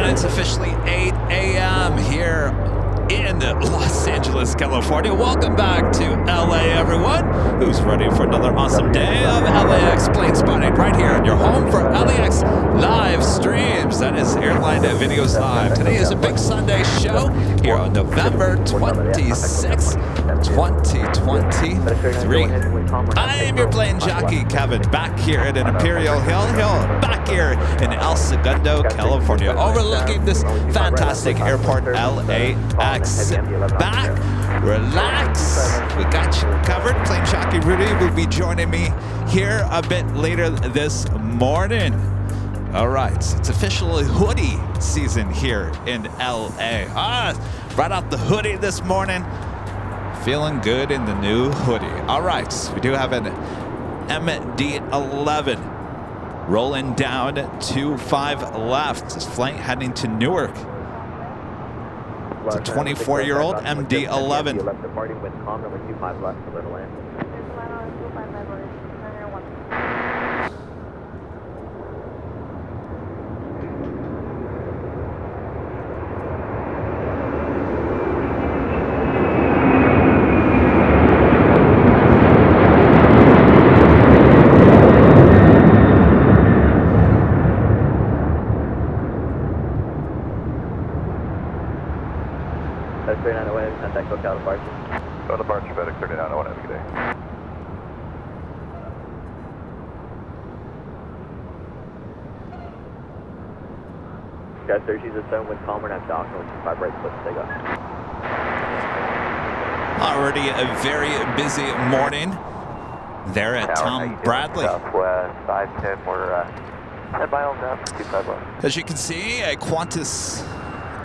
And it's officially 8 a.m. here in Los Angeles, California. Welcome back to LA, everyone who's ready for another awesome day of LAX plane spotting right here in your home for LAX live streams. That is Airline Videos Live. Today is a big Sunday show here on November 26, 2023. I am your plane jockey, Kevin, back here at an Imperial Hill, back here in El Segundo, California, overlooking this fantastic airport, LAX. Sit back, relax. We got you covered. Plane Jockey Rudy will be joining me here a bit later this morning. All right, it's officially hoodie season here in LA. Right out the hoodie this morning. Feeling good in the new hoodie. All right, we do have an MD-11 rolling down to 5 left. This flight heading to Newark. It's a 24-year-old MD-11. That's 3901, contact SoCal departure. Go departure, FedEx 3901, have a good day. Got 30, she's a 7 with calmer, and dock, and 5 right foot, take off. Already a very busy morning there at Tom Bradley. Southwest 510, we're 10 miles down, 25 left. As you can see, a Qantas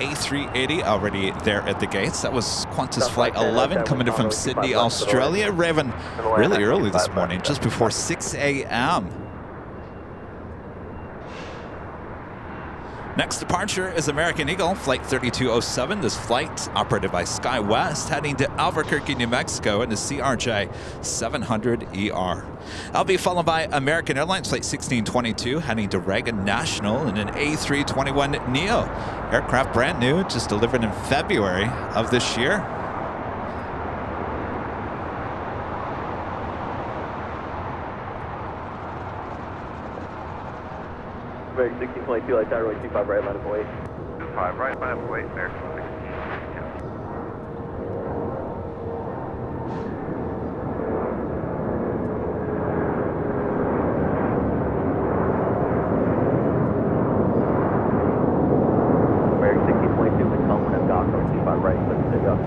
A380 already there at the gates. That was Qantas Flight 11 coming in from Sydney, Australia, arriving really early this morning, just before 6 a.m. Next departure is American Eagle, Flight 3207. This flight operated by SkyWest, heading to Albuquerque, New Mexico in the CRJ 700ER. I'll be followed by American Airlines, Flight 1622, heading to Reagan National in an A321neo. Aircraft brand new, just delivered in February of this year. American 1622, like Tower 25 right, line of away. 25 right, line of away, American 16. American 1622, with calmer, and dock, 25 right, let's take off.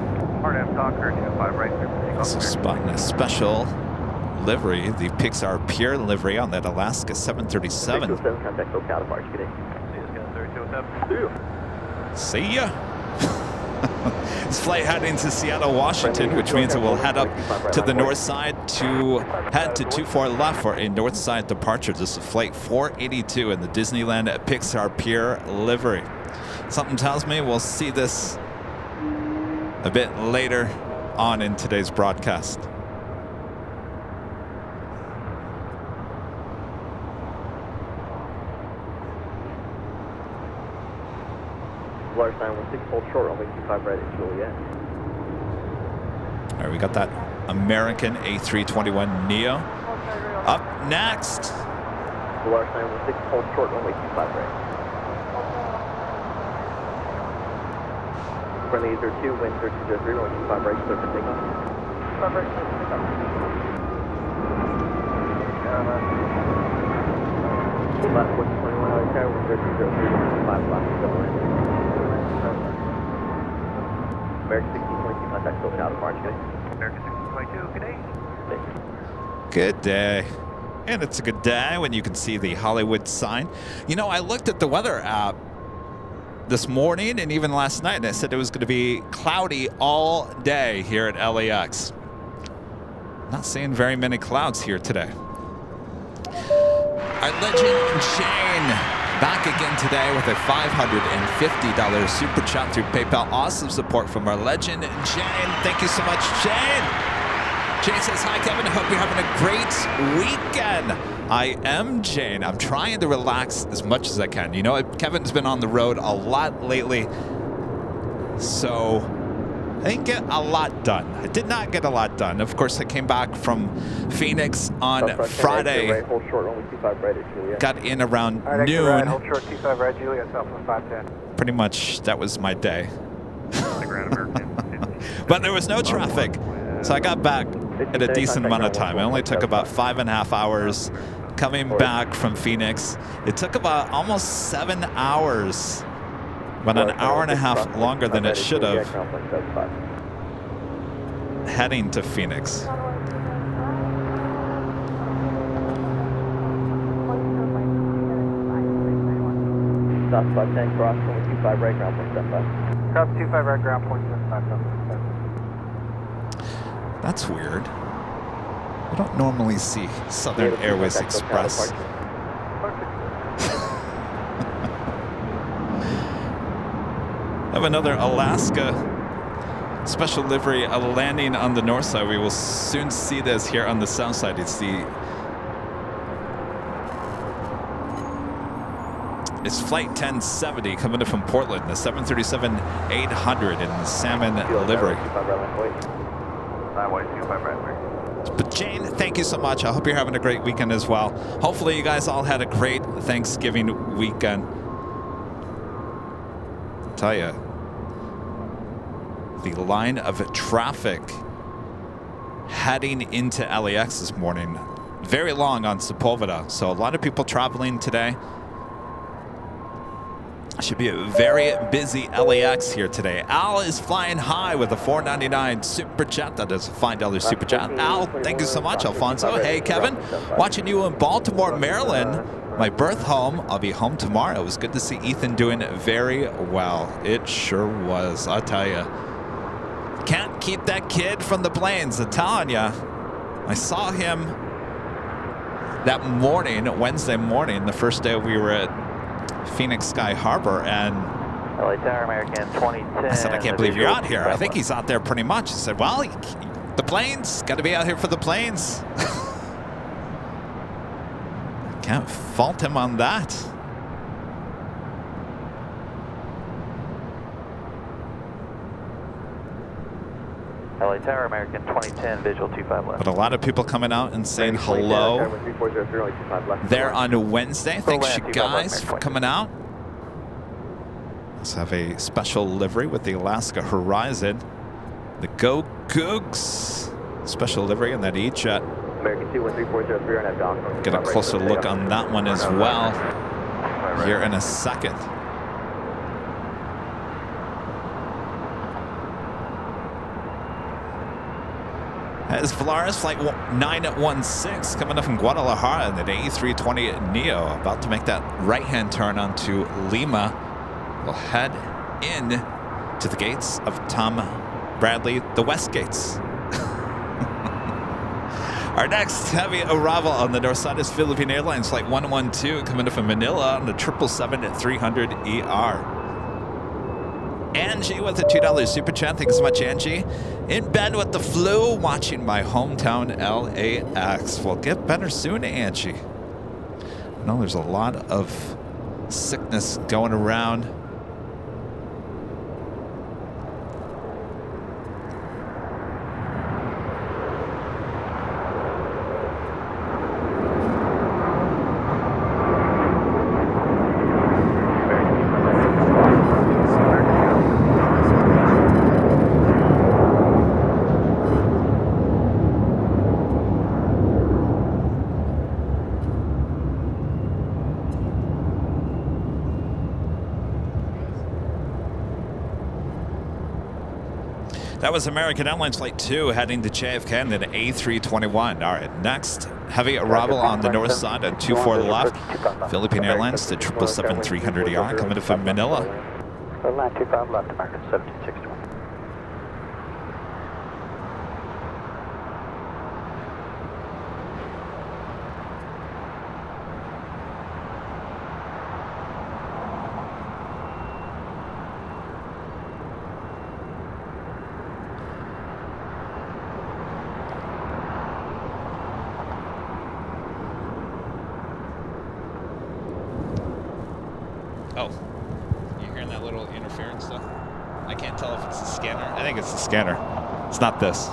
RNF Docker, 25 right, So spotting a special livery, the Pixar Pier livery on that Alaska 737. 607, contact SoCal departure, good day. See ya. This flight heading to Seattle, Washington, which means it will head up to the north side to head to 24 left for a north side departure. This is flight 482 in the Disneyland Pixar Pier livery. Something tells me we'll see this a bit later on in today's broadcast. Large 916, hold short, only 25 right, it's Juliet. All right, we got that American A321neo. Up next. Large 916, hold short, only 25 right. Friendly 02, wind 3203, only 25 right, clear for takeoff. 25 right, clear for takeoff. Last 121, out of tower, wind 3203, 25 left, double in. American 1622, contact SoCal departure, good day. American 1622, good day. Good day. And it's a good day when you can see the Hollywood sign. You know, I looked at the weather app this morning and even last night, and I said it was going to be cloudy all day here at LAX. Not seeing very many clouds here today. Our legend Jane back again today with a $550 super chat through PayPal. Awesome support from our legend Jane. Thank you so much, Jane. Jane says, hi, Kevin. I hope you're having a great weekend. I am, Jane. I'm trying to relax as much as I can. You know, Kevin's been on the road a lot lately, so I didn't get a lot done. I did not get a lot done. Of course, I came back from Phoenix on Friday. Hold short, only 25 right at Juliet. Got in around Right, noon. hold short, 25 right, Juliet, Southwest 510. Pretty much, that was my day. But there was no traffic, so I got back at a decent amount of time. It only took about 5.5 hours coming back from Phoenix. It took about almost 7 hours, about an hour and a half longer than it should have, heading to Phoenix. South 510, cross 25 right, ground point 75. Cross 25 right, ground point 75. That's weird. I don't normally see Southern Airways Express. I have another Alaska special livery landing on the north side. We will soon see this here on the south side. It's flight 1070 coming in from Portland, the 737-800 in the salmon livery. But Jane, thank you so much. I hope you're having a great weekend as well. Hopefully you guys all had a great Thanksgiving weekend. I'll tell you, the line of traffic heading into LAX this morning, very long on Sepulveda. So a lot of people traveling today. Should be a very busy LAX here today. Al is flying high with a $4.99 super chat. That is a $5 super chat. Al, thank you so much. Alfonso, hey, Kevin. Watching you in Baltimore, Maryland. My birth home. I'll be home tomorrow. It was good to see Ethan doing very well. It sure was, I'll tell you. Can't keep that kid from the planes, I'm telling you. I saw him that morning, Wednesday morning, the first day we were at Phoenix Sky Harbor, and LA Tower, American 2010. I said, I can't believe you're out here. I think he's out there pretty much. He said, well, the planes, got to be out here for the planes. Can't fault him on that. LA Tower, American 2010, visual 25 left. But a lot of people coming out and saying hello there on Wednesday. Thanks, you guys, for coming out. Let's have a special livery with the Alaska Horizon. The Go Cougs special livery in that E-Jet. Get a closer look on that one as well here in a second. As Volaris Flight 916 coming up from Guadalajara in the A320 Neo, about to make that right-hand turn onto Lima. We'll head in to the gates of Tom Bradley, the West Gates. Our next heavy arrival on the north side is Philippine Airlines Flight 112 coming up from Manila on the 777-300ER. Angie with a $2 super chat. Thanks so much, Angie. In bed with the flu, watching my hometown LAX. Well, get better soon, Angie. I know there's a lot of sickness going around. That was American Airlines Flight 2 heading to JFK and then A321. All right, next heavy arrival on the north side at 24 left. Philippine Airlines to 777-300ER coming from Manila. 925 left, American 17620. little interference stuff. I can't tell if it's the scanner. I think it's the scanner. It's not this.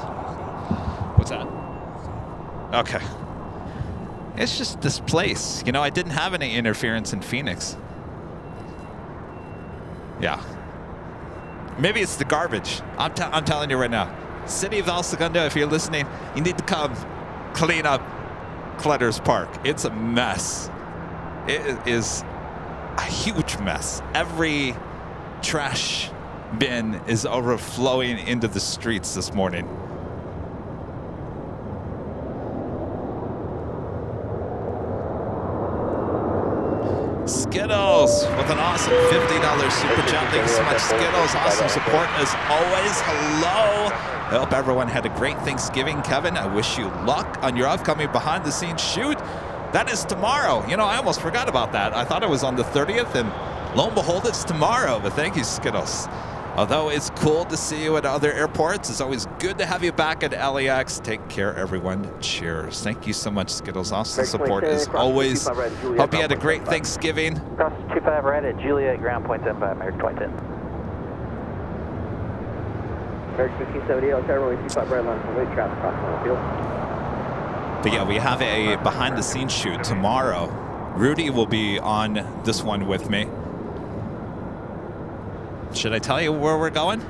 What's that? Okay. It's just this place. You know, I didn't have any interference in Phoenix. Yeah. Maybe it's the garbage. I'm telling you right now. City of El Segundo, if you're listening, you need to come clean up Clutter's Park. It's a mess. It is a huge mess. Every trash bin is overflowing into the streets this morning. Skittles with an awesome $50 super chat. Thank you so much, Skittles. Awesome support as always. Hello. I hope everyone had a great Thanksgiving, Kevin. I wish you luck on your upcoming behind-the-scenes shoot. That is tomorrow. You know, I almost forgot about that. I thought it was on the 30th, and lo and behold, it's tomorrow. But thank you, Skittles. Although it's cool to see you at other airports, it's always good to have you back at LAX. Take care, everyone. Cheers. Thank you so much, Skittles. Awesome support as always. Hope you had a great Thanksgiving. Cross 25 right at Juliet, ground point 75, American 2010. American 1570, I'll try runway 25 right line, away traffic crossing the field. But yeah, we have a behind-the-scenes shoot tomorrow. Rudy will be on this one with me. Should I tell you where we're going?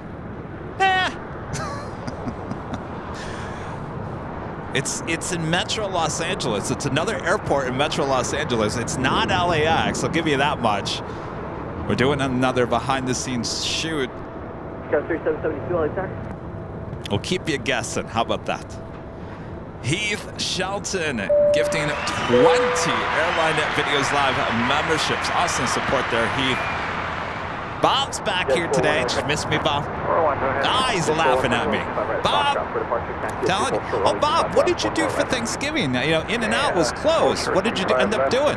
It's in Metro Los Angeles. It's another airport in Metro Los Angeles. It's not LAX, I'll give you that much. We're doing another behind-the-scenes shoot. Got 3772 LAX. We'll keep you guessing. How about that? Heath Shelton gifting 20 Airline Videos Live memberships. Awesome support there, Heath. Bob's back here today. Did you miss me, Bob? Ah, he's laughing at me. Bob, telling you. Oh, Bob, what did you do for Thanksgiving? You know, In-N-Out was closed. What did you end up doing?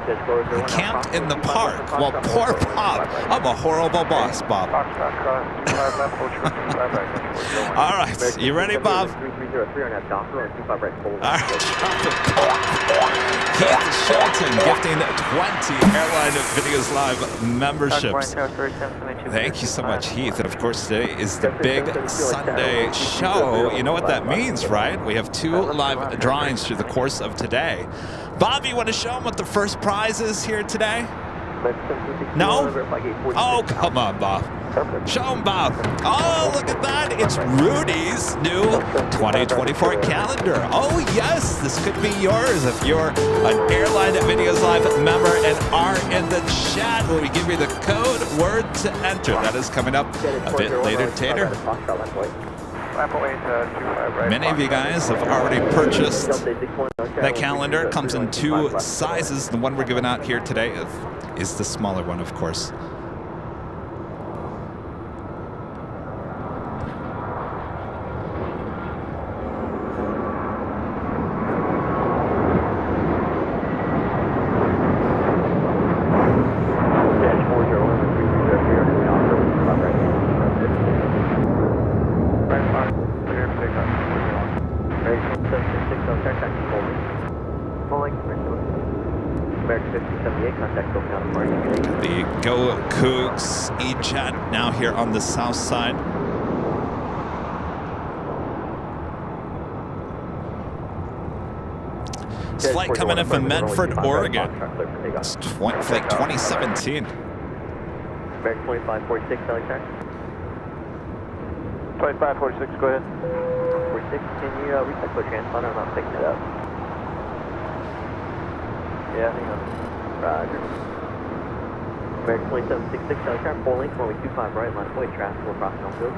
I camped in the park. Well, poor Bob. I'm a horrible boss, Bob. All right, you ready, Bob? All right. Heath Shelton gifting 20 Airline Videos Live memberships. Thank you so much, Heath. And of course, today is the big Sunday show. You know what that means, right? We have 2 live drawings through the course of today. Bob, you want to show them what the first prize is here today? No? Oh, come on, Bob. Show them, Bob. Oh, look at that. It's Rudy's new 2024 calendar. Oh, yes, this could be yours if you're an Airline Videos Live member and are in the chat. Will we give you the code word to enter? That is coming up a bit later, Tater. Many of you guys have already purchased that calendar. It comes in 2 sizes. The one we're giving out here today is the smaller one, of course. The Go Cougs E-Jet now here on the south side. This flight coming in from Medford, Oregon. It's flight 2017. American 2546, LAX. 2546, go ahead. 46, can you reset the transponder? I'm not picking it up. Yeah, hang on. Roger. American 2766, LAX, 4 links, runway 25 right, line of way, traffic, we're crossing on field.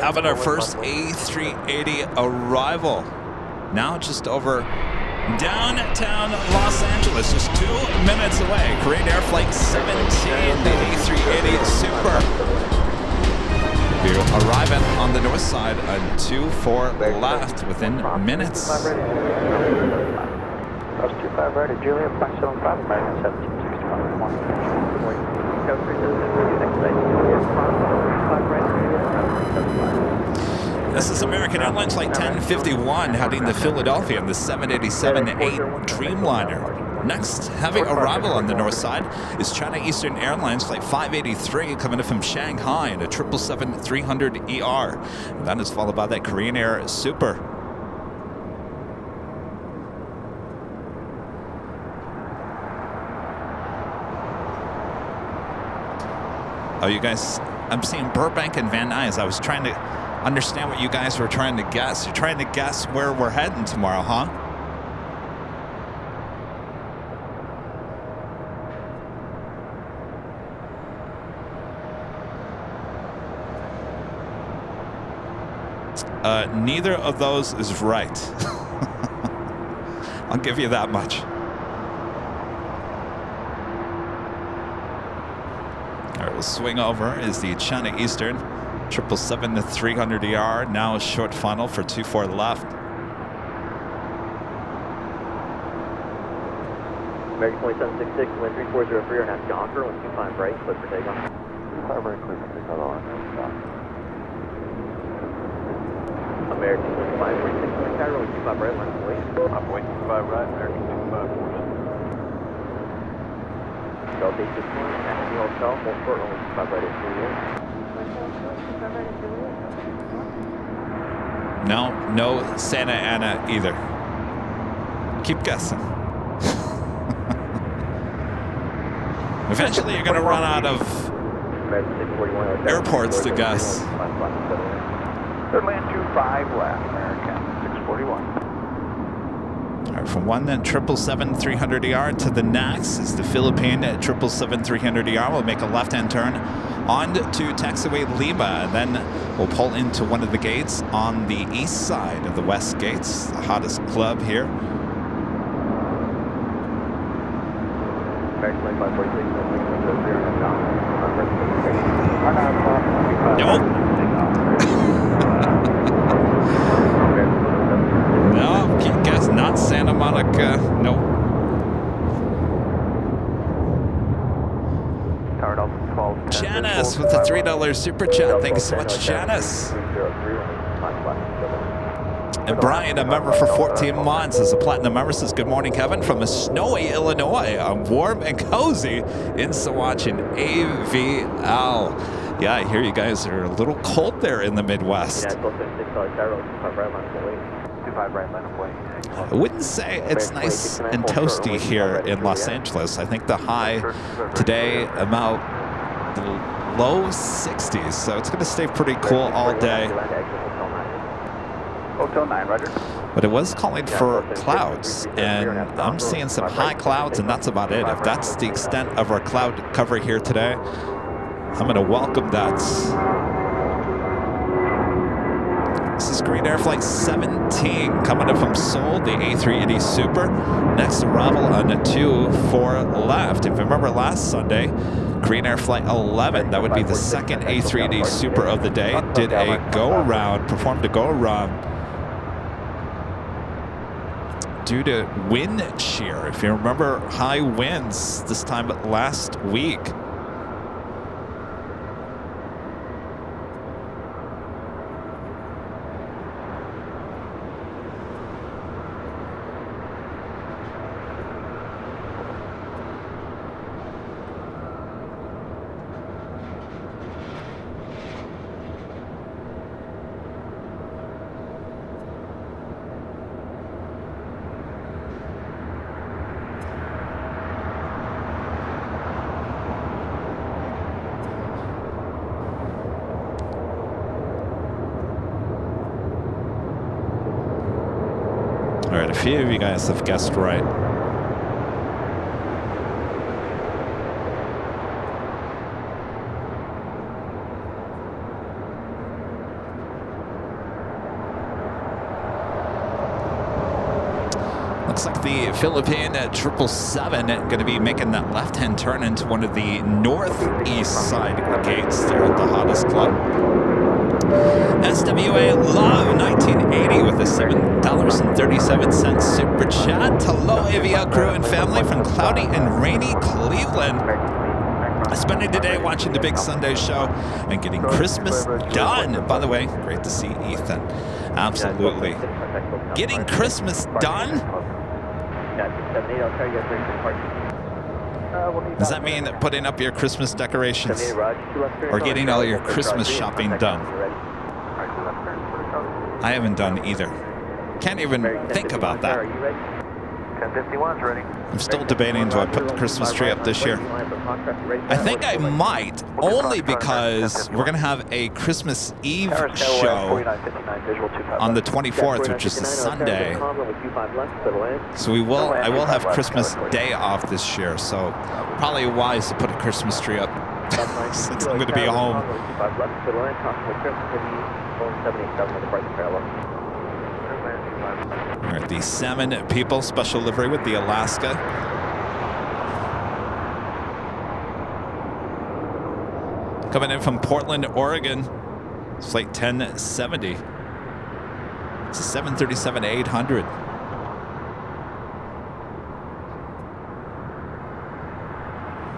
Having our first A380 arrival. Now just over downtown Los Angeles, just 2 minutes away. Korean Air Flight 17, the A380 Super. We're arriving on the north side on 24 left within minutes. Cross 25 right at Juliet, 575, American 1765. This is American Airlines Flight 1051 heading to Philadelphia in the 787-8 Dreamliner. Next, having arrival on the north side is China Eastern Airlines Flight 583 coming in from Shanghai in a 777-300ER. And that is followed by that Korean Air Super. Oh, you guys, I'm seeing Burbank and Van Nuys. I was trying to understand what you guys were trying to guess. You're trying to guess where we're heading tomorrow, huh? Neither of those is right. I'll give you that much. All right, we'll swing over is the China Eastern 777-300ER, now short funnel for 24 left. American 2766, wind 3403, and that's Jonker, 125 right, clear for takeoff. 25 right, clear for takeoff, American 2546, Cairo, 125 right, line of way. Upway 25 right, American 2546. Delta 861, National Hotel, full short, only 25 right at Juliet. No Santa Ana either. Keep guessing. Eventually you're going to run out of airports to guess. Third land 25 left, American 641. All right, from one then 777-300ER to the next is the Philippine 777-300ER. We'll make a left-hand turn on to taxiway Lima, and then we'll pull into one of the gates on the east side of the West Gates, the hottest club here. Nope. No, keep guess, not Santa Monica. Nope. Janice with the $3 super chat. Thank you so much, Janice. And Brian, a member for 14 months, as a platinum member, says, good morning, Kevin, from a snowy Illinois. I'm warm and cozy in Saskatchewan, AVL. Yeah, I hear you guys are a little cold there in the Midwest. I wouldn't say it's nice and toasty here in Los Angeles. I think the high today about the low 60s, so it's going to stay pretty cool all day. Hotel 9, Roger. But it was calling for clouds, and I'm seeing some high clouds, and that's about it. If that's the extent of our cloud cover here today, I'm going to welcome that. This is Green Air Flight 17 coming in from Seoul, the A380 Super. Next arrival on 24 left. If you remember last Sunday, Green Air Flight 11, that would be the second A380 Super of the day, did a go-around, performed a go-around due to wind shear. If you remember high winds this time last week. All right, a few of you guys have guessed right. Looks like the Philippine 777 going to be making that left-hand turn into one of the northeast side gates there at the hottest club. SWA Love 1980 with a $7.37 super chat. Hello, AVL crew and family from cloudy and rainy Cleveland. Spending today watching the big Sunday show and getting Christmas done. By the way, great to see Ethan. Absolutely. Getting Christmas done? 678, I'll try to get ready for departure. Does that mean putting up your Christmas decorations or getting all your Christmas shopping done? I haven't done either. Can't even think about that. 1051's ready. I'm still debating, do I put the Christmas tree up this year? I think I might, only because we're going to have a Christmas Eve show on the 24th, which is a Sunday. So I will have Christmas Day off this year, so probably wise to put a Christmas tree up since I'm going to be home. All right, the Salmon People special livery with the Alaska. Coming in from Portland, Oregon. It's flight 1070. It's a 737-800.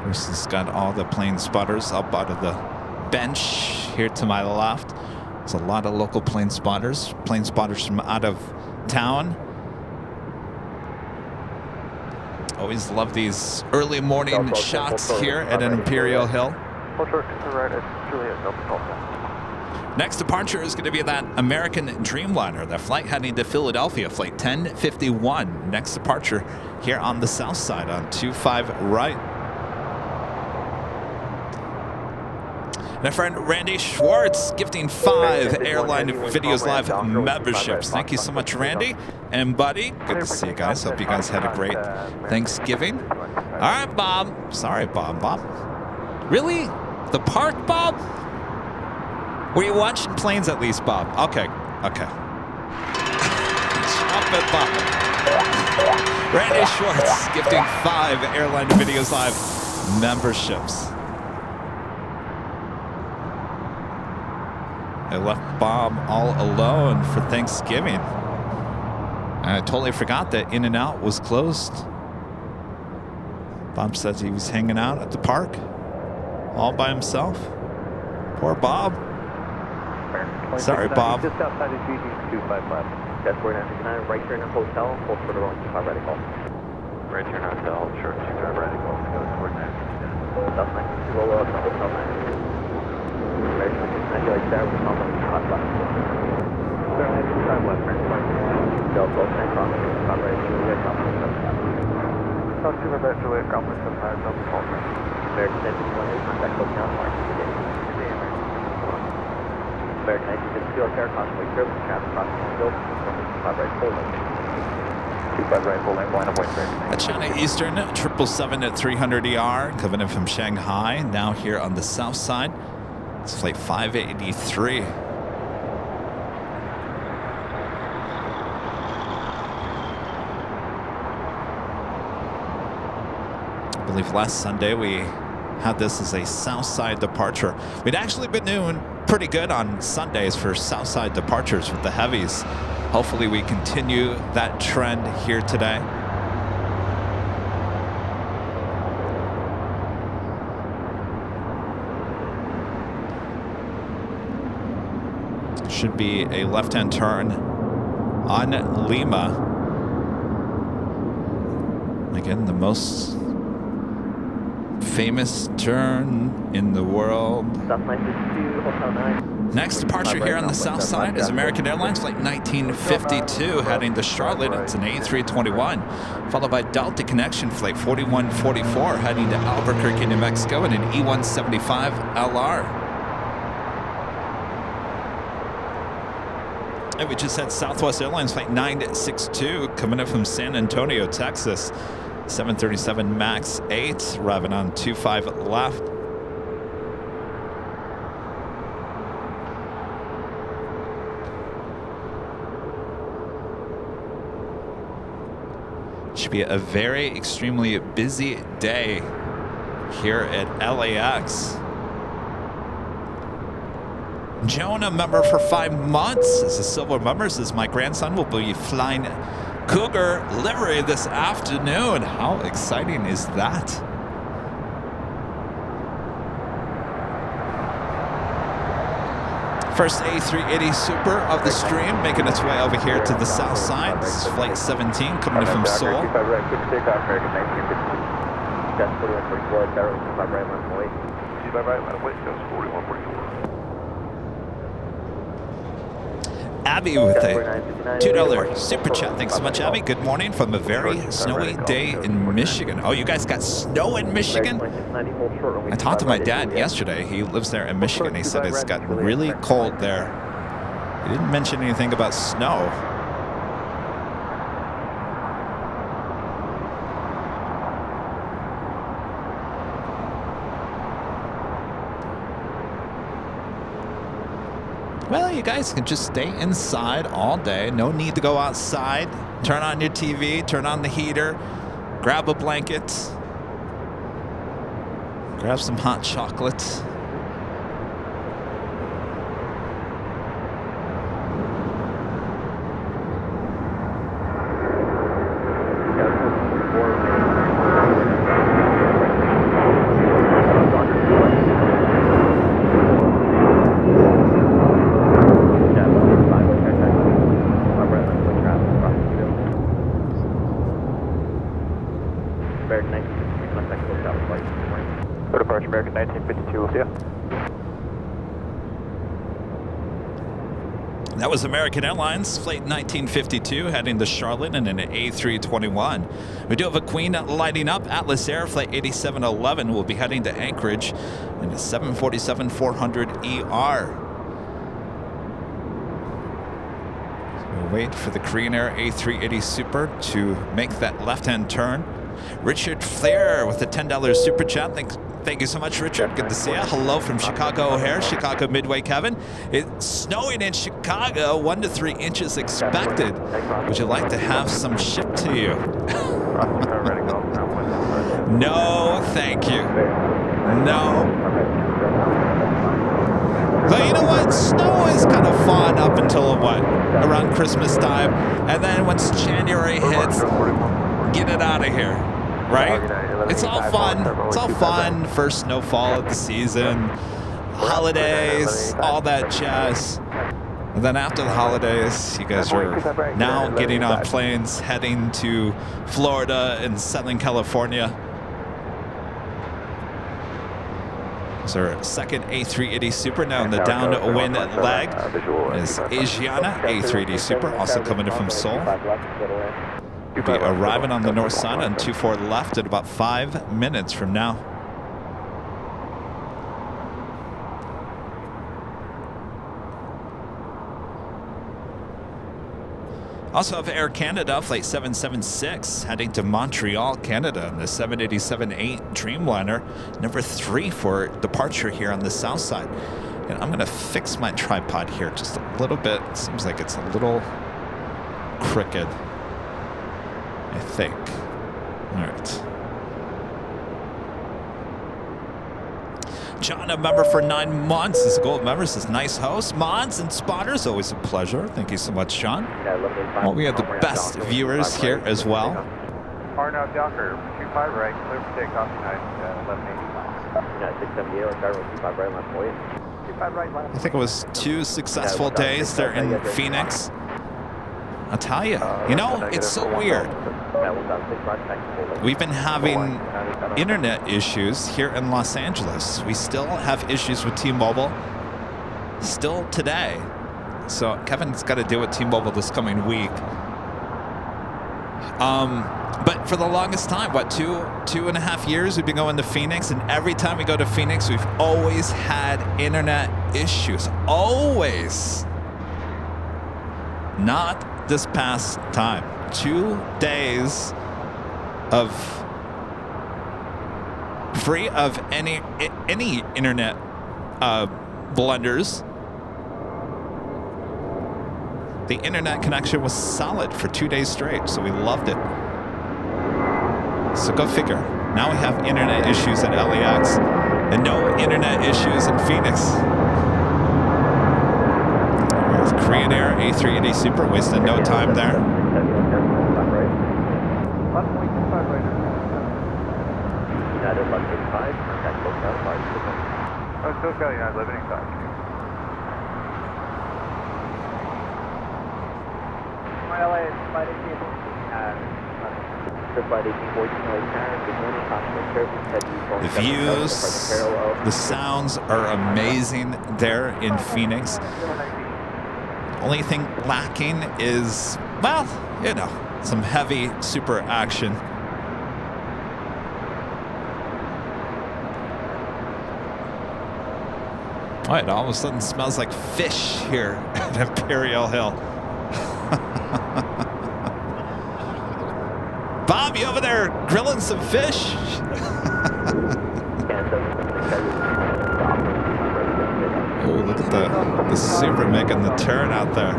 This has got all the plane spotters up out of the bench here to my left. There's a lot of local plane spotters from out of town. Always love these early morning shots here at an Imperial Hill. Next departure is going to be that American Dreamliner, that flight heading to Philadelphia, flight 1051. Next departure here on the south side on 25 right. My friend Randy Schwartz gifting 5 Airline Videos Live memberships. Thank you so much, Randy and Buddy. Good to see you guys. Hope you guys had a great Thanksgiving. All right, Bob. Sorry, Bob. Really? The park, Bob? Were you watching planes at least, Bob? Okay. Stop it, Bob. Randy Schwartz gifting 5 Airline Videos Live memberships. I left Bob all alone for Thanksgiving. I totally forgot that In-N-Out was closed. Bob says he was hanging out at the park all by himself. Poor Bob. Sorry, Bob. Just outside of GG255. That's where now. Can I right here in the hotel? Hold for the wrong 25 ready call. Right here in hotel, sure, 25 ready call. Go toward that. South 9, roll up, South 9. Right, I feel like that was on the hot left. Certainly, 25 left, turn 5. Delta, 10 crossing, 25 right, Juliet, crossing, 75. South 2 Quebec, Juliet, crossing, 75, Delta, call. American 1021, contact hotel, Mark. American 1952, Air Convoy service, traffic crossing on Bill, 25 right, full lane. 25 right, full lane, line of way, At China Eastern, 777 at 300ER, coming in from Shanghai, now here on the south side. It's flight 583. I believe last Sunday we had this as a south side departure. We'd actually been doing pretty good on Sundays for south side departures with the heavies. Hopefully we continue that trend here today. Should be a left-hand turn on Lima. Again, the most famous turn in the world. Next departure here on the south side is American Airlines flight 1952 heading to Charlotte. It's an A321, followed by Delta Connection flight 4144 heading to Albuquerque, New Mexico, and an E175 LR. And we just had Southwest Airlines flight 962 coming up from San Antonio, Texas. 737 MAX 8 arriving on 25 left. Should be a very extremely busy day here at LAX. Joan, a member for 5 months, is a silver member, says my grandson will be flying Cougar livery this afternoon. How exciting is that? First A380 Super of the stream, making its way over here to the south side. This is Flight 17 coming in from Seoul. 25 right, quick takeoff, American 1952. That's 4144, Tower 25 right, line away. 25 right, line away, that's 4144. Abby with a $2 super chat. Thanks so much, Abby. Good morning from a very snowy day in Michigan. Oh, you guys got snow in Michigan? I talked to my dad yesterday. He lives there in Michigan. He said it's got really cold there. He didn't mention anything about snow. Well, you guys can just stay inside all day. No need to go outside. Turn on your TV, turn on the heater, grab a blanket, grab some hot chocolate. American 1952 with you. That was American Airlines Flight 1952 heading to Charlotte in an A321. We do have a Queen lighting up. Atlas Air Flight 8711 will be heading to Anchorage in a 747-400ER. We'll wait for the Korean Air A380 Super to make that left-hand turn. Richard Flair with a $10 super chat. Thank you so much, Richard. Good to see you. Hello from Chicago O'Hare, Chicago Midway, Kevin. It's snowing in Chicago, 1 to 3 inches expected. Would you like to have some shipped to you? No, thank you. No. But you know what? Snow is kind of fun up until what? Around Christmas time. And then once January hits, get it out of here. Right? It's all fun. It's all fun. First snowfall of the season, holidays, all that jazz. And then after the holidays, you guys are now getting on planes heading to Florida and Southern California. It's our second A380 Super now in the downwind leg is Asiana A380 Super, also coming in from Seoul. We'll be arriving on the north side on 24 left in about 5 minutes from now. Also have Air Canada Flight 776 heading to Montreal, Canada in the 787-8 Dreamliner, number 3 for departure here on the south side. And I'm going to fix my tripod here just a little bit. It seems like it's a little crooked, I think. All right. John, a member for 9 months. This is a gold member. This is nice host. Mods and spotters, always a pleasure. Thank you so much, John. Well, we have the best viewers here as well. Arnold Docker, 25 right, clear for takeoff tonight, 1180 miles. 678, Chicago, 25 right, left point. 25 right, left. I think it was 2 successful days there in Phoenix. I'll tell you, you know, it's so weird. We've been having internet issues here in Los Angeles. We still have issues with T-Mobile, still today. So Kevin's got to deal with T-Mobile this coming week. But for the longest time, what, two and a half years, we've been going to Phoenix, and every time we go to Phoenix, we've always had internet issues. Always. Not this past time. 2 days of free of any internet blunders. The internet connection was solid for 2 days straight, so we loved it. So go figure. Now we have internet issues at LAX and no internet issues in Phoenix. There's Korean Air A380 Super, wasting no time there. The views, the sounds are amazing there in Phoenix. Only thing lacking is, well, you know, some heavy super action. Oh, it all of a sudden smells like fish here at Imperial Hill. Bob, you over there grilling some fish? Oh, look at the super making the turn out there.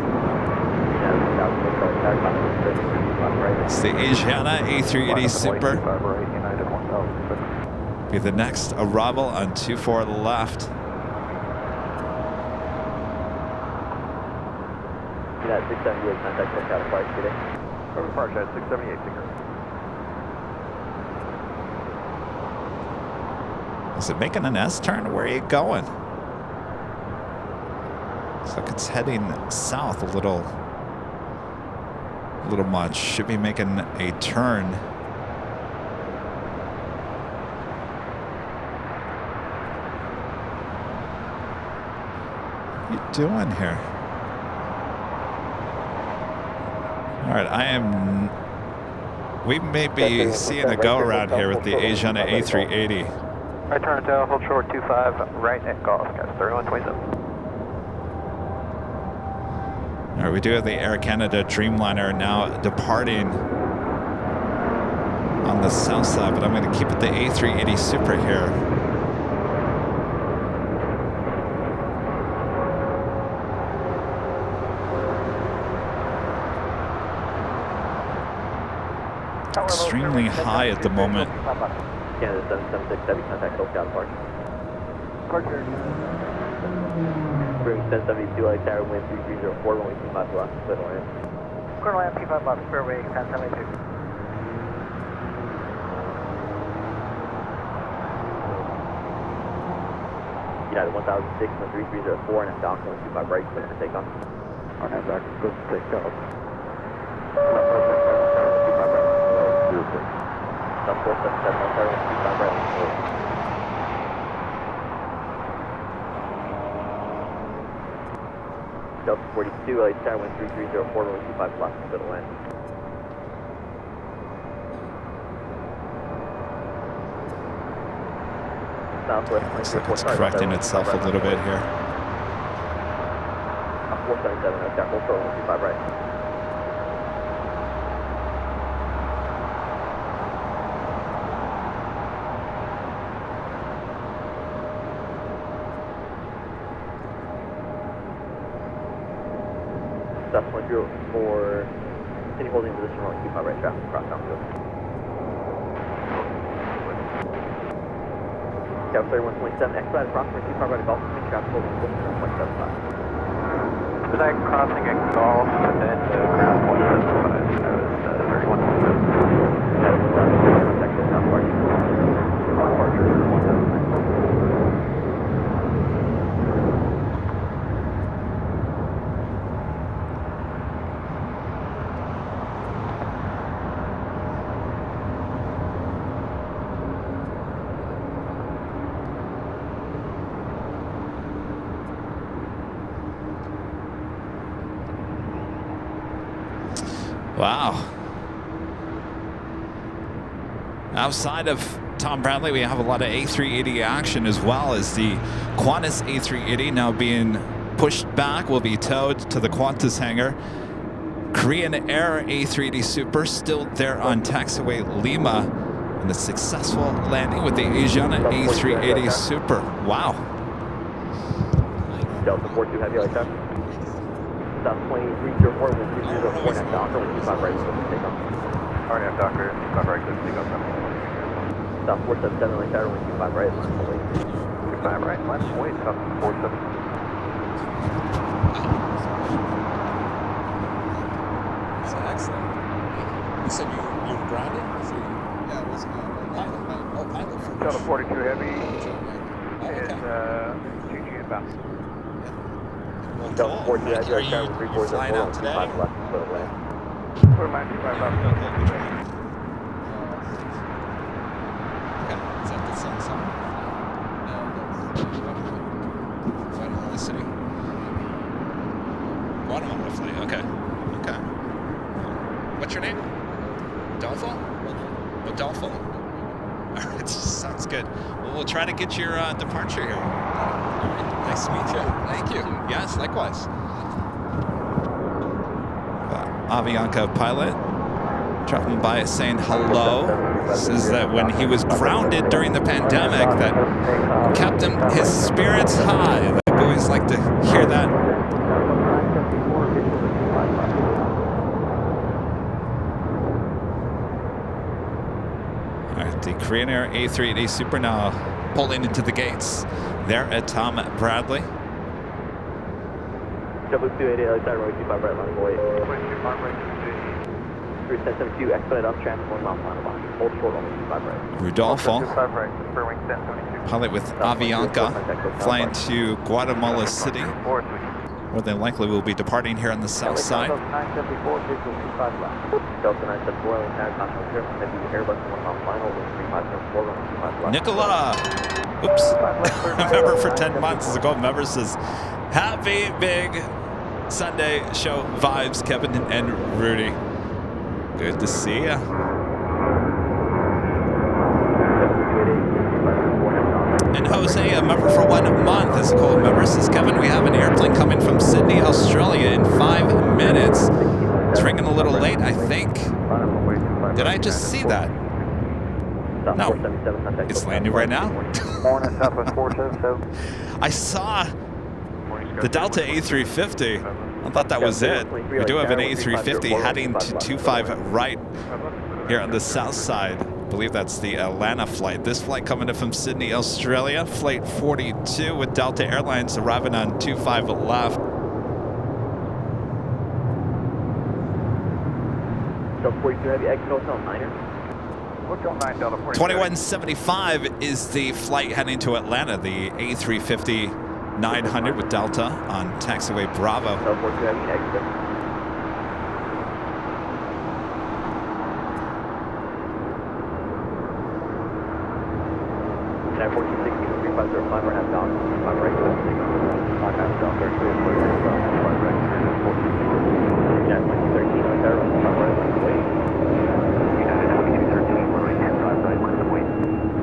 It's the Asiana A380 Super. Be the next arrival on 24 left. Yeah, 678 contact check out of flight today. Over Park, 678 ticker. Is it making an S-turn? Where are you going? Looks like it's heading south a little much. Should be making a turn. What are you doing here? All right, we may be seeing a go around here with the Asiana A380. Right turn to hold short 25, right at golf, guys, 3127. All right, we do have the Air Canada Dreamliner now departing on the south side, but I'm going to keep it the A380 Super here. Extremely high at the moment. Canada 776 heavy contact South Park. Bring 1072 light tower, wind 3304, runway 25 left, split line. Quarter line, P5 left, fairway, 1072. United 1006, 3304, and Falcon 125 right, clear for takeoff. Alright, back, good to take off. South 477, tower 125 right, clear. Delta 42, light tower, wind 3304, runway 25 left, split line. Southwest Looks like it's correcting itself a little bit here. 477, I've got full throttle, 125 right. South 104, continue holding position, runway 25 right, traffic across downfield. Cap 3127, expedite approximately 25 right at Golf, traffic holding position, 1.75. Expedite crossing at Golf, and then ground 175. That was 3127. That was contact with South Park. Departure 179. Wow. Outside of Tom Bradley, we have a lot of A380 action, as well as the Qantas A380 now being pushed back, will be towed to the Qantas hangar. Korean Air A380 Super still there on taxiway Lima, and a successful landing with the Asiana A380 Super. Wow. Delta 42 heavy light touch. South 2304, wind 3304, next Docker, 125 right, clear for takeoff. Alright, I'm Docker, 25 right, clear for takeoff. South 477, light tower, wind 25 right, line for wait. 25 right, line for wait, South 47. That's excellent. You said you were grounded? So yeah, it was pilot. Oh, pilot for Delta 42 heavy is GG inbound. Delta 42 heavy light tower, Are you flying out today? 125 left, split land. Quarter 25 left. Okay, is that the sun song? No, that's Guatemala City. Guatemala flight, okay. Okay. What's your name? Adolfo? Adolfo? Alright, sounds good. Well, we'll try to get your departure here. Alright, nice to meet you. Thank you. Yes, likewise. Avianca pilot dropping by saying hello. Says that when he was grounded during the pandemic, that kept his spirits high. I always like to hear that. All right, the Korean Air A380 Super now pulling into the gates there at Tom Bradley. W280, outside runway 25 right, line boy. 3772, expedite up, traffic 1 mile final box. Hold short, only 25 right. Rudolfo, 25 right, for wing 1072. pilot with Avianca, flying to Guatemala City, where they likely will be departing here on the south side. 974, visual 25 left. Delta 974, Airline Tower, Continental Trip, heavy Airbus 1 mile final, wing 3574, runway 25 left. Nicola, oops, member for 10 months ago, member says, happy big Sunday show vibes, Kevin and Rudy. Good to see ya. And Jose, a member for 1 month, is a cool member. Says, Kevin, we have an airplane coming from Sydney, Australia in 5 minutes. It's ringing a little late, I think. Did I just see that? No. It's landing right now. I saw the Delta A350. I thought that was it. We do have an A350 heading to 25 right here on the south side. I believe that's the Atlanta flight. This flight coming in from Sydney, Australia. Flight 42 with Delta Airlines arriving on 25 left. Delta 42 Heavy, exit Hotel 9er. 2175 is the flight heading to Atlanta. The A350 900 with Delta on taxiway Bravo. Delta 42 Heavy, exit. At 1460, 3505, we're half down, 5 right, 5 half down, 33, 5 right, 1460. Jet 13, on there, 5 right, 1 away.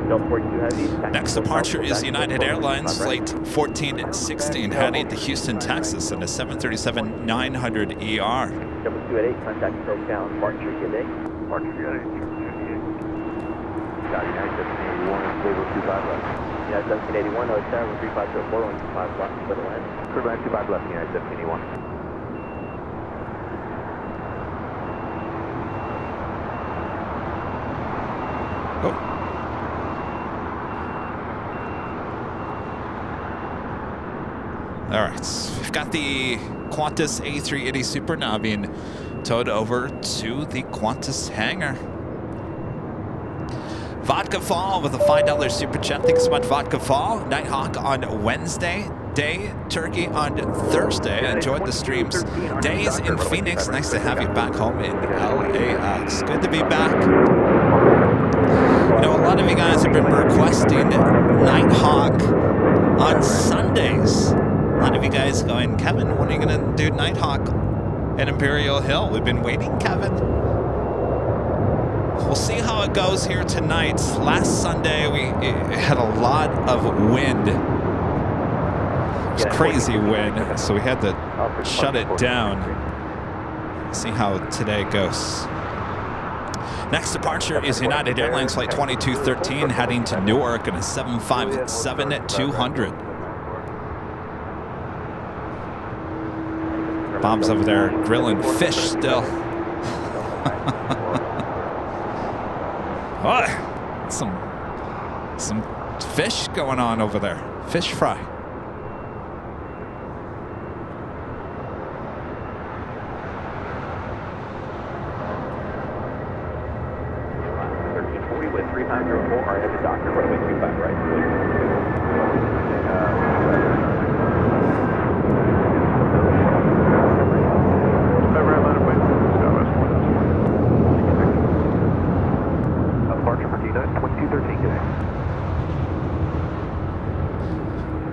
Delta 42 Heavy. Next departure is United Airlines Flight 1416 heading to Houston, Texas in a 737-900 ER. Double 288, contact SoCal, departure today. Departure 81 and Flavor 25 left. United 1781, no, 3504, 125 left, for the land. 25 left, United 1781. Oh. All right, we've got the Qantas A380 Super now being towed over to the Qantas hangar. Vodka Fall with a $5 super chat. Thanks so much, Vodka Fall. Nighthawk on Wednesday. Day Turkey on Thursday. Enjoyed the streams. Days in Phoenix. Nice to have you back home in LAX. Good to be back. You know, a lot of you guys have been requesting Nighthawk on Sundays. A lot of you guys going, Kevin, when are you going to do Nighthawk at Imperial Hill? We've been waiting, Kevin. We'll see how it goes here tonight. Last Sunday, we had a lot of wind. It was crazy wind, so we had to shut it down. See how today goes. Next departure is United Airlines Flight 2213 heading to Newark in a 757-200. Bob's over there grilling fish still. Oh, some fish going on over there. Fish fry. With 304, I have the doctor, runway 25 right.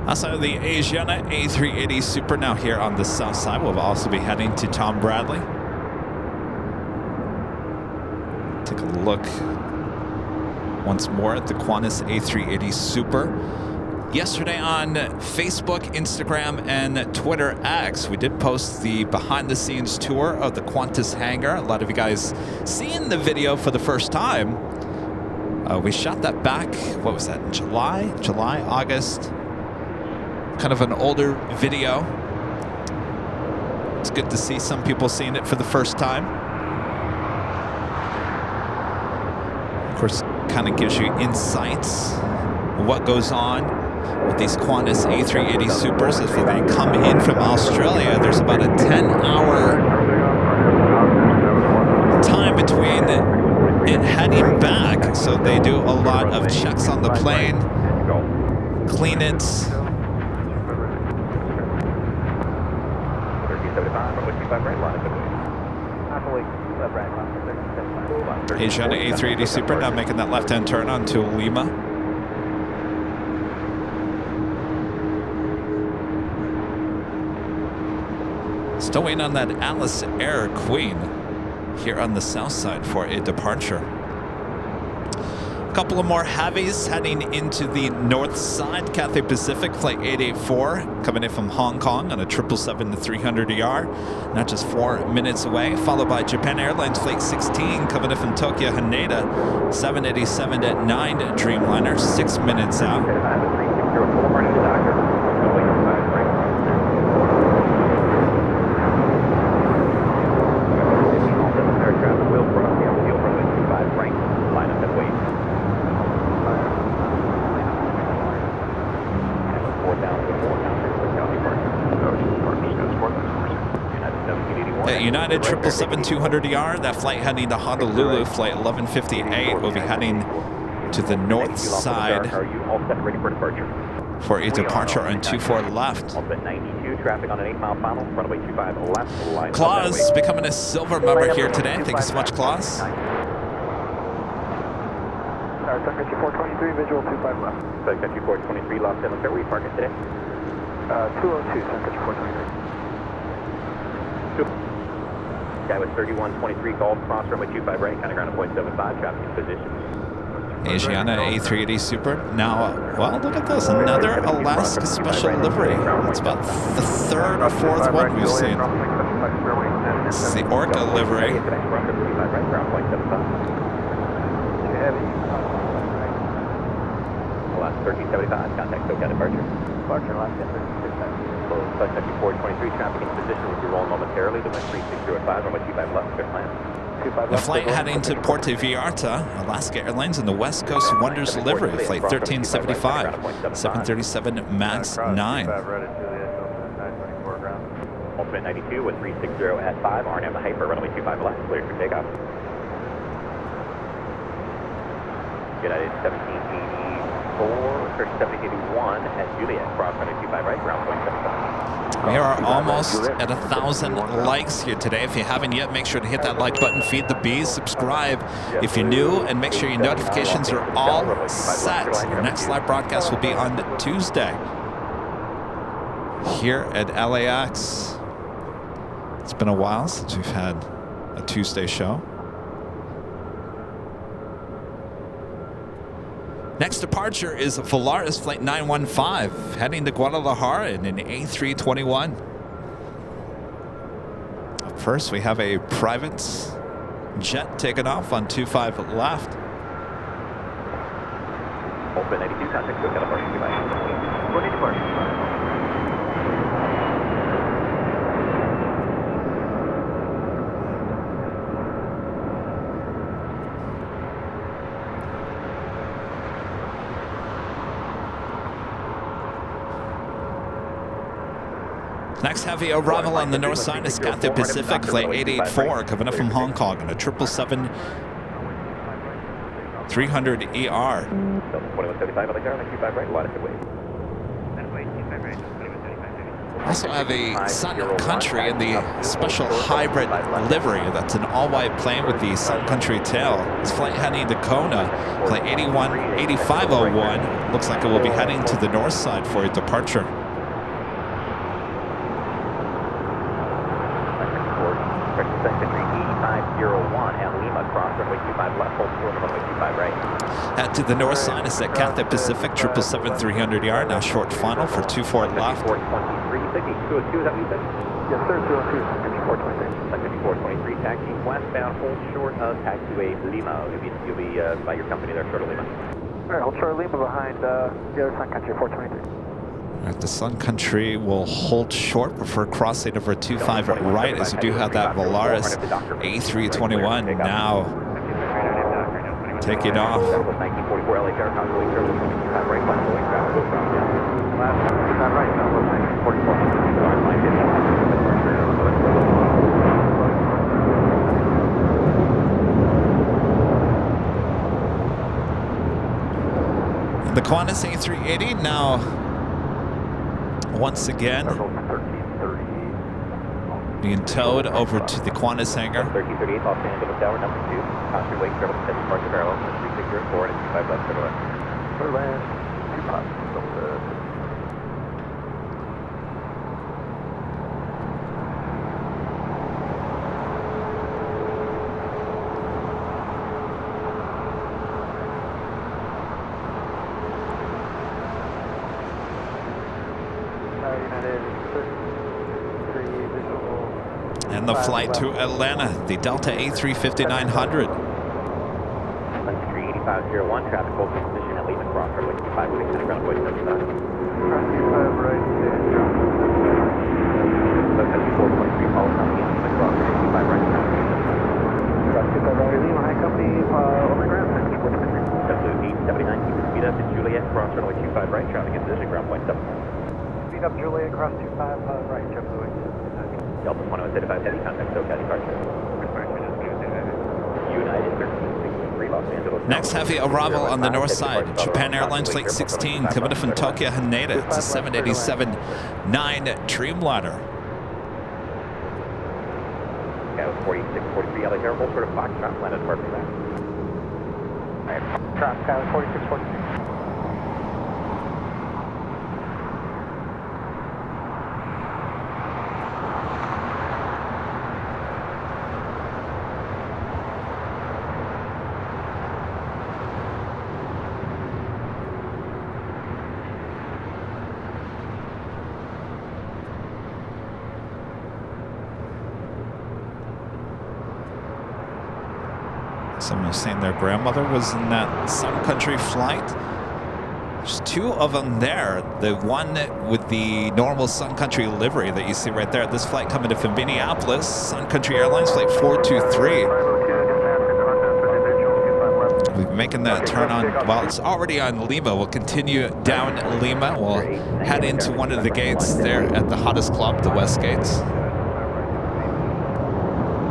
Also, the Asiana A380 Super now here on the south side. We'll also be heading to Tom Bradley. Take a look once more at the Qantas A380 Super. Yesterday on Facebook, Instagram, and Twitter X, we did post the behind-the-scenes tour of the Qantas hangar. A lot of you guys seeing the video for the first time. We shot that back, what was that, in July, August? Kind of an older video. It's good to see some people seeing it for the first time. Of course, kind of gives you insights on what goes on with these Qantas A380 Supers. If they come in from Australia, there's about a 10-hour time between it heading back. So they do a lot of checks on the plane, clean it. Asiana A380 Super now making that left-hand turn onto Lima. Still waiting on that Alice Air Queen here on the south side for a departure. A couple of more heavies heading into the north side. Cathay Pacific Flight 884 coming in from Hong Kong on a 777-300ER, not just 4 minutes away. Followed by Japan Airlines Flight 16 coming in from Tokyo Haneda 787-9 Dreamliner, 6 minutes out. United 777-200ER, that flight heading to Honolulu, flight 1158, will be heading to the north side for a departure on 24 left. Claus becoming a silver member here today. Thank you so much, Claus. Country 423, visual 25 left. Country 423, Los Angeles, where are you parking today? 202, Country 423. Guy with 3123 Golf, cross runway 25 right, counting ground at 0.75, traffic in position. Asiana A380 Super. Now, well, look at this, another Alaska special livery. It's about the third or fourth one we've seen. This is the Orca livery. Last 1375, contact SoCal departure. Departure, last 10:36. Country 423, traffic in position, will be rolling momentarily. The wind 3605, runway 25 left, clear plan. The flight heading to Puerto Vallarta, Alaska Airlines in the West Coast Wonders livery, flight 1375, 737 MAX 9. Ultimate 92 with 360 at 5, RNM hyper, runway 25 left, cleared for takeoff. United 1781 at Juliet, cross runway 25 right, ground point 75. We are almost at 1,000 likes here today. If you haven't yet, make sure to hit that like button, feed the bees, subscribe if you're new, and make sure your notifications are all set. Your next live broadcast will be on Tuesday here at LAX. It's been a while since we've had a Tuesday show. Next departure is Volaris Flight 915, heading to Guadalajara in an A321. Up first, we have a private jet taking off on 25 left. Open 92, contact SoCal departure, 25. Morning departure. Next heavy arrival on the north side is Cathay Pacific Flight 884 coming up from Hong Kong in a 777-300ER. Also have a Sun Country in the special hybrid livery. That's an all-white plane with the Sun Country tail. This flight heading to Kona, flight 8501. Looks like it will be heading to the north side for a departure. Head to the north side is at Cathay Pacific 777-300ER, now short final for 24 left. 423, is that what you said? Yes, sir, 202. 423, taxi westbound, hold short of taxiway Lima. You'll be by your company there, short of Lima. All right, hold short of Lima behind the other Sun Country, 423. All right, the Sun Country will hold short before crossing over 25 at right, as you do have that Volaris A321 now taking off. 1944 LA Constellation Service, 25 right, left, going travel, go from down. Last, 25 right, Southwest 1944. The Qantas A380 now once again being towed over to the Qantas hangar. 1338 Los Angeles Tower, number 2. Constantly waiting for 7 departure parallel, 3604 and 25 left, clear to land. Clear to land, 2 pots. And the flight to Atlanta, the Delta A350-900. 38501, traffic hold position at Lehman Cross, runway 25, moving to the ground, voice number 9. Cross 25 right, Lima 423, follow coming in, Lehman Cross, runway 25 right, Cross 25 right, Lima, high company, on the ground, 423. W879, keep the speed up to Juliet, cross runway 25 right, traffic in position, ground point 7. Speed up Juliet, cross 25 right, W8. Delta 1075 heavy, contact SoCal departure. United 1363 Los Angeles. Next heavy arrival on the north side, Japan Airlines Flight 16, coming in from Tokyo Haneda. It's a 787-9 Dreamliner. Yeah, 4643 LA Air, hold short of Foxtrot, landed departure back. Alright, Foxtrot, 4643. Someone was saying their grandmother was in that Sun Country flight. There's 2 of them there. The one with the normal Sun Country livery that you see right there. This flight coming to from Minneapolis, Sun Country Airlines Flight 423. We'll be making that turn on, well, it's already on Lima. We'll continue down Lima. We'll head into one of the gates there at the hottest club, the West Gates.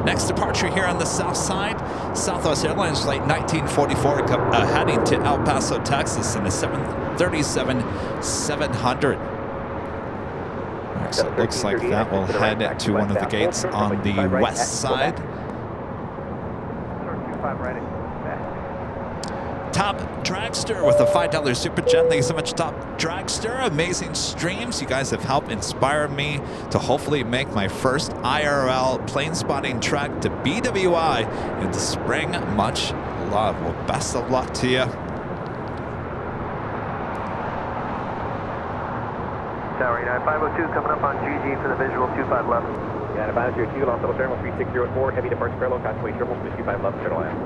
Next departure here on the south side, Southwest Airlines Flight 1944 heading to El Paso, Texas in a 737-700. So it looks like that will head to one of the gates on the west side. Top Dragster with a $5 super jet. Thank you so much, Top Dragster. Amazing streams. You guys have helped inspire me to hopefully make my first IRL plane spotting trek to BWI in the spring. Much love. Well, best of luck to you. Tower 502 coming up on GG for the visual 25 left. Yeah, and 502, Los Angeles Terminal 3604, heavy departure parallel, constantly triple, 25 left, clear to land.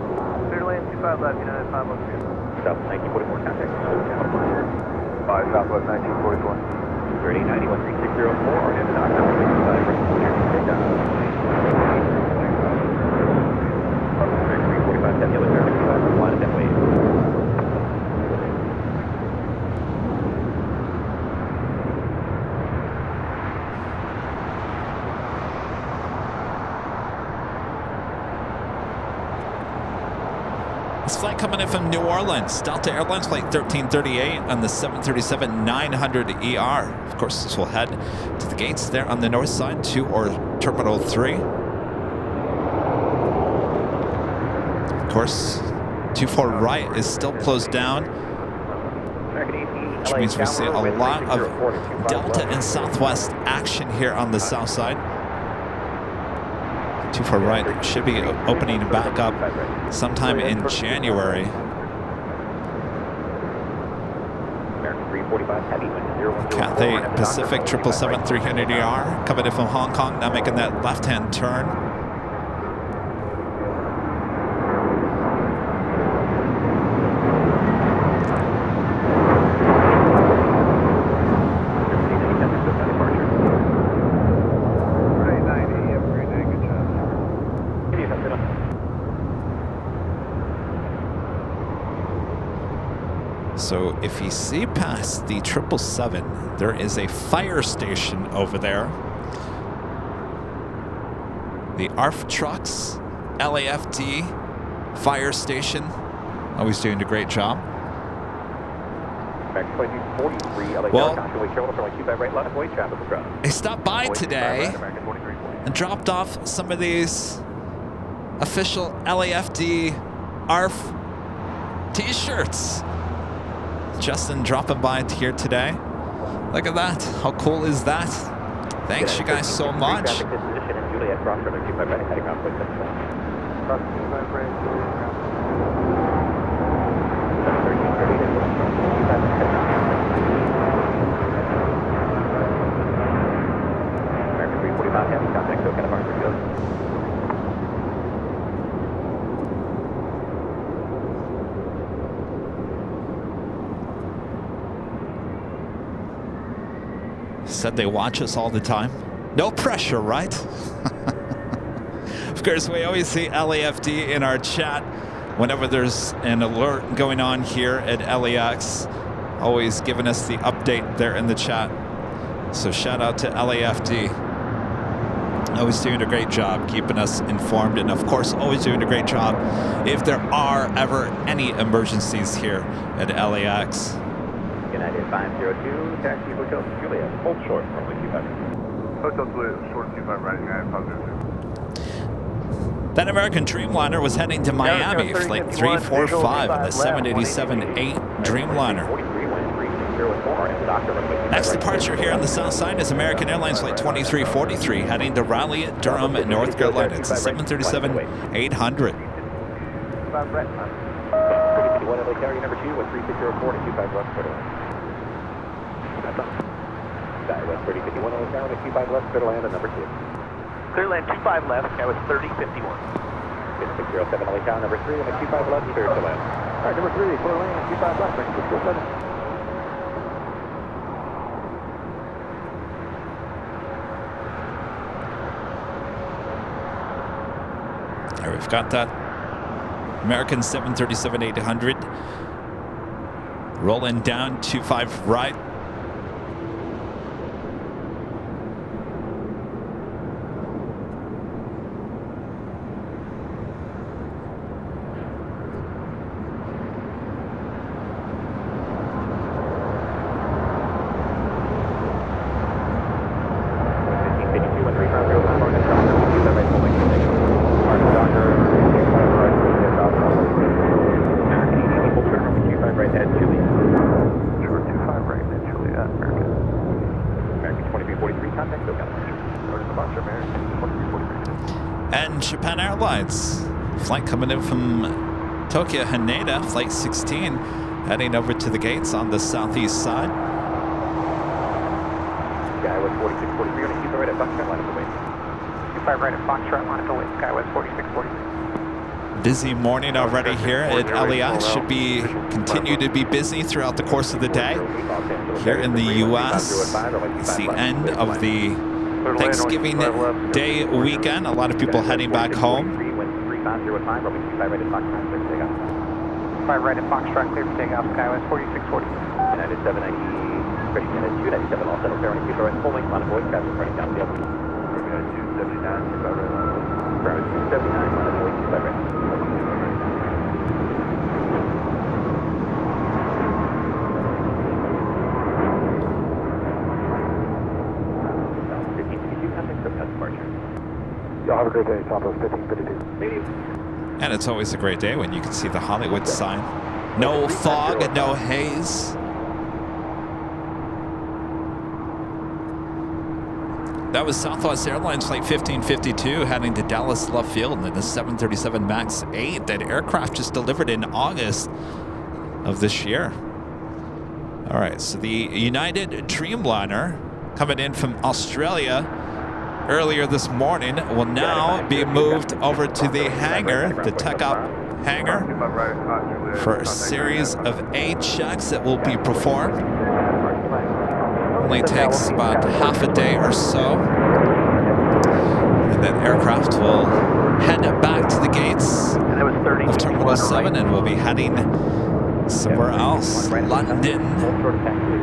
Clear to land, 25 left, United 502. South 1944, contact. 5 Southwest 1944. 3890, 13604, or head to knock down 25 right, clear to take down. 345, 10 yellow, 35, line at that way. This flight coming in from New Orleans. Delta Airlines flight 1338 on the 737-900ER. Of course, this will head to the gates there on the north side to Terminal 3. Of course, 24 right is still closed down, which means we see a lot of Delta and Southwest action here on the south side. 24 right should be opening back up sometime in January. Cathay Pacific 777-300ER coming in from Hong Kong, now making that left-hand turn. So if you see past the 777, there is a fire station over there. The ARF trucks, LAFD fire station, always doing a great job. Well, I stopped by today and dropped off some of these official LAFD ARF t-shirts. Justin dropping by here today. Look at that. How cool is that? Thanks you guys so much. Said they watch us all the time. No pressure, right? Of course, we always see LAFD in our chat whenever there's an alert going on here at LAX. Always giving us the update there in the chat. So shout out to LAFD. Always doing a great job keeping us informed, and of course always doing a great job if there are ever any emergencies here at LAX. United 502, taxi Hotel Juliet, hold short, runway 25. Hotel Juliet, short 25 right, United 502. That American Dreamliner was heading to Miami, flight 345 on the 787-8 Dreamliner. Next departure here on the south side is American Airlines flight 2343, heading to Raleigh, Durham, North Carolina. It's a 737-800. One LA carrier number 2 with 3604 to 25 left, clear to land. Skywest 3051 LA carrier to 25 left, clear to land, and number 2. Clear land 25 left, Skywest 3051. 607 LA carrier number 3 and a 25 left, clear to land. Alright, number 3, clear land, 25 left, 607. There we've got that American 737-800 rolling down 25 right. And Japan Airlines flight coming in from Tokyo Haneda, flight 16, heading over to the gates on the southeast side. Skywest 4643, going to keep it right at Foxtrot, line up the way. 25 right at Foxtrot, line up the way. Skywest 4643. Busy morning already here at LAX. Should be continue to be busy throughout the course of the day. Here in the U.S., it's the end of the Thanksgiving Day weekend. A lot of people heading back home. 5 right at Foxtrot, clear for takeoff, Skywest 4640. United 790, Discretion United 297, all settled, Airline, keep right, holding, on a voice, traffic, running down the field. United 279, keep right, Broward 279, on a voice, keep right. Y'all have a great day, Southwest 1552. And it's always a great day when you can see the Hollywood sign. No fog and no haze. That was Southwest Airlines Flight 1552 heading to Dallas Love Field in the 737 MAX 8. That aircraft just delivered in August of this year. All right, so the United Dreamliner coming in from Australia earlier this morning will now be moved over to the hangar, the tech-up hangar, for a series of A checks that will be performed. Only takes about half a day or so. And then aircraft will head back to the gates of Terminal 7 and will be heading somewhere else. London,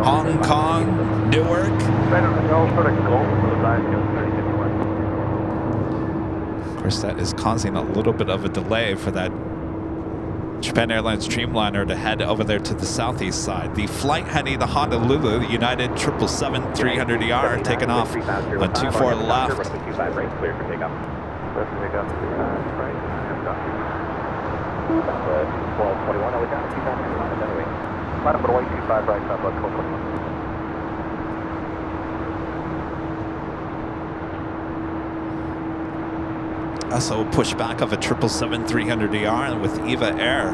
Hong Kong, Newark. Of course, that is causing a little bit of a delay for that Japan Airlines Dreamliner to head over there to the southeast side. The flight heading to Honolulu, the United 777-300ER, taking off on 24 left. Clear for takeoff. 1221, I'll down 25 Line up at 125 right, top left, 1221. Also push back of a 777-300ER with EVA Air.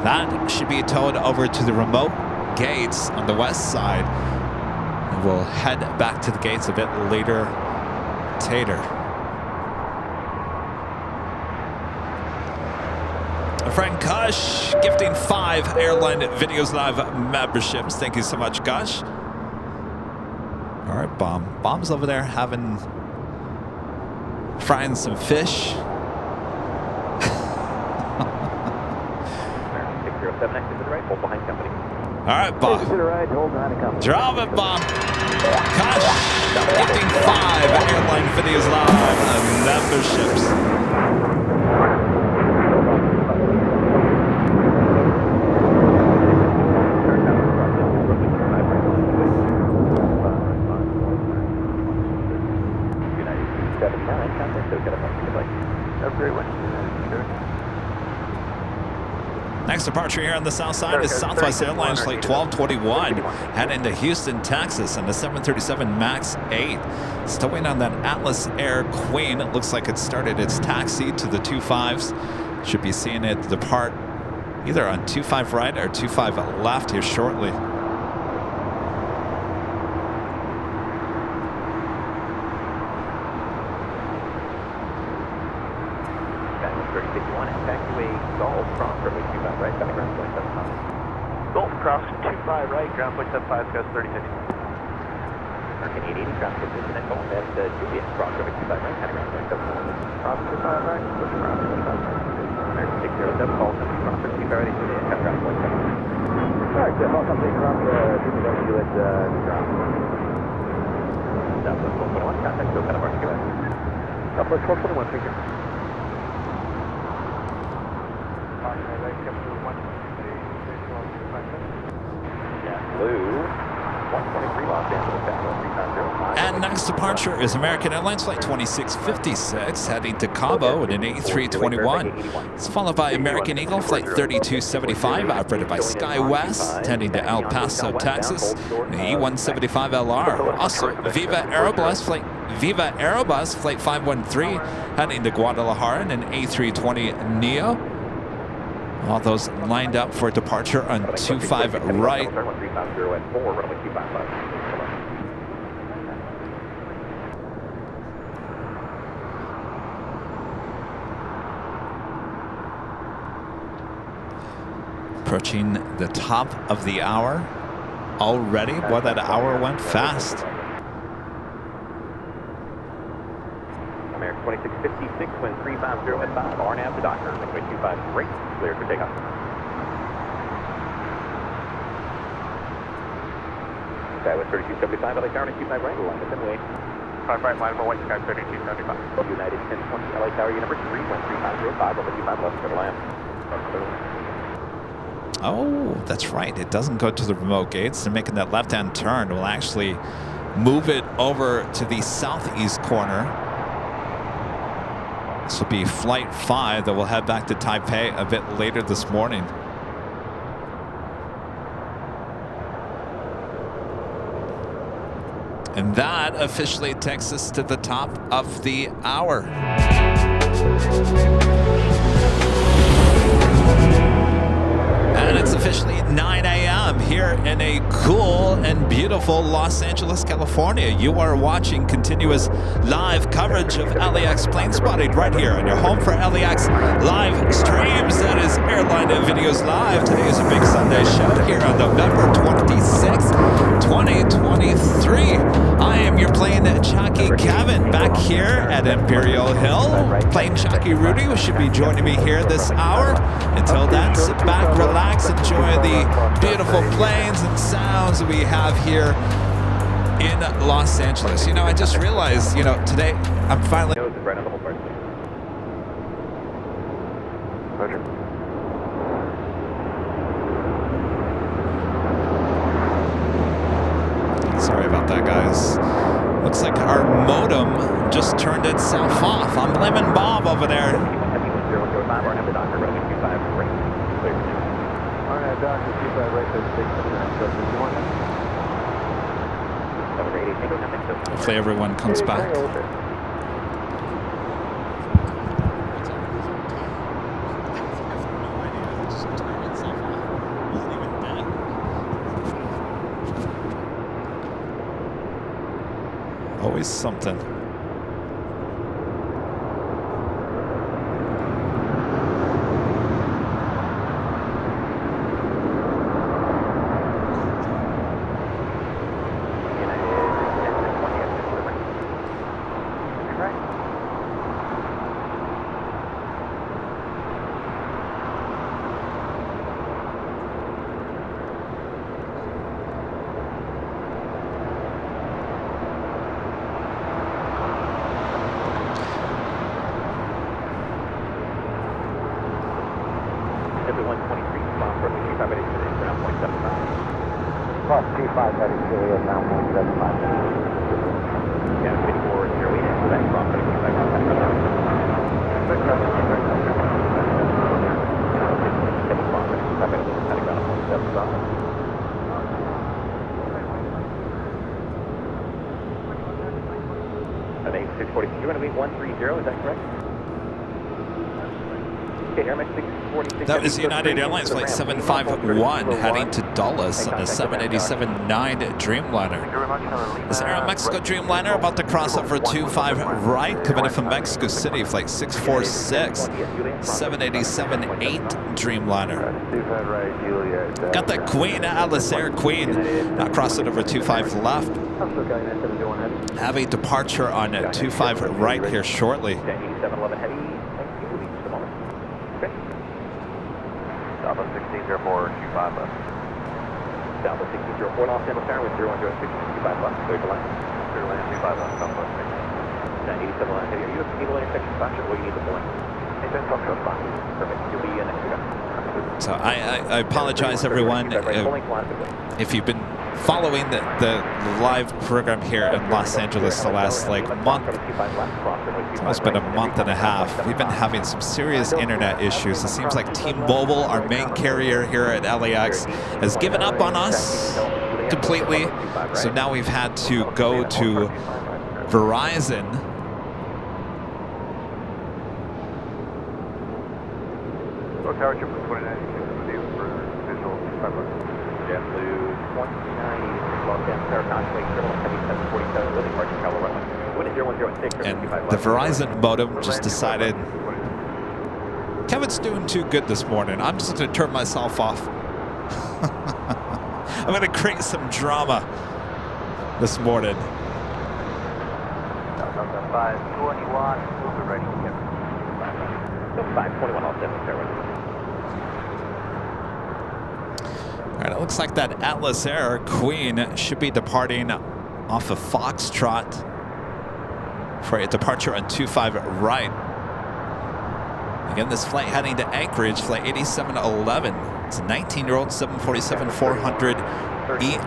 That should be towed over to the remote gates on the west side. And we'll head back to the gates a bit later. Frank Kush gifting 5 Airline Videos Live memberships. Thank you so much, Kush. All right, Bomb's over there frying some fish. 607 exit to the right, hold behind company. All right, Bob. Drop it, Bob. Kush gifting 5 Airline Videos Live memberships. Next departure here on the south side is Southwest Airlines Flight 1221 heading to Houston, Texas on the 737 MAX 8. Stowing on that Atlas Air Queen. It looks like it started its taxi to the 25s. Should be seeing it depart either on 25 right or 25 left here shortly. 3051, taxiway Golf from runway 25 right, coming ground point 75. Golf cross 25 right, ground point 75, goes 36. American 880, ground point disconnect, Golf at Juliet, cross runway 25 right, coming ground point 75. Cross 25 right, push ground 25 right. American 607, call 70, cross 25 right, Juliet, coming ground point 75. Alright, call something from Juliet, ground. Southwest 1221, contact Bill Panama, Quebec. Southwest 1221, thank you. And next departure is American Airlines Flight 2656 heading to Cabo in an A321. It's followed by American Eagle Flight 3275 operated by SkyWest heading to El Paso, Texas, the E175LR. Also Viva Aerobus Flight 513 heading to Guadalajara in an A320 Neo. All those lined up for departure on 25 right. Approaching the top of the hour already. Boy, that hour went fast. American 2656, wind 350 at 5, RNAV to Docker, runway 25 right, clear for takeoff. Skywest 3275, LA Tower, 25 right, line up and wait. 5 right, line up, white sky 3275. United 1020, LA Tower, number 3, wind 3505, over 25 left, clear to land. Oh, that's right. It doesn't go to the remote gates. They're making that left-hand turn. We'll actually move it over to the southeast corner This will be flight 5 that will head back to Taipei a bit later this morning. And that officially takes us to the top of the hour. And it's officially 9 a.m. here in a cool and beautiful Los Angeles, California. You are watching continuous live coverage of LAX Plane Spotting right here on your home for LAX live streams. That is Airline Videos Live. Today is a big Sunday show here on November 26th, 2023. I am your Plane Jockey Kevin back here at Imperial Hill. Plane Jockey Rudy should be joining me here this hour. Until then, sit back, relax, enjoy the beautiful planes and sounds that we have here in Los Angeles. You know, I just realized, you know, today I'm finally... Right on the whole part. Roger. Sorry about that, guys. Looks like our modem just turned itself off. I'm blaming Bob over there. Hopefully everyone comes back. Always something. That is United Airlines Flight 751 heading to Dulles on a 787-9 Dreamliner. This Aeromexico Dreamliner about to cross over 25 right, coming in from Mexico City, Flight 646, 787-8 Dreamliner. Got that Queen, Atlas Air Queen, not crossing over 25 left. Have a departure on 25 right here shortly. Alpha 1604, 25 left. Alpha 1604, off San Mateo with 010, 25 left, clear to land. Clear to land, 25 left, Southwest 987 line heavy. Are you a single intersection spot or will you need the point? It's structural spot. Perfect. You'll be next to go. So I apologize, everyone, if you've been following the live program here in Los Angeles the last month. It's almost been a month and a half. We've been having some serious internet issues. It seems like T-Mobile, our main carrier here at LAX, has given up on us completely. So now we've had to go to Verizon. Tower Triple 29 for visual 5 JetBlue 29, Los Angeles, Conway, 747, Lily Park, Colorado. And the Verizon modem just decided, Kevin's doing too good this morning. I'm just going to turn myself off. I'm going to create some drama this morning. 521, we'll be ready to get 521 off 7 All right, it looks like that Atlas Air Queen should be departing off of Foxtrot for a departure on 25 right. Again, this flight heading to Anchorage, flight 8711. It's a 19-year-old 747-400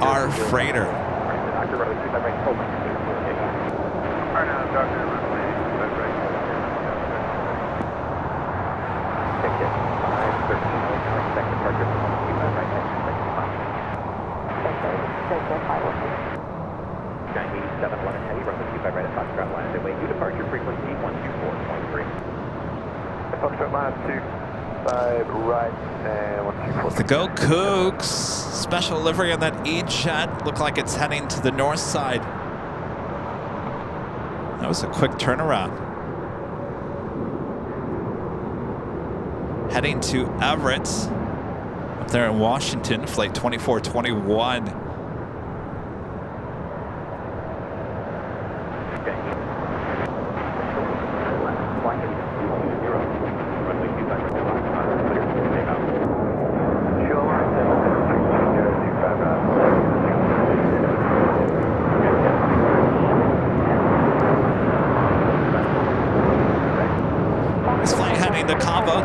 ER freighter. expect departure from 125 right, exit 98711 heavy, runway 25 right at Foxtrot line. Away new departure frequency 124.3. Foxtrot line 25 right and 124. The Go Cougs. Special livery on that E-Jet. Look like it's heading to the north side. That was a quick turnaround. Heading to Everett, up there in Washington, flight 2421.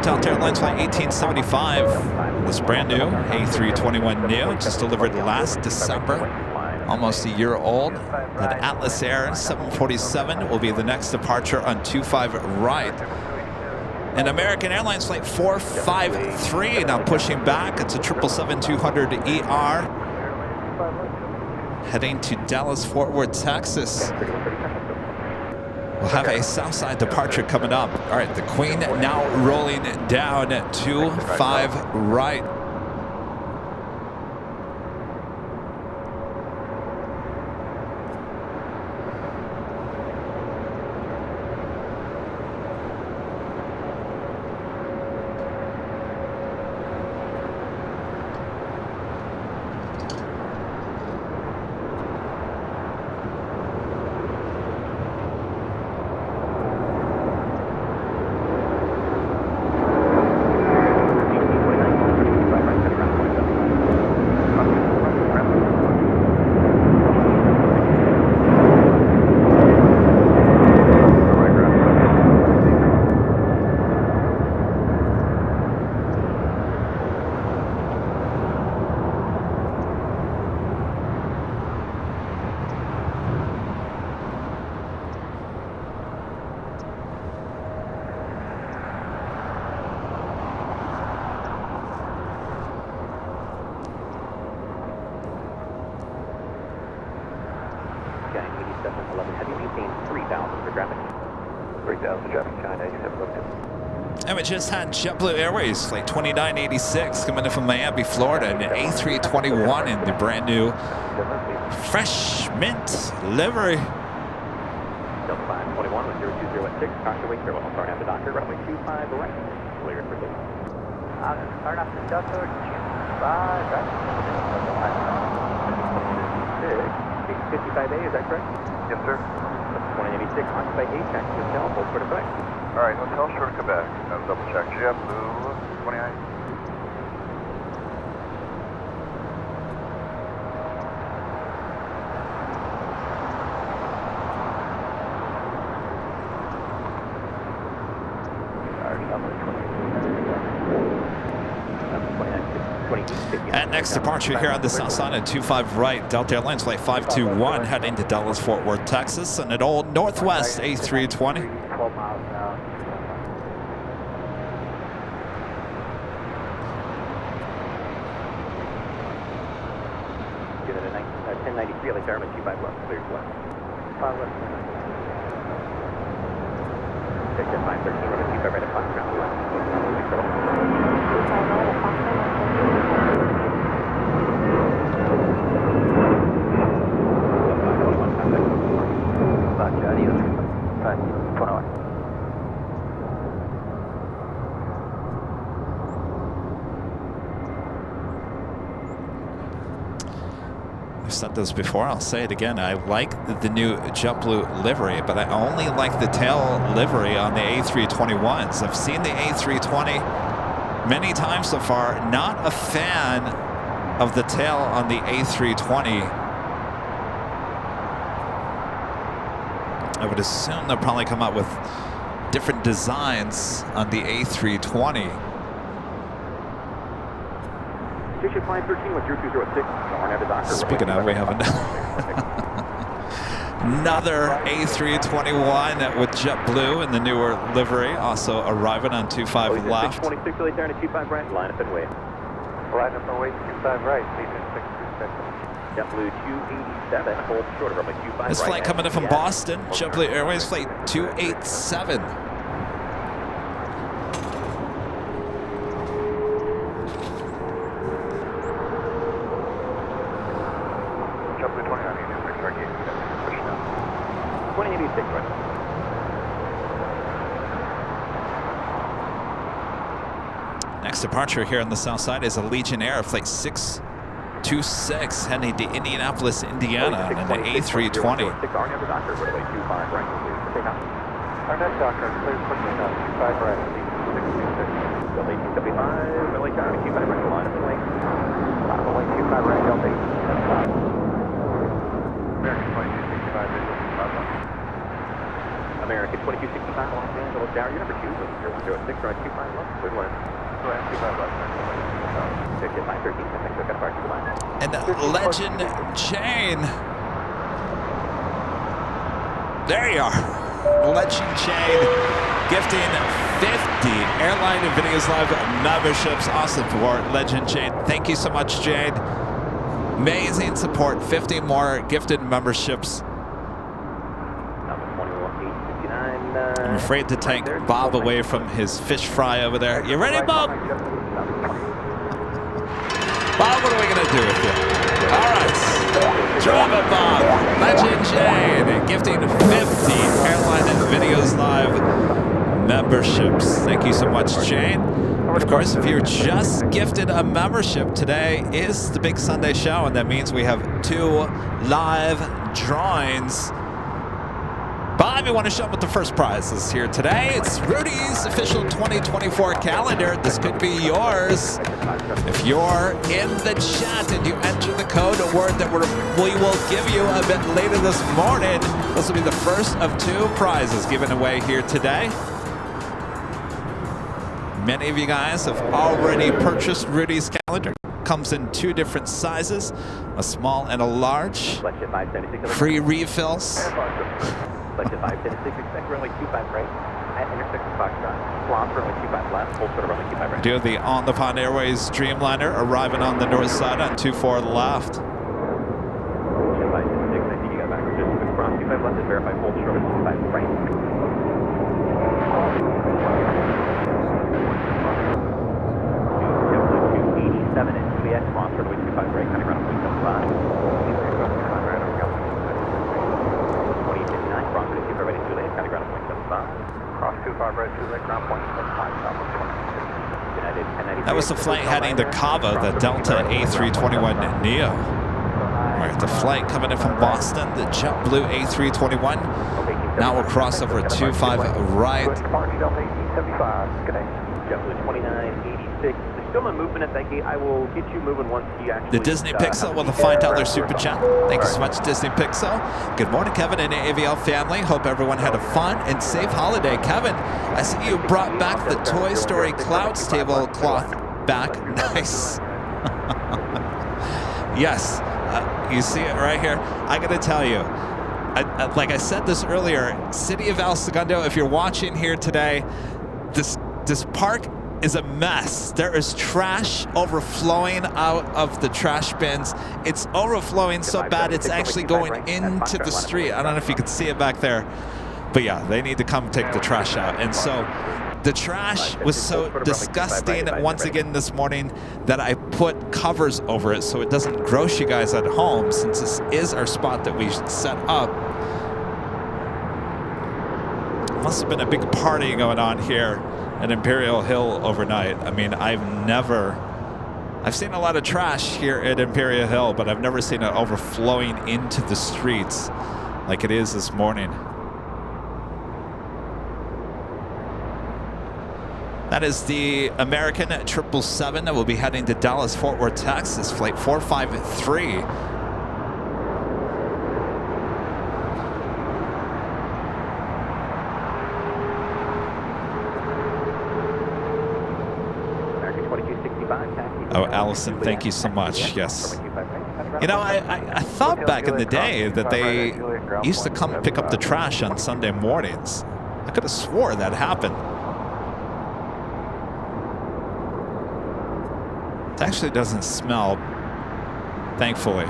Delta Airlines flight 1875. This brand new A321neo, just delivered last December, almost a year old. That Atlas Air 747 will be the next departure on 25 right. And American Airlines flight 453 now pushing back. It's a 777-200ER heading to Dallas Fort Worth, Texas. We'll have a Southside departure coming up. All right, the Queen now rolling down 25 right. And we just had JetBlue Airways flight 2986 coming in from Miami, Florida, and an A321 in the brand new fresh mint livery. Delta 521 with 02016, caution wake clear, we'll start after Doctor, runway 25 right, clear for leave. Start after Doctor, 25 right. 55A, is that correct? Yes, sir. 2086, occupied A, check, hotel, hold for the Quebec. All right, hotel short of Quebec. I'll double check. JetBlue 29. And next departure here on the south side at 25 right, Delta Airlines flight 521 heading to Dallas Fort Worth, Texas, and an old Northwest A320. 12 miles an hour. Give it a 1093, LAX Airline 25 left, clear left. 5 left. Check that 513, runway 25 right at Foxtrot left. I've said this before, I'll say it again. I like the new JetBlue livery, but I only like the tail livery on the A321s. I've seen the A320 many times so far. Not a fan of the tail on the A320. I would assume they'll probably come out with different designs on the A320. Station 513 with 0206. Speaking of, we haven't. Another A321 with JetBlue in the newer livery, also arriving on 25 left. 26 really turn to 25 right, line up and wait. Line up and wait, 25 right, leaving 626. JetBlue 287, hold short of runway 25 This right. flight coming in from Boston, JetBlue Airways flight 287. JetBlue 2986, our gate, push down. 2086 right. Next departure here on the south side is a Legion Air flight 626 heading to Indianapolis, Indiana on an A320. Our next docker, runway 25 right. Take off. Our next docker, clear pushing down, 25 right, leaving 626. Delta 275, really turn to 25 right, line up and wait. Runway 25 right, Delta 875. American 2265, visual 25 left. American 2265, Los Angeles Tower, you're number 2, 0106, right 25 left, clear line. Go ahead, 25 left. 5513, thanks, got a fire to the line. And Legend Chain. There you are. Legend Chain gifting 50 Airline and Videos Live memberships. Awesome for Legend Chain. Thank you so much, Jade. Amazing support. 50 more gifted memberships. I'm afraid to take Bob away from his fish fry over there. You ready, Bob? Bob, what are we going to do with you? All right. Drop it, Bob. Legend Jane gifting 50 Airline and Videos Live memberships. Thank you so much, Jane. Of course, if you're just gifted a membership, today is the big Sunday show, and that means we have 2 live drawings. Bob, you want to show them what the first prize is here today? It's Rudy's official 2024 calendar. This could be yours. If you're in the chat and you enter the code word that we will give you a bit later this morning, this will be the first of 2 prizes given away here today. Many of you guys have already purchased Rudy's calendar. Comes in 2 different sizes, a small and a large. Free refills. Selected 576, expect runway 25 right, at intersection Foxtrot, flop runway 25 left, full short of runway 25 right. Do the On the Pond Airways Dreamliner arriving on the north side on 24 left. 576, I think you got backwards, just cross 25 left and verify full short of 25 right. JetBlue 287 and 2BX, flop runway 25 right, cutting runway 25. Cross 25 right, 2 left, ground point, 75, southwest 26. That was the flight heading to Cabo, the Delta A321 Neo. All right, the flight coming in from Boston, the JetBlue A321. Now we'll cross over 25 right. Departure Delta 1875, good day. JetBlue 2986. There's still no movement at that gate. I will get you moving once he actually... The Disney Pixel with a $5 super chat. Thank you so much, Disney Pixel. Good morning, Kevin and AVL family. Hope everyone had a fun and safe holiday. Kevin, I see you brought back the Toy Story Clouds tablecloth back. Nice. Yes, you see it right here. I got to tell you, like I said this earlier, City of El Segundo, if you're watching here today, this park is a mess. There is trash overflowing out of the trash bins. It's overflowing so bad it's actually going into the street. I don't know if you can see it back there, but yeah, they need to come take the trash out. And so the trash was so disgusting once again this morning that I put covers over it so it doesn't gross you guys at home, since this is our spot that we set up. Must have been a big party going on here at Imperial Hill overnight. I mean, I've seen a lot of trash here at Imperial Hill, but I've never seen it overflowing into the streets like it is this morning. That is the American 777 that will be heading to Dallas, Fort Worth, Texas, flight 453. Oh, Allison, thank you so much. Yes. You know, I thought back in the day that they used to come pick up the trash on Sunday mornings. I could have swore that happened. It actually doesn't smell, thankfully.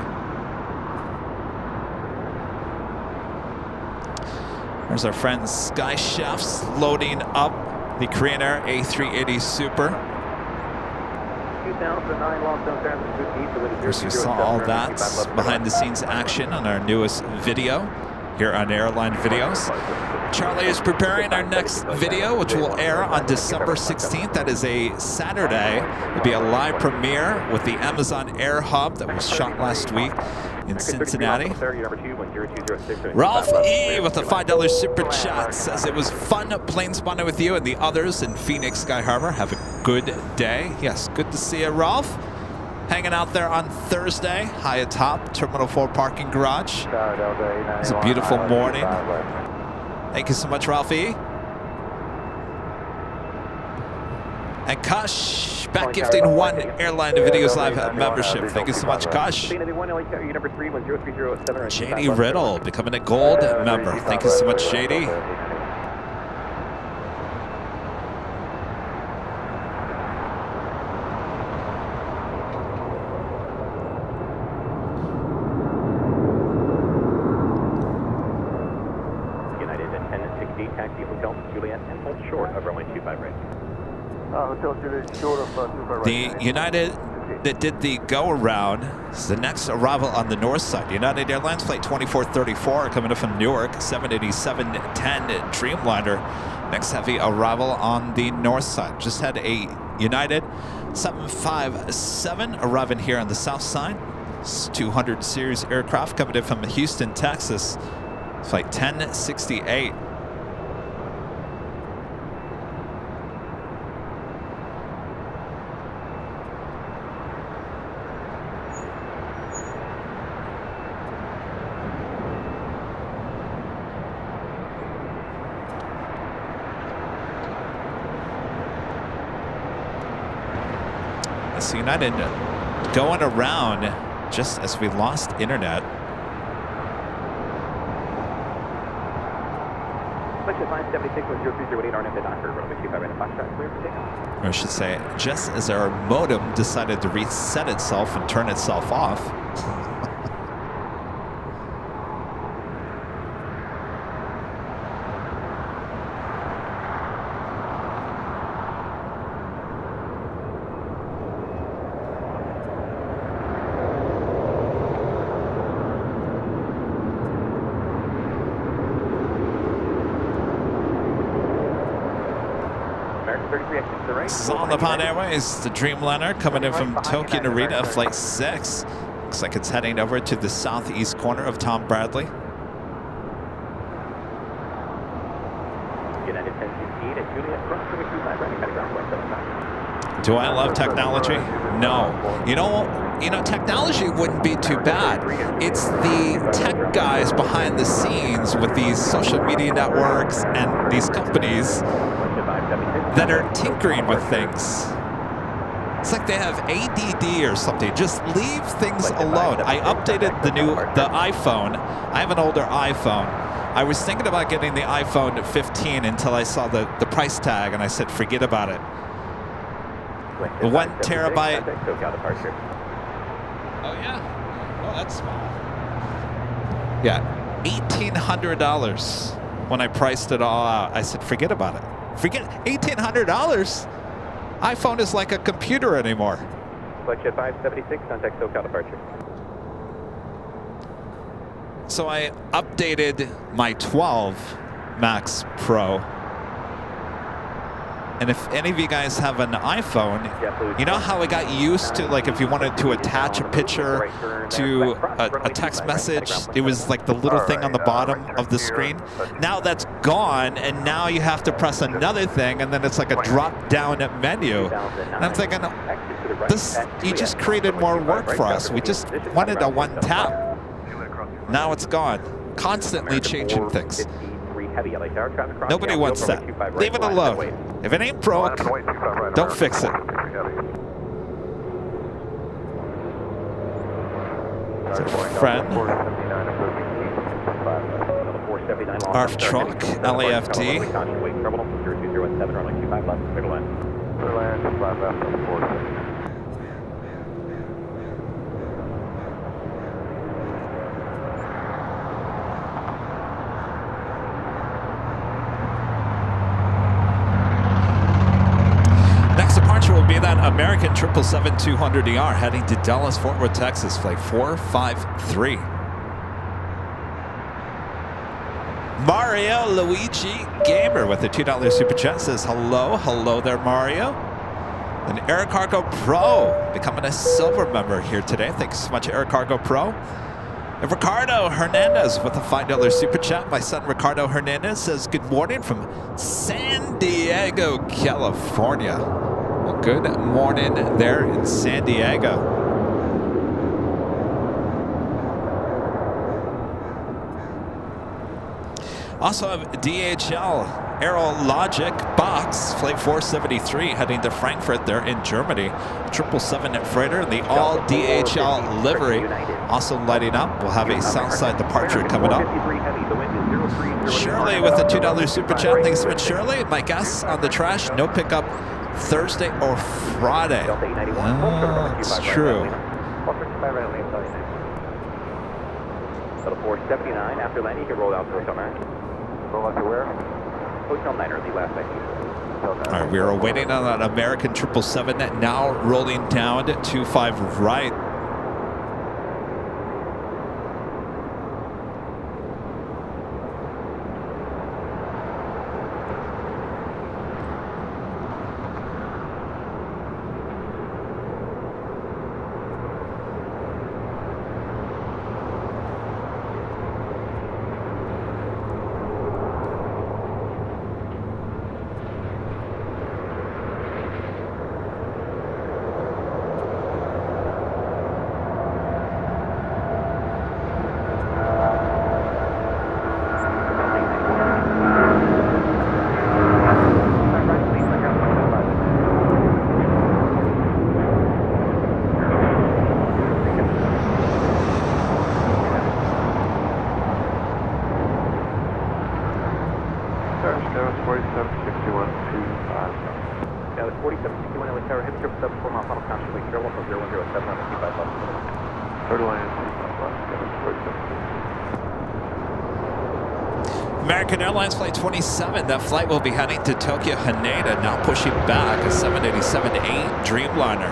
There's our friend Sky Chefs loading up the Korean Air A380 Super. 2009 long-term transit. Of course, we saw all that behind-the-scenes action on our newest video here on Airline Videos. Charlie is preparing our next video, which will air on December 16th. That is a Saturday. It'll be a live premiere with the Amazon Air Hub that was shot last week in Cincinnati. Ralph E. with a $5 super chat says it was fun plane spotting with you and the others in Phoenix Sky Harbor. Have a good day. Yes, good to see you, Ralph. Hanging out there on Thursday, high atop Terminal 4 parking garage. It's a beautiful morning. Thank you so much, Ralphie. And Kush, back gifting 1 Airline Videos Live membership. Thank you so much, Kush. JD Riddle becoming a gold member. Thank you so much, JD. The United that did the go-around is the next arrival on the north side. United Airlines Flight 2434 coming up from Newark, 787-10 Dreamliner. Next heavy arrival on the north side. Just had a United 757 arriving here on the south side. It's 200 series aircraft coming in from Houston, Texas. Flight 1068. United going around just as we lost internet. Or I should say, just as our modem decided to reset itself and turn itself off. All upon Airways, the Dreamliner coming in from Tokyo Narita, Flight 6. Looks like it's heading over to the southeast corner of Tom Bradley. Do I love technology? No. You know, technology wouldn't be too bad. It's the tech guys behind the scenes with these social media networks and these companies that are tinkering with things. It's like they have ADD or something. Just leave things alone. I updated the iPhone. I have an older iPhone. I was thinking about getting the iPhone 15 until I saw the price tag, and I said, forget about it. 1 terabyte. Oh, yeah. Oh, that's small. Yeah, $1,800 when I priced it all out. I said, forget about it. Forget $1,800. iPhone is like a computer anymore. Flight 576, contact SoCal departure. So I updated my 12 Max Pro. And if any of you guys have an iPhone, you know how I got used to, like, if you wanted to attach a picture to a text message, it was like the little thing on the bottom of the screen. Now that's gone, and now you have to press another thing, and then it's like a drop-down menu. And I'm thinking, you just created more work for us. We just wanted a one tap. Now it's gone. Constantly changing things. Nobody wants that. Leave it alone. If it ain't broke, don't fix it. Friend. Arf truck, LAFD. Next departure will be that American 777-200ER heading to Dallas, Fort Worth, Texas, flight 453. Mario Luigi Gamer with a $2 super chat says, hello there, Mario. And Air Cargo Pro becoming a silver member here today. Thanks so much, Air Cargo Pro. And Ricardo Hernandez with a $5 super chat. My son Ricardo Hernandez says, good morning from San Diego, California. Well, good morning there in San Diego. Also have DHL Aerologic Box, flight 473, heading to Frankfurt there in Germany. 777 freighter, the all DHL livery, also lighting up. We'll have a Southside departure coming up. Shirley with a $2 super chat. Thanks so much, Shirley. My guess on the trash, no pickup Thursday or Friday. It's true. 479, after landing, you can roll out to Hotel 9. Roll out to where? Hotel 9, or the last night. All right, we are waiting on that American 777 now rolling down to 25 right. American Airlines Flight 27, that flight will be heading to Tokyo Haneda, now pushing back a 787-8 Dreamliner.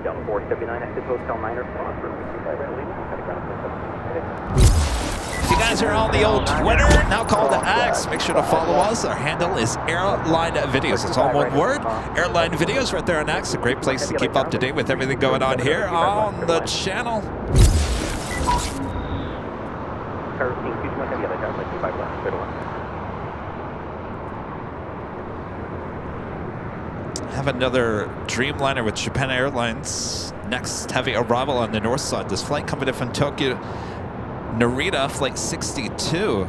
Delta 479, exit Hotel 9 or If you guys are on the old Twitter, now called the X, make sure to follow us. Our handle is Airline Videos. It's all one word. Airline Videos right there on X. A great place to keep up to date with everything going on here on the channel. Have another Dreamliner with Japan Airlines. Next heavy arrival on the north side. This flight coming in from Tokyo Narita, flight 62.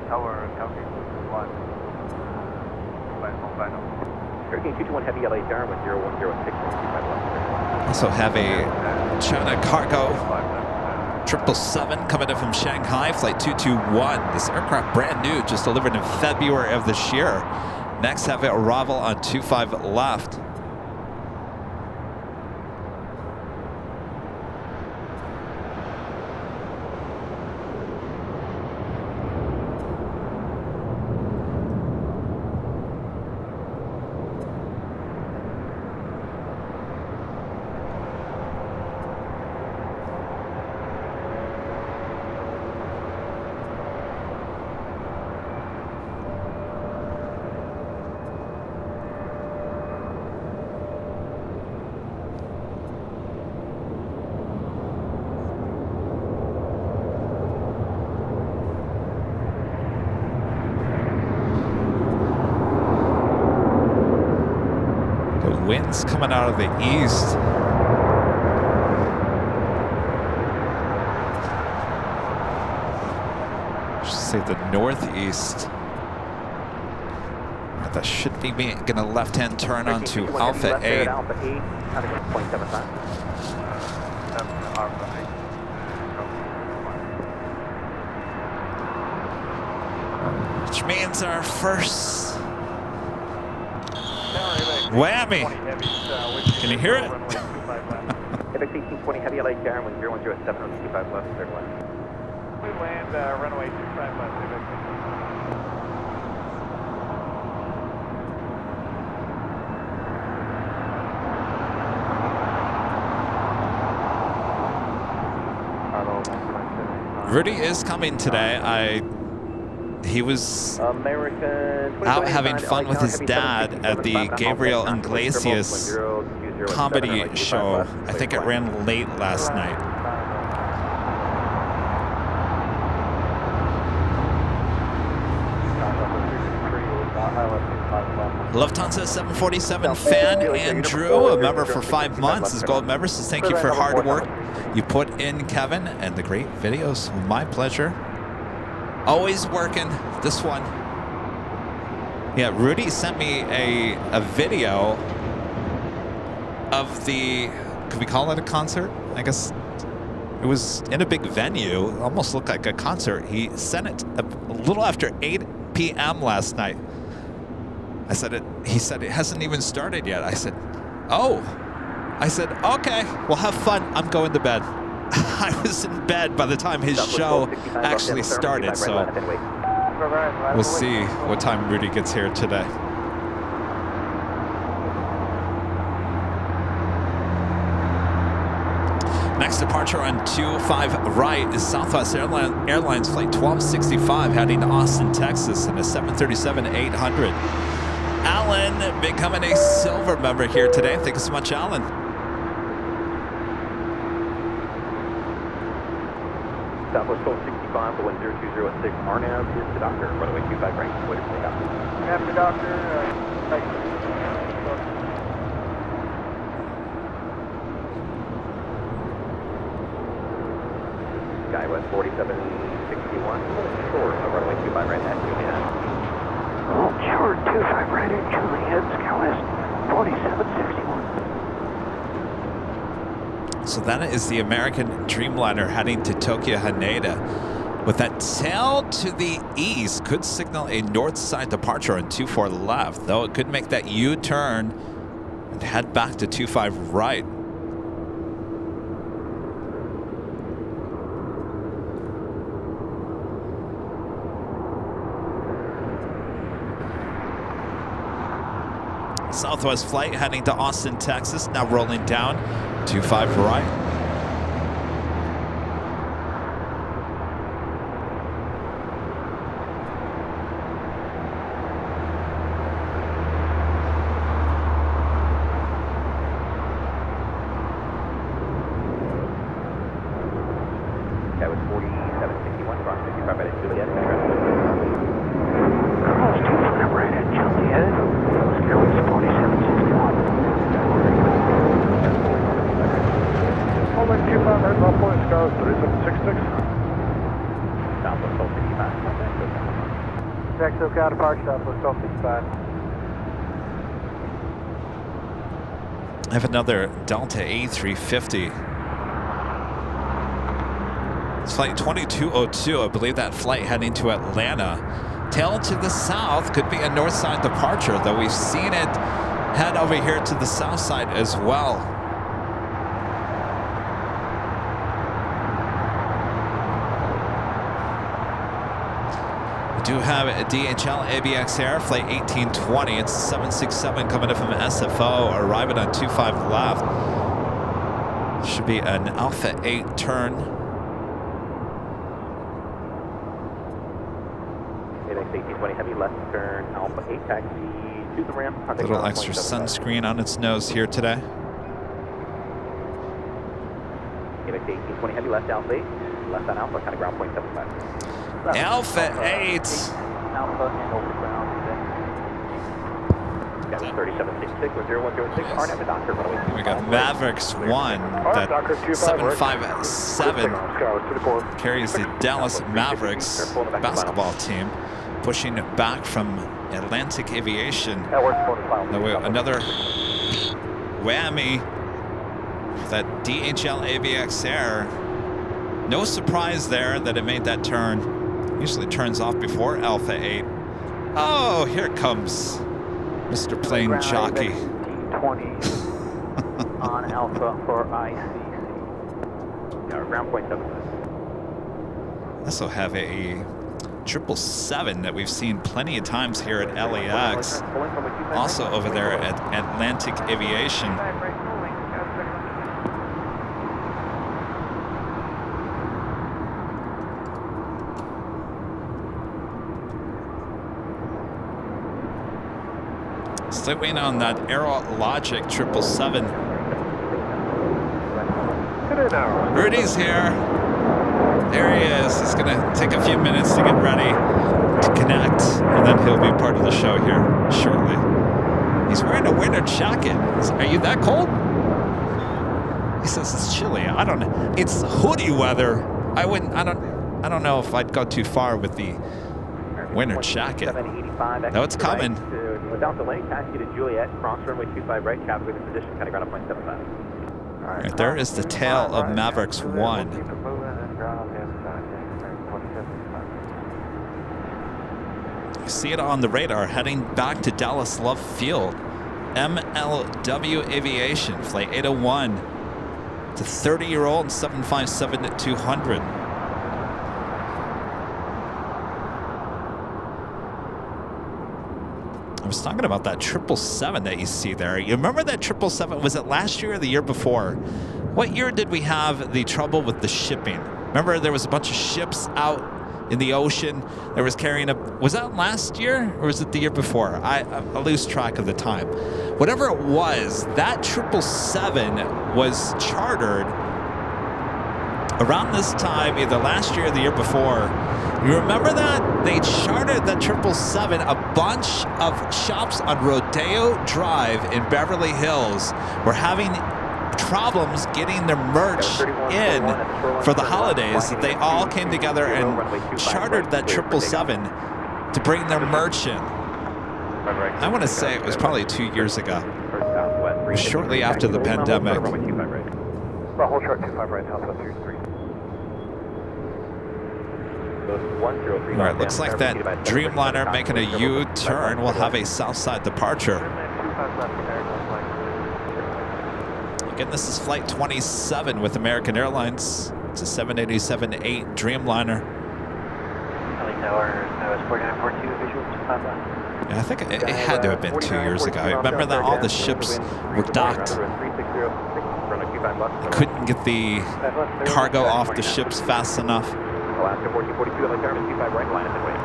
Tower, Calgary, 1. Hurricane 221 heavy LHR with 0106. Also have a China Cargo 777 coming in from Shanghai, flight 221. This aircraft brand new, just delivered in February of this year. Next have an arrival on 25 left. Winds coming out of the east. actually the northeast. That should be me. Gonna left-hand turn onto Alpha 8. Alpha 8, kind of 0.75. Which means our first whammy. Can you hear it? Quebec 1820 heavy LA Karen, 100 at 7025 left, third left. We land runway 25 left, Quebec 18. Rudy is coming today. He was out having fun with his dad at the Gabriel Iglesias comedy show. I think it ran late last night. Lufthansa 747 fan Andrew, a member for 5 months, is gold member, says thank you for hard work you put in, Kevin, and the great videos. My pleasure. Always working. This one. Yeah, Rudy sent me a video of the, could we call it a concert? I guess it was in a big venue. It almost looked like a concert. He sent it a little after 8 p.m. last night. He said it hasn't even started yet. I said, oh. I said, okay, well, have fun. I'm going to bed. I was in bed by the time his show actually started, so we'll see what time Rudy gets here today. Next departure on 25 right is Southwest Airlines Flight 1265 heading to Austin, Texas, in a 737-800. Alan becoming a silver member here today. Thank you so much, Alan. Southwest 1265 for 10206 RNAV is the doctor. Runway 25 right. What is the doctor? After doctor, Skywest 4761. Short of runway 25 right at Juliet. oh, short 25 right at Juliet, Skywest 4761. So that is the American Dreamliner heading to Tokyo Haneda. With that tail to the east, could signal a north side departure on 24 left, though it could make that U-turn and head back to 25 right. Southwest flight heading to Austin, Texas, now rolling down 25 right. That was 4761 cross 55 right at Juliet. Cross 25 right at Juliet, Skywest 4761. Holding 25 right, low point, Skywest 3766. Southwest 1265. Jack SoCal departure, Southwest 1265. I have another Delta A350. It's flight 2202. I believe that flight heading to Atlanta. Tail to the south could be a north side departure, though we've seen it head over here to the south side as well. We do have a DHL ABX Air flight 1820. It's 767 coming in from SFO, arriving on 25 left. Should be an Alpha 8 turn. ABX 1820 heavy left turn, Alpha 8 taxi to the ramp. A little extra sunscreen on its nose here today. ABX 1820 heavy left Alpha 8, left on Alpha, kind of ground point 75. Alpha 8. Alpha and over ground. Got 3766 with 0106, RNAV to Doctor, runway 25. We got Mavericks 1, that 757 carries the Dallas Mavericks basketball team, pushing back from Atlantic Aviation. Another whammy for that DHL AVX Air. No surprise there that it made that turn. Usually turns off before Alpha 8. Oh, here comes Mr. Plane Jockey. 20 on Alpha for ICC. Ground point 7. Also have a 777 that we've seen plenty of times here at LAX. Also over there at Atlantic Aviation. Still waiting on that Aerologic 777. Rudy's here. There he is. He's going to take a few minutes to get ready to connect, and then he'll be part of the show here shortly. He's wearing a winter jacket. Are you that cold? He says it's chilly. I don't know. It's hoodie weather. I don't know if I'd go too far with the winter jacket. No, it's coming. Without delay, taxi to Juliet, cross runway 25 right, cap with position, kind of ground point 75. Right, there is the tail of Mavericks 1. You see it on the radar heading back to Dallas Love Field. MLW Aviation, flight 801 to 30-year-old 757-200. I was talking about that 777 that you see there. You remember that 777? Was it last year or the year before? What year did we have the trouble with the shipping? Remember there was a bunch of ships out in the ocean that was carrying a... Was that last year or was it the year before? I lose track of the time. Whatever it was, that 777 was chartered around this time, either last year or the year before. You remember that? They chartered that 777. A bunch of shops on Rodeo Drive in Beverly Hills were having problems getting their merch in for the holidays. They all came together and chartered that 777 to bring their merch in. I want to say it was probably 2 years ago. It was shortly after the pandemic. Hold short 25 right, Southwest 33. All right, looks like that Dreamliner making a U-turn will have a Southside departure. Again, this is flight 27 with American Airlines. It's a 787-8 Dreamliner. Yeah, I think it had to have been 2 years ago. I remember that all the ships were docked. They couldn't get the cargo off the ships fast enough. Alaska 1442, like Garmin 25 right, line up and wait.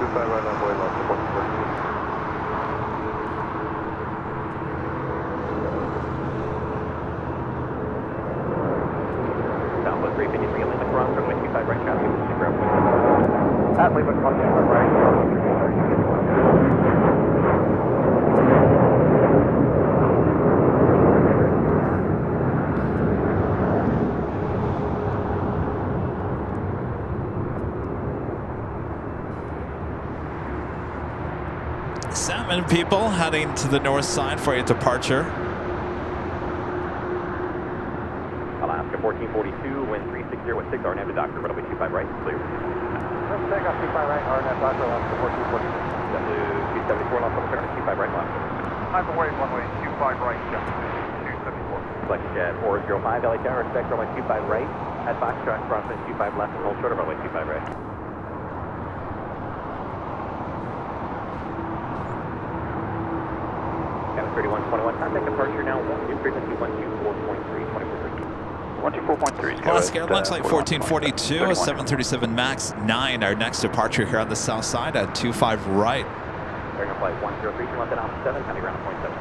25 right on board, Alaska 1442. Southwest 353, Lima cross runway 25 right, traffic, ground point. At Lima cross 25 right, Salmon people heading to the north side for a departure. Alaska 1442, wind 36016, RNAV to Doctor, runway 25 right, clear. Let's take off 25 right, RNAV Doctor, Alaska 1442. W274, Los Angeles, 25 right, left. I'm away, one way, 25 right, 274. Select jet 405, LA Tower, expect runway 25 right, at Foxtrot, crossing 25 left, and hold short of runway 25 right. Cabin 3121, contact departure now, 12 frequency 124.3, 24.3. Alaska Airlines flight 1442, a 737 MAX 9, our next departure here on the south side at 25 right. Bearing flight 103, left and off 7, coming ground point 7.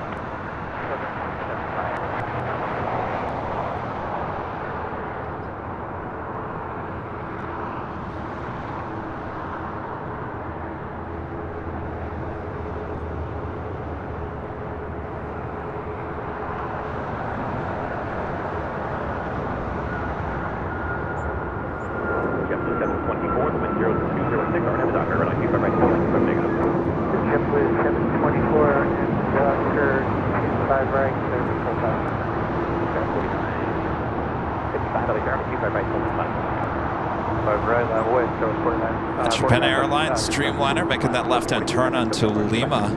Japan Airlines Dreamliner making that left-hand turn onto Lima.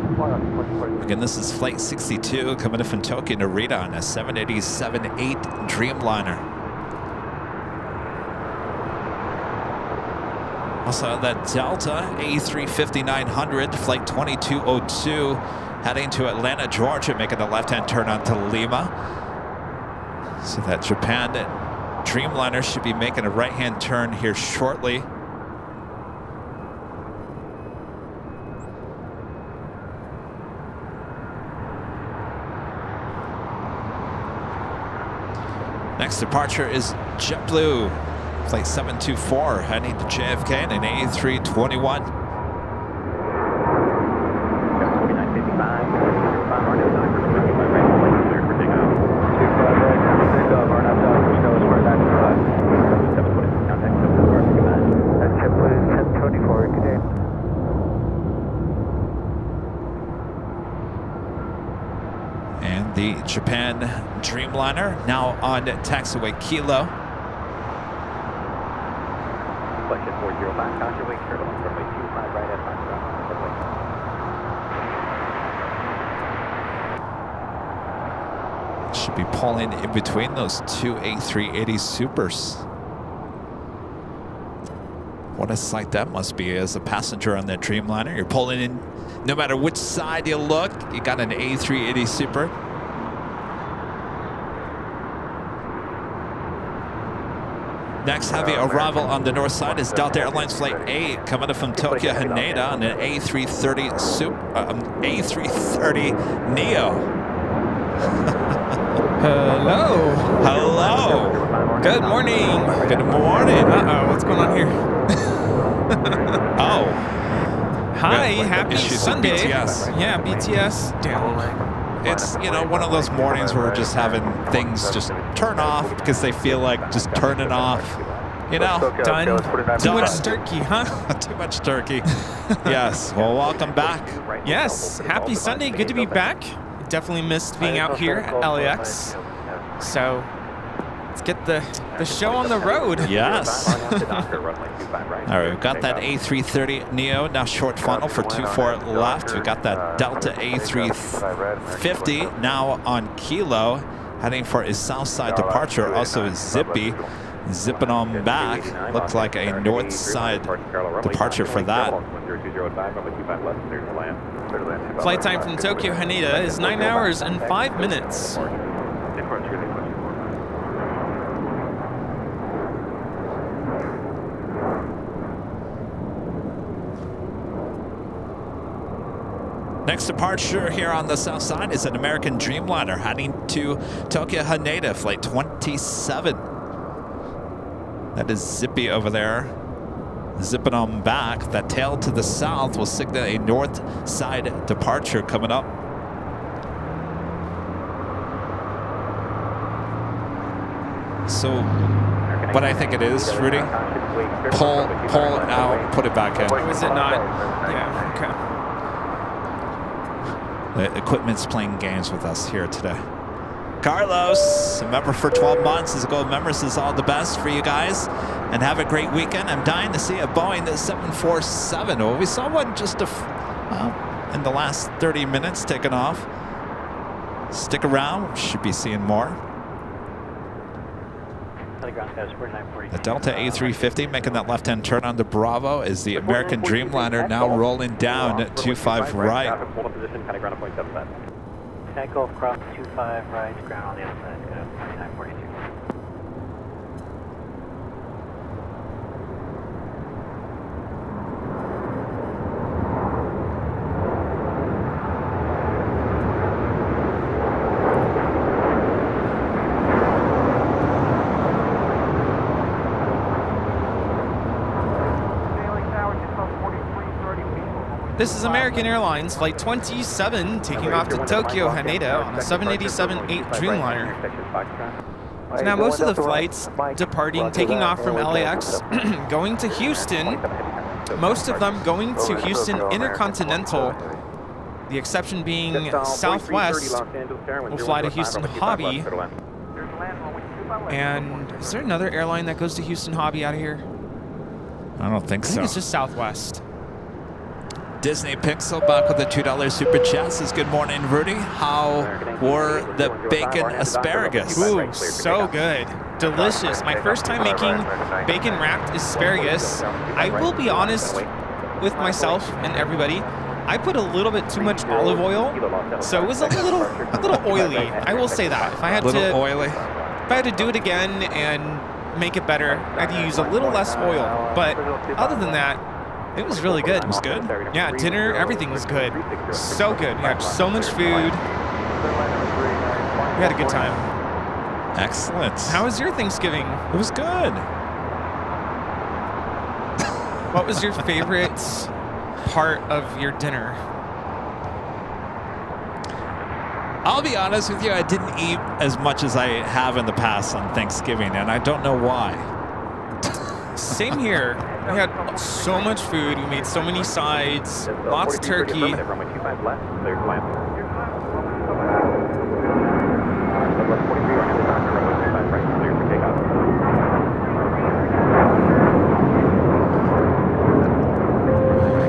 Again, this is Flight 62 coming in from Tokyo Narita on a 787-8 Dreamliner. Also that Delta A350-900 Flight 2202 heading to Atlanta, Georgia, making the left-hand turn onto Lima. So that Japan Dreamliner should be making a right-hand turn here shortly. Next departure is JetBlue, Flight 724, heading to JFK in an A321. And the Japan Dreamliner now on taxiway Kilo. Question 405, Tasha Wake, turn on runway 25 right at 5 Should be pulling in between those two A380 Supers. What a sight that must be as a passenger on that Dreamliner. You're pulling in, no matter which side you look, you got an A380 Super. Next heavy arrival on the north side is Delta Airlines Flight 8 coming up from Tokyo Haneda on an A330 A330 Neo. Hello. Hello. Good morning. Good morning. Uh-oh, what's going on here? Oh. Hi, Yeah, happy issues with Sunday. BTS. Yeah, BTS down. It's, you know, one of those mornings where we're just having things just turn off because they feel like just turning off. You know? Done. Too Done. much turkey, huh? Too much turkey. Yes. Well, welcome back. Yes, happy Sunday. Good to be back. Definitely missed being out here at LAX. So let's get the show on the road. Yes. All right, we've got that A330 Neo, now short funnel for 24 left. We've got that Delta A350 now on Kilo, heading for a south side departure. Also Zippy, zipping on back. Looks like a north side departure for that. Flight time from Tokyo Haneda is 9 hours and 5 minutes. Next departure here on the south side is an American Dreamliner heading to Tokyo Haneda, Flight 27. That is Zippy over there, zipping on back. That tail to the south will signal a north side departure coming up. So what I think it is, Rudy, pull it out, put it back in. Or is it not? Yeah, okay. The equipment's playing games with us here today. Carlos, a member for 12 months, is a gold member, says all the best for you guys and have a great weekend. I'm dying to see a Boeing 747. Well, we saw one just in the last 30 minutes taking off. Stick around, should be seeing more. The Delta A350 making that left-hand turn on the Bravo is the American Dreamliner now rolling down at 25 right. Tackle across 25 right, ground on the outside, 2942. This is American Airlines Flight 27 taking off to Tokyo Haneda on a 787-8 Dreamliner. So now most of the flights departing, taking off from LAX, going to Houston, most of them going to Houston Intercontinental. The exception being Southwest will fly to Houston Hobby. And is there another airline that goes to Houston Hobby out of here? I don't think I so. think it's just Southwest. Disney Pixel back with the $2 super chat says, good morning, Rudy. How were the bacon asparagus? Ooh, so good. Delicious. My first time making bacon wrapped asparagus. I will be honest with myself and everybody. I put a little bit too much olive oil, so it was a little oily. I will say that. If I had to do it again and make it better, I had to use a little less oil. But other than that, it was really good. It was good. Yeah, dinner, everything was good. So good. We had so much food. We had a good time. Excellent. How was your Thanksgiving? It was good. What was your favorite part of your dinner? I'll be honest with you, I didn't eat as much as I have in the past on Thanksgiving, and I don't know why. Same here. We had so much food. We made so many sides, lots of turkey.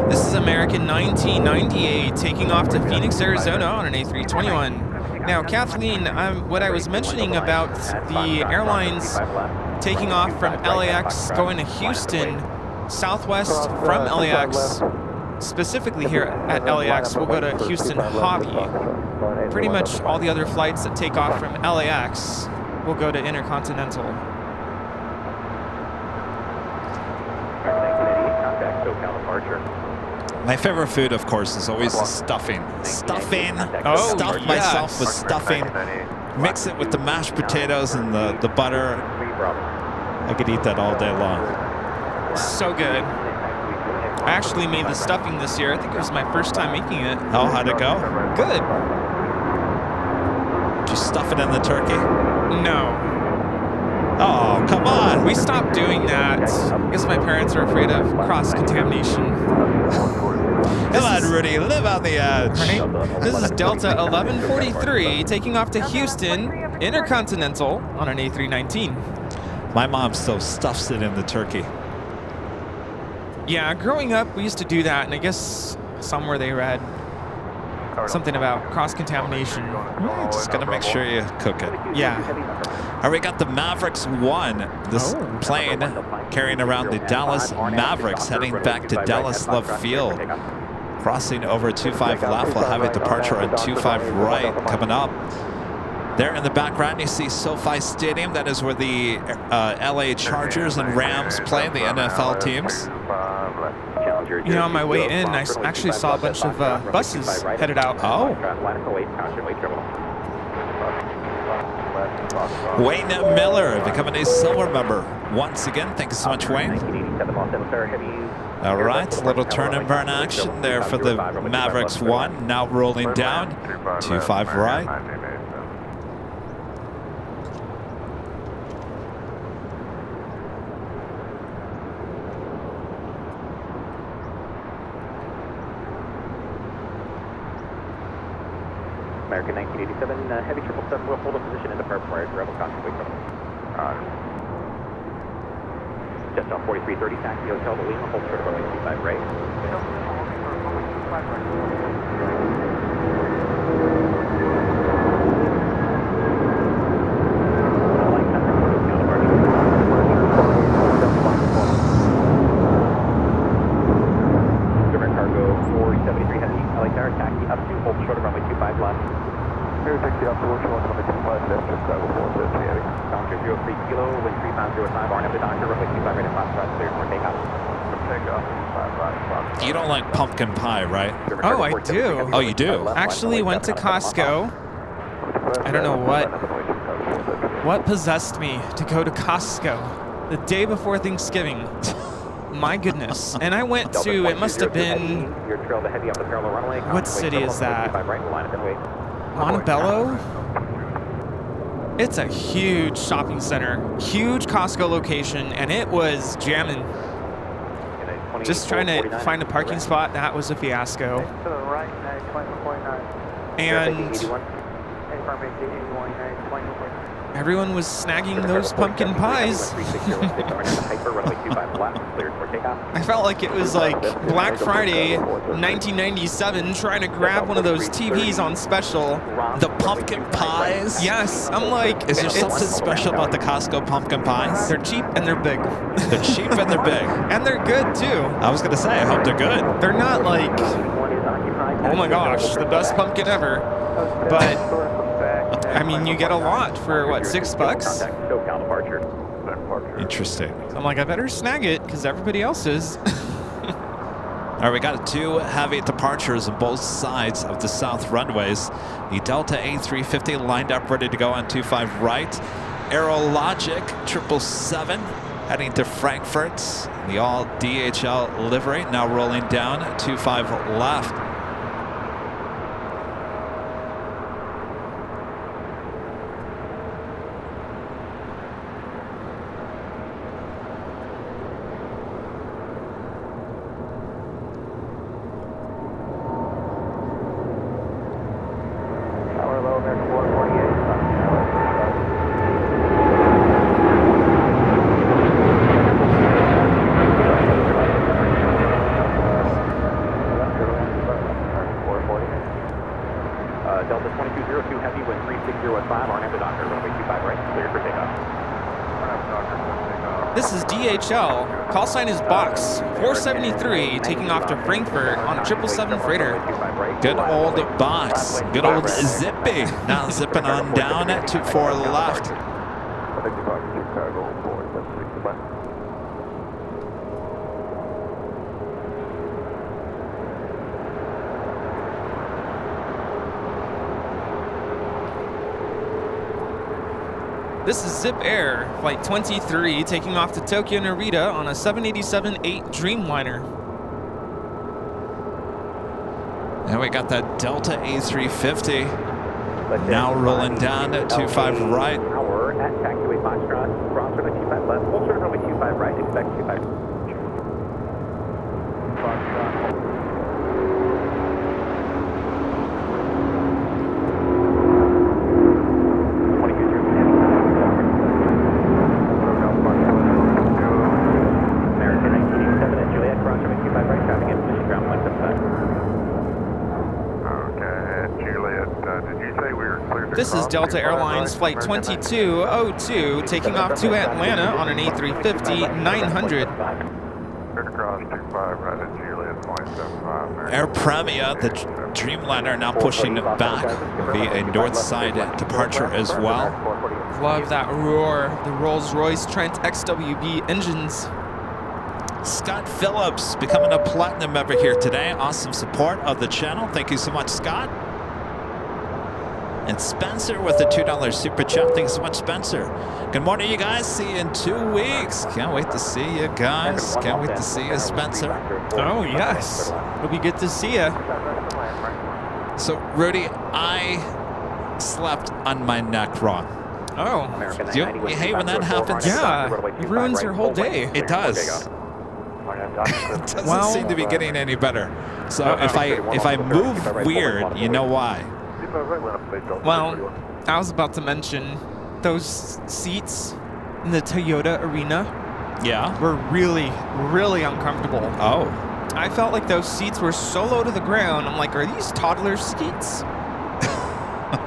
This is American 1998 taking off to Phoenix, Arizona on an A321. Now, Kathleen, what I was mentioning about the airlines taking off from LAX going to Houston, Southwest from LAX, specifically here at LAX, will go to Houston Hobby. Pretty much all the other flights that take off from LAX will go to Intercontinental. My favorite food, of course, is always the stuffing. Stuffing. Oh, Stuff yes. myself with stuffing. Mix it with the mashed potatoes and the butter. I could eat that all day long. So good. I actually made the stuffing this year. I think it was my first time making it. Oh, how'd it go? Good. Did you stuff it in the turkey? No. Oh, come on. We stopped doing that. I guess my parents are afraid of cross-contamination. Come on, Rudy, live on the edge. Right? This is Delta 1143 taking off to Houston Intercontinental on an A319. My mom still stuffs it in the turkey. Yeah, growing up, we used to do that, and I guess somewhere they read something about cross-contamination. Just gotta make sure you cook it. Yeah. All right, we got the Mavericks 1. This plane carrying around the Dallas Mavericks heading back to Dallas Love Field. Crossing over 25 left, we'll have a departure on 25 right coming up. There in the background, you see SoFi Stadium. That is where the LA Chargers and Rams play, the NFL teams. You know, on my way in, I actually saw a bunch of buses headed out. Oh. Wayne Miller becoming a silver member once again. Thank you so much, Wayne. All right, little turn and burn action there for the Mavericks 1. Now rolling down, 25 right. American 1987, heavy 777 will hold a position in the prior rebel caution wait trouble. Just on 4330, taxi Hotel to Lima, hold short of runway 25 right. Direct cargo 473 heavy, LA Tower, taxi up to hold short of runway 25 left. Here, taxi up to 125 left, just travel 450 heading. Doctor 03 kilo, wind 3505, RNF to Doctor, runway 25 right at Foxtrot, cleared for takeoff. You don't like pumpkin pie, right? Oh, I do. Oh, you do? Actually went to Costco. I don't know what possessed me to go to Costco the day before Thanksging. My goodness. And I went to, it must have been, what city is that? Montebello? It's a huge shopping center, huge Costco location, and it was jamming. Just trying to find a parking spot, that was a fiasco. And everyone was snagging those pumpkin pies. I felt like it was like Black Friday 1997 trying to grab one of those TVs on special. The pumpkin pies? Yes, I'm like, Is there something special about the Costco pumpkin pies? They're cheap and they're big. They're cheap and they're big. And they're good too. I was gonna say, I hope they're good. They're not like, oh my gosh, the best pumpkin ever. But I mean, you get a lot for what, $6? Interesting. So I'm like, I better snag it because everybody else is. All right, we got 2 heavy departures on both sides of the south runways. The Delta A350 lined up, ready to go on 25 right. Aerologic 777 heading to Frankfurt. The all DHL livery now rolling down 25 left. Delta 2202 Heavy with 36015 on the Doctor, runway 25 right, cleared for takeoff. This is DHL. Call sign is Box 473, taking off to Frankfurt on a 777 freighter. Good old Box. Good old Zippy. Now zipping on down at 24 left. This is Zip Air, flight 23, taking off to Tokyo Narita on a 787-8 Dreamliner. And we got that Delta A350 now rolling down at 25 right. Hour at taxiway Foxtrot, cross runway 25 left, full turn runway 25 right, expect 25. Foxtrot. This is Delta Airlines Flight 2202, taking off to Atlanta on an A350-900. Air Premia, the Dreamliner, now pushing back via a north side departure as well. Love that roar, the Rolls-Royce Trent XWB engines. Scott Phillips becoming a platinum member here today. Awesome support of the channel. Thank you so much, Scott. And Spencer with a $2 super chat. Thanks so much, Spencer. Good morning, you guys. See you in 2 weeks. Can't wait to see you guys. Can't wait to see you, Spencer. Oh, yes. It'll be good to see you. So, Rudy, I slept on my neck wrong. Oh. Do you hate when that happens? Yeah. It ruins your whole day. It does. It doesn't seem to be getting any better. So if I move weird, you know why. Well, I was about to mention those seats in the Toyota Arena. Yeah. Were really, really uncomfortable. Oh. I felt like those seats were so low to the ground. I'm like, are these toddler seats?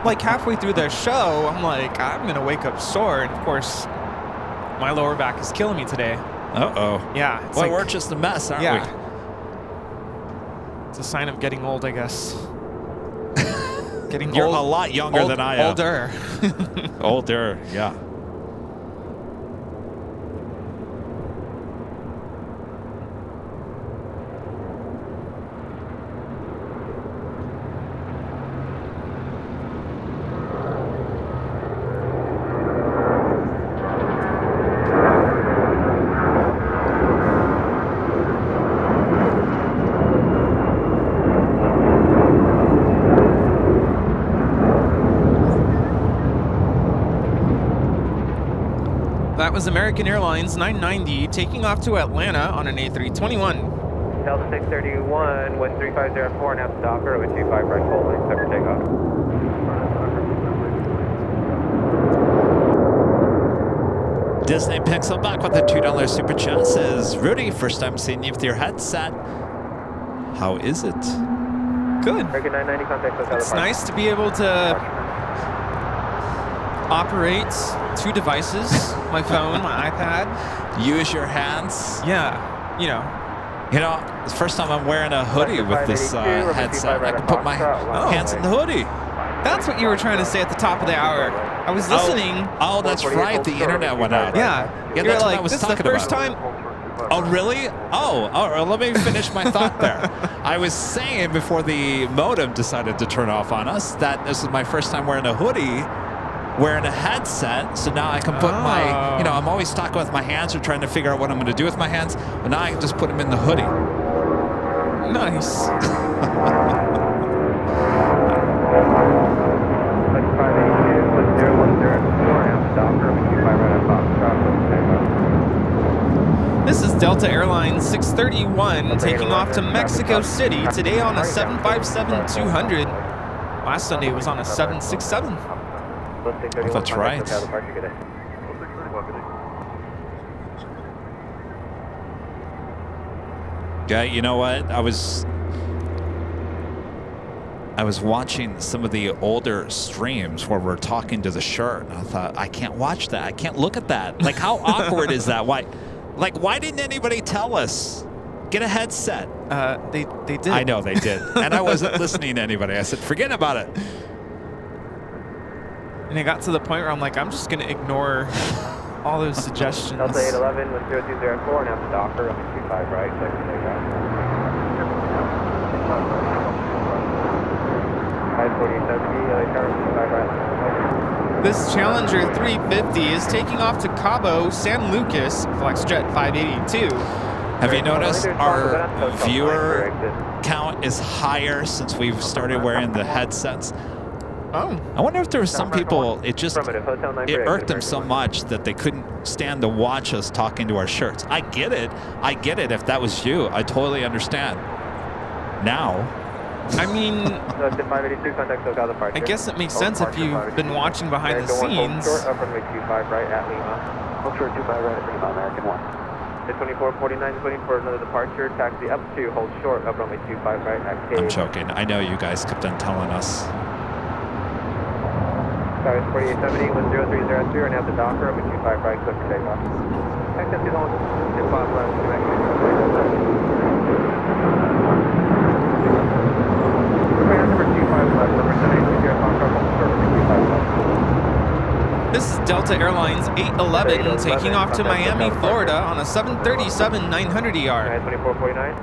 Like halfway through the show, I'm like, I'm going to wake up sore. And of course, my lower back is killing me today. Uh-oh. Yeah. It's Well, like, we're just a mess, aren't yeah. It's a sign of getting old, I guess. Getting You're old, a lot younger than I am. Older. Older, yeah. That was American Airlines 990 taking off to Atlanta on an A321. Delta 631 with 3504 now to Docker with 25 right full length, clear for takeoff. Disney Pixel back with a $2 super chat. Says, Rudy, first time seeing you with your headset. How is it? Good. American 990, contact hotel It's departure. nice to be able to operate 2 devices, my phone, my iPad. Use your hands. Yeah, you know. You know, it's the first time I'm wearing a hoodie with this headset. I can put my hands in the hoodie. That's what you were trying to say at the top of the hour. I was listening. Oh, that's right. The internet went out. Yeah. Yeah, You're that's what like, I was this is the talking first about. time. Oh, really? Oh, let me finish my thought there. I was saying before the modem decided to turn off on us that this is my first time wearing a hoodie, wearing a headset, so now I can put my, you know, I'm always talking with my hands or trying to figure out what I'm going to do with my hands, but now I can just put them in the hoodie. Nice. This is Delta Airlines 631 taking off to Mexico City today on a 757-200. Last Sunday was on a 767. Oh, that's right. Yeah, you know what? I was watching some of the older streams where we're talking to the shirt, and I thought, I can't watch that. I can't look at that. Like, how awkward is that? Why didn't anybody tell us? Get a headset. They did. I know they did, and I wasn't listening to anybody. I said, forget about it. And it got to the point where I'm like, I'm just gonna ignore all those suggestions. Delta 811 with 0204 and after Docker on 25 right, second takeoff. 54070, LA Tower 25 right. This Challenger 350 is taking off to Cabo San Lucas, FlexJet 582. Have you noticed our viewer count is higher since we've started wearing the headsets? Oh. I wonder if there were some people, it irked them so much that they couldn't stand to watch us talking to our shirts. I get it if that was you. I totally understand. Now. I mean, I guess it makes sense if you've been watching behind the scenes. Runway 25 right at Lima. Hold short 25 right at Lima, American 1. The 2449 is waiting for another departure. Taxi up to hold short of runway 25 right at Cave. I'm joking. I know you guys kept on telling us. Sorry, 4870, 10303, and have the Docker up at 25 right, click for takeoff. Access is on. And 5 left, This is Delta Airlines 811 taking off to Miami, Florida on a 737-900ER. 2449.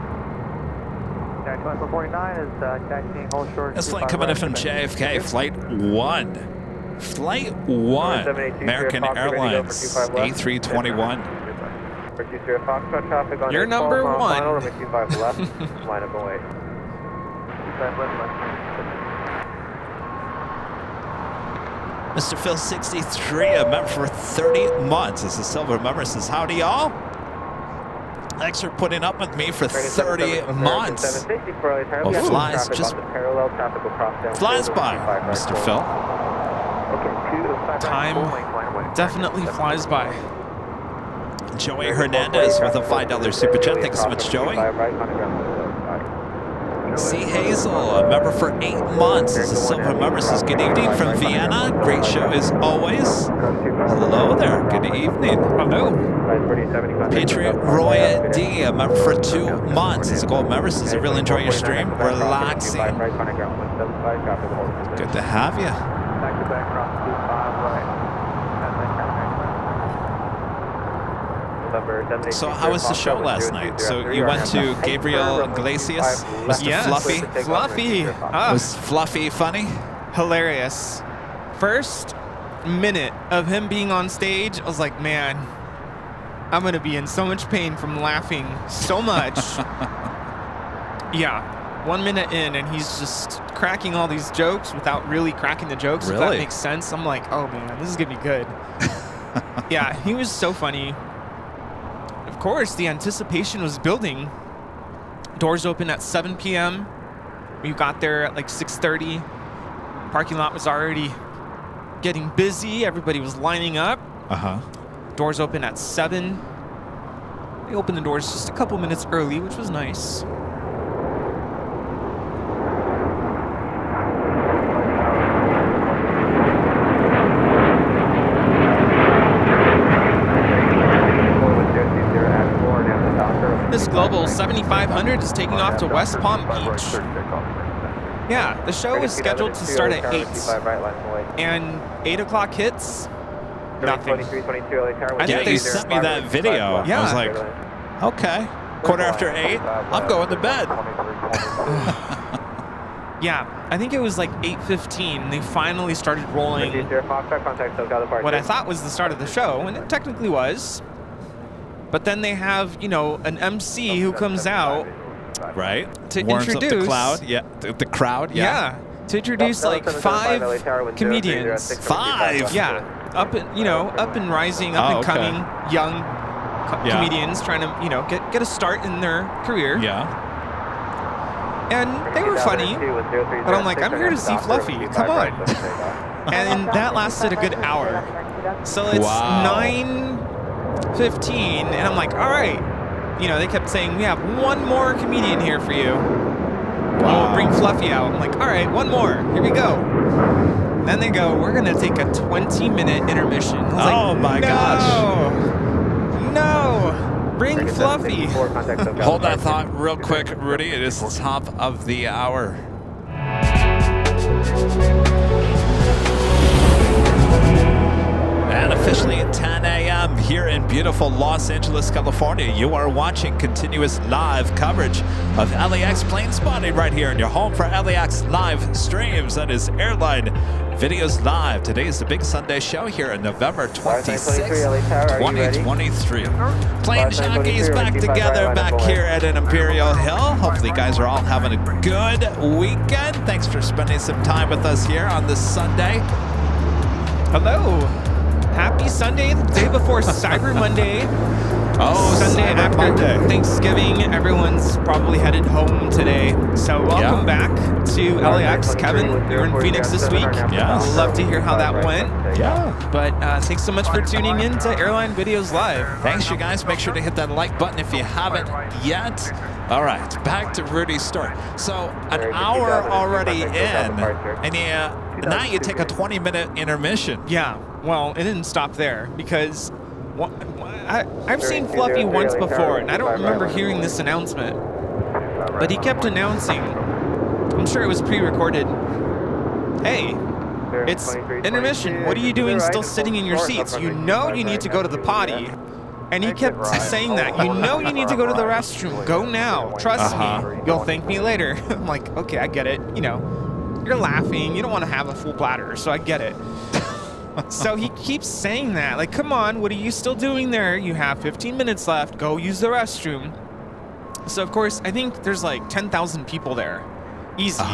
2449 is taxiing hold short. This flight coming in from JFK, Flight 1. Flight 1, American Airlines, A321. You're number 1. Line up away. Mr. Phil 63, a member for 30 months. This is Silver member, says, howdy y'all. Thanks for putting up with me for 30 months. Well, flies by, Mr. Phil. Time definitely flies by. Joey Hernandez with a $5 super chat. Thank you so much, Joey. C. Hazel, a member for 8 months. This is Silver member, says, good evening from Vienna. Great show as always. Hello there. Good evening. Hello. Patriot Roy D, a member for 2 months. He's a gold member, says, I really enjoy your stream. Relaxing. Good to have you. So how was the show last night? So you went to Gabriel Iglesias, Mr. Yes. Fluffy? Fluffy. Ah, Was Fluffy funny? hilarious. First minute of him being on stage, I was like, man, I'm going to be in so much pain from laughing so much. Yeah. 1 minute in, and he's just cracking all these jokes without really cracking the jokes, if that Really? makes sense. I'm like, oh, man, this is going to be good. Yeah, he was so funny. Of course, the anticipation was building. Doors open at 7 p.m. We got there at like 6:30. Parking lot was already getting busy. Everybody was lining up. Uh-huh. Doors open at 7. They opened the doors just a couple minutes early, which was nice. This Global 7500 is taking off to West Palm Beach. Yeah, the show was scheduled to start at 8. And 8 o'clock hits, nothing. Yeah, you sent me that video. Yeah. I was like, okay, 8:15, I'm going to bed. Yeah, I think it was like 8:15. They finally started rolling what I thought was the start of the show, and it technically was. But then they have, you know, an MC who comes out Right. to Warms introduce up the crowd. Yeah, the crowd. Yeah. to introduce like 5 comedians. 5. Yeah, up and rising, up and coming young comedians trying to, you know, get a start in their career. Yeah. And they were funny, but I'm like, I'm here to see Fluffy. Come on. And that lasted a good hour. So it's 9:15, and I'm like, all right. You know, they kept saying, we have one more comedian here for you. We'll bring Fluffy out. I'm like, all right, one more. Here we go. Then they go, we're going to take a 20-minute intermission. I was like, my gosh. No. Bring Fluffy. Hold that thought real quick, Rudy. It is the top of the hour. And officially at 10 a.m. here in beautiful Los Angeles, California, you are watching continuous live coverage of LAX plane spotting right here in your home for LAX live streams. That is Airline Videos Live. Today is the big Sunday show here on November 26th, 2023. Plane Jockeys back together back here at an Imperial Hill. Hopefully you guys are all having a good weekend. Thanks for spending some time with us here on this Sunday. Hello. Happy Sunday, the day before Cyber Monday. Oh, Sunday Cyber after Monday. Thanksgiving. Everyone's probably headed home today. So welcome back to LAX. Kevin, you're in Phoenix this week. Yeah. Love to hear how that went. Yeah. But thanks so much for tuning in to Airline Videos Live. Thanks, you guys. Make sure to hit that like button if you haven't yet. All right, back to Rudy's story. So an hour already in, and now you take a 20-minute intermission. Yeah, well, it didn't stop there because I've seen Fluffy once before, and I don't remember hearing this announcement. But he kept announcing, I'm sure it was pre-recorded, hey, it's intermission. What are you doing still sitting in your seats? You know you need to go to the potty. And he kept saying that. You know you need to go to the restroom. Go now. Trust me. You'll thank me later. I'm like, okay, I get it. You know, you're laughing. You don't want to have a full bladder, so I get it. So he keeps saying that. Like, come on, what are you still doing there? You have 15 minutes left. Go use the restroom. So, of course, I think there's like 10,000 people there. Easy.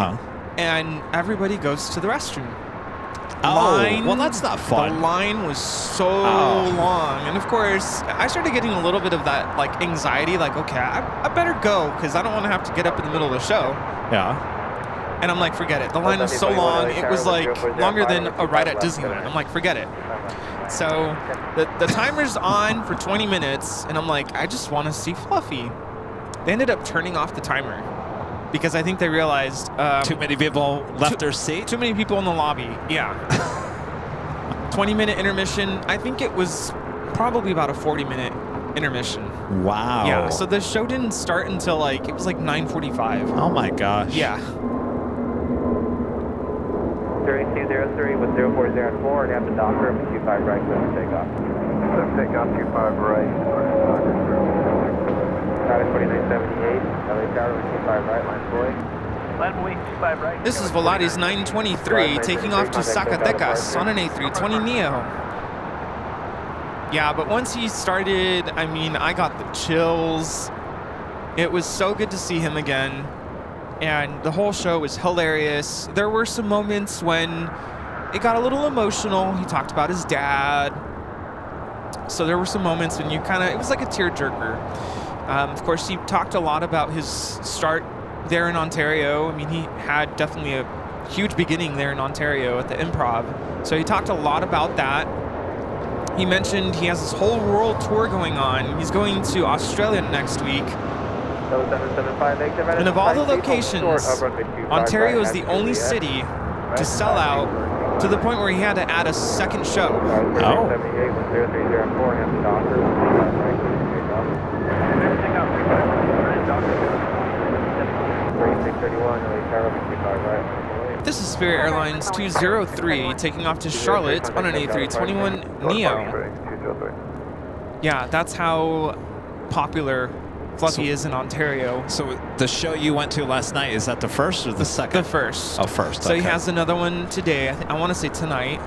And everybody goes to the restroom. Well, that's not fun. The line was so long. And, of course, I started getting a little bit of that, like, anxiety. Like, okay, I better go because I don't want to have to get up in the middle of the show. Yeah. And I'm like, forget it. The line was so long. It was like longer than a ride at Disneyland. I'm like, forget it. So the timer's on for 20 minutes, and I'm like, I just want to see Fluffy. They ended up turning off the timer because I think they realized too many people left their seat. Too many people in the lobby. Yeah. 20-minute intermission. I think it was probably about a 40-minute intermission. Wow. Yeah. So the show didn't start until like it was like 9:45. Oh my gosh. Yeah. 3203 with 0404 and have the docker and 25 right, clear for takeoff. Takeoff 25 right. Tower 2978, LA Tower with 25 right, line boy. Land boy, 25 right. This is Volaris 923 taking off to Zacatecas on an A320neo. Yeah, but once he started, I mean, I got the chills. It was so good to see him again. And the whole show was hilarious. There were some moments when it got a little emotional. He talked about his dad. So there were some moments when you it was like a tearjerker. Of course, he talked a lot about his start there in Ontario. I mean, he had definitely a huge beginning there in Ontario at the Improv. So he talked a lot about that. he mentioned he has this whole world tour going on. He's going to Australia next week. And of all the locations, Ontario is the only city to sell out to the point where he had to add a second show. Oh. This is Spirit Airlines 203 taking off to Charlotte on an A321neo. Yeah, that's how popular Fluffy is in Ontario. So the show you went to last night, is that the first or the second? The first. Oh, first. So okay. he has another one today, I want to say tonight.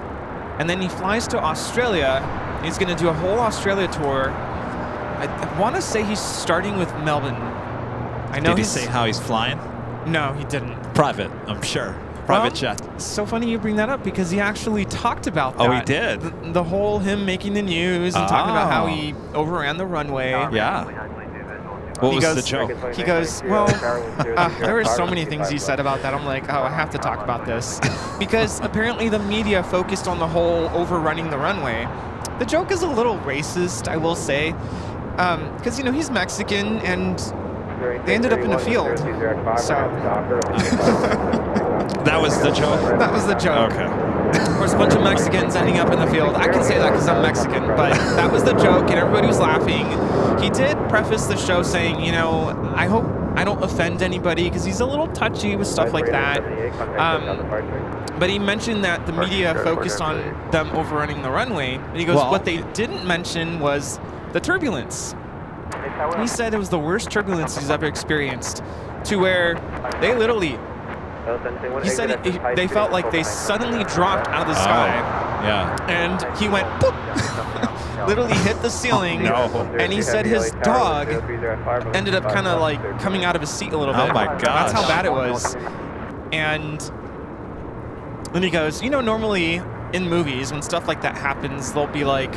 And then he flies to Australia. He's going to do a whole Australia tour. I want to say he's starting with Melbourne. I know. Did he say how he's flying? No, he didn't. Private, I'm sure. Private jet. It's so funny you bring that up because he actually talked about that. Oh, he did? The whole him making the news and talking about how he overran the runway. Yeah. What was the joke? He goes, well, there were so many things he said about that. I'm like, oh, I have to talk about this. Because apparently the media focused on the whole overrunning the runway. The joke is a little racist, I will say. Because, you know, he's Mexican and they ended up in a field. So that was the joke? That was the joke. Okay. Of course, a bunch of Mexicans ending up in the field. I can say that because I'm Mexican, but that was the joke, and everybody was laughing. He did preface the show saying, you know, I hope I don't offend anybody because he's a little touchy with stuff like that. But he mentioned that the media focused on them overrunning the runway. And he goes, what they didn't mention was the turbulence. He said it was the worst turbulence he's ever experienced, to where they literally... He said they felt like they suddenly dropped out of the sky. Yeah. And he went, boop, literally hit the ceiling. No. And he said his dog ended up kind of like coming out of his seat a little bit. Oh my gosh. That's how bad it was. And then he goes, you know, normally in movies, when stuff like that happens, they'll be like,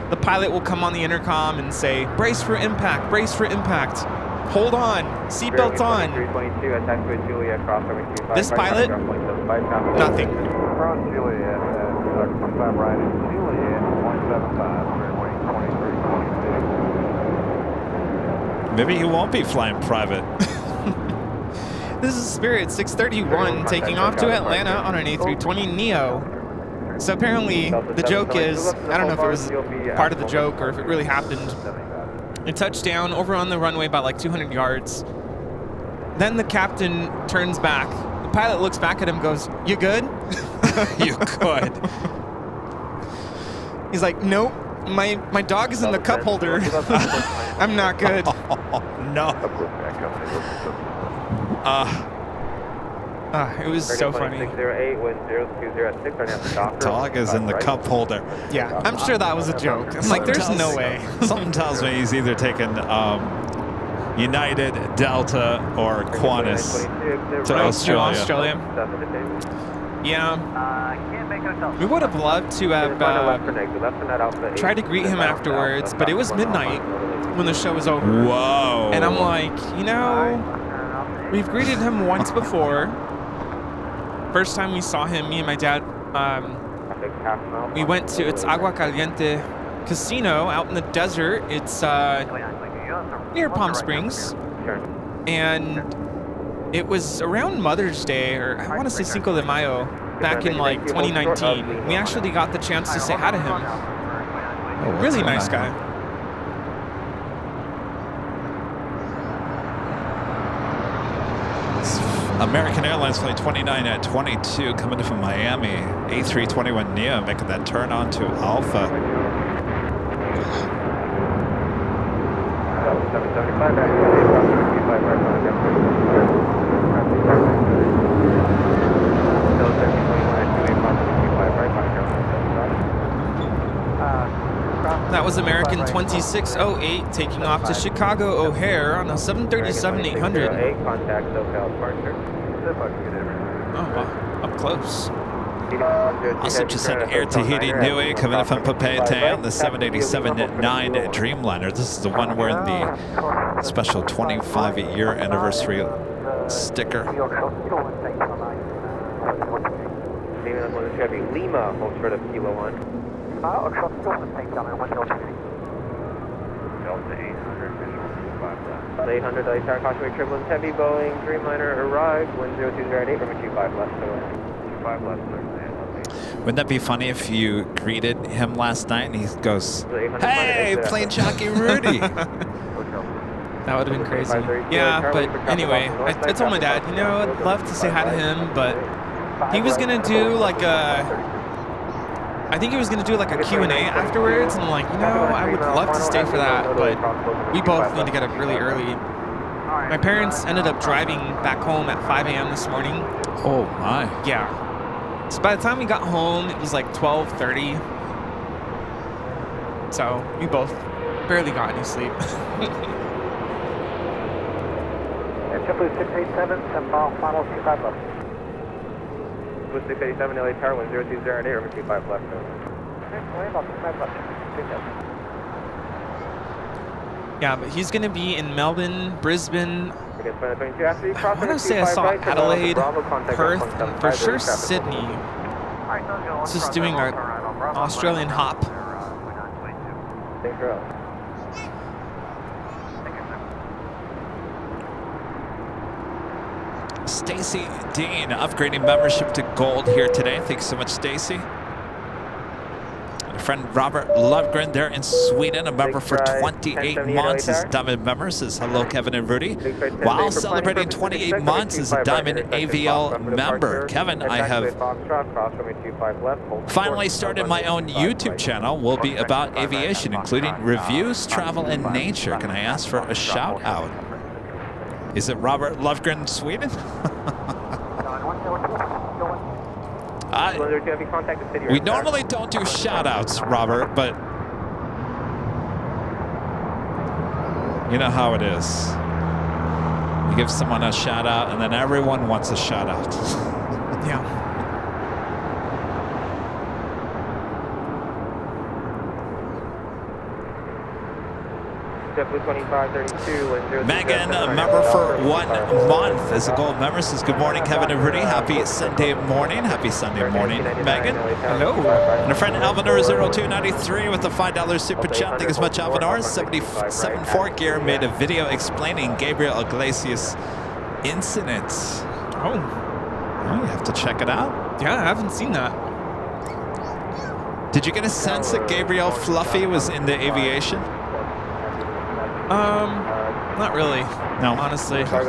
the pilot will come on the intercom and say, brace for impact, brace for impact. Hold on, seatbelts on. This pilot, nothing. Maybe he won't be flying private. This is Spirit 631 taking off to Atlanta on an A320neo. So apparently the joke is, I don't know if it was part of the joke or if it really happened. It touched down over on the runway about like 200 yards. Then the captain turns back. The pilot looks back at him and goes, you good? You good. He's like, nope, my dog is in the cup holder. I'm not good. No. It was so funny. Dog is in the cup holder. Yeah, I'm sure that was a joke. I'm like, there's no way. Something tells me he's either taking United, Delta, or Qantas to Australia. Yeah. We would have loved to have tried to greet him afterwards, but it was midnight when the show was over. Whoa. And I'm like, you know, we've greeted him once before. First time we saw him, me and my dad, we went to, it's Agua Caliente Casino out in the desert. It's near Palm Springs. And it was around Mother's Day, or I want to say Cinco de Mayo, back in like 2019. We actually got the chance to say hi to him. Really nice guy. American Airlines Flight 29 at 22 coming in from Miami. A321neo making that turn on to Alpha. That was American 2608 taking off to Chicago O'Hare on a 737-800. Oh, wow. Up close. Also just had Air Tahiti Nui coming in from Papeete on the 787-9 Dreamliner. This is the one wearing the special 25-year anniversary sticker. Lima, hold short of Kilo 1. Across the same down 102. Delta 800, visual 25 left. Delta 800, LA Tower, caution wake turbulence heavy, Boeing Dreamliner arrived, wind 020 from 25 left, so 25 left, clear to land. Wouldn't that be funny if you greeted him last night and he goes, "Hey, Plane Jockey Rudy." That would have been crazy. Yeah, but anyway, I told my dad, you know, I'd love to say hi to him, but he was going to do like I think he was going to do like a Q&A afterwards, and I'm like, you know, I would love to stay for that, but we both need to get up really early. My parents ended up driving back home at 5 a.m. this morning. Oh my. Yeah. So by the time we got home, it was like 12:30. So we both barely got any sleep. JetBlue 687, 10 mile, final 25 left. With 687, LA Tower, wind 020 over 25 left. Okay, about 25 left. Yeah, but he's going to be in Melbourne, Brisbane. I want to say I saw Adelaide, Perth, and for sure Sydney. Just doing our Australian hop. Thanks for up. Stacy Dean upgrading membership to gold here today. Thanks so much, Stacy. And a friend Robert Lovegren there in Sweden, a member for 28 months as Diamond member, says hello, Kevin and Rudy. While celebrating 28 months as a Diamond AVL member, Kevin, I have finally started my own YouTube channel. Will be about aviation, including reviews, travel, and nature. Can I ask for a shout out? Is it Robert Lovegren, Sweden? We normally don't do shout-outs, Robert, but you know how it is. You give someone a shout-out, and then everyone wants a shout-out. Yeah. Megan, a member for 1 month as a gold member, says good morning, Kevin and Rudy. Happy Sunday morning. Happy Sunday morning, Megan. Hello. And a friend Alvanor0293 with a $5 super chat. Thank you so much, Alvanor. 77.4 gear made a video explaining Gabriel Iglesias incident. Oh, you have to check it out. yeah, I haven't seen that. Did you get a sense that Gabriel Fluffy was into aviation? Not really. No, honestly. But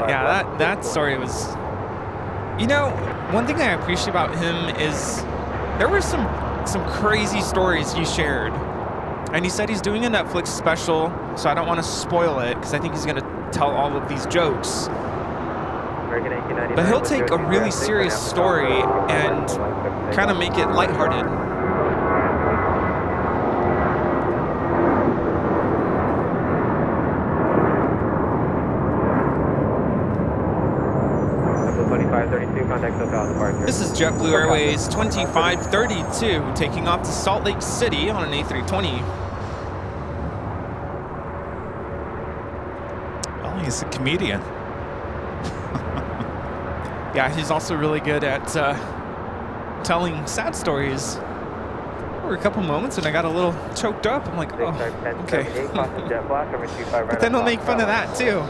yeah, that story was. You know, one thing I appreciate about him is there were some crazy stories he shared, and he said he's doing a Netflix special, so I don't want to spoil it because I think he's gonna tell all of these jokes. But he'll take a really serious story and kind of make it lighthearted. This is JetBlue Airways 2532 taking off to Salt Lake City on an A320. Well, he's a comedian. Yeah, he's also really good at telling sad stories. There were a couple moments and I got a little choked up. I'm like, oh, okay. But then he'll make fun of that too.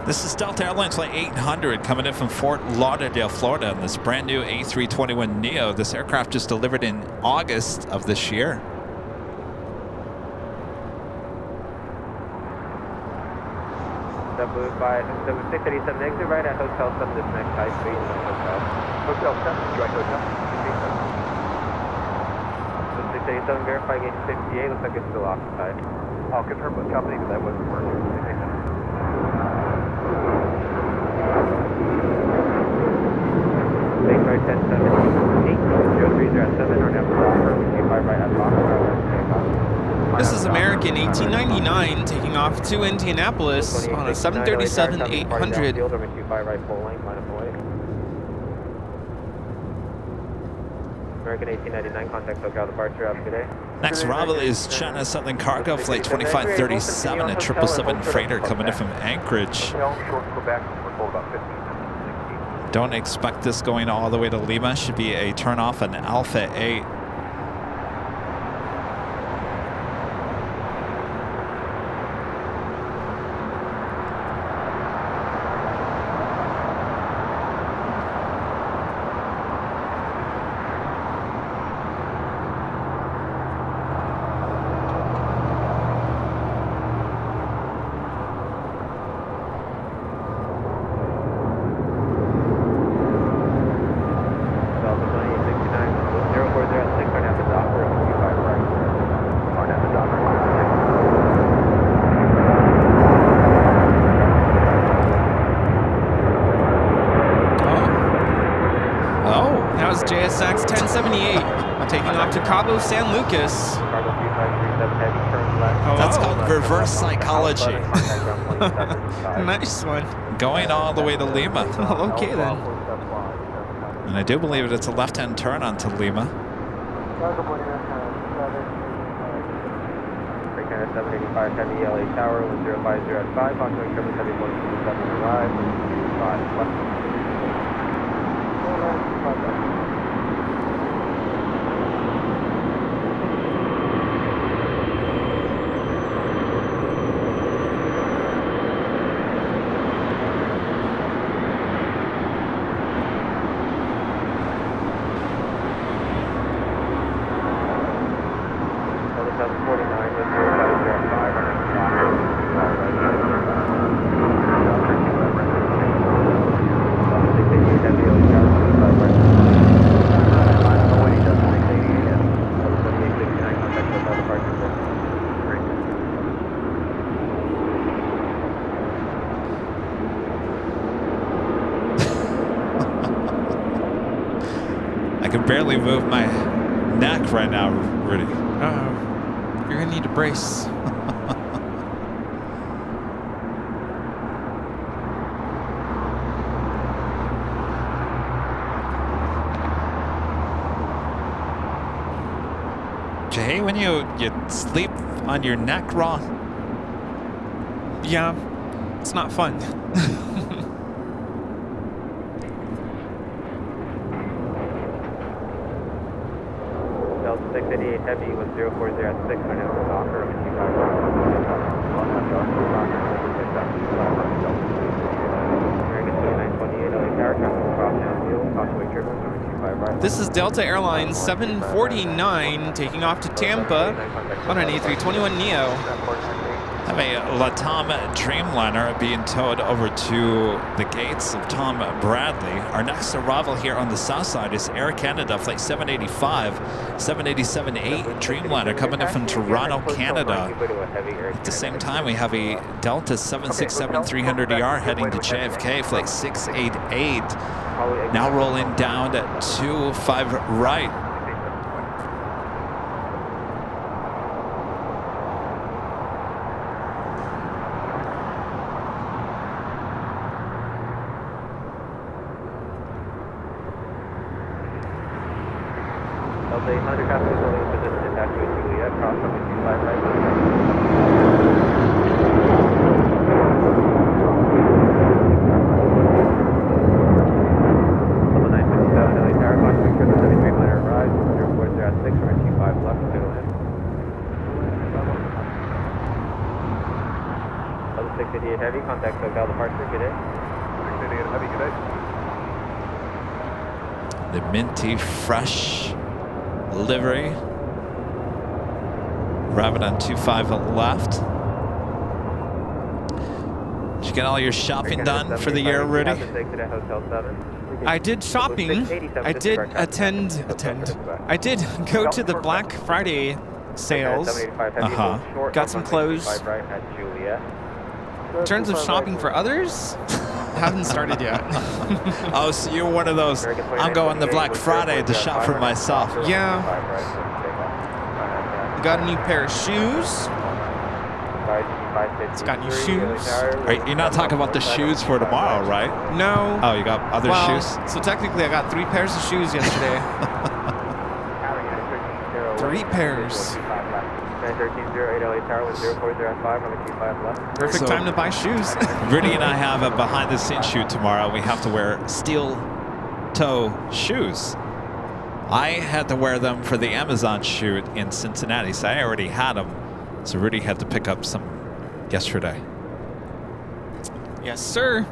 This is Delta Airlines Flight 800 coming in from Fort Lauderdale, Florida, on this brand new A321neo. This aircraft just delivered in August of this year. W687 exit right at Hotel 7, this next high speed hotel. Hotel 7, direct hotel. 687 verify gate 58, looks like it's still occupied. I'll confirm with company because that wasn't working. Base right 1078, 0307, or never offer, we can right at Fox. This is American 1899 taking off to Indianapolis on a 737-800. American 1899, contact SoCal departure out today. Next arrival is China Southern Cargo Flight 2537, a 777 freighter coming in from Anchorage. Don't expect this going all the way to Lima. Should be a turnoff on Alpha 8. JSX 1078 taking off to Cabo San Lucas. That's called reverse psychology. Nice one. Going all the way to Lima. Well, okay then. And I do believe it's a left-hand turn onto Lima. 785 Heavy LA Tower 105 at 5, ongoing German Heavy 127 arrive, 5 left. I can barely move my neck right now, Rudy. You're gonna need a brace. Do you hate when you sleep on your neck wrong? Yeah, it's not fun. Delta 688 Heavy with 040 at 6 right now, Docker, This is Delta Airlines 749 taking off to Tampa on an A321neo. I have a LATAM Dreamliner being towed over to the gates of Tom Bradley. Our next arrival here on the south side is Air Canada Flight 785, 787-8 Dreamliner coming in from Toronto, Canada. At the same time, we have a Delta 767-300ER heading to JFK Flight 688, now rolling down to 25 right. Delta 800 traffic is only in position to taxi with Juliet, cross from 25 right. Delta 957 LA Tower, Foxtrot Triple 73 Planner arrives, 040 at 6, right 25 left, middle in. Delta 688 Heavy, contact SoCal departure, good day. 688 Heavy, good day. The minty fresh livery. Rabbit on 25 left. Did you get all your shopping done for the year, Rudy? I did shopping. I did I did go to the Black Friday sales. Got some clothes. In terms of shopping for others, haven't started yet. Oh, so you're one of those, I'm going to Black Friday to shop for myself. Yeah. Got a new pair of shoes. It's got new shoes. You're not talking about the shoes for tomorrow, right? No. Oh, you got other shoes? So technically I got 3 pairs of shoes yesterday. 3 pairs. 91308 LA Tower with 040 at 5, runway 25 left. Perfect time to buy shoes. Rudy and I have a behind-the-scenes shoot tomorrow. We have to wear steel toe shoes. I had to wear them for the Amazon shoot in Cincinnati, so I already had them. So Rudy had to pick up some yesterday. Yes, sir.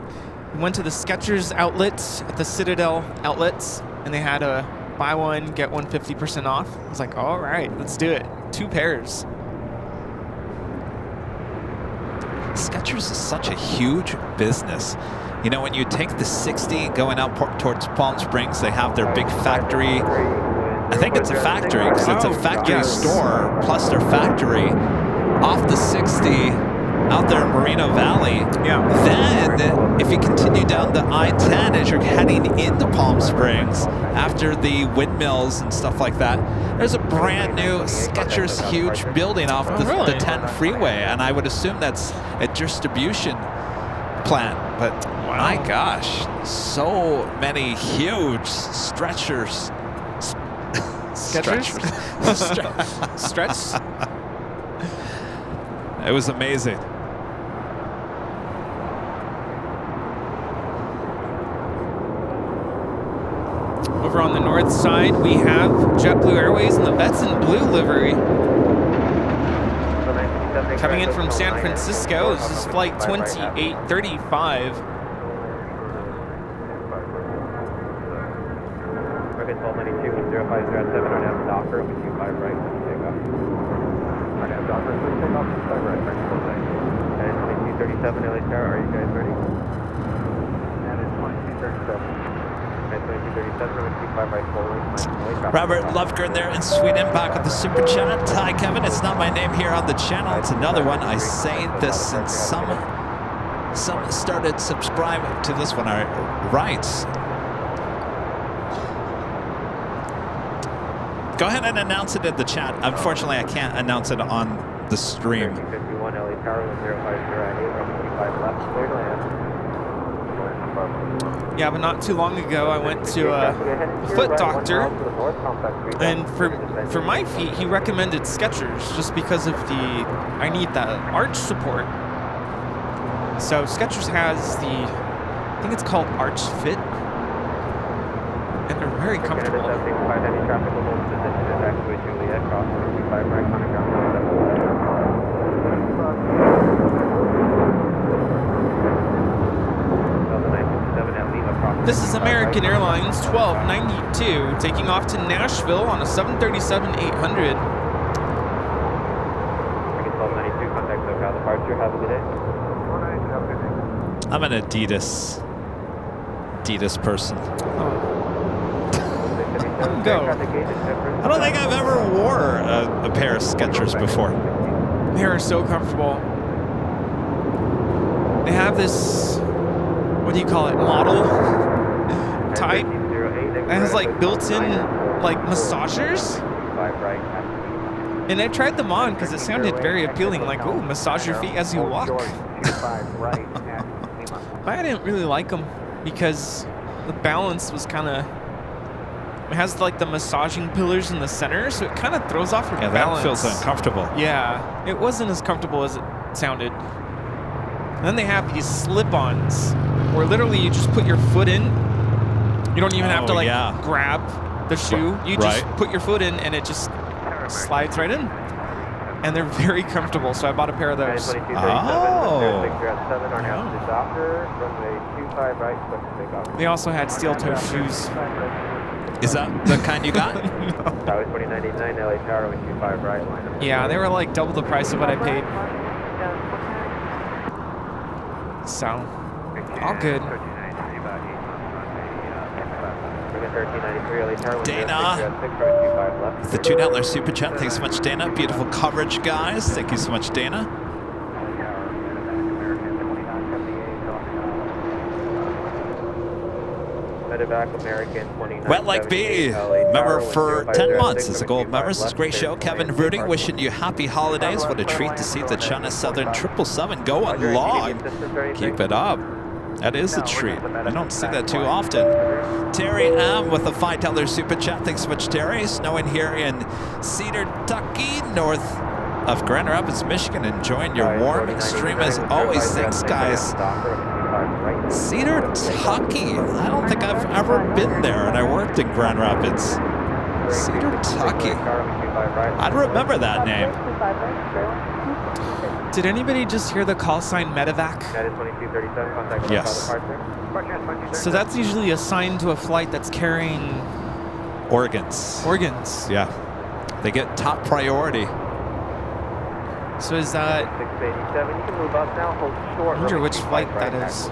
We went to the Skechers outlet at the Citadel outlets, and they had a buy one, get one 50% off. I was like, all right, let's do it. 2 pairs. Skechers is such a huge business. You know, when you take the 60 going out towards Palm Springs, they have their big factory. I think it's a factory because it's a factory store plus their factory off the 60 out there in Moreno Valley. Yeah. Then, if you continue down the I-10 as you're heading into Palm Springs, after the windmills and stuff like that, there's a brand new Skechers huge building off the 10 freeway, and I would assume that's a distribution plant. But my gosh, so many huge stretchers. Skechers? Stretch? It was amazing. Over on the north side, we have JetBlue Airways and the Vets in Blue livery. Coming in from San Francisco, this is flight 2835. American 1292 with 0507 on F Docker with 25 right when you take off. On F Docker, please take off 25 right, right, full thing. And 2237 LA Tower, are you guys ready? And it's 2237. And 2237 with 25 right, full length. Robert Lufgren there in Sweden, back with the super chat. Hi Kevin, it's not my name here on the channel, it's another one. I say this since some started subscribing to this one. Right. Go ahead and announce it in the chat. Unfortunately, I can't announce it on the stream. 51 LA Tower with 0508, runway 25 left, clear to land. Yeah, but not too long ago, I went to a foot doctor, and for my feet, he recommended Skechers just because of I need that arch support. So Skechers has I think it's called Arch Fit, and they're very comfortable. This is American Airlines 1292 taking off to Nashville on a 737-800. American 1292, contact SoCal departure. Have a good day. I'm an Adidas person. Go. I don't think I've ever wore a pair of Skechers before. They are so comfortable. They have this, what do you call it, model type. It has like built-in like massagers. And I tried them on because it sounded very appealing, like, ooh, massage your feet as you walk. But I didn't really like them because the balance was kind of, it has like the massaging pillars in the center, so it kind of throws off your balance. That feels uncomfortable. Yeah, it wasn't as comfortable as it sounded. And then they have these slip-ons where literally you just put your foot in. You don't even have to like grab the shoe. You just put your foot in and it just slides right in. And they're very comfortable, so I bought a pair of those. They also had steel-toe shoes. Is that the kind you got? Yeah, they were like double the price of what I paid. So, all good. Dana, the $2 super chat. Thanks so much, Dana. Beautiful coverage, guys. Thank you so much, Dana. Wet Like Bee, member for 10 months as a gold member. This is a great show. Kevin Rudy wishing you happy holidays. What a treat to see the China Southern 777 go on log. Keep it up. That is a treat. I don't see that too often. Terry M with a $5 super chat. Thanks so much, Terry. Snowing here in Cedar Tucky, north of Grand Rapids, Michigan, enjoying your warm stream as always. Thanks, guys. Cedar Tucky. I don't think I've ever been there, and I worked in Grand Rapids. Cedar Tucky. I'd remember that name. Did anybody just hear the call sign medevac? Yes. So that's usually assigned to a flight that's carrying Organs. organs. Yeah. They get top priority. So is that... I wonder which flight that is.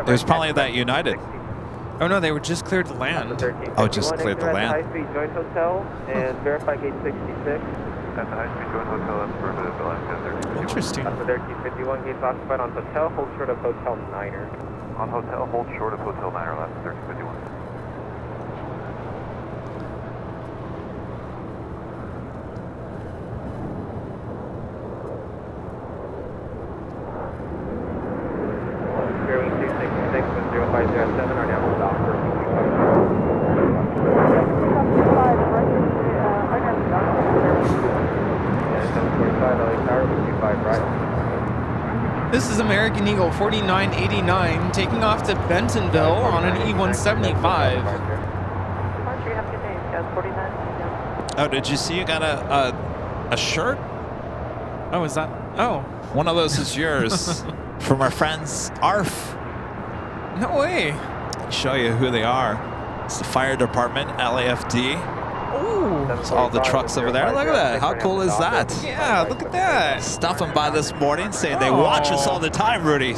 It was probably that United. Oh no, they were just cleared to land. Oh, just cleared the land. High-speed joint hotel and verify gate 66. At the high-speed joint hotel, that's affirmative, the last 10:30. Interesting. That's the 1351 gates occupied on hotel, hold short of hotel Niner. On hotel, hold short of hotel Niner, last 1351. Bearing 266 with 0507 are now hold off for This is American Eagle 4989 taking off to Bentonville on an E175. Oh, did you see you got a shirt? Oh, is that? Oh, One of those is yours. From our friends ARF. no way. Show you who they are. It's the fire department, LAFD. Oh, It's all the trucks over there. Look at that. How cool is that? yeah, look at that. Stopping by this morning saying they watch us all the time, Rudy.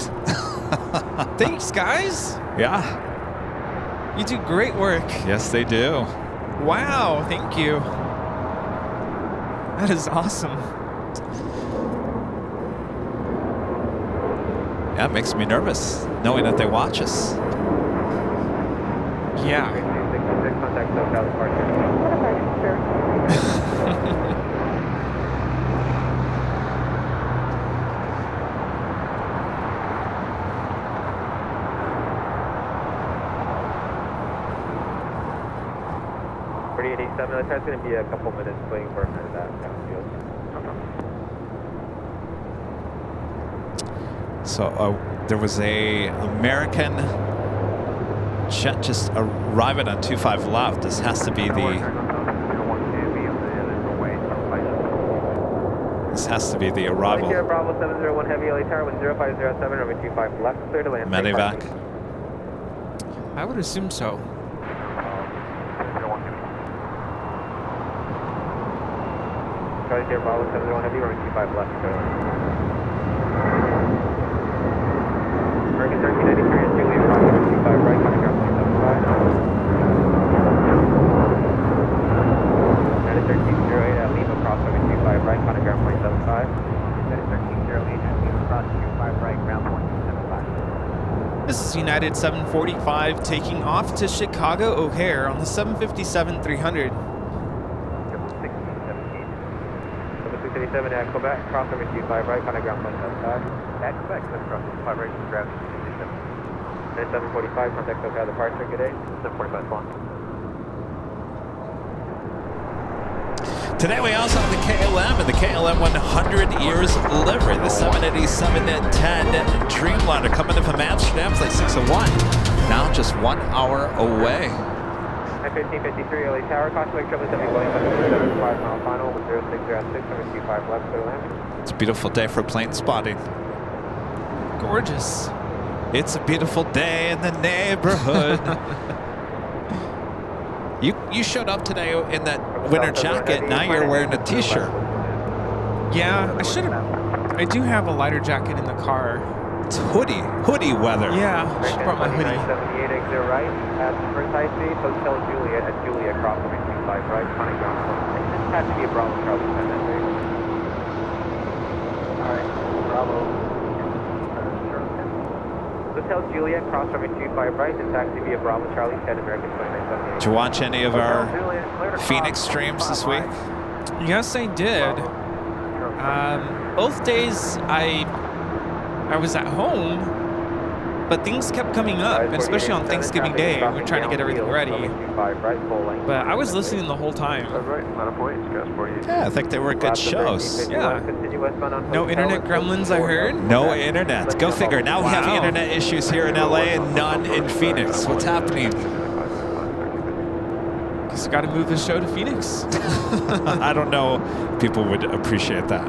Thanks, guys. Yeah. You do great work. Yes, they do. Wow, thank you. That is awesome. Yeah, it makes me nervous knowing that they watch us. Yeah. Contact SoCal departure. That's going to be a couple minutes waiting for that downfield. So there was a American jet just arriving on 25 left. This has to be the arrival. Bravo 701 Heavy LA Tower with 0507 runway 25 left, clear to land. Medevac. I would assume so. Charlie Sierra Bravo 701 Heavy runway 25 left, clear to land. American 1393 and Juliet Bravo 25 right, coming ground 175. United 1308 at Lima cross runway 25 right, coming ground 175. United 1308 at Lima cross 25 right, ground 175. This is United 745 taking off to Chicago O'Hare on the 757-300. 637 at Quebec, cross over 25 right, contact ground 175. At Quebec, let's cross 25 right, ground 267. 745, contact SoCal departure, good day. 745 spawn. Today we also have the KLM and the KLM 100 years livery. The 787-10 Dreamliner coming in from Amsterdam, flight 601. Now just 1 hour away. At 1553 LA Tower, caution, trouble 70 William, 75 mile final with 0606, 25 left, clear land. It's a beautiful day for plane spotting. Gorgeous. It's a beautiful day in the neighborhood. You showed up today in that winter jacket. Now you're wearing a t-shirt. Yeah, I should have. I do have a lighter jacket in the car. It's hoodie weather. Yeah, I should brought my hoodie. 7978 exit right at first high speed, Hotel Juliet at Juliet cross over 25 right, contact ground 1. This has to be a Bravo Charlie 10 that way. Alright, Bravo. Hotel Juliet, cross runway 25 right, and taxi via Bravo Charlie 10 American 2978. Did you watch any of our Phoenix streams this week? Yes, I did. Both days I was at home, but things kept coming up, and especially on Thanksgiving Day, we were trying to get everything ready. But I was listening the whole time. Yeah, I think they were good shows. Yeah. No internet gremlins, I heard. No internet. Go figure. Now we have Wow. internet issues here in LA and none in Phoenix. What's happening? Just got to move the show to Phoenix. I don't know. People would appreciate that.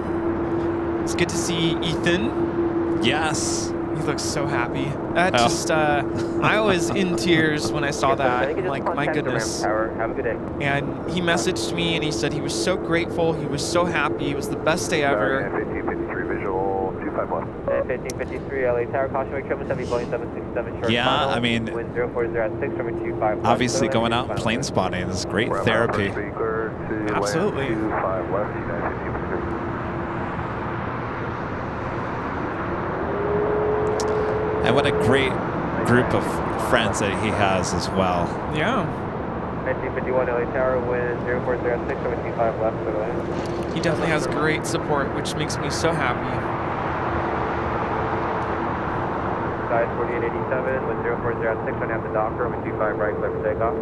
It's good to see Ethan. Yes. He looks so happy. That just, I was in tears when I saw that. I'm like, my goodness. Have a good day. And he messaged me and he said he was so grateful. He was so happy. It was the best day ever. 1553 visual 251. 1553 LA Tower, caution wake 770, Boeing 767 short. Yeah, final. I mean, Wind 040 at 6 from 25. obviously going out and plane spotting is great therapy. Absolutely. 25 left, United 1553. And what a great group of friends that he has as well. Yeah. 1951 LA Tower, wind 040 at 6 from 25 left, for the land. He definitely has great support, which makes me so happy. Size 4887, wind 040 at 6 on half the docker, over 25 right, clear for takeoff.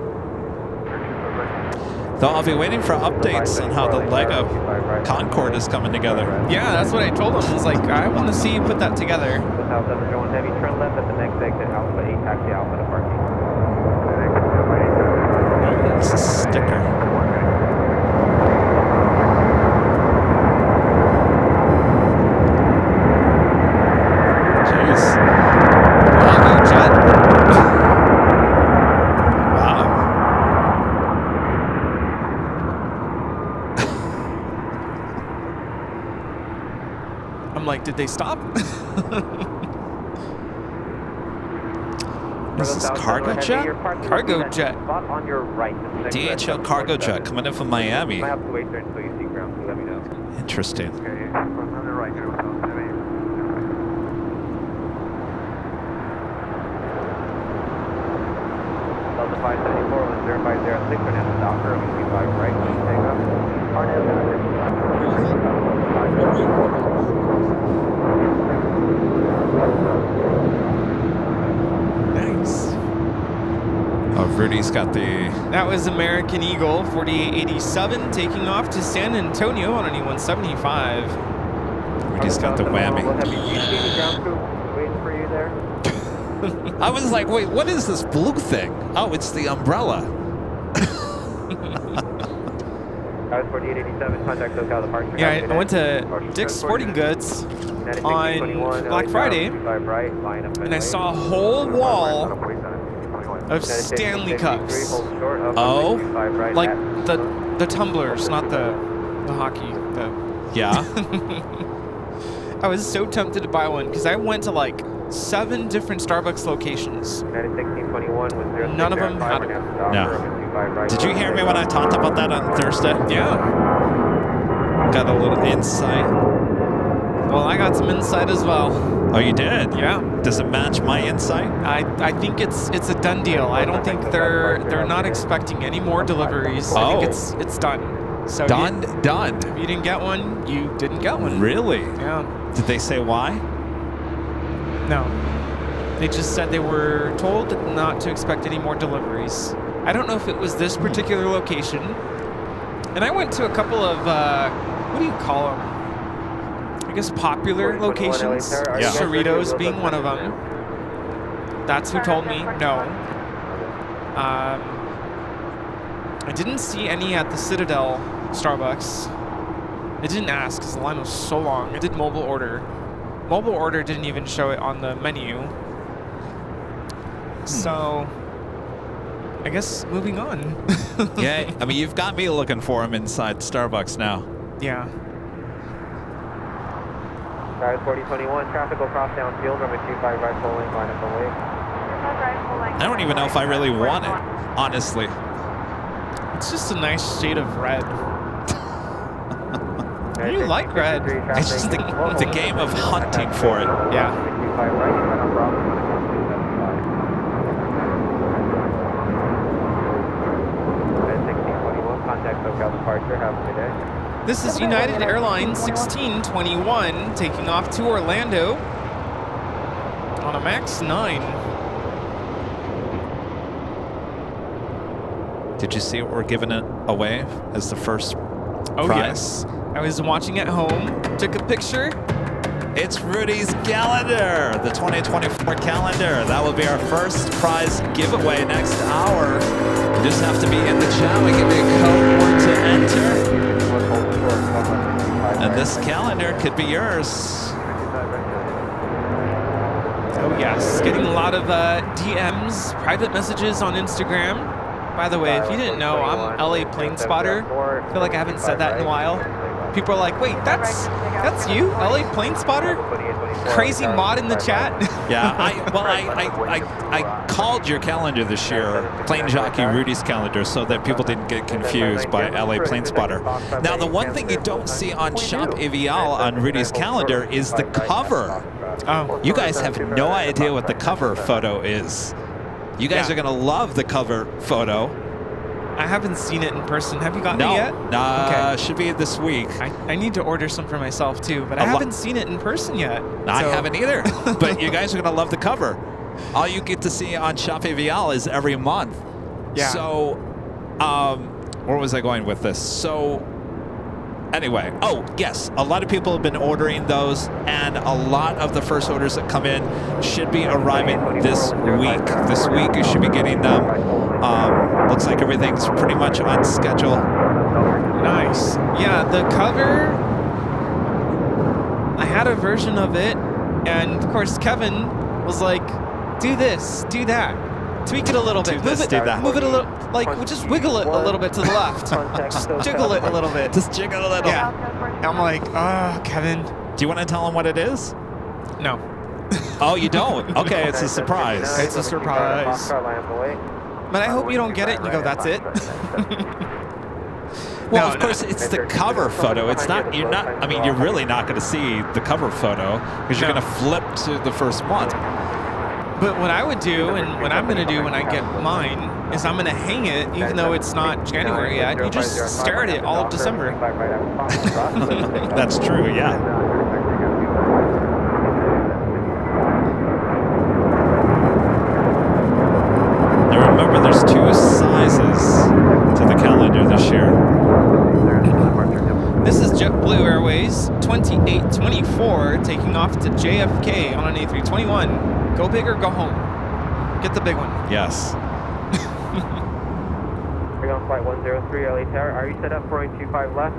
Though I'll be waiting for updates on how the Lego Concorde is coming together. Yeah, that's what I told him. I was like, I want to see you put that together. South 701 heavy, turn left at the next exit, Alpha 8, taxi Alpha departing. It's a sticker. Jeez. Lago jet. Wow. I'm like, did they stop? Is this cargo jet? Cargo jet. Spot on your right. DHL cargo jet coming in from Miami. I have to wait there until you see ground, so let me know. Interesting. Okay, on the right, here, Delta 574, 10506, on half the docker, over 25 right, please take off. Nice. Oh, Rudy's got the... That was American Eagle 4887 taking off to San Antonio on an E175. Rudy's got the whammy. Do you see any ground crew waiting for you there? I was like, wait, what is this blue thing? Oh, it's the umbrella. I was 4887, contact SoCal departure. Yeah, I went to Dick's Sporting Goods on Black Friday, and I saw a whole wall of Stanley Cups. Oh? Like the tumblers, not the hockey. Yeah. I was so tempted to buy one because I went to like 7 different Starbucks locations. None of them had it. No. Did you hear me when I talked about that on Thursday? Yeah. Got a little insight. Well, I got some insight as well. Oh, you did? Yeah. Does it match my insight? I think it's a done deal. I don't think they're not expecting any more deliveries. I think it's done. So Done. If you didn't get one, you didn't get one. Really? Yeah. Did they say why? No. They just said they were told not to expect any more deliveries. I don't know if it was this particular location. And I went to a couple of, what do you call them? I guess popular locations. Yeah. Cerritos being one of them. That's who told me no. I didn't see any at the Citadel Starbucks. I didn't ask because the line was so long. I did mobile order. Mobile order didn't even show it on the menu. So, I guess moving on. Yeah, I mean, you've got me looking for him inside Starbucks now. Yeah. Drive 4021, traffic will cross downfield, runway 25 right full lane, line up and wait. I don't even know if I really want it, honestly. It's just a nice shade of red. You like red. It's just the game of hunting for it. Yeah. This is United Airlines 1621 taking off to Orlando on a Max 9. Did you see what we're giving it away as the first Oh, prize? yes. I was watching at home, took a picture. It's Rudy's calendar, the 2024 calendar. That will be our first prize giveaway next hour. You just have to be in the chat. We give you a code word to enter. And this calendar could be yours. Oh, yes. Getting a lot of DMs, private messages on Instagram. By the way, if you didn't know, I'm LA Plane Spotter. I feel like I haven't said that in a while. People are like, wait, that's you, LA Plane Spotter? Crazy mod in the chat. Yeah, I called your calendar this year, Plane Jockey Rudy's calendar, so that people didn't get confused by LA Plane Spotter. Now, the one thing you don't see on Shop AVL on Rudy's calendar is the cover. Oh, You guys have no idea what the cover photo is. You guys are gonna love the cover photo. I haven't seen it in person. Have you gotten No, it yet? okay. Should be this week. I need to order some for myself too, but I haven't seen it in person yet. I so- haven't either, but you guys are gonna love the cover. All you get to see on Shop AVL is every month. Yeah. So, where was I going with this? So, anyway, oh yes, a lot of people have been ordering those, and a lot of the first orders that come in should be arriving this week. This week you should be getting them. Looks like everything's pretty much on schedule. Nice. Yeah, the cover, I had a version of it, and of course Kevin was like, do this, do that. Tweak it a little bit. Do this, do that. Move it a little, like, just wiggle it a little bit to the left. Just jiggle it a little bit. Just jiggle a little. Yeah. I'm like, oh, Kevin. Do you want to tell them what it is? No. Oh, you don't? Okay, it's a surprise. It's a surprise. But I hope you don't get it and you go, that's it. Well, No, of course, it's the cover photo. It's not, you're not, I mean, you're really not going to see the cover photo because you're going to flip to the first month. But what I would do, and what I'm going to do when I get mine, is I'm going to hang it, even though it's not January yet. You just stare at it all of December. That's true, yeah. Now remember, there's 2 sizes to the calendar this year. This is JetBlue Airways 2824 taking off to JFK on an A321. Go big or go home. Get the big one. Yes. We're on flight 103 LA Tower. Are you set up for 25 left?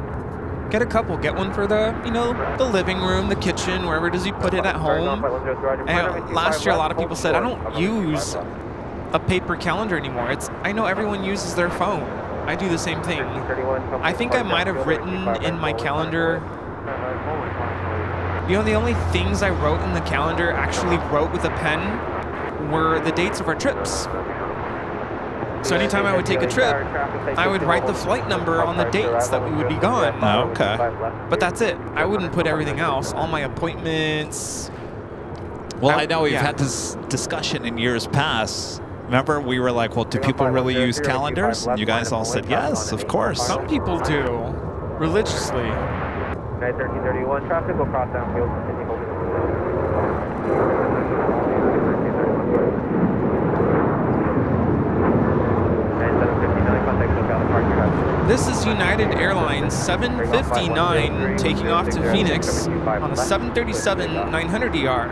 Get a couple. Get one for the, the living room, the kitchen, wherever does you put it at home. And last year, a lot of people said, I don't use a paper calendar anymore. I know everyone uses their phone. I do the same thing. I think I might have written in my calendar, the only things I wrote in the calendar, actually wrote with a pen, were the dates of our trips. So anytime I would take a trip, I would write the flight number on the dates that we would be gone. Oh, okay. But that's it. I wouldn't put everything else, all my appointments. Well, I know we've had this discussion in years past. Remember, we were like, well, do people really use calendars? And you guys all said, yes, of course. Some people do, religiously. 1331 traffic will cross downfield. Continue holding. This is United Airlines 759 taking off to Phoenix on a 737-900ER.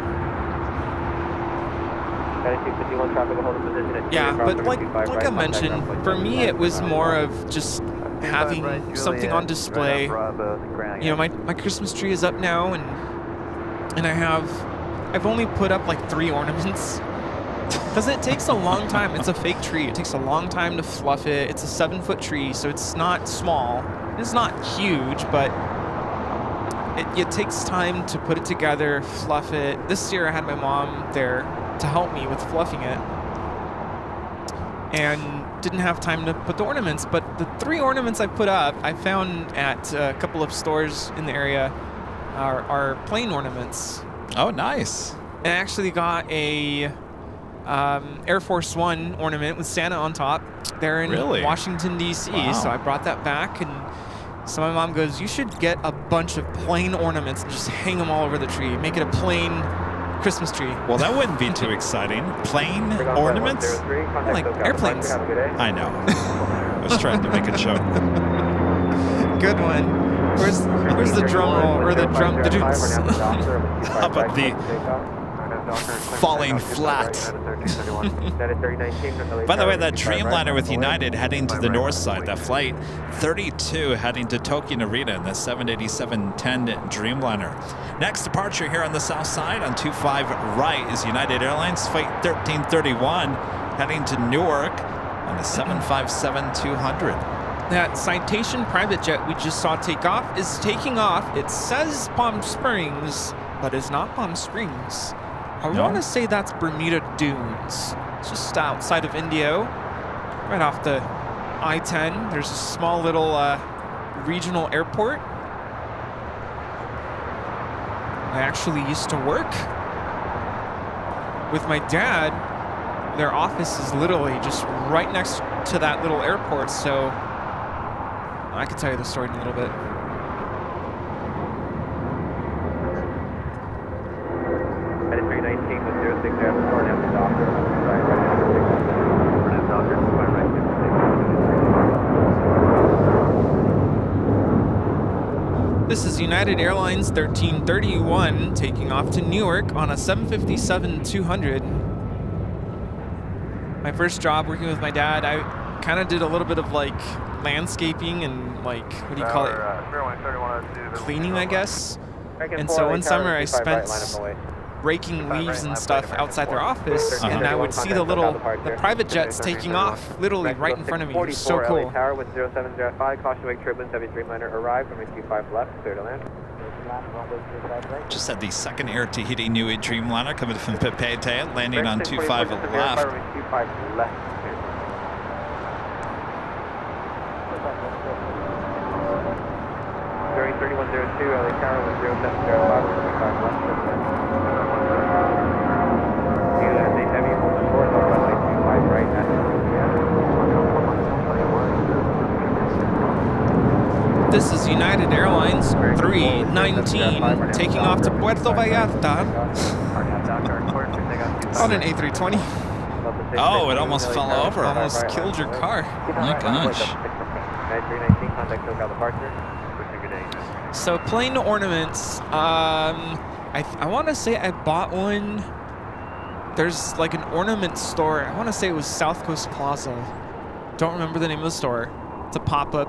Yeah, but like I mentioned, for me it was more of just having something on display. My Christmas tree is up now, and I've only put up like 3 ornaments. Because it takes a long time. It's a fake tree. It takes a long time to fluff it. It's a 7-foot tree, so it's not small. It's not huge, but it takes time to put it together, fluff it. This year I had my mom there to help me with fluffing it, and didn't have time to put the ornaments. But the 3 ornaments I put up, I found at a couple of stores in the area are plane ornaments. Oh, nice. And I actually got a Air Force One ornament with Santa on top. They're in Washington, D.C., so I brought that back. And so my mom goes, you should get a bunch of plane ornaments and just hang them all over the tree. Make it a plane Christmas tree. Well, that wouldn't be too exciting. Plane ornaments? Like airplanes. I know. I was trying to make a joke. Good one. Where's the drum roll or the doots? How about the falling flat? By the way, that Dreamliner with United heading to the north side, that flight 32 heading to Tokyo Narita in the 787-10 Dreamliner. Next departure here on the south side on 25 right is United Airlines flight 1331 heading to Newark on the 757-200. That Citation private jet we just saw take off is taking off. It says Palm Springs, but it's not Palm Springs. I want to say that's Bermuda Dunes. It's just outside of Indio, right off the I-10. There's a small little regional airport. I actually used to work with my dad. Their office is literally just right next to that little airport, so I could tell you the story in a little bit. This is United Airlines 1331 taking off to Newark on a 757-200. My first job working with my dad, I kind of did a little bit of like landscaping and like, what do you call it? Cleaning, I guess. And so one summer I spent raking leaves and stuff outside their office, and I would see the private jets taking off literally right in front of me. It was so cool. Tower with 0705, caution wake turbulence, heavy Dreamliner arrived, runway 25 left, clear to land. Just had the second Air Tahiti Nui Dreamliner coming from Papeete, landing on 25 left. Runway 25 left. 3102, LA Tower with 0705, 25 left. This is United Airlines 319 taking off to Puerto Vallarta on an A320. Oh, it almost fell over. Almost killed your car. My gosh. So plane ornaments, I want to say I bought one. There's like an ornament store. I want to say it was South Coast Plaza. Don't remember the name of the store. It's a pop-up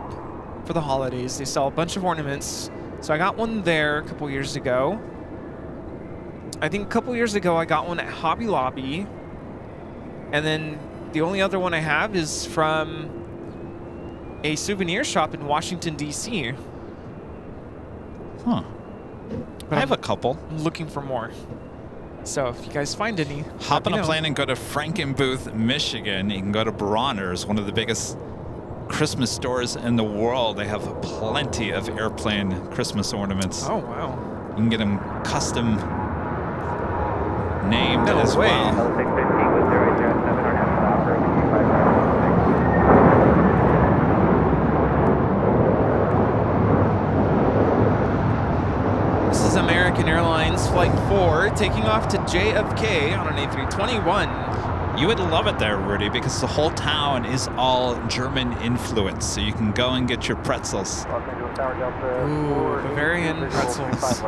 for the holidays. They sell a bunch of ornaments. So I got one there a couple years ago. I think a couple years ago I got one at Hobby Lobby. And then the only other one I have is from a souvenir shop in Washington, D.C. Huh. But I have a couple. I'm looking for more. So if you guys find any, hop on a plane and go to Frankenbooth, Michigan. You can go to Bronner's, one of the biggest Christmas stores in the world. They have plenty of airplane Christmas ornaments. Oh, wow. You can get them custom named as well. This is American Airlines Flight 4 taking off to JFK on an A321. You would love it there, Rudy, because the whole town is all German influence, so you can go and get your pretzels. Ooh, Bavarian pretzels.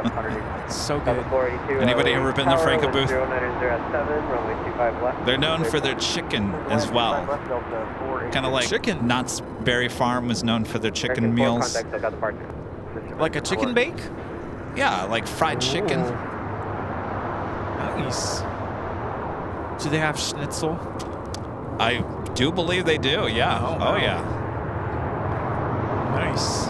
So good. Anybody ever been to Frankenbooth? They're known for their chicken as well. Kind of like Chicken? Knott's Berry Farm was known for their chicken meals. Like a chicken bake? Yeah, like fried chicken. Ooh. Nice. Do they have schnitzel? I do believe they do, yeah. Oh, wow. Oh yeah. Nice.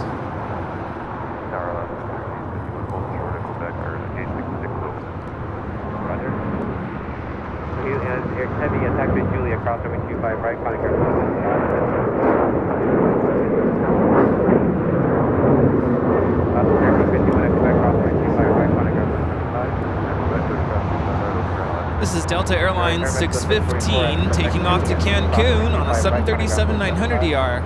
Heavy attack with Julia, cross runway 25 right, calling her. This is Delta Airlines 615 taking off to Cancun on a 737-900ER.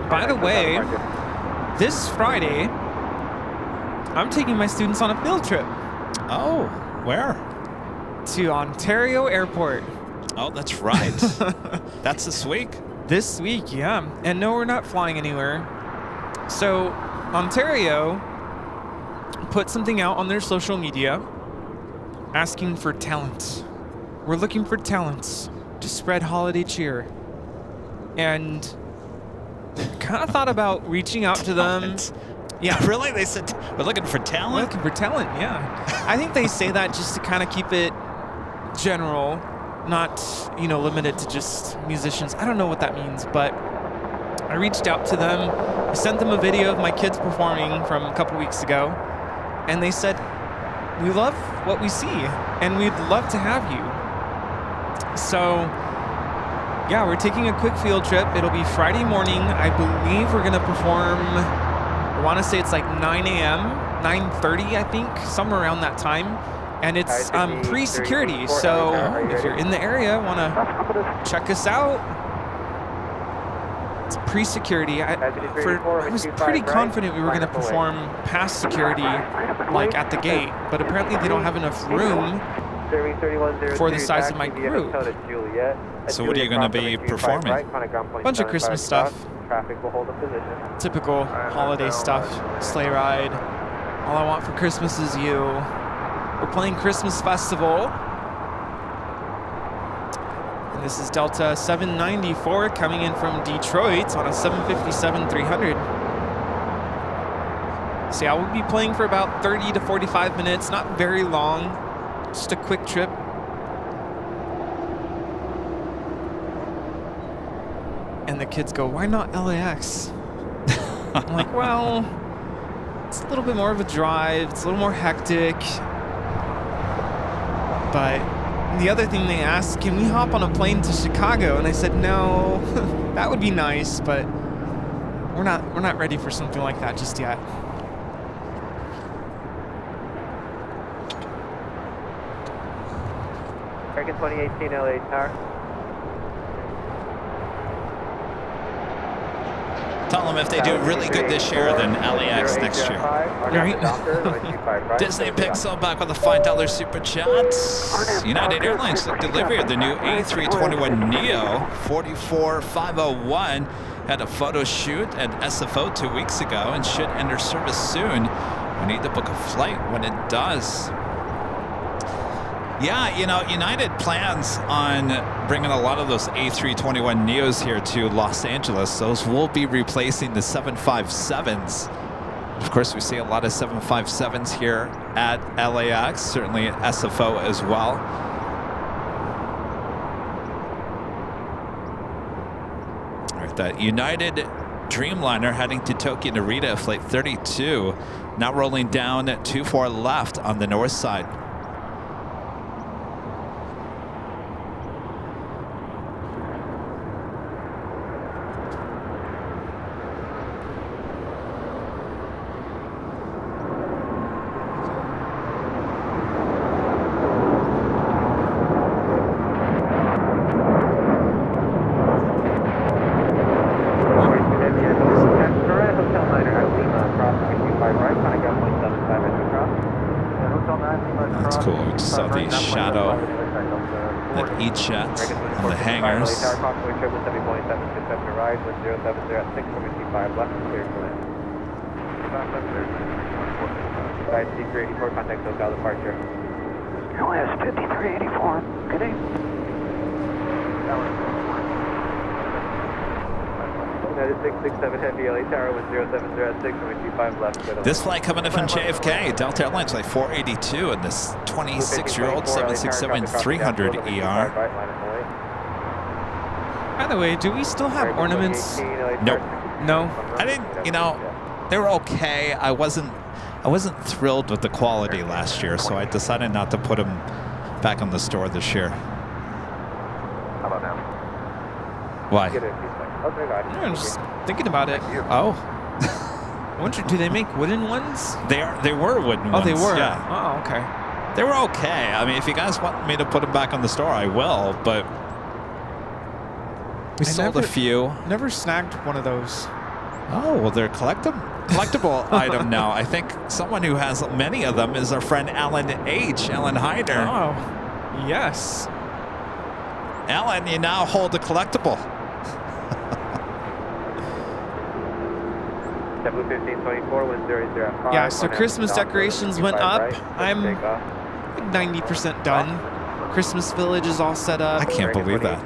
By the way, this Friday, I'm taking my students on a field trip Oh, where? to Ontario Airport. Oh, that's right. That's this week. This week, yeah. And no, we're not flying anywhere. So, Ontario put something out on their social media asking for talent. We're looking for talents to spread holiday cheer. And kind of thought about reaching out to them. Talent. Yeah. Really? They said we're looking for We're talent? looking for talent, yeah. I think they say that just to kind of keep it general, not, limited to just musicians. I don't know what that means, but I reached out to them. I sent them a video of my kids performing from a couple weeks ago, and they said, we love what we see, and we'd love to have you. So, yeah, we're taking a quick field trip. It'll be Friday morning. I believe we're going to perform, I want to say it's like 9 a.m., 9:30, I think, somewhere around that time. And it's pre-security, so if you're in the area, want to check us out, it's pre-security. I was pretty confident we were going to perform past security, like at the gate, but apparently they don't have enough room for the size of my group. So what are you going to be performing? A bunch of Christmas stuff, typical holiday stuff, sleigh ride, all I want for Christmas is you. We're playing Christmas Festival. And this is Delta 794 coming in from Detroit on a 757-300. So yeah, we'll be playing for about 30 to 45 minutes, not very long, just a quick trip. And the kids go, why not LAX? I'm like, well, it's a little bit more of a drive, it's a little more hectic. But the other thing they asked, can we hop on a plane to Chicago? And I said, no, that would be nice, but we're not ready for something like that just yet. American 2018 LA Tower. Tell them if they do really good this year, then LAX next year. Right. Disney Pixel back with a $5 super chat. United Airlines took delivery of the new A321neo 44501. Had a photo shoot at SFO 2 weeks ago and should enter service soon. We need to book a flight when it does. Yeah, United plans on bringing a lot of those A321neos here to Los Angeles. Those will be replacing the 757s. Of course, we see a lot of 757s here at LAX, certainly at SFO as well. All right, that United Dreamliner heading to Tokyo Narita, flight 32, now rolling down 24 left on the north side. That's cool. We just saw the shadow at E-Jet on the hangars. Contact hotel departure. LS 5384. Good day. United 667 Heavy LA Tower with 0706 and 25 left. This flight coming in from JFK, Delta Airlines flight 482 and this 26-year-old 767-300 ER. By the way, do we still have ornaments? Nope. No? I didn't, they were okay. I wasn't thrilled with the quality last year, so I decided not to put them back on the store this year. How about now? Why? I'm just thinking about it. Oh. I wonder, do they make wooden ones? They were wooden ones. Oh, they were? Yeah. Oh, okay. They were okay. I mean, if you guys want me to put them back on the store, I will, but we sold a few. Never snagged one of those. Oh, well, they're collect them? collectible item now. I think someone who has many of them is our friend Alan H. Alan Hyder. Oh, yes. Alan, you now hold a collectible. Yeah, so Christmas decorations went up. I'm 90% done. Christmas village is all set up. I can't believe that.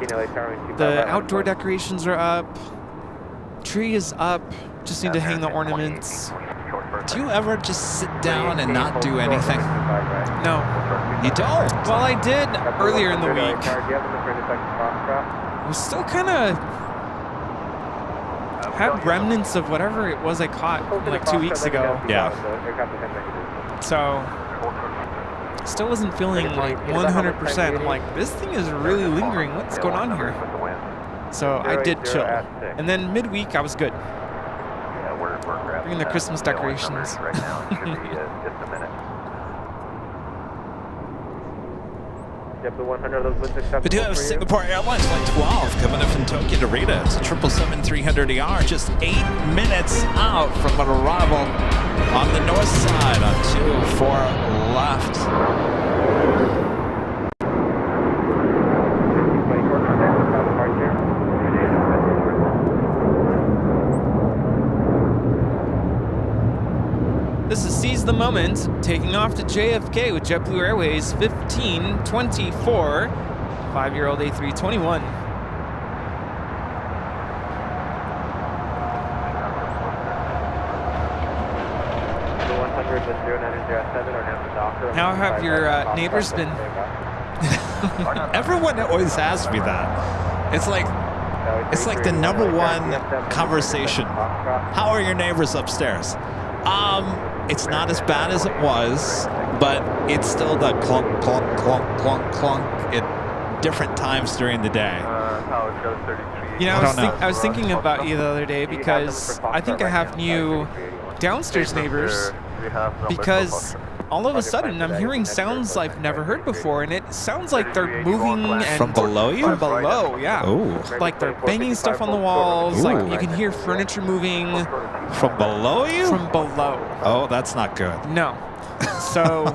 The outdoor decorations are up. Tree is up. Just need to hang the ornaments. Do you ever just sit down and not do anything? No. You don't? Well, I did earlier in the week. I was still kind of had remnants of whatever it was I caught like 2 weeks ago. Yeah. So still wasn't feeling like 100%. I'm like, this thing is really lingering. What's going on here? So I did chill. And then midweek, I was good. Bringing the Christmas decorations. We do have Singapore Airlines Flight 12 coming up from Tokyo to Rita. It's a 777-300ER, just 8 minutes out from an arrival on the north side on 204 left. This is Seize the Moment, taking off to JFK with JetBlue Airways 1524, 5-year-old A321. How have your neighbors been? Everyone always asks me that. It's like the number one conversation. How are your neighbors upstairs? It's not as bad as it was, but it's still the clunk, clunk, clunk, clunk, clunk at different times during the day. You know, I was thinking about you the other day because I think I have new downstairs neighbors because all of a sudden I'm hearing sounds I've never heard before, and it sounds like they're moving and from below you? From below, yeah. Ooh. Like they're banging stuff on the walls. Ooh. Like you can hear furniture moving. From below you? From below. Oh, that's not good. No. So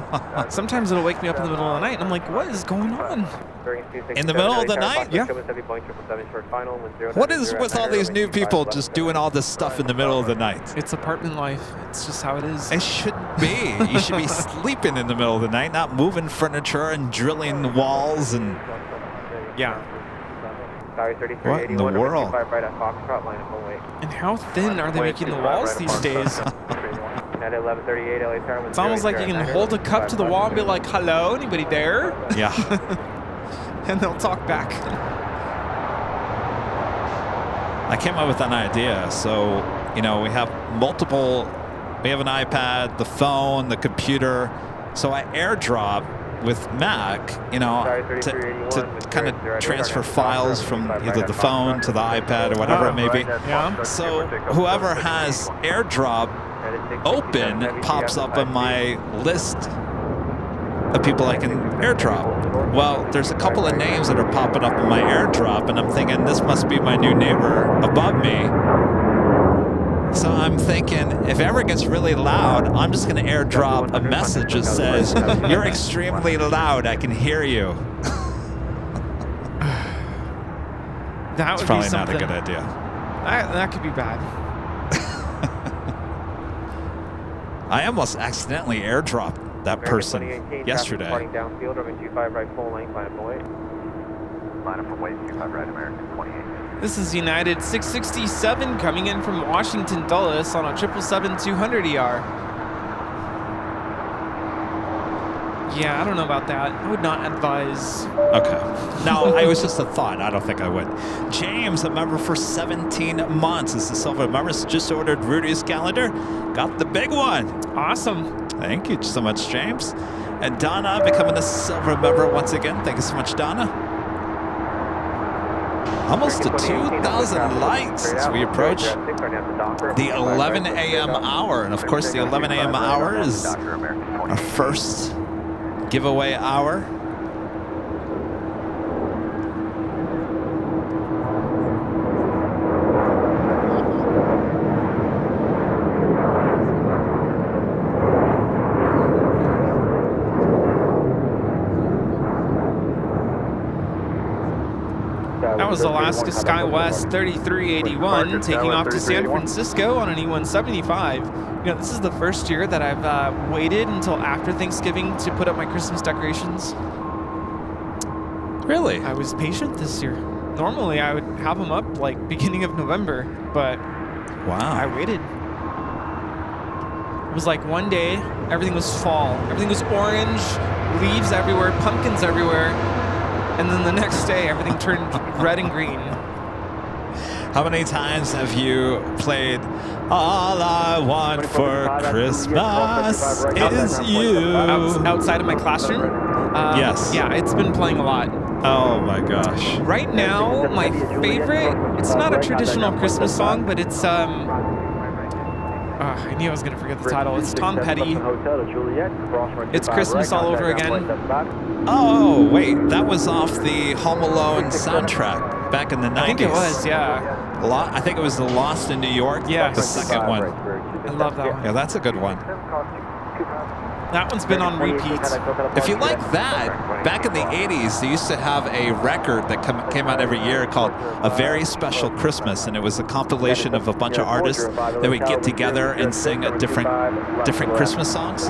sometimes it'll wake me up in the middle of the night, and I'm like, what is going on? In the middle of the night? Yeah. What is with all these new people just doing all this stuff in the middle of the night? It's apartment life. It's just how it is. It shouldn't be. You should be sleeping in the middle of the night, not moving furniture and drilling walls and... Yeah. What in the world? And how thin are they making the walls these days? It's almost like you can hold a cup to the wall and be like, hello, anybody there? Yeah. And they'll talk back. I came up with an idea. So, you know, we have an iPad, the phone, the computer. So I airdrop with Mac, you know, to kind of transfer files from either the phone to the iPad or whatever it may be. Yeah. So whoever has airdrop open pops up on my list of people I can airdrop. Well, there's a couple of names that are popping up on my airdrop, and I'm thinking this must be my new neighbor above me. So I'm thinking, if it ever gets really loud, I'm just going to airdrop a message that says, "You're extremely loud. I can hear you." That would It's probably be something. not a good idea. That could be bad. I almost accidentally airdropped that person yesterday. This is United 667 coming in from Washington Dulles on a 777-200ER. Yeah, I don't know about that. I would not advise. Okay. No, it was just a thought. I don't think I would. James, a member for 17 months. Is the silver member. Just ordered Rudy's calendar. Got the big one. Awesome. Thank you so much, James. And Donna becoming a silver member once again. Thank you so much, Donna. Almost to 2,000 likes as we approach the 11 a.m. hour. And of course, the 11 a.m. hour is our first giveaway hour. That was Alaska SkyWest 3381 taking off to San Francisco on an E175. You know, this is the first year that I've waited until after Thanksgiving to put up my Christmas decorations. Really? I was patient this year. Normally, I would have them up like beginning of November, but I Wow. waited. It was like one day, everything was fall. Everything was orange, leaves everywhere, pumpkins everywhere. And then the next day, everything turned red and green. How many times have you played All I Want for Christmas Is You? Outside of my classroom? Yes. Yeah, it's been playing a lot. Oh my gosh. Right now, my favorite, it's not a traditional Christmas song, but it's, I knew I was going to forget the title. It's Tom Petty. It's Christmas All Over Again. Oh, wait. That was off the Home Alone soundtrack back in the 90s. I think it was, yeah. I think it was the Lost in New York. Yes. The second one. I love that one. Yeah, that's a good one. That one's been on repeat. If you like that, back in the 80s, they used to have a record that came out every year called A Very Special Christmas, and it was a compilation of a bunch of artists that would get together and sing a different Christmas songs.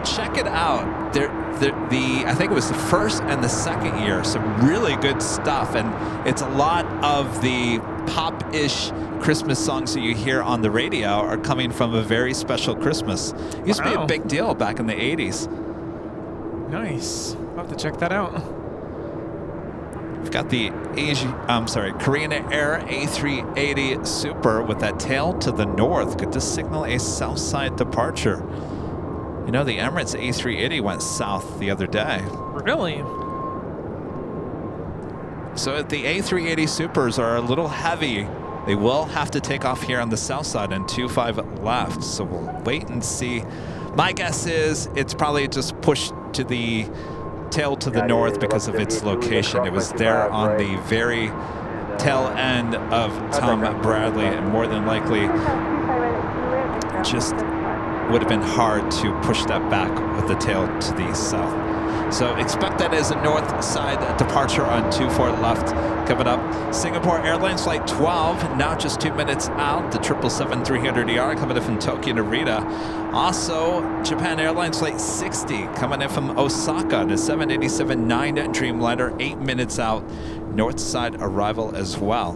Check it out. I think it was the first and the second year. Some really good stuff, and it's a lot of the pop-ish Christmas songs that you hear on the radio are coming from A Very Special Christmas. It used to be a big deal back in the 80s. Nice. I'll have to check that out. We've got the Korean Air A380 Super with that tail to the north. Could this signal a south side departure? You know, the Emirates A380 went south the other day. Really? So the A380 Supers are a little heavy. They will have to take off here on the south side and 25 left. So we'll wait and see. My guess is it's probably just pushed to the tail to the north because of its location. It was there on the very tail end of Tom Bradley, and more than likely just would have been hard to push that back with the tail to the south. So expect that as a north side departure on 24 left. Coming up, Singapore Airlines Flight 12, now just 2 minutes out. The 777-300ER coming in from Tokyo Narita. Also, Japan Airlines Flight 60 coming in from Osaka. The 787-9 Dreamliner, 8 minutes out. North side arrival as well.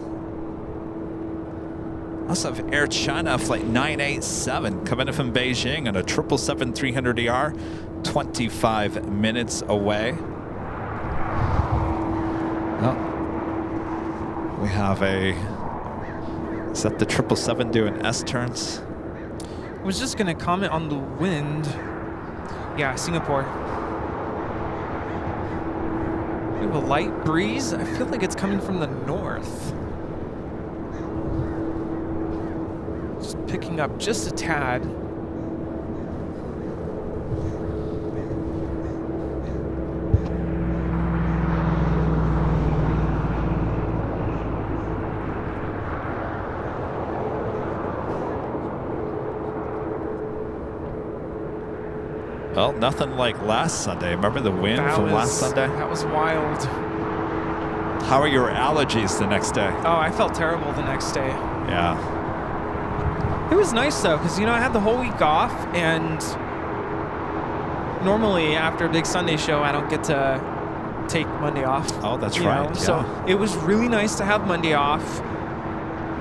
Also have Air China Flight 987 coming in from Beijing on a 777-300ER. 25 minutes away. Oh, we have is that the 777 doing S-turns? I was just going to comment on the wind. Yeah, Singapore. We have a light breeze. I feel like it's coming from the north. Just picking up just a tad. Well, nothing like last Sunday. Remember the wind from last Sunday? That was wild. How are your allergies the next day? Oh, I felt terrible the next day. Yeah. It was nice though, because I had the whole week off, and normally after a big Sunday show, I don't get to take Monday off. Oh, that's right. Yeah. So it was really nice to have Monday off.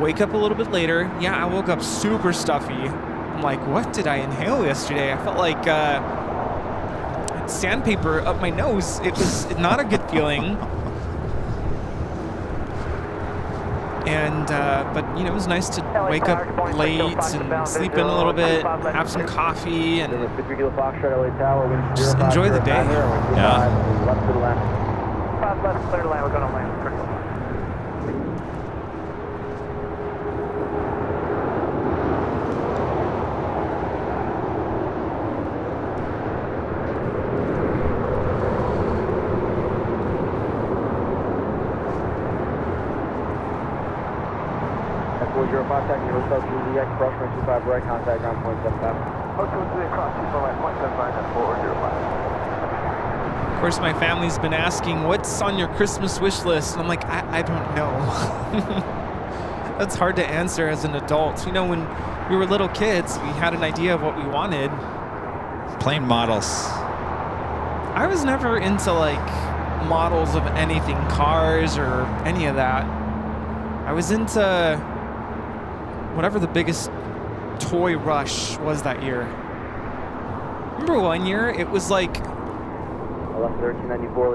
Wake up a little bit later. Yeah, I woke up super stuffy. I'm like, what did I inhale yesterday? I felt like sandpaper up my nose. It was not a good feeling. And but it was nice to wake up late and sleep in a little bit, have some coffee, and just enjoy the day. Yeah. Left, clear to land. We're going to land. Contact your hotel Juliet, cross 25 right, contact ground point 75. Hotel Juliet, cross 25 right, point 75, that's 405. course, my family's been asking, what's on your Christmas wish list? And I'm like, I don't know. That's hard to answer as an adult. You know, when we were little kids, we had an idea of what we wanted. Plane models. I was never into like models of anything, cars or any of that. I was into whatever the biggest toy rush was that year. Remember one year, it was like,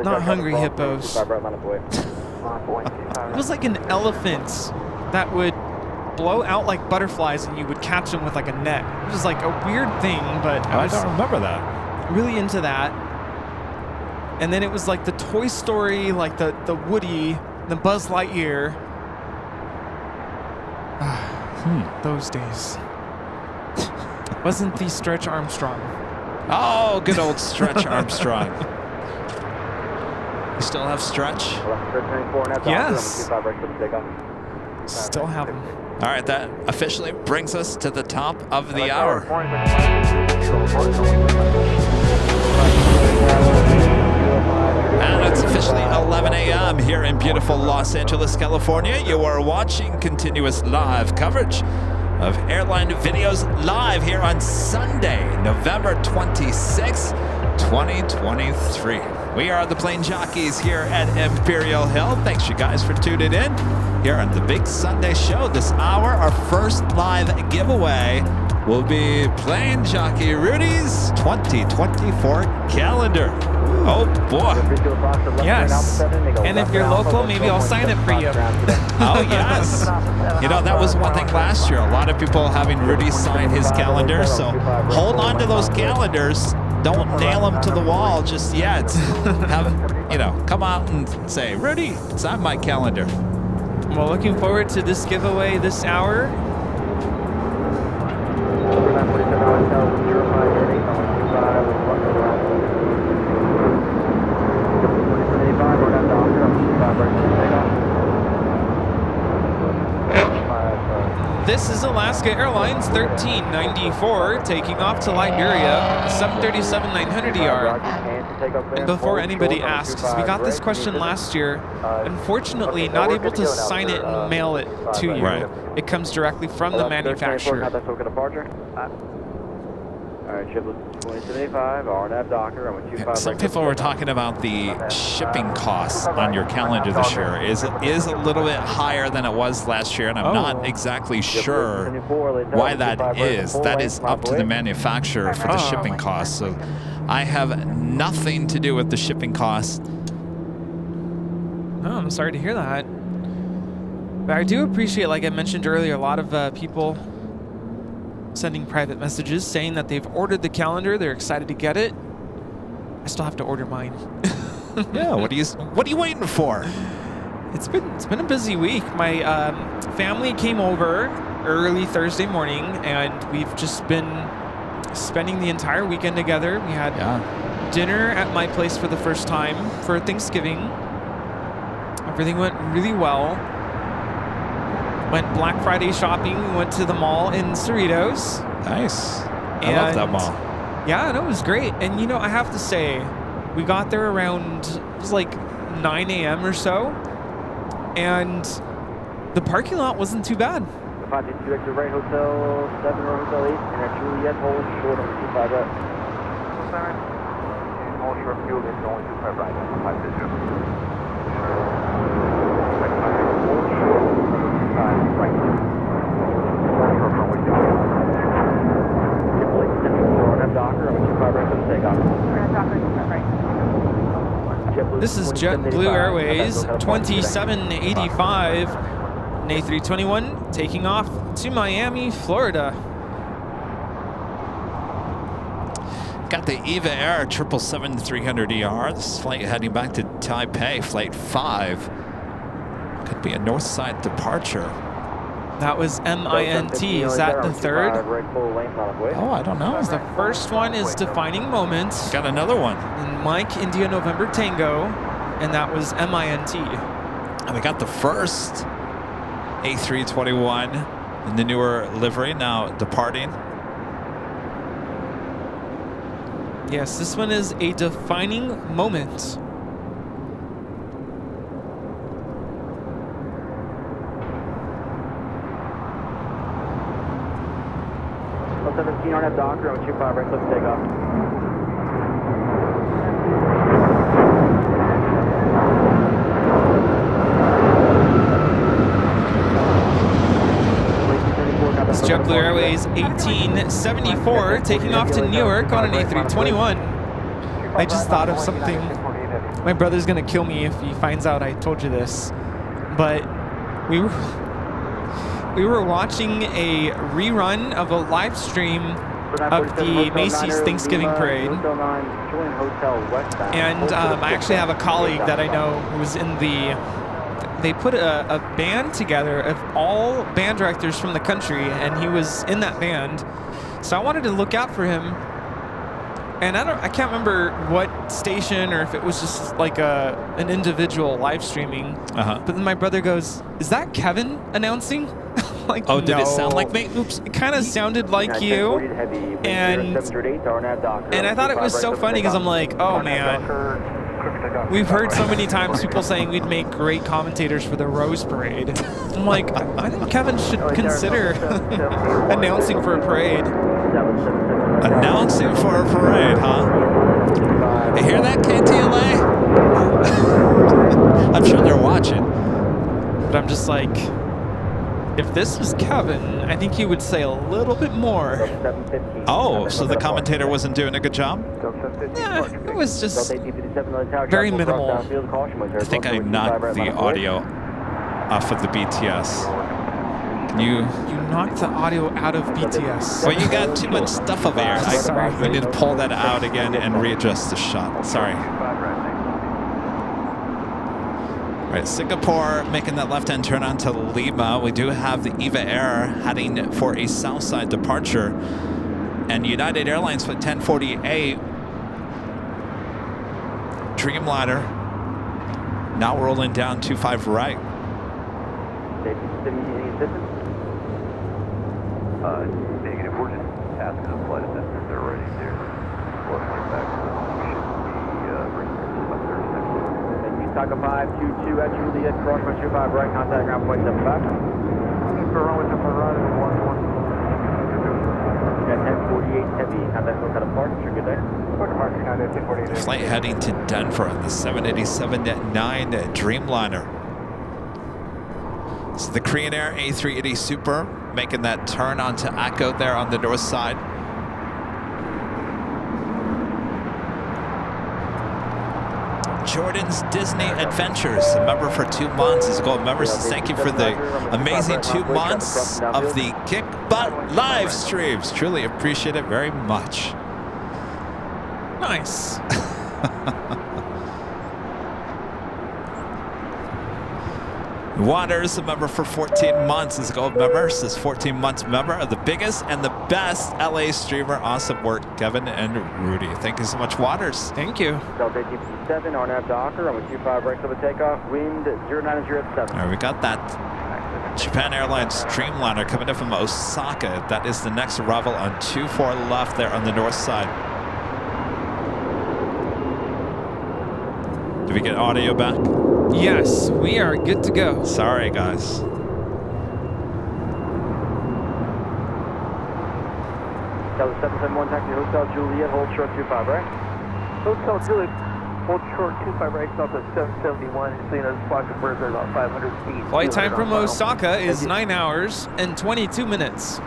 not Hungry Hippos. It was like an elephant that would blow out like butterflies and you would catch them with like a net. It was like a weird thing, but I don't remember that. Really into that. And then it was like the Toy Story, like the Woody, the Buzz Lightyear. Those days. Wasn't the Stretch Armstrong. Oh, good old Stretch Armstrong. You still have Stretch? Yes. Still have him. All right, that officially brings us to the top of the hour. And it's officially 11 a.m. here in beautiful Los Angeles, California. You are watching continuous live coverage of Airline Videos live here on Sunday, November 26, 2023. We are the Plane Jockeys here at Imperial Hill. Thanks, you guys, for tuning in here on the Big Sunday Show. This hour, our first live giveaway will be Plane Jockey Rudy's 2024 calendar. Oh boy. Yes. And if you're local, maybe I'll sign it for you. Oh yes. You know, that was one thing last year. A lot of people having Rudy sign his calendar. So hold on to those calendars. Don't nail them to the wall just yet. Have, you know, come out and say, Rudy, sign my calendar. Well, looking forward to this giveaway this hour. This is Alaska Airlines 1394 taking off to Liberia, 737-900ER. And before anybody asks, we got this question last year. Unfortunately, not able to sign it and mail it to you. Right. It comes directly from the manufacturer. Some people were talking about the shipping costs on your calendar this year. Is a little bit higher than it was last year, and I'm not exactly sure why that is. That is up to the manufacturer for the shipping costs. So I have nothing to do with the shipping costs. Oh, I'm sorry to hear that. But I do appreciate, like I mentioned earlier, a lot of people sending private messages saying that they've ordered the calendar, they're excited to get it. I still have to order mine. Yeah, what are you waiting for? It's been a busy week. My family came over early Thursday morning, and we've just been spending the entire weekend together. We had dinner at my place for the first time for Thanksgiving. Everything went really well. Went Black Friday shopping. We went to the mall in Cerritos. Nice. I love that mall. Yeah, no, it was great. And, you know, I have to say, we got there around, it was like 9 a.m. or so. And the parking lot wasn't too bad. 522 exit right, Hotel 7 or Hotel 8, and at Juliet, hold short on 25 right. Hold short fuel, then going 25 right, 520. This is JetBlue Airways 2785 an A321 taking off to Miami, Florida. Got the Eva Air 777-300ER. This is flight heading back to Taipei, flight 5. Could be a north side departure. That was MINT. Is that the third? Oh, I don't know. The first one is Defining Moment. Got another one. And Mike India November Tango, and that was MINT. And we got the first A321 in the newer livery now departing. Yes, this one is a defining moment. Well, 17 on that Docker on 25 right, let's take off. This JetBlue Airways 1874 taking off to Newark on an A321. I just thought of something. My brother's gonna kill me if he finds out I told you this, but we were watching a rerun of a live stream of the Macy's Thanksgiving Parade, and I actually have a colleague that I know who was in the. They put a band together of all band directors from the country, and he was in that band. So I wanted to look out for him. And I can't remember what station or if it was just like an individual live streaming. But then my brother goes, "Is that Kevin announcing?" Like, oh, did no. it sound like me? Oops. It kind of sounded like you. And I thought it was so funny because I'm like, oh man. We've heard so many times people saying we'd make great commentators for the Rose Parade. I'm like, I think Kevin should consider announcing for a parade. Announcing for a parade, huh? You hear that, KTLA? I'm sure they're watching. But I'm just like, if this was Kevin, I think he would say a little bit more. Oh, so the commentator wasn't doing a good job? Yeah, it was just very minimal. I think I knocked the audio off of the BTS. Can you knocked the audio out of BTS. Well, you got too much stuff over here. We need to pull that out again and readjust the shot. Sorry. Right, Singapore making that left-hand turn onto Lima. We do have the EVA Air heading for a Southside departure. And United Airlines flight 1048. Dreamliner now rolling down 25 right. Negative. We're just asking the flight attendants if they're ready to flight back. Taka 522 at Juliet, cross 125 right, contact ground point 75. For runway 75 right, 1048 heavy, contact look at a park, you're good there. Flight heading to Denver on the 787-9 Dreamliner. So the Korean Air A380 Super making that turn onto Echo there on the north side. Jordan's Disney Adventures, a member for 2 months. As gold members, thank you for the amazing 2 months of the Kick Butt live streams. Truly appreciate it very much. Nice. Waters, a member for 14 months, is a gold member. Says 14 months member of the biggest and the best LA streamer. Awesome work, Kevin and Rudy. Thank you so much, Waters. Thank you. Delta 57 on nav Docker, on 25 right for the takeoff, wind 090 at 7. All right, we got that. Japan Airlines Dreamliner coming in from Osaka. That is the next arrival on 24 left there on the north side. Did we get audio back? Yes, we are good to go. Sorry, guys. Delta 771, taxi Hotel Juliet, hold short 25 right. Hotel Juliet, hold short 25 right, south of 771. So you know, the spot converts at about 500 feet. Flight time from Osaka is 9 hours and 22 minutes.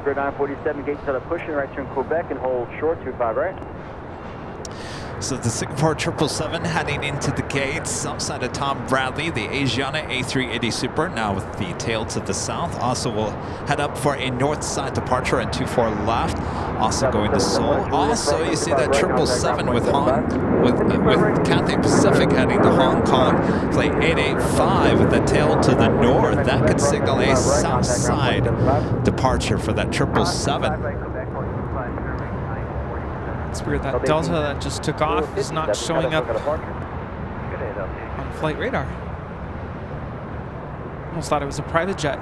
Grid 947, gate set up pushing right turn Quebec and hold short 25 right. So the Singapore 777 heading into the gates, south side of Tom Bradley, the Asiana A380 Super, now with the tail to the south. Also will head up for a north side departure at 24 left, also going to Seoul. Also, you see that 777 with Cathay Pacific heading to Hong Kong, flight 885 with the tail to the north. That could signal a south side departure for that 777. It's weird that Delta that just took off is not showing up on flight radar. Almost thought it was a private jet.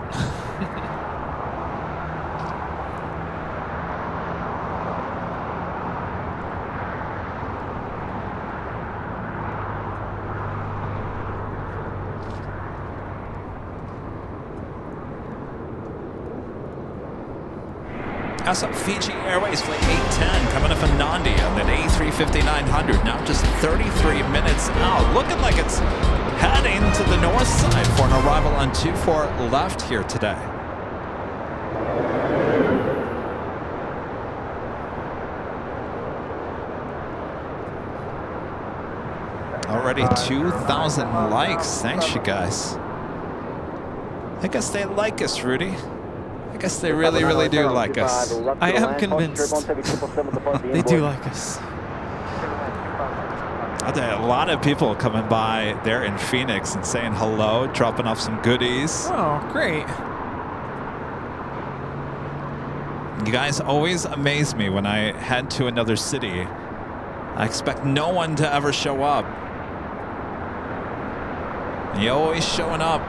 That's up Fiji Airways flight 810 coming up from Nandi on that A350-900. Now just 33 minutes out. Looking like it's heading to the north side for an arrival on 24 left here today. Already 2,000 likes. Thanks, you guys. I guess they like us, Rudy. I guess they really, really do like us. I am convinced they do like us. A lot of people coming by there in Phoenix and saying hello, dropping off some goodies. Oh, great. You guys always amaze me when I head to another city. I expect no one to ever show up. And you're always showing up.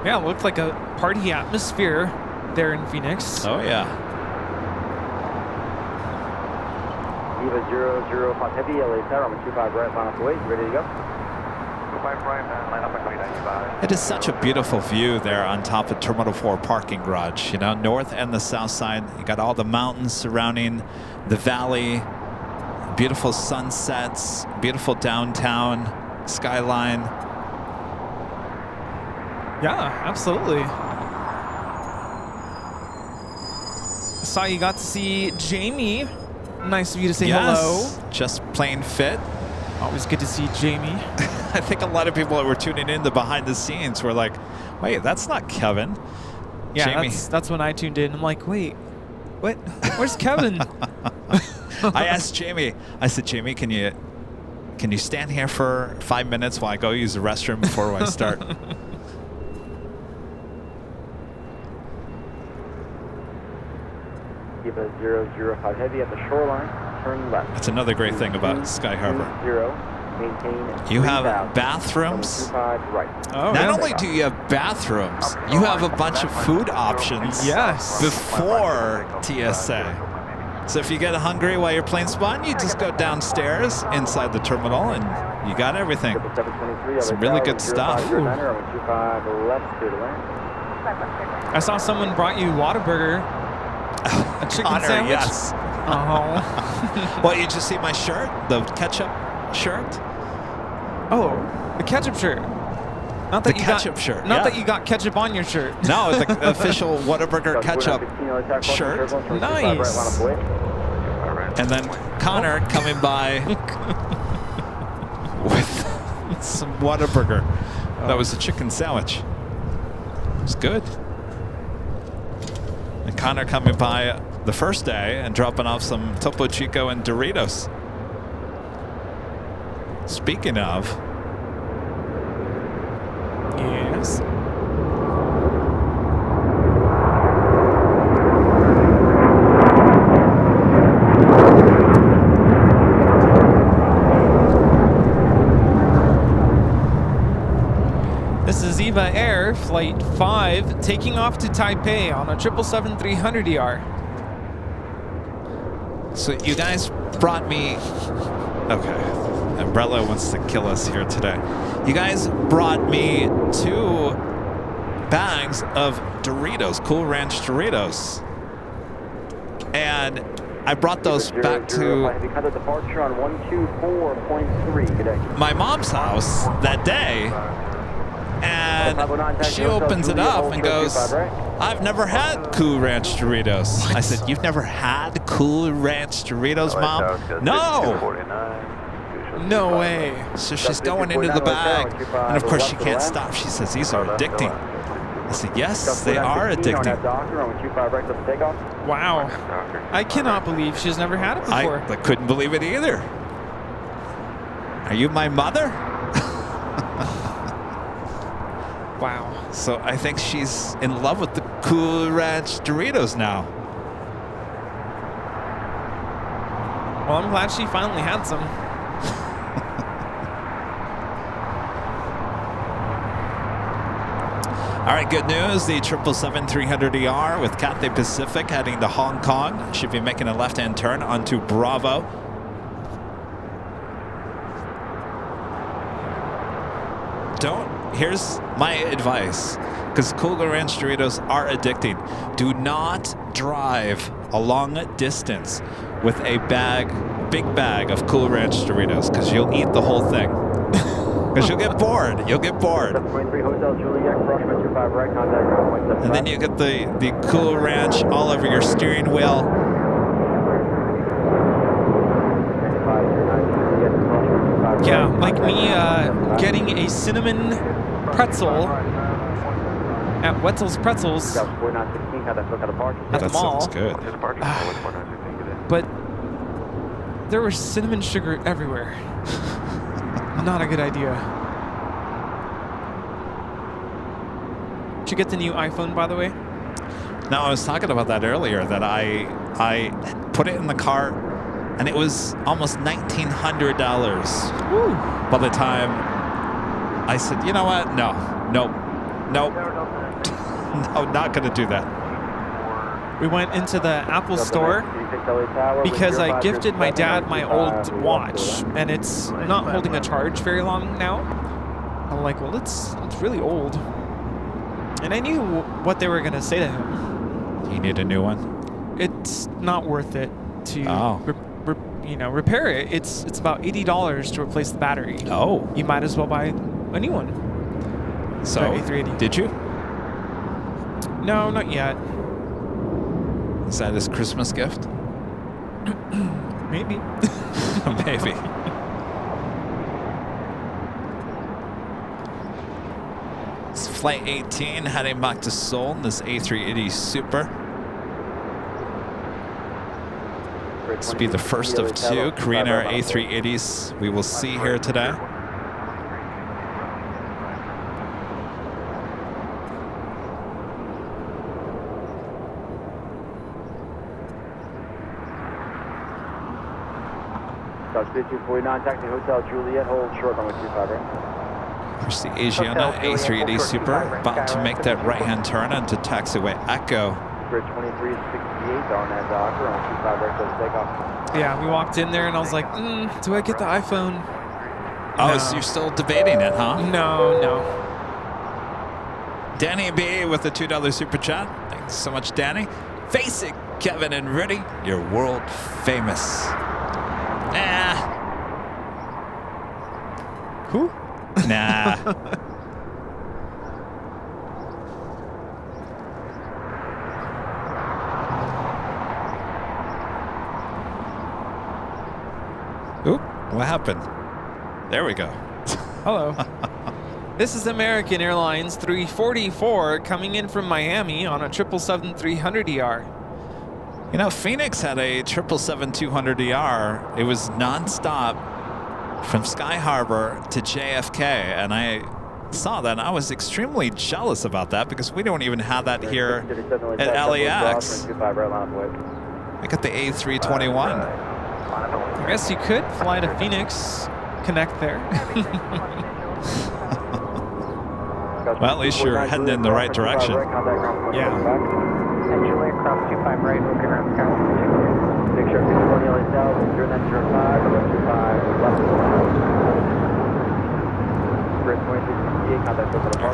Yeah, it looked like a party atmosphere there in Phoenix. Oh, yeah. Eva 005 Heavy, LA Tower, 25 right, line up the way. Ready to go? 25 right, line up at 95. It is such a beautiful view there on top of Terminal 4 parking garage. You know, north and the south side. You got all the mountains surrounding the valley. Beautiful sunsets, beautiful downtown skyline. Yeah, absolutely. I saw you got to see Jamie. Nice of you to say hello. Just plain fit. Always good to see Jamie. I think a lot of people that were tuning in the behind the scenes were like, wait, that's not Kevin. Yeah, Jamie. That's when I tuned in. I'm like, wait, what? Where's Kevin? I asked Jamie, I said, Jamie, can you stand here for 5 minutes while I go use the restroom before I start? Give a 005 Heavy at the shoreline. Turn left. That's another great thing about Sky Harbor. 20, maintain. You have bathrooms. Right. Oh, Not only do you have bathrooms, you have a bunch of food options Yes. before TSA. So if you get hungry while you're plane spotting, you just go downstairs inside the terminal and you got everything. Some really good stuff. I saw someone brought you Whataburger. A chicken Connor, sandwich? yes. Oh. Well, you just see my shirt, the ketchup shirt? Oh, the ketchup shirt. Not that The you ketchup got, shirt, Not yeah. that you got ketchup on your shirt. No, the official Whataburger ketchup shirt. Nice. And then Connor coming by with some Whataburger. That was a chicken sandwich. It was good. And Connor coming by the first day and dropping off some Topo Chico and Doritos. Speaking of, Yes. This is Eva Air, Flight 5, taking off to Taipei on a 777-300ER. so you guys brought me. Okay, Umbrella wants to kill us here today. You guys brought me 2 bags of Doritos, Cool Ranch Doritos. And I brought those back to my mom's house that day. And she opens it up and goes, I've never had Cool Ranch Doritos. I said, you've never had Cool Ranch Doritos, Mom? No! No way. So she's going into the bag, and of course she can't stop. She says, these are addicting. I said, yes, they are addicting. Wow. I cannot believe she's never had it before. I couldn't believe it either. Are you my mother? Wow. So I think she's in love with the Cool Ranch Doritos now. Well, I'm glad she finally had some. All right, good news. The 777-300ER with Cathay Pacific heading to Hong Kong. Should be making a left-hand turn onto Bravo. Here's my advice, because Cool Ranch Doritos are addicting. Do not drive a long distance with a big bag of Cool Ranch Doritos, because you'll eat the whole thing. Because you'll get bored. You'll get bored. And then you get the Cool Ranch all over your steering wheel. Yeah, like me getting a cinnamon pretzel at Wetzel's Pretzels at the mall. Sounds good. But there was cinnamon sugar everywhere. Not a good idea. Did you get the new iPhone, by the way? No, I was talking about that earlier, that I put it in the car, and it was almost $1,900. Woo. By the time I said, you know what? No, no, not going to do that. We went into the Apple store because I gifted my dad my old watch, and it's not holding a charge very long now. I'm like, well, it's really old. And I knew what they were going to say to him. You need a new one? It's not worth it to repair it. It's about $80 to replace the battery. Oh. You might as well buy a new one. So, A380. Did you? No, not yet. Is that his Christmas gift? Maybe. Maybe. It's Flight 18 heading back to Seoul in this A380 Super. This will be the first of two Korean Air A380s we will see here today. South 249, taxi Hotel Juliet, hold short runway 25, right? There's the Asiana A380 Super about to make that right-hand turn onto taxiway Echo. Grid 2368 on that docker on 25 right close takeoff. Yeah, we walked in there and I was like, do I get the iPhone? Oh, No. so you're still debating it, huh? No. Danny B with the $2 super chat. Thanks so much, Danny. Face it, Kevin and Rudy. You're world famous. Who? Nah. Oop, what happened? There we go. Hello. This is American Airlines 344 coming in from Miami on a 777-300ER. You know, Phoenix had a 777-200ER. It was nonstop from Sky Harbor to JFK, and I saw that, and I was extremely jealous about that because we don't even have that here at LAX. I got the A321. I guess you could fly to Phoenix, connect there. Well, at least you're heading in the right direction. Yeah. And Juliet cross 25 right, looking around sky. Make sure 640 LA South, turn that turn 5, or 25, left.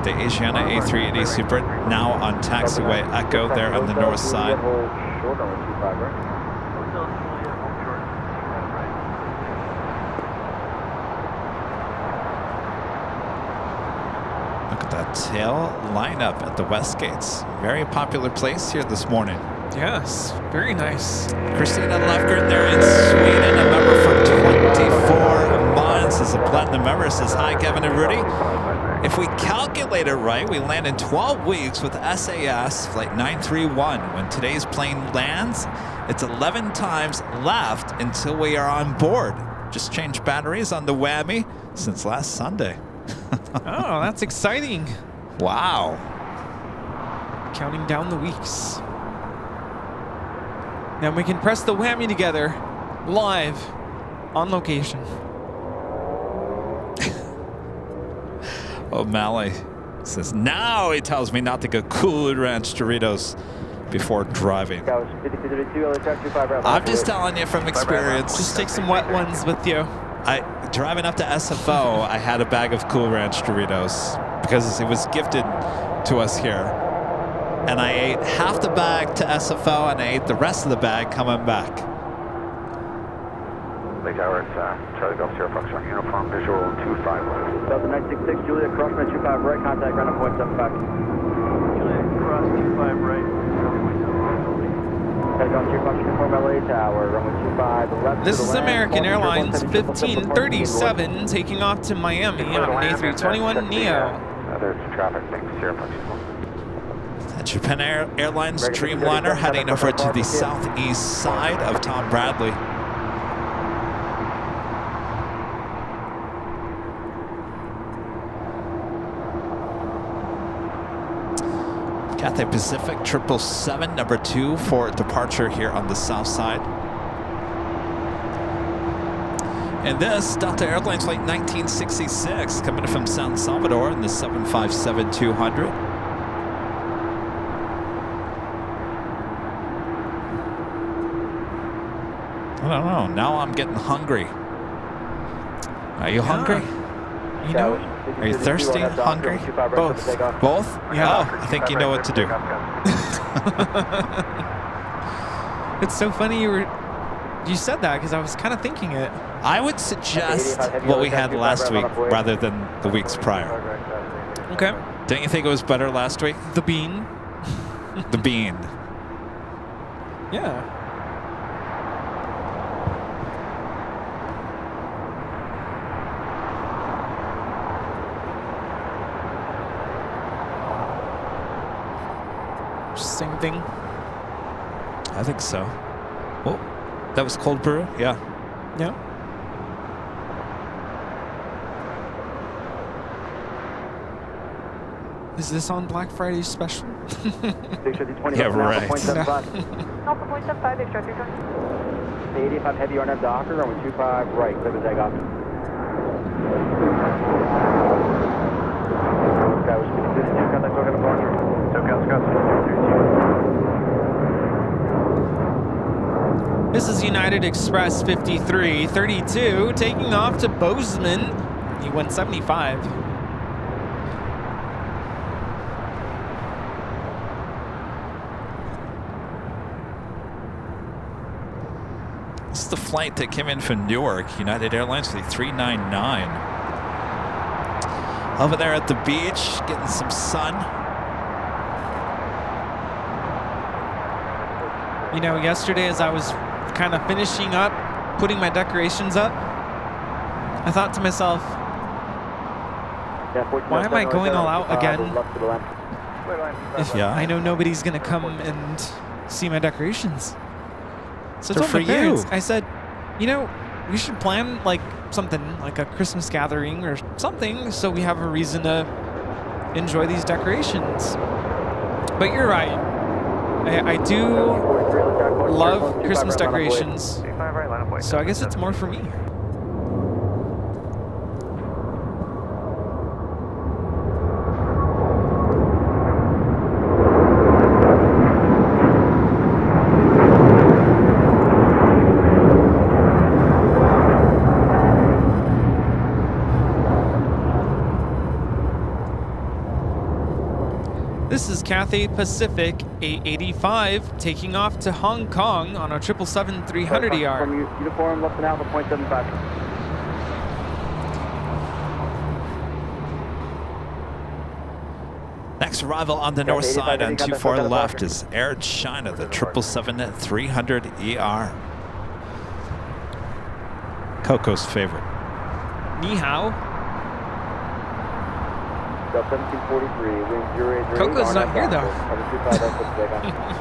The Asiana A380 Super now on taxiway Echo there on the north side. Look at that tail lineup at the West Gates. Very popular place here this morning. Yes, very nice. Christina Lefgren there in Sweden, a member for 24 months as a platinum member, says, hi, Kevin and Rudy. If we calculate it right, we land in 12 weeks with SAS Flight 931. When today's plane lands, it's 11 times left until we are on board. Just changed batteries on the whammy since last Sunday. Oh, that's exciting. Wow. Counting down the weeks. Now we can press the whammy together Live. On location. O'Malley says, now he tells me not to get Cool Ranch Doritos before driving. I'm just telling you from experience. Just take some wet ones with you. Driving up to SFO, I had a bag of Cool Ranch Doritos because it was gifted to us here. And I ate half the bag to SFO and I ate the rest of the bag coming back. Lake Tower, it's Charlie Golf Sierra Fox on uniform, visual 25 left. Delta 966, Julia, crossman 25 right, contact ground at 0.75. Julia, cross 25 right, runway 75. Take off Sierra Fox, confirm LA Tower, runway 25, left. This is American Airlines 1537 taking off to Miami on an A321 Neo. There's traffic, thanks, Sierra Fox. Japan Airlines Dreamliner heading over to the southeast side of Tom Bradley. Cathay Pacific 777, number 2 for departure here on the south side. And this Delta Airlines flight 1966 coming from San Salvador in the 757-200. I don't know. Now I'm getting hungry. Are you hungry? You know, Are you thirsty? Hungry? both. Both? Yeah. Oh, I think you know what to do. It's so funny you said that because I was kind of thinking it. I would suggest what we had last week rather than the weeks prior. Okay. Don't you think it was better last week? The bean. The bean. Yeah. Same thing. I think so. Oh, that was cold brew? Yeah. Yeah. Is this on Black Friday special? Yeah, right. Alpha 0.75, extra 320. 85 heavy RNF Docker, runway 25 right, clear to take off. Sky was 52, contact SoCal departure. SoCal, Scott, This is United Express 5332 taking off to Bozeman. He went 75. This is the flight that came in from Newark, United Airlines, the 399. Over there at the beach, getting some sun. You know, yesterday as I was kind of finishing up, putting my decorations up, I thought to myself, why am I going all out again if I know nobody's going to come and see my decorations? So I told my parents, I said, you know, we should plan like something like a Christmas gathering or something so we have a reason to enjoy these decorations. But you're right. I do love Christmas decorations, so I guess it's more for me. This is Cathay Pacific 885 taking off to Hong Kong on a 777-300ER. From uniform, left and Alpha 0.75. Next arrival on the north side on 24 left is Air China, the 777-300ER. Coco's favorite. Ni hao. 1743, wind 083. Coco's not here though.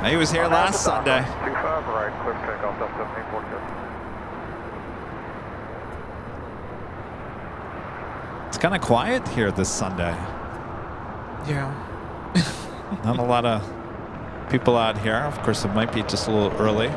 He was here last Sunday. 25 right, clear to take off, Delta 1742. It's kind of quiet here this Sunday. Yeah. Not a lot of people out here. Of course, it might be just a little early.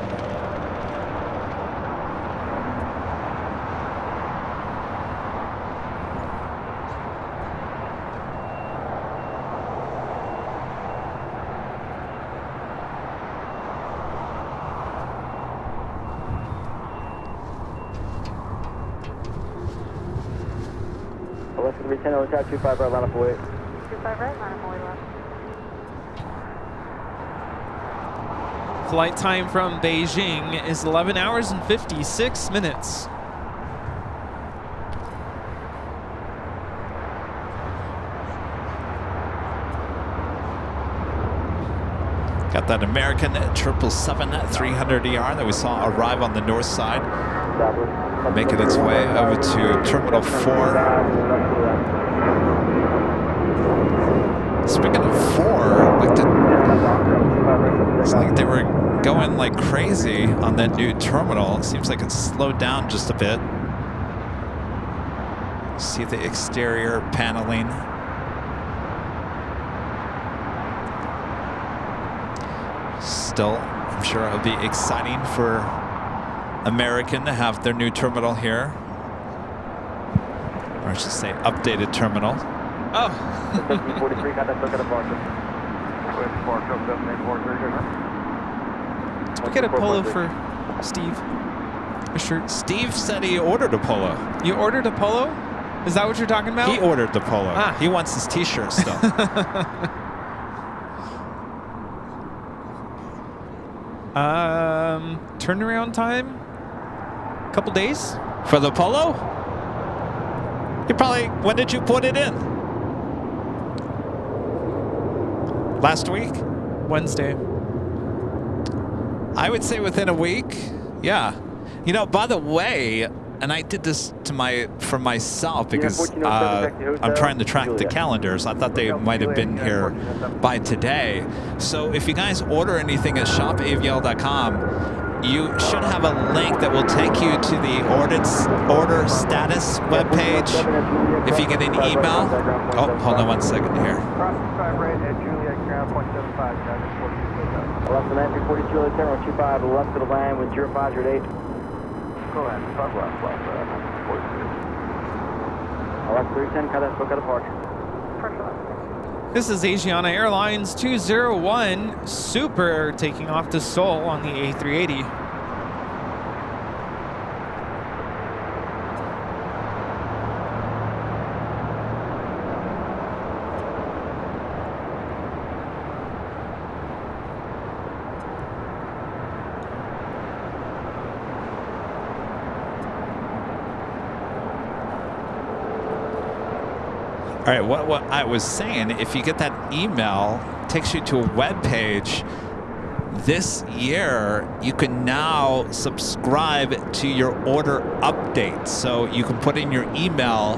Alaska 310, hotel 25 right, line up away. 25 right, line up away left. Flight time from Beijing is 11 hours and 56 minutes. Got that American 777-300ER that we saw arrive on the north side, making its way over to Terminal 4. Speaking of 4, it's like they were going like crazy on that new terminal. It seems like it's slowed down just a bit. See the exterior paneling. Still, I'm sure it'll be exciting for American to have their new terminal here. Or I should say updated terminal. Oh. 43, contact look at departure. Did we get a polo for Steve? A shirt? Steve said he ordered a polo. You ordered a polo? Is that what you're talking about? He ordered the polo. Ah. He wants his t-shirt still. Turnaround time? Couple days? For the polo? You probably, when did you put it in? Last week? Wednesday. I would say within a week. Yeah. You know, by the way, and I did this for myself because I'm trying to track the calendars. I thought they might have been here by today. So if you guys order anything at shopavl.com, you should have a link that will take you to the order status webpage. If you get an email. Oh, hold on one second here. Alaska 9340 Juliet, Terminal 25, left of the line with 0508. Go ahead, left, Alaska 310, contact look at departure. This is Asiana Airlines 201 Super taking off to Seoul on the A380. All right, what I was saying, if you get that email, it takes you to a web page. This year, you can now subscribe to your order updates. So you can put in your email,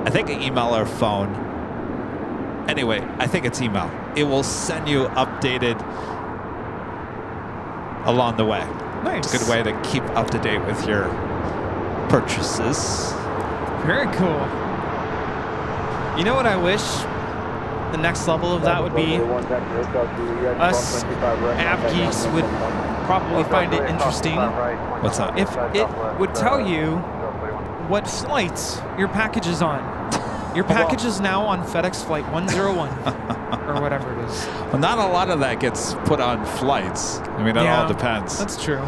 I think an email or phone. Anyway, I think it's email. It will send you updated along the way. Nice. It's a good way to keep up to date with your purchases. Very cool. You know what I wish the next level of that would be? Us app geeks would probably find it interesting What's up? if it would tell you what flights your package is on. Your package is now on FedEx Flight 101 or whatever it is. Well, not a lot of that gets put on flights. I mean, it all depends. That's true.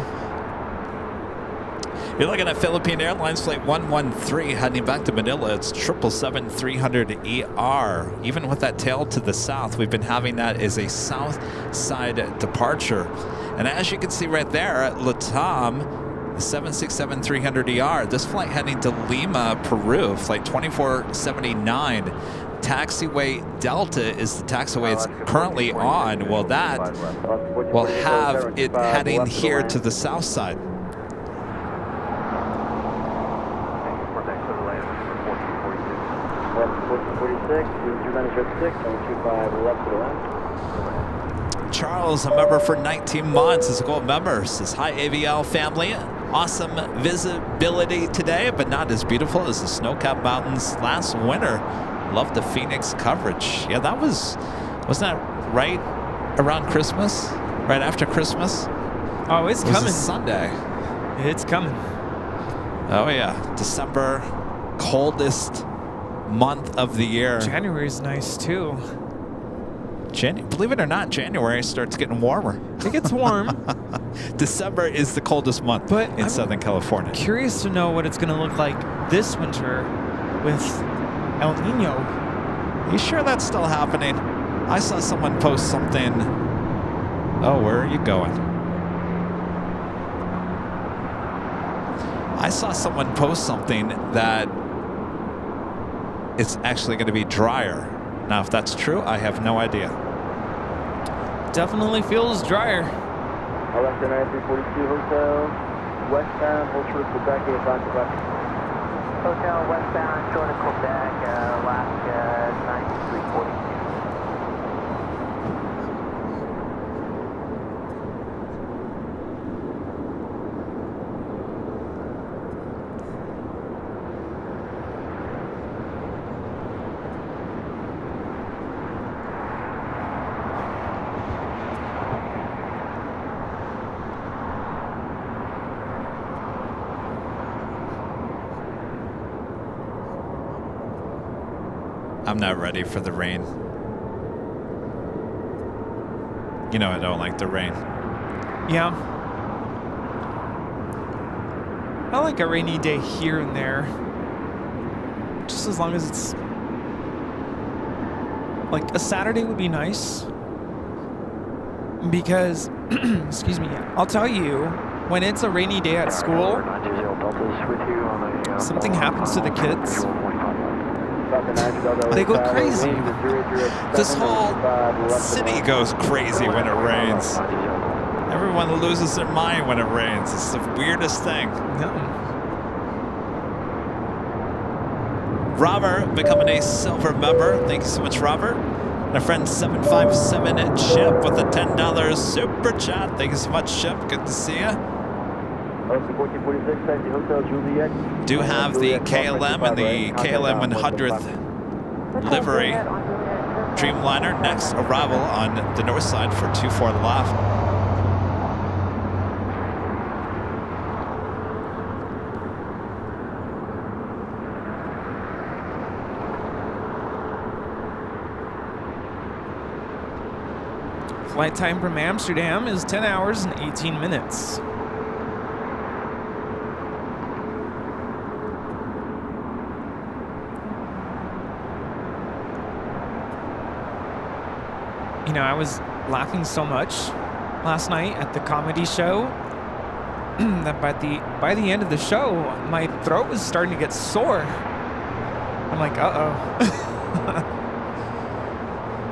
You're looking at Philippine Airlines Flight 113 heading back to Manila. It's 777-300ER. Even with that tail to the south, we've been having that as a south side departure. And as you can see right there at Latam, the 767-300ER, this flight heading to Lima, Peru, flight 2479. Taxiway Delta is the taxiway it's currently on. Well, that will have it heading here to the south side. Charles, a member for 19 months, is a gold member. Says, hi, AVL family. Awesome visibility today, but not as beautiful as the snow-capped mountains last winter. Love the Phoenix coverage. Yeah, that wasn't that right around Christmas? Right after Christmas? Oh, it's coming. Sunday. It's coming. Oh, yeah. December, coldest month of the year. January's nice too. Believe it or not, January starts getting warmer. It gets warm. December is the coldest month in Southern California. Curious to know what it's going to look like this winter with El Nino. You sure that's still happening? I saw someone post something. Oh, where are you going? I saw someone post something that it's actually going to be drier. Now, if that's true, I have no idea. Definitely feels drier. Alaska 9342 Hotel, westbound, hold short of Quebec, 85 Quebec. Hotel westbound, short of Quebec, Alaska 9342. I'm not ready for the rain. You know I don't like the rain. Yeah. I like a rainy day here and there. Just as long as it's... Like, a Saturday would be nice. Because, excuse me, I'll tell you, when it's a rainy day at school, something happens to the kids. They go crazy. This whole city goes crazy when it rains. Everyone loses their mind when it rains. It's the weirdest thing. No. Robert becoming a silver member. Thank you so much, Robert. My friend 757 Chip with a $10 super chat. Thank you so much, Chip. Good to see you. Do have the KLM and the KLM 100th livery Dreamliner next arrival on the north side for 24 left. Flight time from Amsterdam is 10 hours and 18 minutes. You know, I was laughing so much last night at the comedy show that by the end of the show, my throat was starting to get sore. I'm like, uh-oh.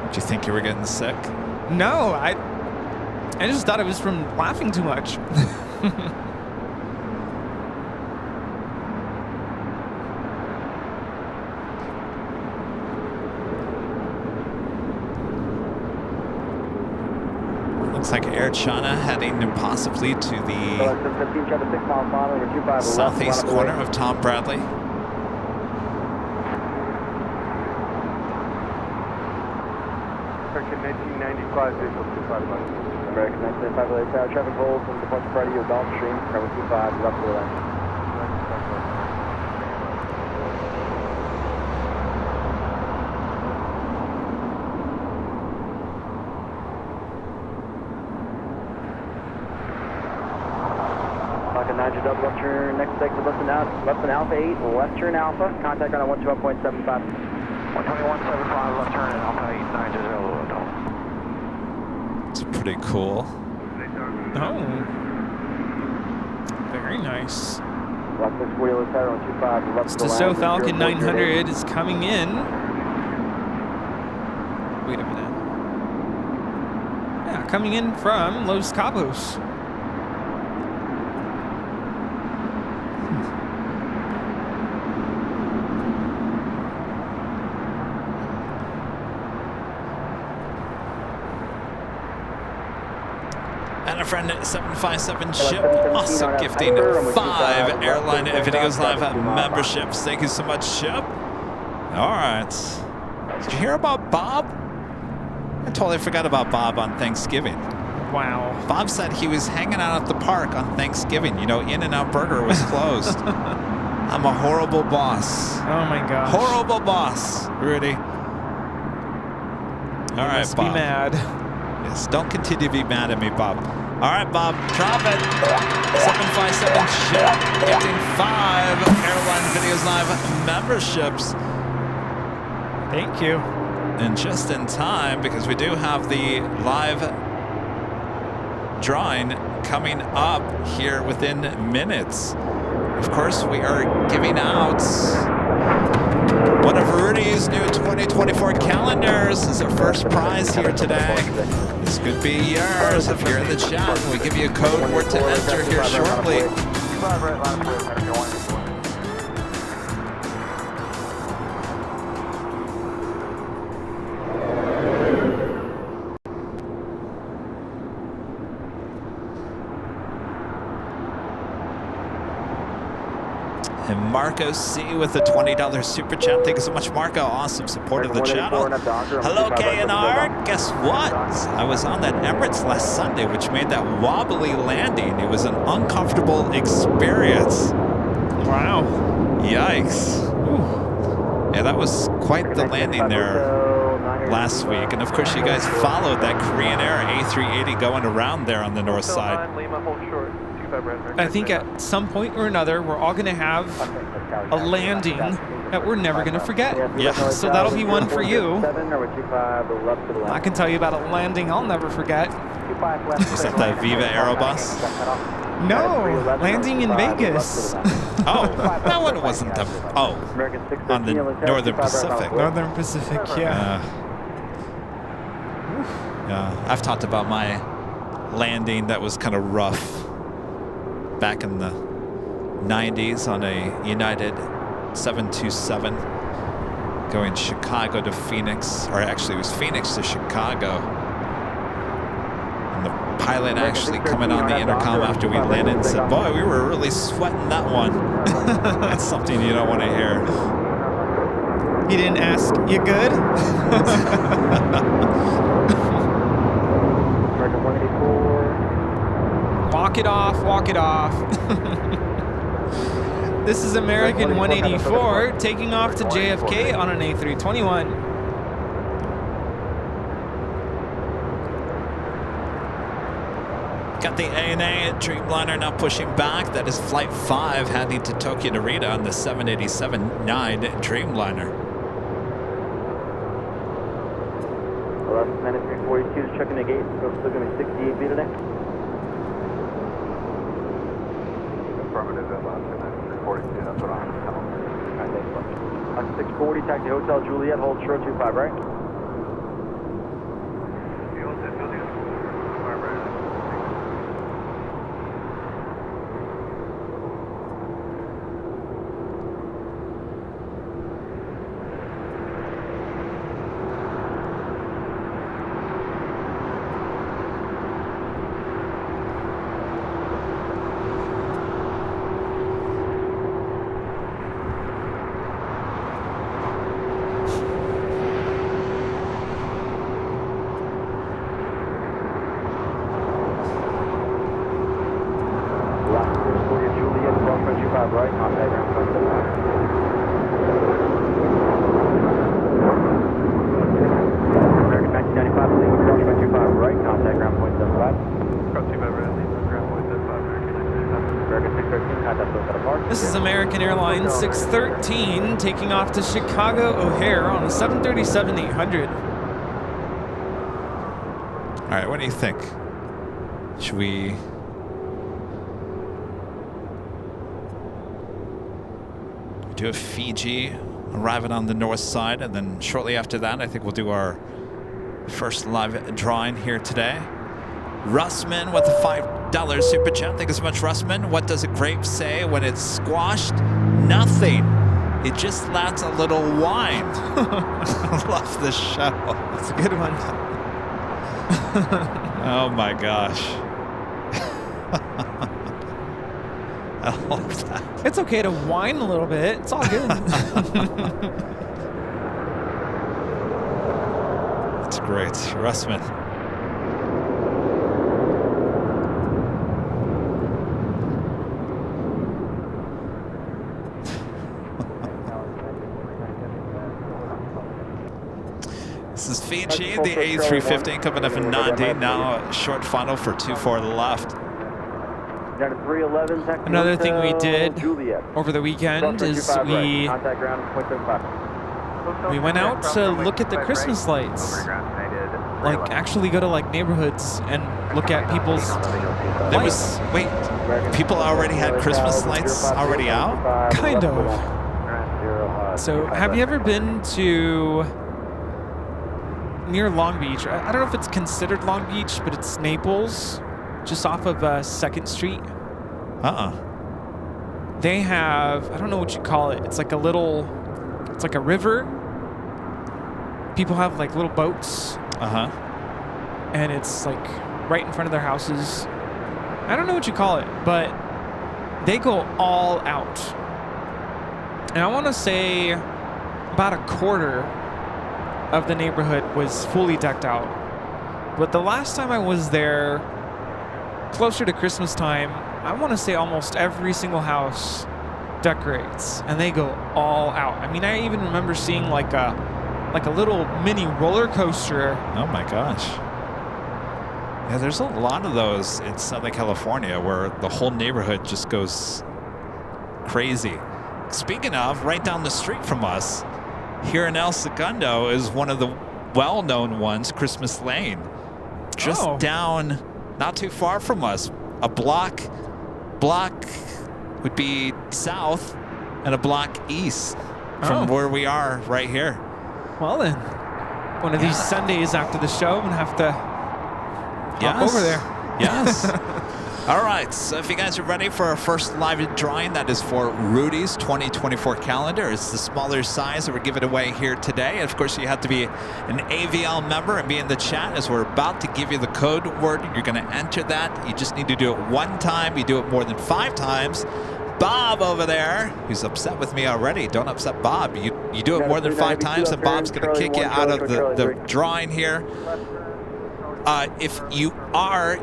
Did you think you were getting sick? No, I just thought it was from laughing too much. Looks like Air China heading possibly to the southeast corner of Tom Bradley. American 1995 vehicle 25 left. American 1995 LAX traffic rolls from departure Friday of Gulfstream, cover 25 left to the left. Double left turn, next exit left and Alpha 8, left turn Alpha, contact on a 121.75. 121.75, left turn and Alpha 8, 920. It's pretty cool. Oh. Very nice. Dassault Falcon 900 is coming in. Wait a minute. Yeah, coming in from Los Cabos. And a friend 757 Chip also gifting 5 Airline Videos Live memberships. Thank you so much, Chip. All right. Did you hear about Bob? I totally forgot about Bob on Thanksgiving. Wow. Bob said he was hanging out at the park on Thanksgiving. You know, In-N-Out Burger was closed. I'm a horrible boss. Oh my gosh. Horrible boss, Rudy. All right, Must Bob. be mad. Yes, don't continue to be mad at me, Bob. All right, Bob, drop it. 757 Chip gifting 5 Airline Videos Live memberships. Thank you. And just in time, because we do have the live drawing coming up here within minutes. Of course, we are giving out one of Rudy's new 2024 calendars as our first prize here today. This could be yours if you're in the chat. We give you a code word to enter here shortly. And Marco C with the $20 super chat. Thank you so much, Marco. Awesome support of the channel. Hello, KNR. Guess what? I was on that Emirates last Sunday, which made that wobbly landing. It was an uncomfortable experience. Wow. Yikes. Ooh. Yeah, that was quite the landing there last week. And of course, you guys followed that Korean Air A380 going around there on the north side. I think at some point or another, we're all going to have a landing that we're never going to forget. Yeah. So that'll be one for you. I can tell you about a landing I'll never forget. Is that the Viva Aerobus? No, landing in Vegas. Oh, that one wasn't the... Oh, on the Northern Pacific. Northern Pacific, yeah. Yeah, I've talked about my landing that was kind of rough back in the 90s on a United 727 going Chicago to Phoenix, or actually it was Phoenix to Chicago. And the pilot actually coming on the intercom after we landed and said, boy, we were really sweating that one. That's something you don't want to hear. He didn't ask, you good? Walk it off, walk it off. This is American 184 taking off to JFK on an A321. Got the ANA Dreamliner now pushing back. That is Flight 5 heading to Tokyo Narita on the 787-9 Dreamliner. 342 is checking the gate. Still going to be 68 feet today. Affirmative, 342, that's what I'm telling you. All right, thanks, bud. On 640, taxi Hotel Juliet, hold short 25, right? This is American Airlines 613 taking off to Chicago O'Hare on a 737-800. All right, what do you think? Should we do a Fiji arriving on the north side, and then shortly after that, I think we'll do our first live drawing here today. Russman with a $5 super chat. Thank you so much, Russman. What does a grape say when it's squashed? Nothing. It just lacks a little wine. Love this show. That's a good one. Oh my gosh. I love that. It's okay to whine a little bit. It's all good. That's great. Russman. This is Fiji, the A350 coming up in 90, now a short funnel for 24 left. Another thing we did over the weekend is we We went out to look at the Christmas lights. Like, actually go to, like, neighborhoods and look at people's lights. Wait, people already had Christmas lights already out? Kind of. So, have you ever been to near Long Beach? I don't know if it's considered Long Beach, but it's Naples, just off of 2nd Street. They have, I don't know what you call it. It's like a little, it's like a river. People have like little boats. And it's like right in front of their houses. I don't know what you call it, but they go all out. And I want to say about a quarter of the neighborhood was fully decked out. But the last time I was there, closer to Christmas time, I want to say almost every single house decorates, and they go all out. I mean, I even remember seeing like a little mini roller coaster. Oh my gosh. Yeah, there's a lot of those in Southern California where the whole neighborhood just goes crazy. Speaking of, right down the street from us, here in El Segundo is one of the well-known ones, Christmas Lane. Just down, not too far from us. A block would be south and a block east from where we are right here. Well then, one of these Sundays after the show, I'm gonna have to hop over there. Yes. All right, so if you guys are ready for our first live drawing, that is for Rudy's 2024 calendar. It's the smaller size that we're giving away here today. And of course, you have to be an AVL member and be in the chat as we're about to give you the code word. You're going to enter that. You just need to do it one time. You do it more than 5 times. Bob over there, who's upset with me already. Don't upset Bob. You do it more than 5 times, and Bob's going to kick you out of the drawing here. If you are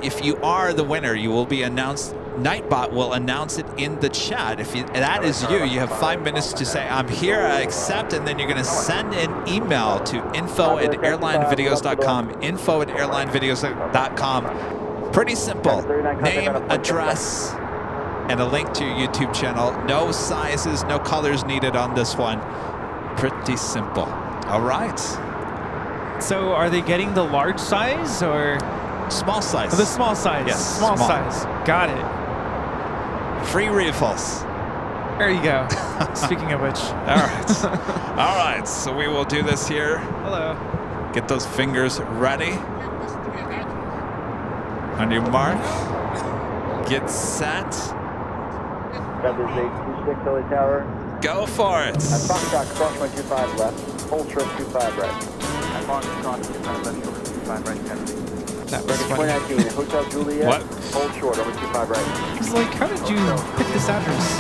the winner, you will be announced. Nightbot will announce it in the chat. If that is you, you have 5 minutes to say, I'm here, I accept, and then you're going to send an email to info@airlinevideos.com, info@airlinevideos.com. Pretty simple. Name, address, and a link to your YouTube channel. No sizes, no colors needed on this one. Pretty simple. All right. So are they getting the large size or? Small size. Oh, the small size. Yes. Small size. Got it. Free refills. There you go. Speaking of which. All right. All right. So we will do this here. Hello. Get those fingers ready. On your mark. Get set. That is 826 Philly Tower. Go for it. Foxtrot, cross 125 left. Hold short 25 right. That was funny. 419, Hotel Juliet. What? Hold short, over 25 right. I was like, how did you pick this address?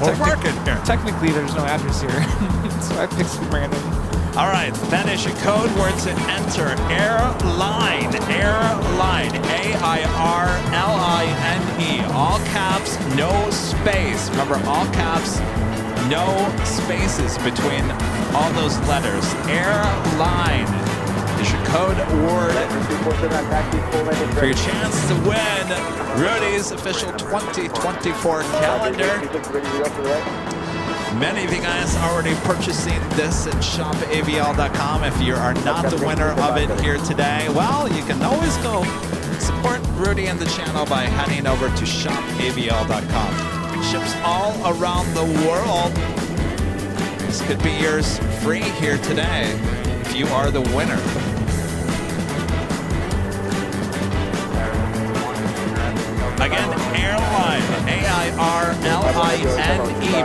We're working here. Technically, there's no address here, so I picked some random. All right, that is your code word to enter. Airline, Airline, A-I-R-L-I-N-E. All caps, no space. Remember, all caps, no spaces between all those letters. Airline is your code word for your chance to win Rudy's official 2024 calendar. Many of you guys are already purchasing this at shopavl.com. If you are not the winner of it here today, well, you can always go support Rudy and the channel by heading over to shopavl.com. Ships all around the world. This could be yours free here today if you are the winner. Again, Airline, A-I-R-L-I-N-E.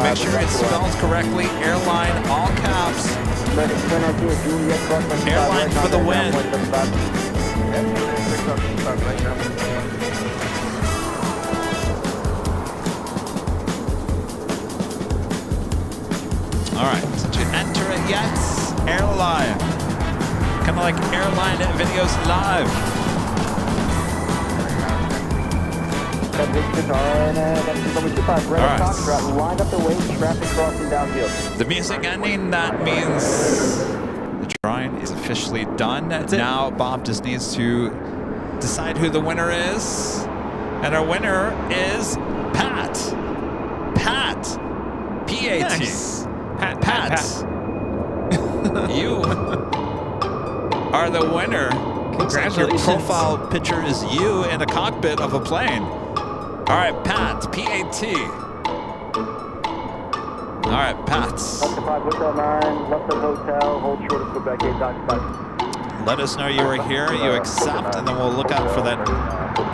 Make sure it's spelled correctly. Airline, all caps. Airline for the win. All right, did you enter it yet? Airline. Kind of like Airline Videos Live. The music ending, that means the drawing is officially done. Now Bob just needs to decide who the winner is. And our winner is Pat. Pat. P-A-T. Nice. Pat. You are the winner. Looks like your Congratulations. profile picture is you in the cockpit of a plane. All right, Pat, P-A-T. All right, Pats. Left to 5, Hotel 9, left of hotel, hold short of Quebec 8, Dock 5. Let us know you were here, you accept, and then we'll look out for that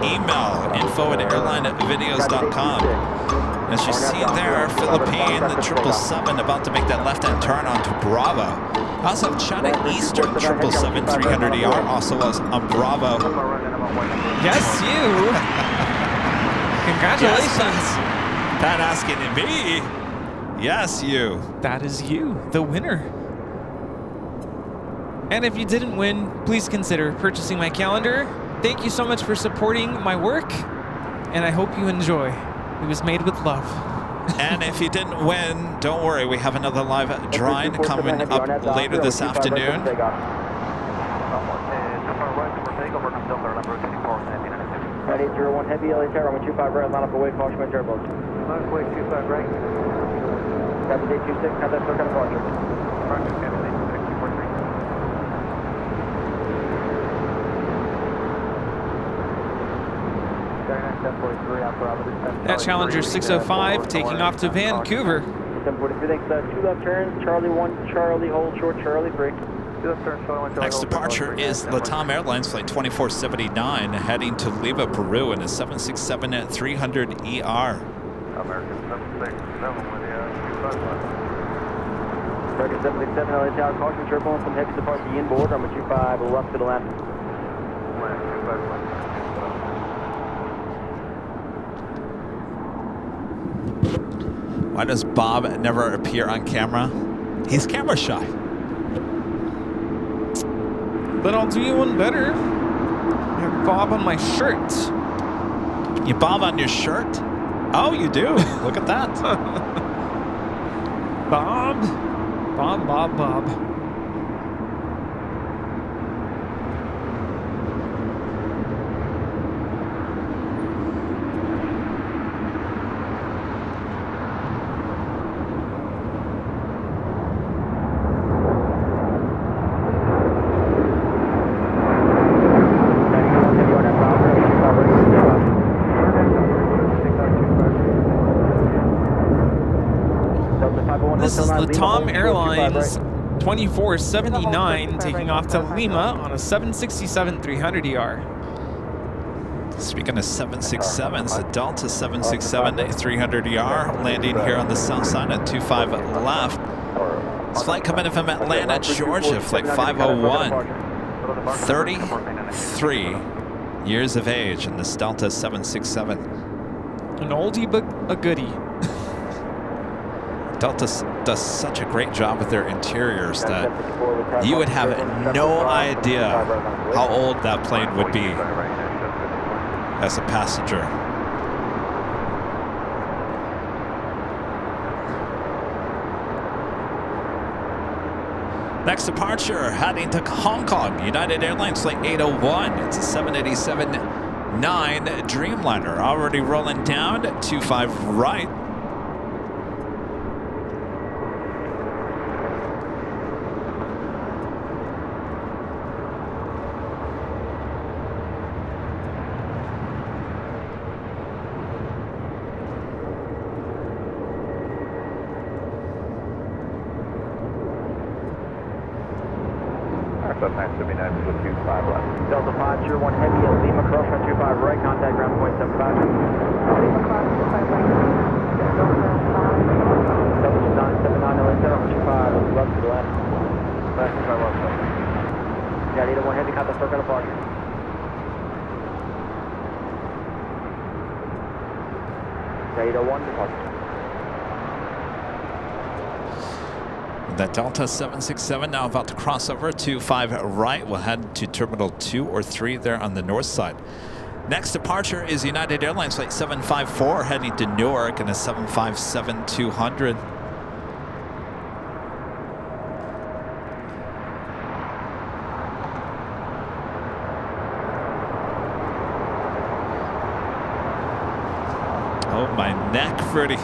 email, info@airlinevideos.com. As you see there, Philippine, the 777 about to make that left-hand turn onto Bravo. I also have China Eastern 777-300ER also was on Bravo. Yes, you. Congratulations. Pat asking me. Yes, you. That is you, the winner. And if you didn't win, please consider purchasing my calendar. Thank you so much for supporting my work, and I hope you enjoy. It was made with love. And if you didn't win, don't worry. We have another live drawing coming up later this afternoon. At 801 heavy, LA Tower, 125 right, line up away, caution my turbos. Runway 25 right. Rapid 826, contact circle departure. That Challenger 605 taking off to Vancouver. 743, thanks. 2 left turns, Charlie 1, Charlie, hold short, Charlie, break. Next departure is Latam Airlines Flight 2479 heading to Lima, Peru in a 767-300ER. American 767, LA Tower, caution turbulence, some heavy departure inboard, runway 25, left to the left. Why does Bob never appear on camera? He's camera shy. But I'll do you one better. I have Bob on my shirt. You Bob on your shirt? Oh, you do. Look at that. Bob. Bob. This is Latam Airlines 2479 taking off to Lima on a 767-300ER. Speaking of 767s, the Delta 767-300ER landing here on the south side at 25 left. This flight coming in from Atlanta, Georgia, flight 501. 33 years of age in this Delta 767. An oldie but a goodie. Delta does such a great job with their interiors that you would have no idea how old that plane would be as a passenger. Next departure, heading to Hong Kong, United Airlines Flight 801. It's a 787-9 Dreamliner, already rolling down, 25 right. Delta 5, 01 heavy, Lima cross, 125 right, contact ground point 75. Lima cross 25 right. Delta 979, LA Tower, 125, left to the left. Left to my left. Yeah, 801 heavy, contact circle departure. Yeah, 801 departure. That Delta 767 now about to cross over to 5 right. We'll head to Terminal 2 or 3 there on the north side. Next departure is United Airlines Flight 754 heading to Newark in a 757-200. Oh, my neck, Freddie.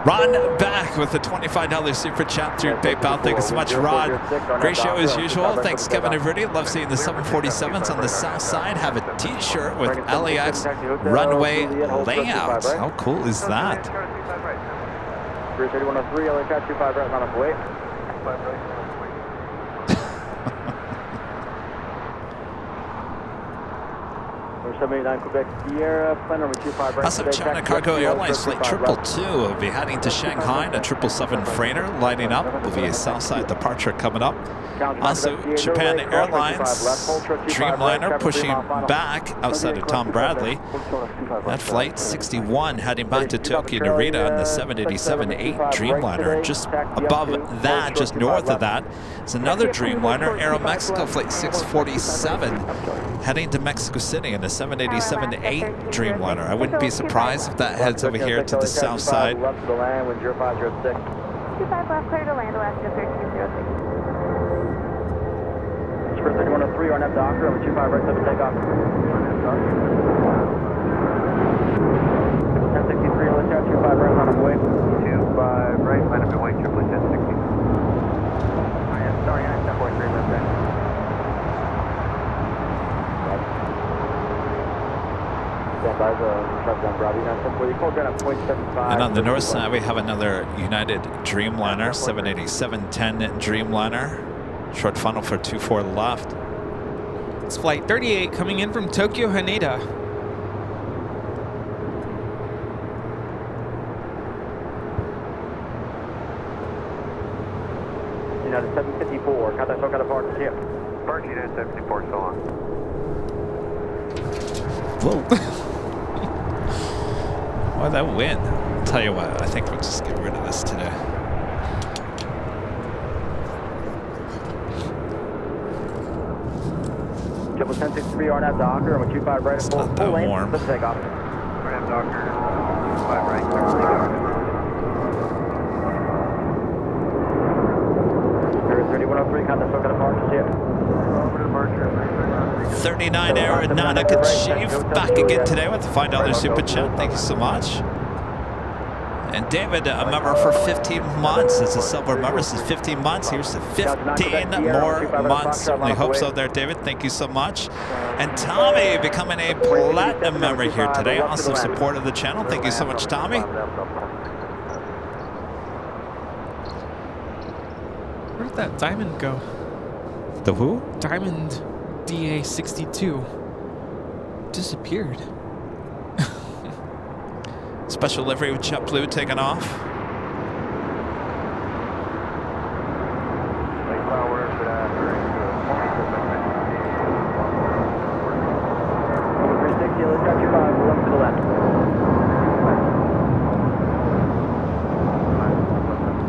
Ron back with a $25 super chat through PayPal. Thank you so much, Rod. Great show as usual. Thanks, Kevin Rudy. Love seeing the 747s on the south side. Have a t-shirt with LAX runway layout. How cool is that? 3103, LA Cat 25 right, line up away. Quebec Sierra, plane number 25 right. Also, China Cargo Airlines Flight 222 will be heading to Shanghai in a 777 freighter lining up. Will be a Southside departure coming up. Also, Japan Airlines Dreamliner pushing back outside of Tom Bradley. That flight 61 heading back to Tokyo Narita on the 787-8 Dreamliner. Just above that, just north of that, is another Dreamliner, Aeromexico Flight 647 heading to Mexico City in the 787-8 Dreamliner. I wouldn't be surprised if that heads over here to the south side. 25 left, clear to land, Alaska 1306. For 3103 on F Doctor, over 25 right, 7 takeoff. 1063, let's out 25 right, line up away. 25 right, line up away, 1060. Sorry, 9.3 left there. And on the north side, we have another United Dreamliner, 787-10 Dreamliner. Short funnel for 24 left. It's flight 38 coming in from Tokyo Haneda. United 754, contact SoCal departure here. Departure United 754, so long. Whoa. Why that win? I'll tell you what, I think we'll just get rid of this today. 1063 RNAV Docker, I'm a 25 right, It's not that warm. Let's take off. RNAV Docker, 25 right, clear to take off. 3103, contact SoCal departure here. 39 Aeronautica Chief back again today with the $5 super chat. Thank you so much. And David, a member for 15 months. It's a silver member. This is 15 months. Here's to 15 more months. Certainly hope so there, David. Thank you so much. And Tommy becoming a platinum member here today. Awesome support of the channel. Thank you so much, Tommy. Where did that diamond go? The who? Diamond DA62 disappeared. Special livery with JetBlue taking off.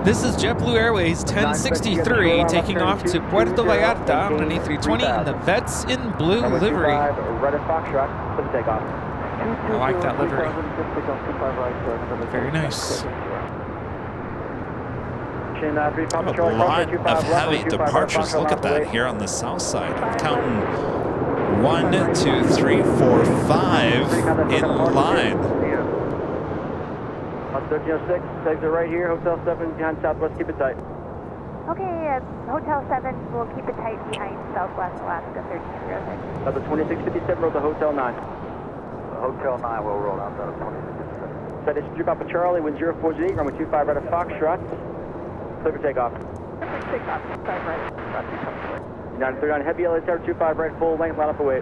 This is JetBlue Airways 1063 taking off to Puerto Vallarta on an A320 in the Vets in Blue livery. I like that livery. Very nice. A lot of heavy departures. Look at that here on the south side. I'm counting 1, 2, 3, 4, 5 in line. 1306, exit right here, Hotel 7 behind Southwest, keep it tight. Okay, Hotel 7 will keep it tight behind Southwest Alaska 1306. That's a 2657, roll to Hotel 9. Hotel 9 will roll out of 2657. Set issue Papa Charlie, wind 048, runway 25 right of Foxtrot. Clear for takeoff. Takeoff, 5 right. 939, heavy LA Tower 25 right, full length, line up away.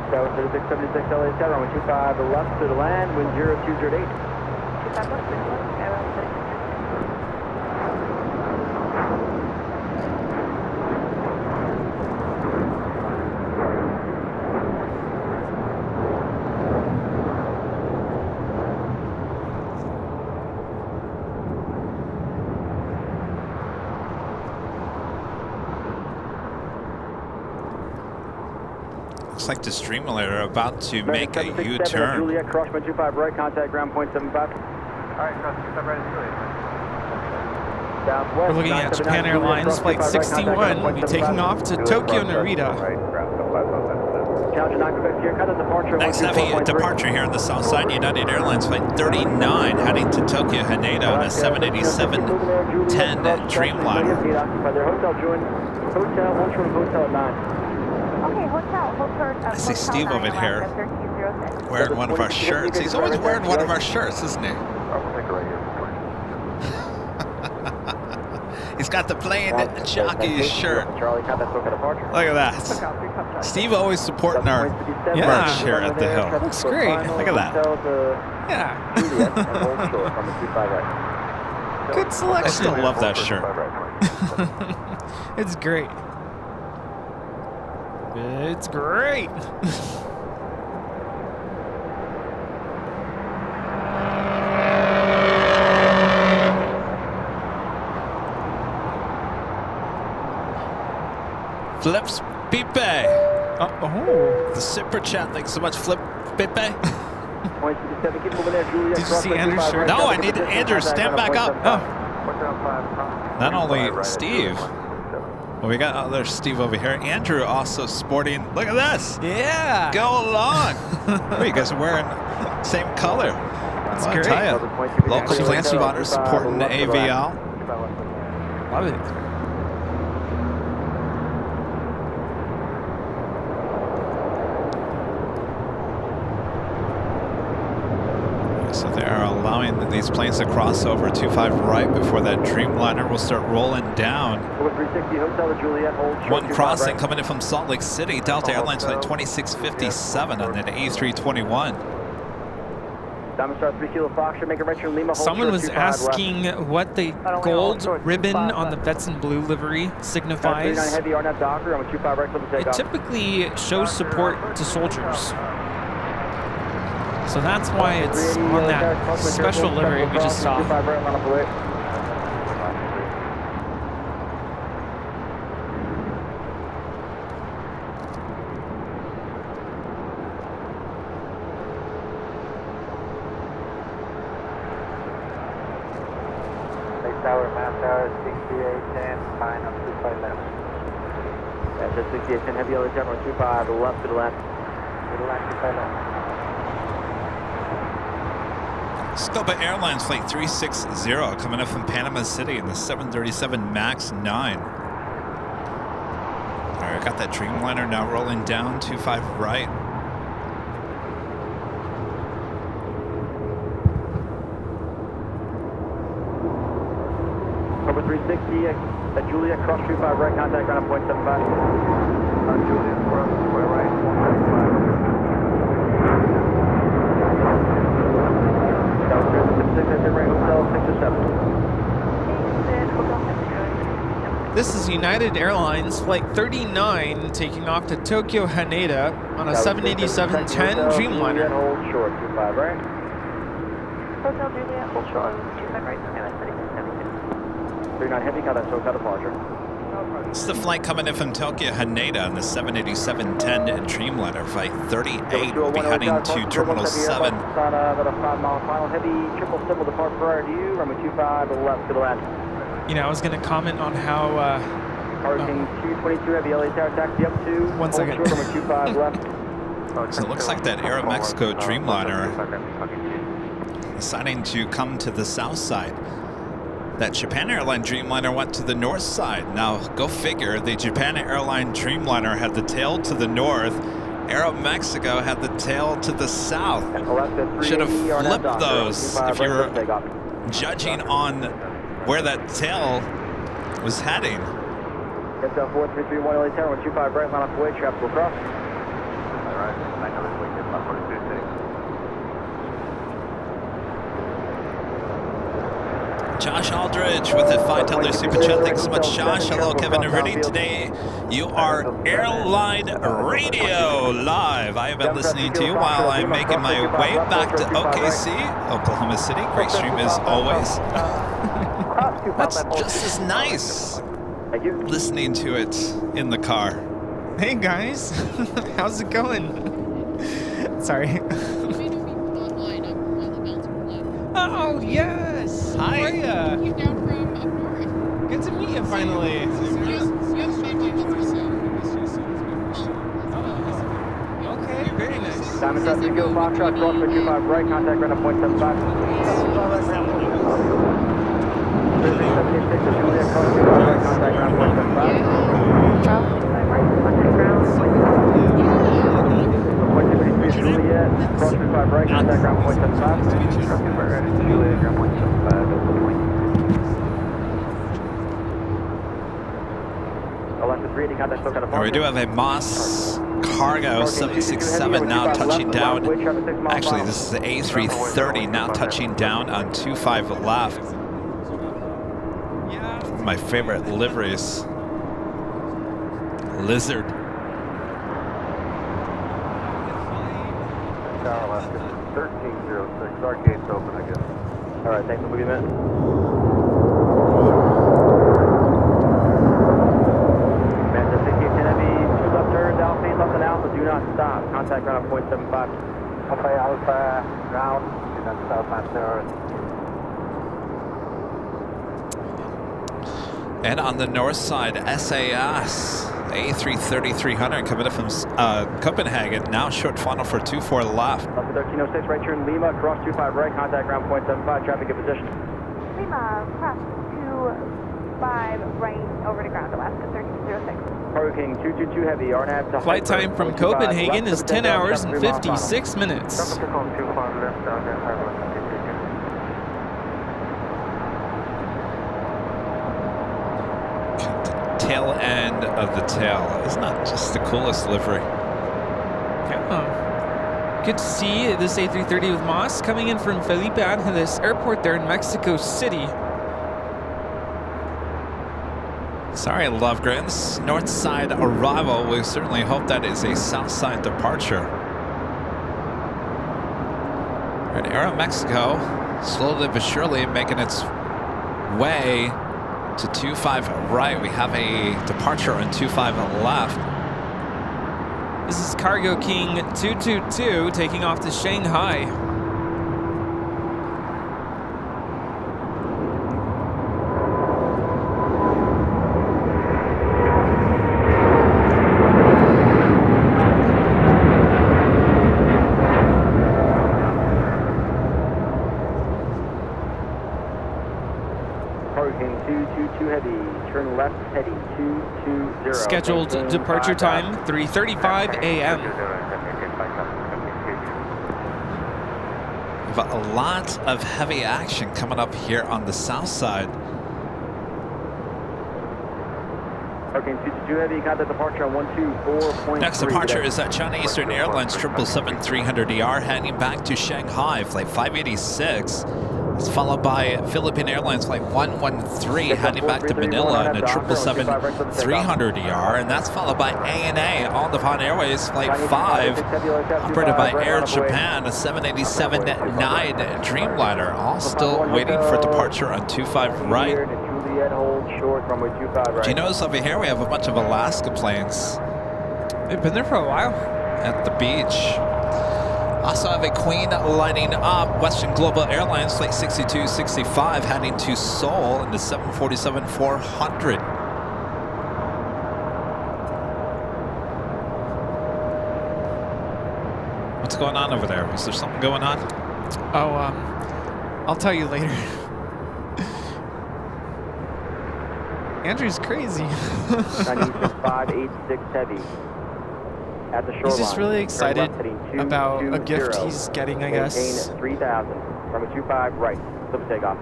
Tower 3676 LA Tower, runway 25 left to the land, wind 0208. Looks like the Dreamliner are about to make a U-turn. Juliet, crosswind 25 right, contact ground point 75. Alright, cross 25 right, Juliet. We're looking at Japan Airlines Flight 61 will be taking off to Tokyo Narita. Right, ground 5 Next heavy departure here on the south side, United Airlines Flight 39 heading to Tokyo Haneda on a 787-10 Dreamliner. Okay, hotel. I see Steve over here wearing one of our shirts. He's always wearing one of our shirts, isn't he? He's got the Plane Jockeys shirt. Look at that. Steve always supporting our merch here at the Hill. Looks great. Look at that. Yeah. Good I selection. still love that shirt. It's great. It's great. Flips Pipe. The super chat. Thanks so much, Flip Pipe. Did you see Andrew's shirt? No, I need Andrew. Stand back up. Oh. Not only Steve. Well, we got other Steve over here. Andrew also sporting. Look at this. Yeah. Go along. Oh, you guys are wearing same color. That's I'll great. tell you. Local plane spotters supporting the AVL. Love it. So they are allowing these planes to cross over 25 right before that Dreamliner will start rolling down. One crossing coming in from Salt Lake City. Delta Airlines Flight 2657 on an A321. Someone was asking what the gold ribbon on the Betson Blue livery signifies. It typically shows support to soldiers. So that's why it's on that special livery we just saw. Tower, mass tower, 6810, fine up 25 left. That's a 6810, heavy yellow tower, 25, left to the left. To the left, 25 left. Scopa Airlines Flight 360 coming up from Panama City in the 737 MAX 9. All right, got that Dreamliner now rolling down 25 right. Over 360, Julia, cross 35 right, contact ground at 0.75. Julia, cross 35 right, 175. This is United Airlines Flight 39 taking off to Tokyo Haneda on a 787-10 Dreamliner. Hold short, 25 right. Hotel Juliet, hold short, 25 right, Panama City, 39 heavy, contact SoCal departure. This is the flight coming in from Tokyo Haneda on the 787-10 Dreamliner. Flight 38 will be heading to Terminal 7. About a 5 mile final heavy, 777 will depart prior to you, runway 25 left to the left. You know, I was going to comment on how... Hurricane 222 heavy LA tower taxi up to... 1 second. Short, runway 25 left. So it looks like that Aeromexico Dreamliner deciding to come to the south side. That Japan Airline Dreamliner went to the north side. Now, go figure, the Japan Airline Dreamliner had the tail to the north. Aeromexico had the tail to the south. Should have flipped those if you were judging on where that tail was heading. Get that 4331 LA tower, 125 right, line up away, traffic will cross. Josh Aldridge with a $5 super chat. Thanks so much, Josh. Hello, Kevin Rudy. Today you are Airline Radio Live. I have been listening to you while I'm making my way back to OKC, Oklahoma City. Great stream as always. That's just as nice listening to it in the car. Hey guys, how's it going? Sorry. Oh yes. Hi. How are ya? Came down from up north. Good to meet you finally. You also Diamond Says Trust the 2 Kilo road Foxtrot, cross 25 right, contact ground at point 75. 3676 Juliet, cross 25 right, contact ground at point 75. Charles 25 right, contact ground, point Point 283 Juliet, cross 25 right, contact ground point 75. Juliet, ground point 75, Alaska 380, contact still kind of We do have a Moss Cargo 767 now touching down. Actually, this is the A330 now touching down on 25 left. My favorite liveries. Lizard. Alaska 1306, our gate's open, I guess. Alright, thanks for moving in. Manchester 1610 Heavy, 2 left turns, out face left and out, but do not stop. Contact ground at point 75. Okay, Alpha, ground, and that's southbound north. And on the north side, SAS A330-300 coming up from Copenhagen, now short funnel for 24 left. 1306, right turn Lima, cross 25 right, contact ground point 75, traffic in position. Lima, cross 25 right, over to ground, Alaska 1306. Hurricane 222 Heavy, RNAV to Flight time from Copenhagen is 10 hours and 56 minutes. Tail end of the tail. Isn't that just the coolest livery? Yeah. Good to see this A330 with Moss coming in from Felipe Angeles Airport there in Mexico City. Sorry, Lovegrins. North side arrival. We certainly hope that is a south side departure. Right, Aeromexico, slowly but surely making its way to 25 right. We have a departure on 25 left. This is Cargo King 222 taking off to Shanghai. Hurricane 222 Heavy, turn left heading 220. Scheduled departure time 3:35 a.m. We have a lot of heavy action coming up here on the south side. Hurricane 222 Heavy, contact departure on 124.3. Next departure is at China Eastern Airlines 777-300ER heading back to Shanghai, flight 586. It's followed by Philippine Airlines flight 113 heading back to Manila in a 777-300ER, and that's followed by ANA All Nippon Airways flight 5 operated by Air Japan, a 787-9 Dreamliner, all still waiting for departure on 25 right. Do you notice over here we have a bunch of Alaska planes? They've been there for a while. At the beach. Also have a Queen lining up. Western Global Airlines flight 6265 heading to Seoul in the 747-400. What's going on over there? Is there something going on? Oh, I'll tell you later. Andrew's crazy. 586 Heavy. At the shoreline. He's just really excited about a gift he's getting, I guess. 3000 from a 25 right. Flip takeoff.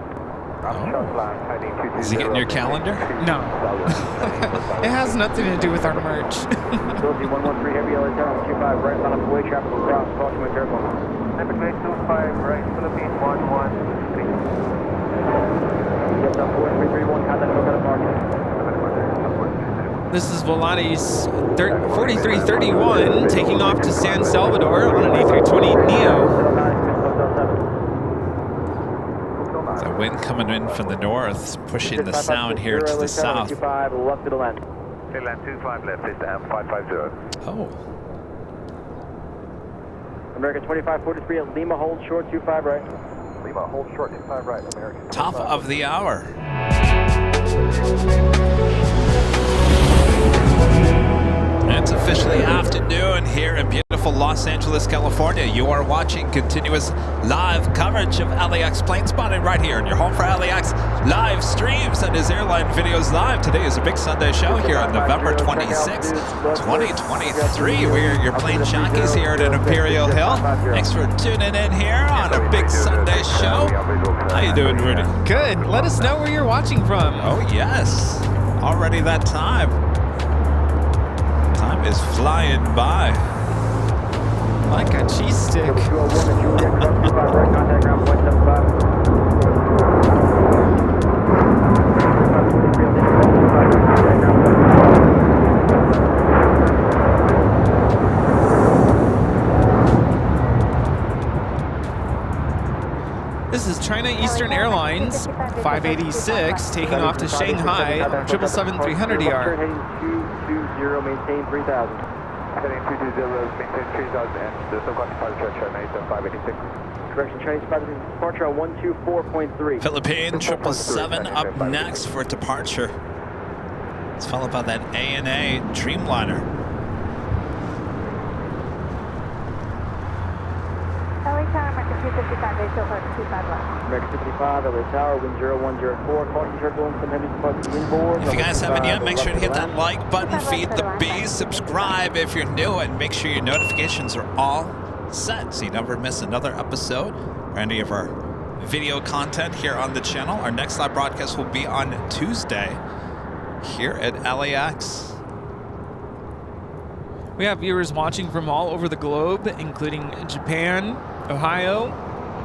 Is he getting your calendar? No. It has nothing to do with our merch. Facility 113 Heavy LA Tower 25 right, line up away traffic across, crossing with careful. Epic 25 right, Philippine 113. Yes, up 4331, contact North Market. This is Volaris 4331 taking off to San Salvador on an A320neo. The wind coming in from the north, pushing the sound here to the south. 25 left to the land. Land 25 left is 550. Oh. American 2543 at Lima, hold short 25 right. Lima, hold short 25 right, American. Top of the hour. It's officially afternoon here in beautiful beautiful Los Angeles, California. You are watching continuous live coverage of LAX plane spotting right here in your home for LAX live streams. That is Airline Videos Live. Today is a big Sunday show here on November 26, 2023. We're your plane jockeys here at Imperial Hill. Thanks for tuning in here on a big Sunday show. How you doing, Rudy? Good. Let us know where you're watching from. Oh, yes. Already that time. Time is flying by. Like a cheese stick. This is China Eastern Airlines 586 taking off to Shanghai on 777-300ER. Heading 220, maintain 3000. Heading 220, maintain 3000, and the subcon departure China 586. Correction, Chinese departure on 124.3. Philippine 777 up next for departure. It's followed by that ANA Dreamliner. LA Tower, American 255, base over 25 left. American 255, LA Tower, wind 0104, caution turbulence, and heavy departure windboard. If you guys haven't yet, make sure to hit that like button, feed the bees, subscribe if you're new, and make sure your notifications are all set so you never miss another episode or any of our video content here on the channel. Our next live broadcast will be on Tuesday here at LAX. We have viewers watching from all over the globe, including Japan, Ohio,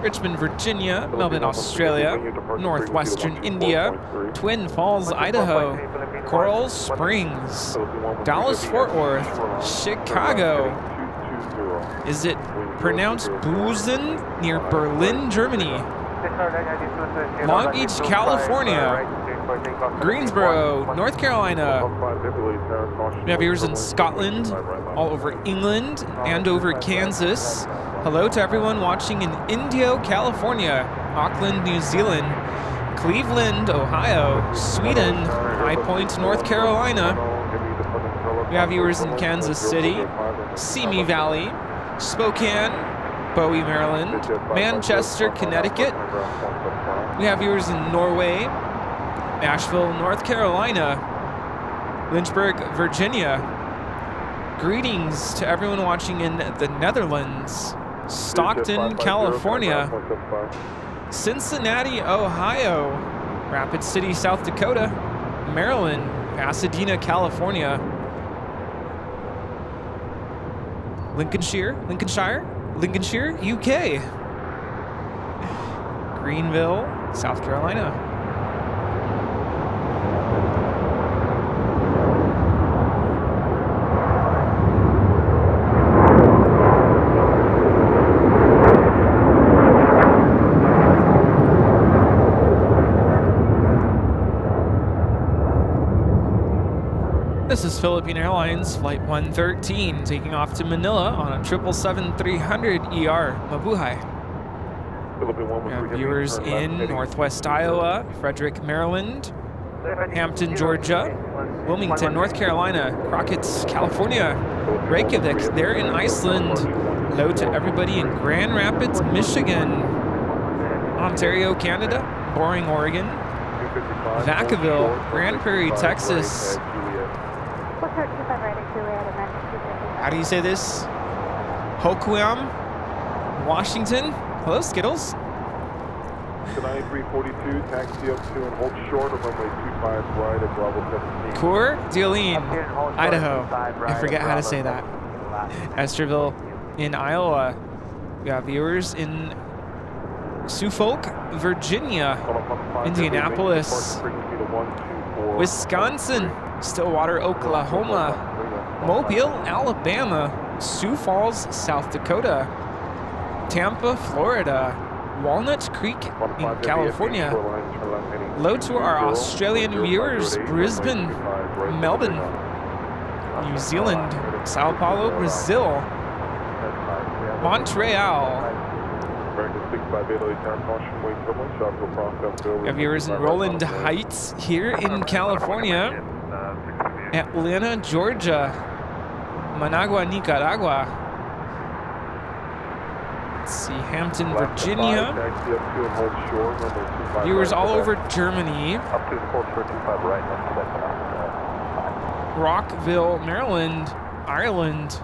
Richmond, Virginia, Melbourne, Australia, Northwestern India, Twin Falls, Idaho, Coral Springs, Dallas, Fort Worth, Chicago. Is it pronounced Busen near Berlin, Germany? Long Beach, California. Greensboro, North Carolina. We have viewers in Scotland, all over England, Andover, Kansas. Hello to everyone watching in Indio, California, Auckland, New Zealand, Cleveland, Ohio, Sweden, High Point, North Carolina. We have viewers in Kansas City, Simi Valley, Spokane, Bowie, Maryland, Manchester, Connecticut. We have viewers in Norway, Nashville, North Carolina, Lynchburg, Virginia. Greetings to everyone watching in the Netherlands, Stockton, California, Cincinnati, Ohio, Rapid City, South Dakota, Maryland, Pasadena, California, Lincolnshire, UK, Greenville, South Carolina. This is Philippine Airlines Flight 113 taking off to Manila on a 777-300ER. Mabuhay. We have viewers in Northwest Iowa, Frederick, Maryland, Hampton, Georgia, Wilmington, North Carolina, Crockett, California, Reykjavik, there in Iceland. Hello to everybody in Grand Rapids, Michigan, Ontario, Canada, Boring, Oregon, Vacaville, Grand Prairie, Texas. How do you say this? Hoquiam, Washington. Hello, Skittles. 9342, taxi up to and hold short of runway 25 right at Bravo 17. Coeur d'Alene, Idaho. I forget how to say that. Esterville in Iowa. We have viewers in Suffolk, Virginia, Indianapolis, Wisconsin, Stillwater, Oklahoma, Mobile, Alabama, Sioux Falls, South Dakota, Tampa, Florida, Walnut Creek in California. Hello to our Australian viewers, Brisbane, Melbourne, New Zealand, Sao Paulo, Brazil, Montreal. We have viewers in Roland Heights here in California, Atlanta, Georgia, Managua, Nicaragua, Let's see, Hampton, Left to 5, Virginia. taxi up 2 and hold short, runway 25 Viewers right, all Quebec. over Germany. Up to hold short 25 right, left to that. Rockville, Maryland, Ireland,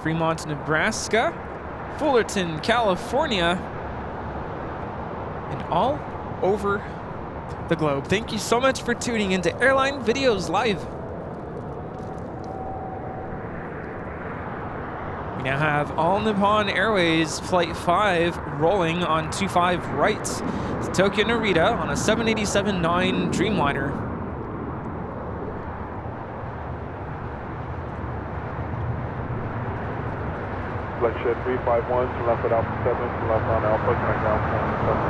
Fremont, Nebraska, Fullerton, California, and all over the globe. Thank you so much for tuning into Airline Videos Live. We now have All Nippon Airways Flight 5 rolling on 25 right to Tokyo Narita on a 787-9 Dreamliner. Flight shed 351 to left at Alpha 7 to left on Alpha, connect ground point 75.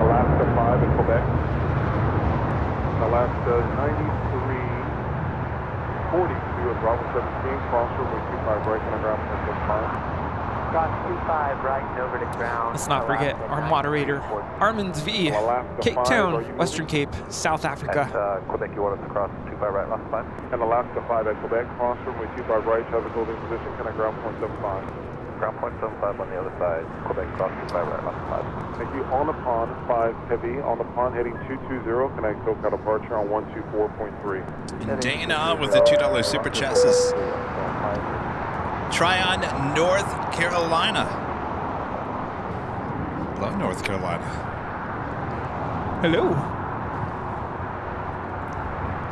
Alaska 5 in Quebec. Alaska 9342 at Bravo 17, cross runway 25 right, connect ground point 75. Cross 25 right and over to ground. Let's not forget our moderator, Armand V, Cape Town, Western Cape, South Africa. Quebec, you want us to cross 25 right, left 5? And Alaska 5 at Quebec, cross runway 25 right, traffic holding position, connect ground point 75. Ground point 75 on the other side. Quebec, cross 25 right, left 5. Thank you. On the pond, 5 heavy. On the pond, heading 220, connect SoCal departure on 124.3. And Dana with the $2 super chat says, Tryon, North Carolina. Love North Carolina. Hello.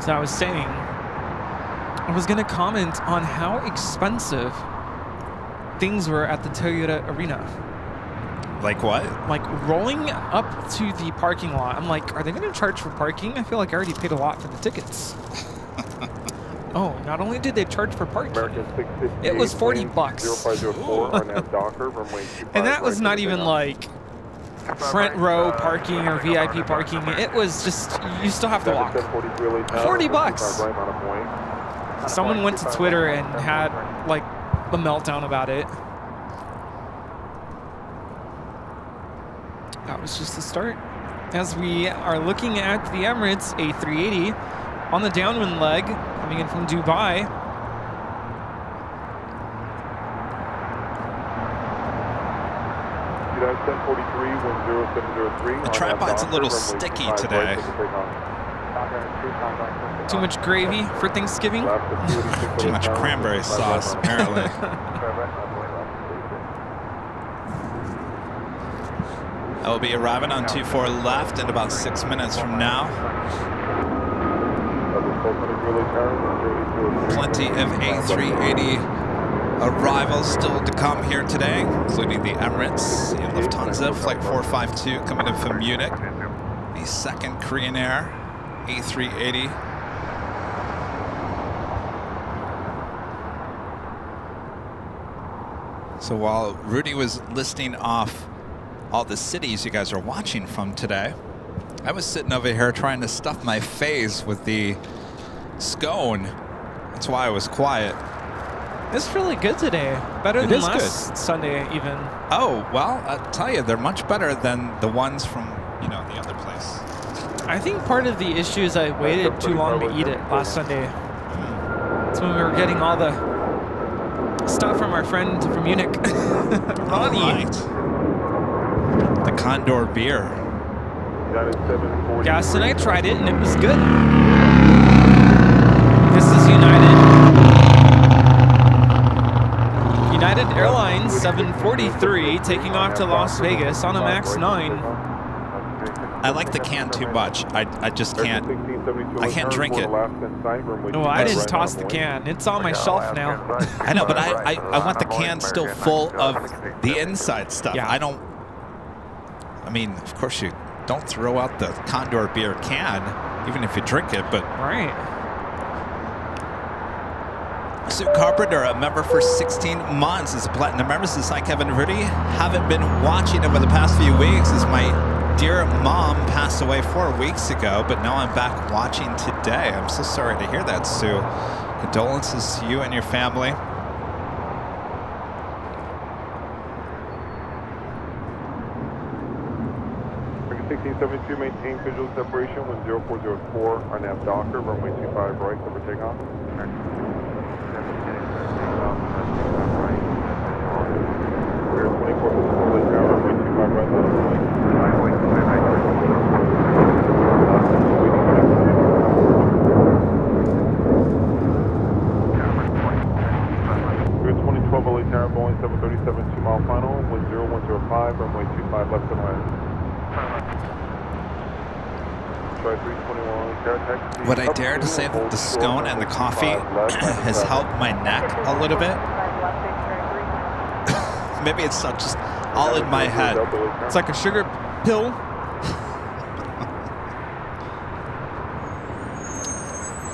So I was saying, I was going to comment on how expensive things were at the Toyota Arena. Like what? Like rolling up to the parking lot, I'm like, are they going to charge for parking? I feel like I already paid a lot for the tickets. Oh, not only did they charge for parking, it was $40. 0504 on that Docker, runway 25 And that was right, not even like front row parking or VIP parking. It was just, you still have to walk. $40. Someone went to Twitter and had like a meltdown about it. That was just the start. As we are looking at the Emirates A380 on the downwind leg, coming in from Dubai. The tripod's a little sticky today. Too much gravy for Thanksgiving? Too much cranberry sauce, apparently. I will be arriving on 24 left in about 6 minutes from now. Plenty of A380 arrivals still to come here today, including the Emirates and Lufthansa Flight 452 coming in from Munich. The second Korean Air A380. So while Rudy was listing off all the cities you guys are watching from today, I was sitting over here trying to stuff my face with the scone. That's why I was quiet. It's really good today. Better than last Sunday, even. Oh, well, I'll tell you, they're much better than the ones from, you know, the other place. I think part of the issue is I waited too long to eat it last Sunday. That's when we were getting all the stuff from our friend from Munich, Ronnie. Right. The Condor beer. Gas and I tried it and it was good. This is United Airlines 743 taking off to Las Vegas on a MAX 9. I like the can too much. I just can't. I can't drink it. No, I didn't toss the can. It's on my shelf now. I know, but I want the can still full of the inside stuff. Yeah. I don't. I mean, of course you don't throw out the Condor beer can, even if you drink it, but. Right. Sue Carpenter, a member for 16 months, is a platinum member. Says, hi, Kevin Rudy. Haven't been watching over the past few weeks as my dear mom passed away 4 weeks ago, but now I'm back watching today. I'm so sorry to hear that, Sue. Condolences to you and your family. 1672, maintain visual separation when 0404 on nav Docker, runway 25 right, cover takeoff. We're 24 Lake Tower, runway 25 right, left We're 2012 LA Tower, Boeing 737, 2 mile final, wind 0105, runway 25 left and right. Would I dare to say that the scone and the coffee has helped my neck a little bit? Maybe it's not just all in my head. It's like a sugar pill.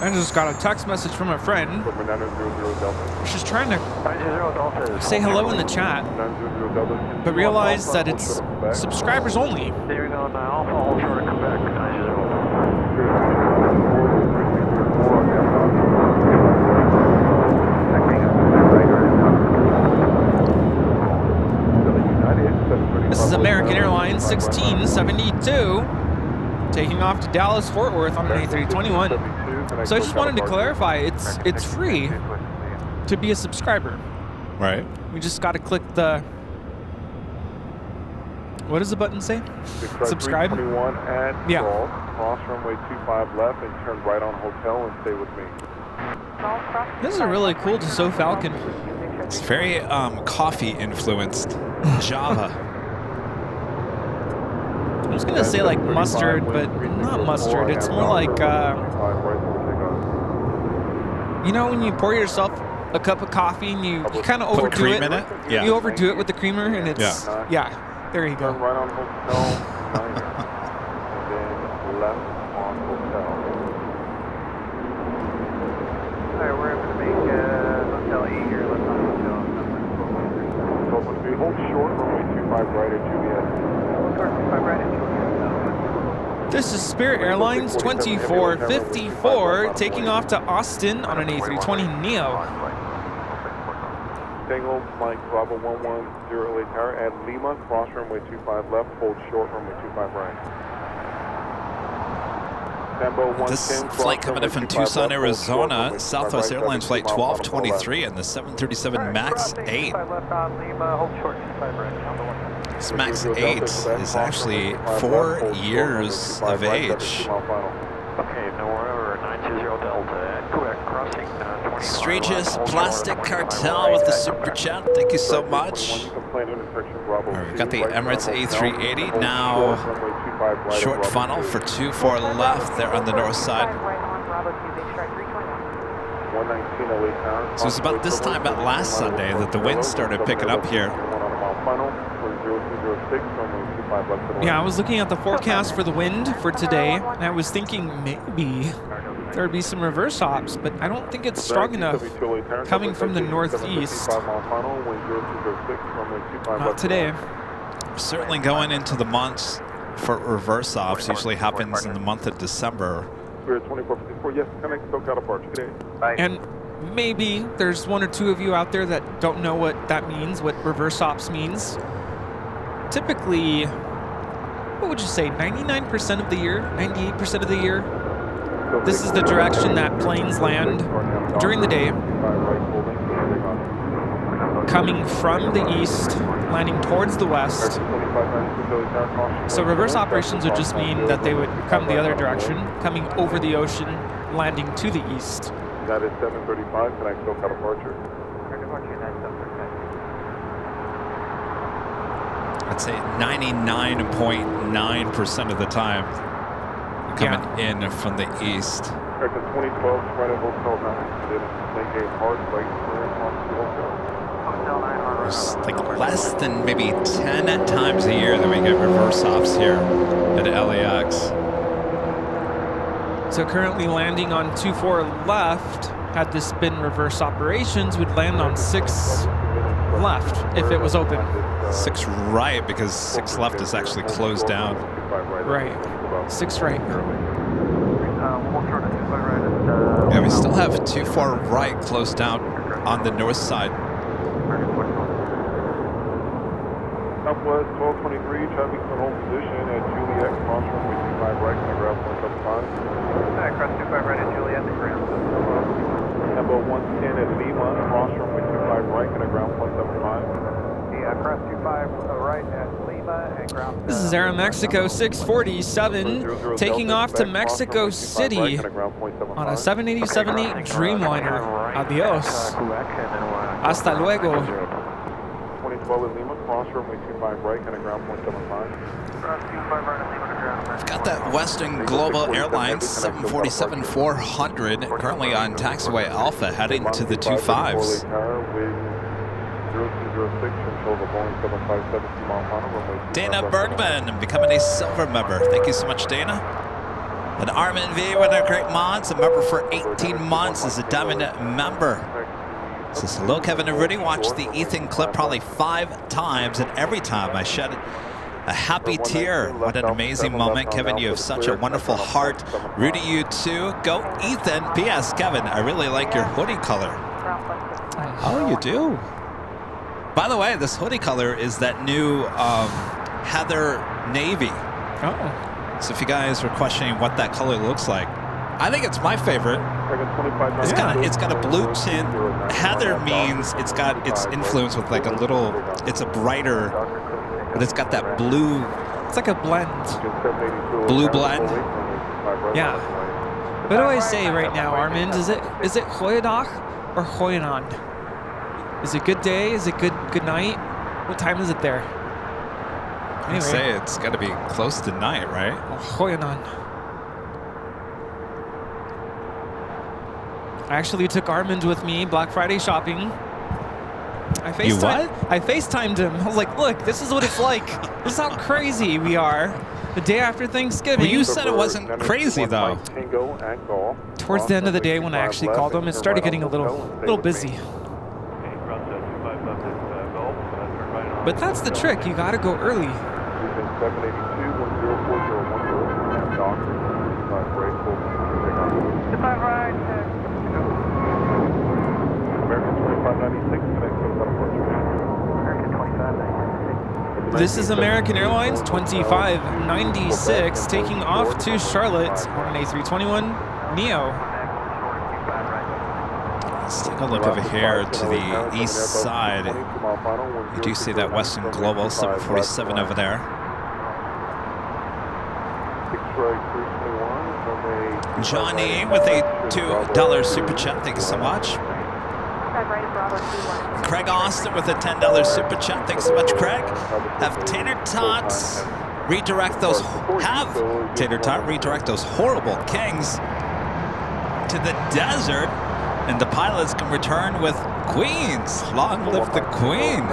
I just got a text message from a friend. She's trying to say hello in the chat, but realized that it's subscribers only. There you go now. All short of Quebec. 90. This is American Airlines 1672 taking off to Dallas Fort Worth on an A321. So I just wanted to clarify, it's free to be a subscriber. Right. We just got to click the, what does the button say? Subscribe? 321 and Yeah. cross runway 25 left and turn right on hotel and stay with me. This is a really cool Dassault Falcon. It's very coffee influenced. Java. I was gonna say like mustard, but not mustard. It's more like, you know, when you pour yourself a cup of coffee and you kind of overdo cream it. in it? Yeah. You overdo it with the creamer, and it's yeah. There you go. Turn right on hotel 9 and then left on hotel. Alright, we're going to make hotel 8 here. Left on hotel. So it's going to be hold short, runway 25 right at Juliet. Short 25 right at Juliet. This is Spirit Airlines 2454 taking off to Austin on an A320 Neo. Tango Mike Bravo 110 LA Tower at Lima, cross runway 25 left, hold short runway 25 right. Tambo 110, This cross flight coming in from runway 25 Tucson, left, hold short Arizona, runway 25 Southwest right, Airlines flight 72 miles on the 1223 and the 737 MAX 8. 25 left on Lima. Hold short 25 right. On the one. This MAX 8 is actually 4 years of age. Okay, no more 920 Delta at Quebec crossing 20. Streegis Plastic Cartel with the super chat. Thank you so much. We've got the Emirates A380 now. Short funnel for 24 left there on the north side. So it's about this time about last Sunday that the wind started picking up here. Yeah, I was looking at the forecast for the wind for today, and I was thinking maybe there would be some reverse hops, but I don't think it's strong enough coming from the northeast. Not today. Certainly going into the months for reverse ops usually happens in the month of December. And maybe there's one or two of you out there that don't know what that means, what reverse ops means. Typically, what would you say, 99% of the year, 98% of the year, this is the direction that planes land during the day, coming from the east, landing towards the west. So reverse operations would just mean that they would come the other direction, coming over the ocean, landing to the east. That is 735, connect SoCal departure. I'd say 99.9% of the time coming in from the east. American 2012, right at Hotel 9. Then make a hard right turn onto Hotel. There's like less than maybe 10 times a year that we get reverse ops here at LAX. So currently landing on 24 left, had this been reverse operations, would land on 6 left if it was open. 6 right, because 6 left is actually closed down. Right. 6 right. Yeah, we still have 24 right closed down on the north side. Southwest 1223, traffic in hold position at Juliet, cross runway 25 right, and ground 175. Cross 25 right at Juliet, and ground. Tempo 110 at Lima, cross runway 25 right, and ground 175. Yeah, cross 25 right at Lima, and ground. This is Aeromexico 647 taking off to Mexico City on a 787-8 Dreamliner. Adios. Hasta luego. 2012 at Lima, cross runway 25 right, and ground 175. Cross 25 right at Lima, to ground. I've got that Western Global Airlines 747-400 currently on taxiway Alpha heading to the 25s. Dana Bergman becoming a silver member. Thank you so much, Dana. And Armin V with their great mods, a member for 18 months as a diamond member. Says, hello, Kevin and Rudy. Watched the Ethan clip probably 5 times, and every time I shed a happy tear. What an amazing moment. Kevin, you have such a wonderful heart. Rudy, you too. Go, Ethan. P.S. Kevin, I really like your hoodie color. Oh, you do? By the way, this hoodie color is that new Heather Navy. Oh. So if you guys were questioning what that color looks like, I think it's my favorite. It's got a blue tint. Heather means it's influenced with like a little, it's a brighter, but it's got that blue. It's like a blend. Blue blend? Yeah. What do I say right now, Armand? Is it Goeiedag or Goeienaand? Is it good day? Is it good night? What time is it there? Anyway. I'd say it's got to be close to night, right? Goeienaand. I actually took Armand with me Black Friday shopping. I FaceTimed him. I was like, look, this is what it's like. This is how crazy we are. The day after Thanksgiving. Well, you said it wasn't crazy, though. Towards the end of the day when I actually called him, it started getting a little busy. But that's the trick. You got to go early. This is American Airlines 2596 taking off to Charlotte on an A321 Neo. Let's take a look over here to the east side. You do see that Western Global 747 over there. Johnny with a $2 super chat. Thank you so much. Craig Austin with a $10 super chat. Thanks so much, Craig. Have Tater Tots redirect those horrible Kings to the desert, and the pilots can return with Queens. Long live the Queen.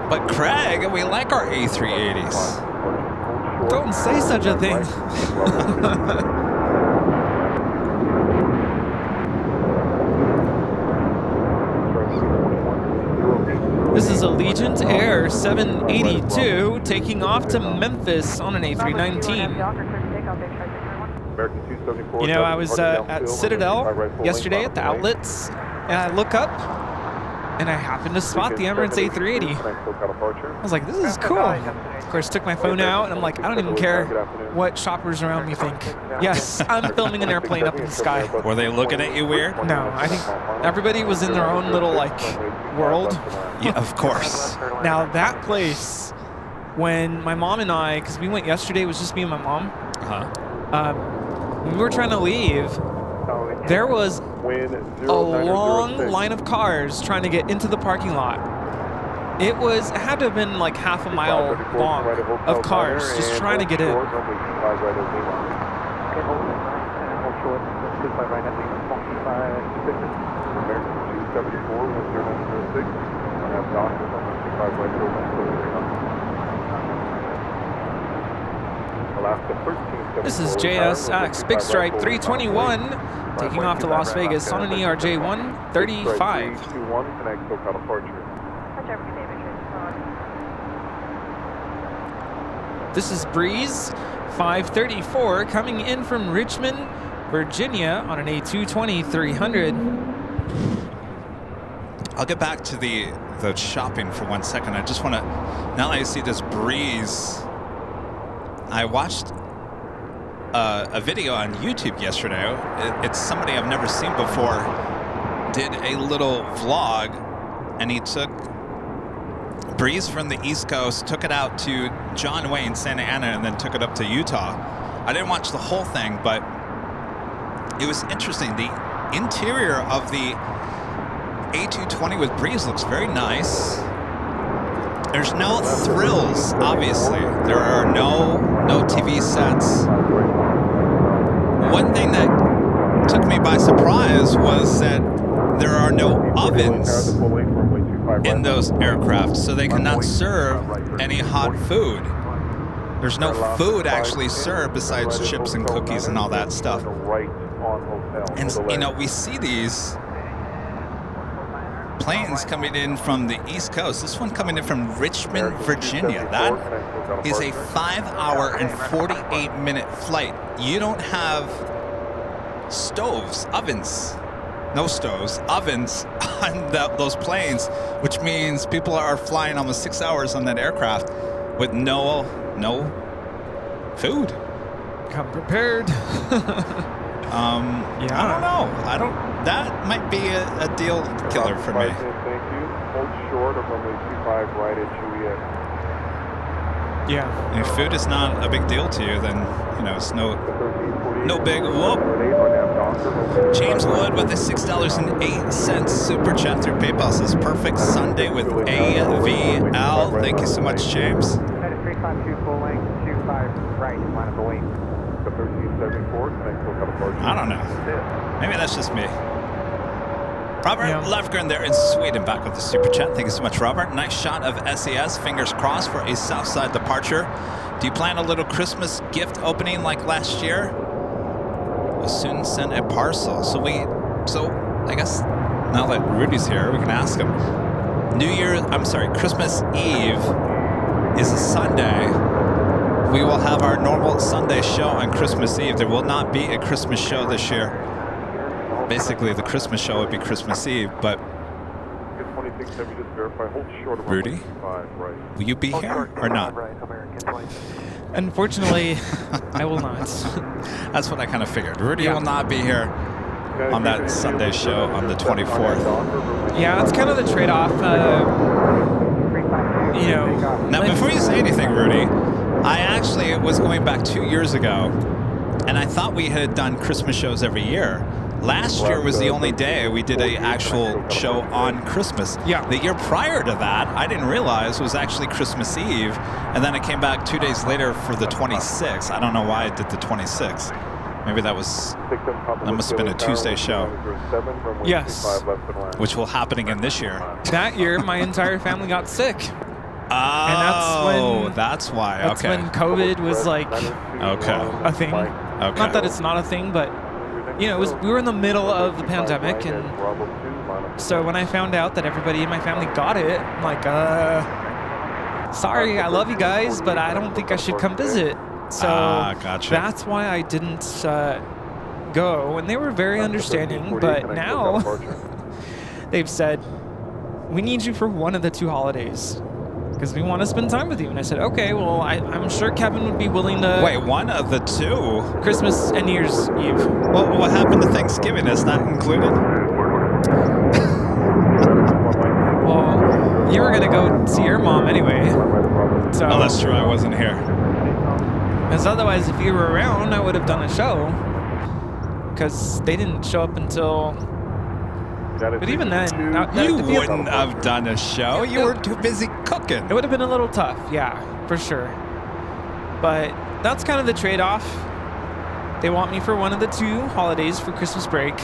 But Craig, we like our A380s. Don't say such a thing. This is Allegiant Air 782 taking off to Memphis on an A319. You know, I was at Citadel yesterday at the outlets, and I look up, and I happened to spot the Emirates A380. I was like, this is cool. Of course, took my phone out, and I'm like, I don't even care what shoppers around me think. Yes, I'm filming an airplane up in the sky. Were they looking at you weird? No, I think everybody was in their own little, like, world. Yeah, of course. Now, that place, when my mom and I, because we went yesterday, it was just me and my mom. When we were trying to leave, there was a long line of cars trying to get into the parking lot. It had to have been like half a mile long of cars just trying to get in. This is JSX Big Stripe 321 taking off to Las Vegas on an ERJ 135. This is Breeze 534 coming in from Richmond, Virginia on an A220 300. I'll get back to the shopping for 1 second. I just want to, now that I see this breeze, I watched a video on YouTube yesterday. It's somebody I've never seen before, did a little vlog, and he took breeze from the East Coast, took it out to John Wayne, Santa Ana, and then took it up to Utah. I didn't watch the whole thing, but it was interesting. The interior of the A220 with breeze looks very nice. There's no thrills, obviously. There are no TV sets. One thing that took me by surprise was that there are no ovens in those aircraft, so they cannot serve any hot food. There's no food actually served besides chips and cookies and all that stuff. And, you know, we see these planes coming in from the East Coast. This one coming in from Richmond, Virginia. That is a 5-hour and 48-minute flight. You don't have stoves, ovens. No stoves, ovens on those planes, which means people are flying almost 6 hours on that aircraft with no food. Come prepared. Yeah. I don't know. That might be a deal killer for me. Thank you. Hold short of runway 25 right at Juliet. Yeah. If food is not a big deal to you, then, you know, it's no big whoop. James Wood with a $6.08 super chat through PayPal says perfect Sunday with AVL. Thank you so much, James. 352 full length, 25 right, line up the wing. I don't know. Maybe that's just me. Robert Lefgren there in Sweden, back with the super chat. Thank you so much, Robert. Nice shot of SES. Fingers crossed for a Southside departure. Do you plan a little Christmas gift opening like last year? We'll soon send a parcel. So I guess now that Rudy's here, we can ask him. Christmas Eve is a Sunday. We will have our normal Sunday show on Christmas Eve. There will not be a Christmas show this year. Basically, the Christmas show would be Christmas Eve, but Rudy, will you be here or not? Unfortunately, I will not. That's what I kind of figured. Rudy will not be here on that Sunday show on the 24th. Yeah, it's kind of the trade-off. Now, before you say anything, Rudy, I actually was going back 2 years ago, and I thought we had done Christmas shows every year. Last year was the only day we did an actual show on Christmas. Yeah. The year prior to that, I didn't realize was actually Christmas Eve, and then I came back 2 days later for the 26th. I don't know why I did the 26th. Maybe that must have been a Tuesday show. Yes. Which will happen again this year. That year, my entire family got sick. Oh, and that's why. That's when COVID was like a thing. Okay. Not that it's not a thing, but we were in the middle of the pandemic, and so when I found out that everybody in my family got it, I'm like, sorry, I love you guys, but I don't think I should come visit. So gotcha. That's why I didn't go, and they were very understanding. But now they've said, we need you for one of the 2 holidays, because we want to spend time with you. And I said, okay, well, I'm sure Kevin would be willing to... Wait, one of the 2? Christmas and New Year's Eve. Well, what happened to Thanksgiving? Is that included? Well, you were going to go see your mom anyway. So, oh, that's true. I wasn't here. Because otherwise, if you were around, I would have done a show. Because they didn't show up until... But even then, you wouldn't have done a show. You were too busy cooking. It would have been a little tough, yeah, for sure. But that's kind of the trade-off. They want me for one of the 2 holidays for Christmas break.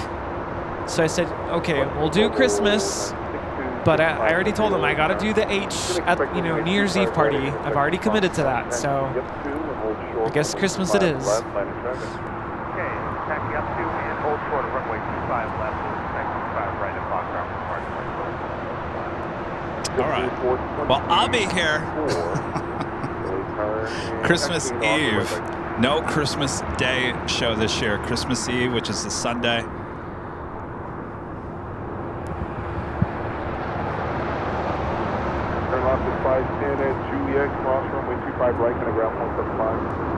So I said, okay, we'll do Christmas. But I already told them I got to do the H at New Year's Eve party. I've already committed to that. So I guess Christmas it is. Okay, taxi up to and hold short of runway 25 left. All right. Well, I'll be here. Christmas Eve. No Christmas Day show this year. Christmas Eve, which is the Sunday. turn left is 510 at Juliet, cross runway 25 right, and a ground 175.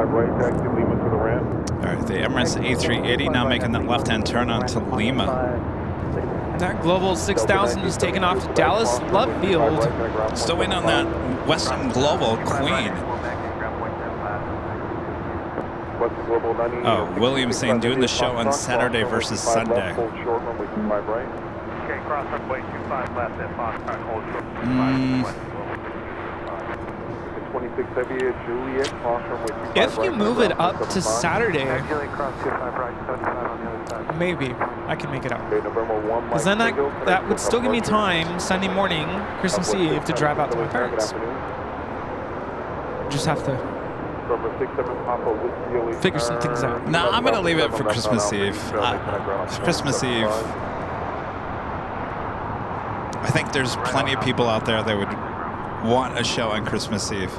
Right, taxi Lima to the ramp. All right, the Emirates A380 now making that left-hand turn onto Lima. That Global 6000 is taking off to Dallas Love Field. Still waiting on that Western Global Queen. Oh, William saying doing the show on Saturday versus Sunday. Okay, cross runway 25 left at Foxtrot, hold short. 26 heavy at Juliet, cross runway 25 If you move it up to Saturday, maybe I can make it up. Because then that would still give me time Sunday morning, Christmas Eve, to drive out to my parents. Just have to figure some things out. No, I'm going to leave it for Christmas Eve. Christmas Eve. I think there's plenty of people out there that would want a show on Christmas Eve.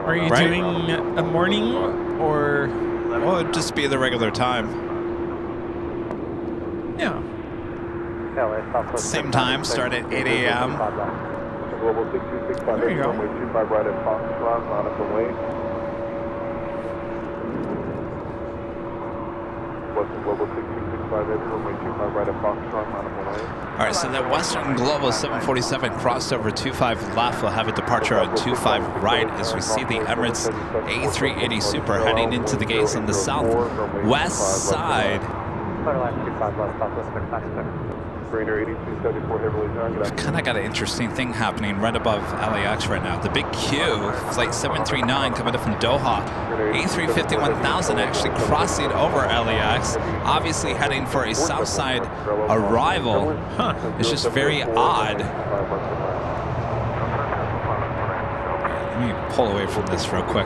Are you doing a morning or? Well, it'd just be the regular time. Yeah. Same time, start at 8 a.m. There you go. All right, so that Western Global 747 crossed over 25 left will have a departure at 25 right as we see the Emirates A380 Super heading into the gates on the southwest side. We've kind of got an interesting thing happening right above LAX right now. The big Q, flight 739 coming up from Doha. A350-1000 actually crossing over LAX, obviously heading for a south side arrival. It's just very odd. Let me pull away from this real quick.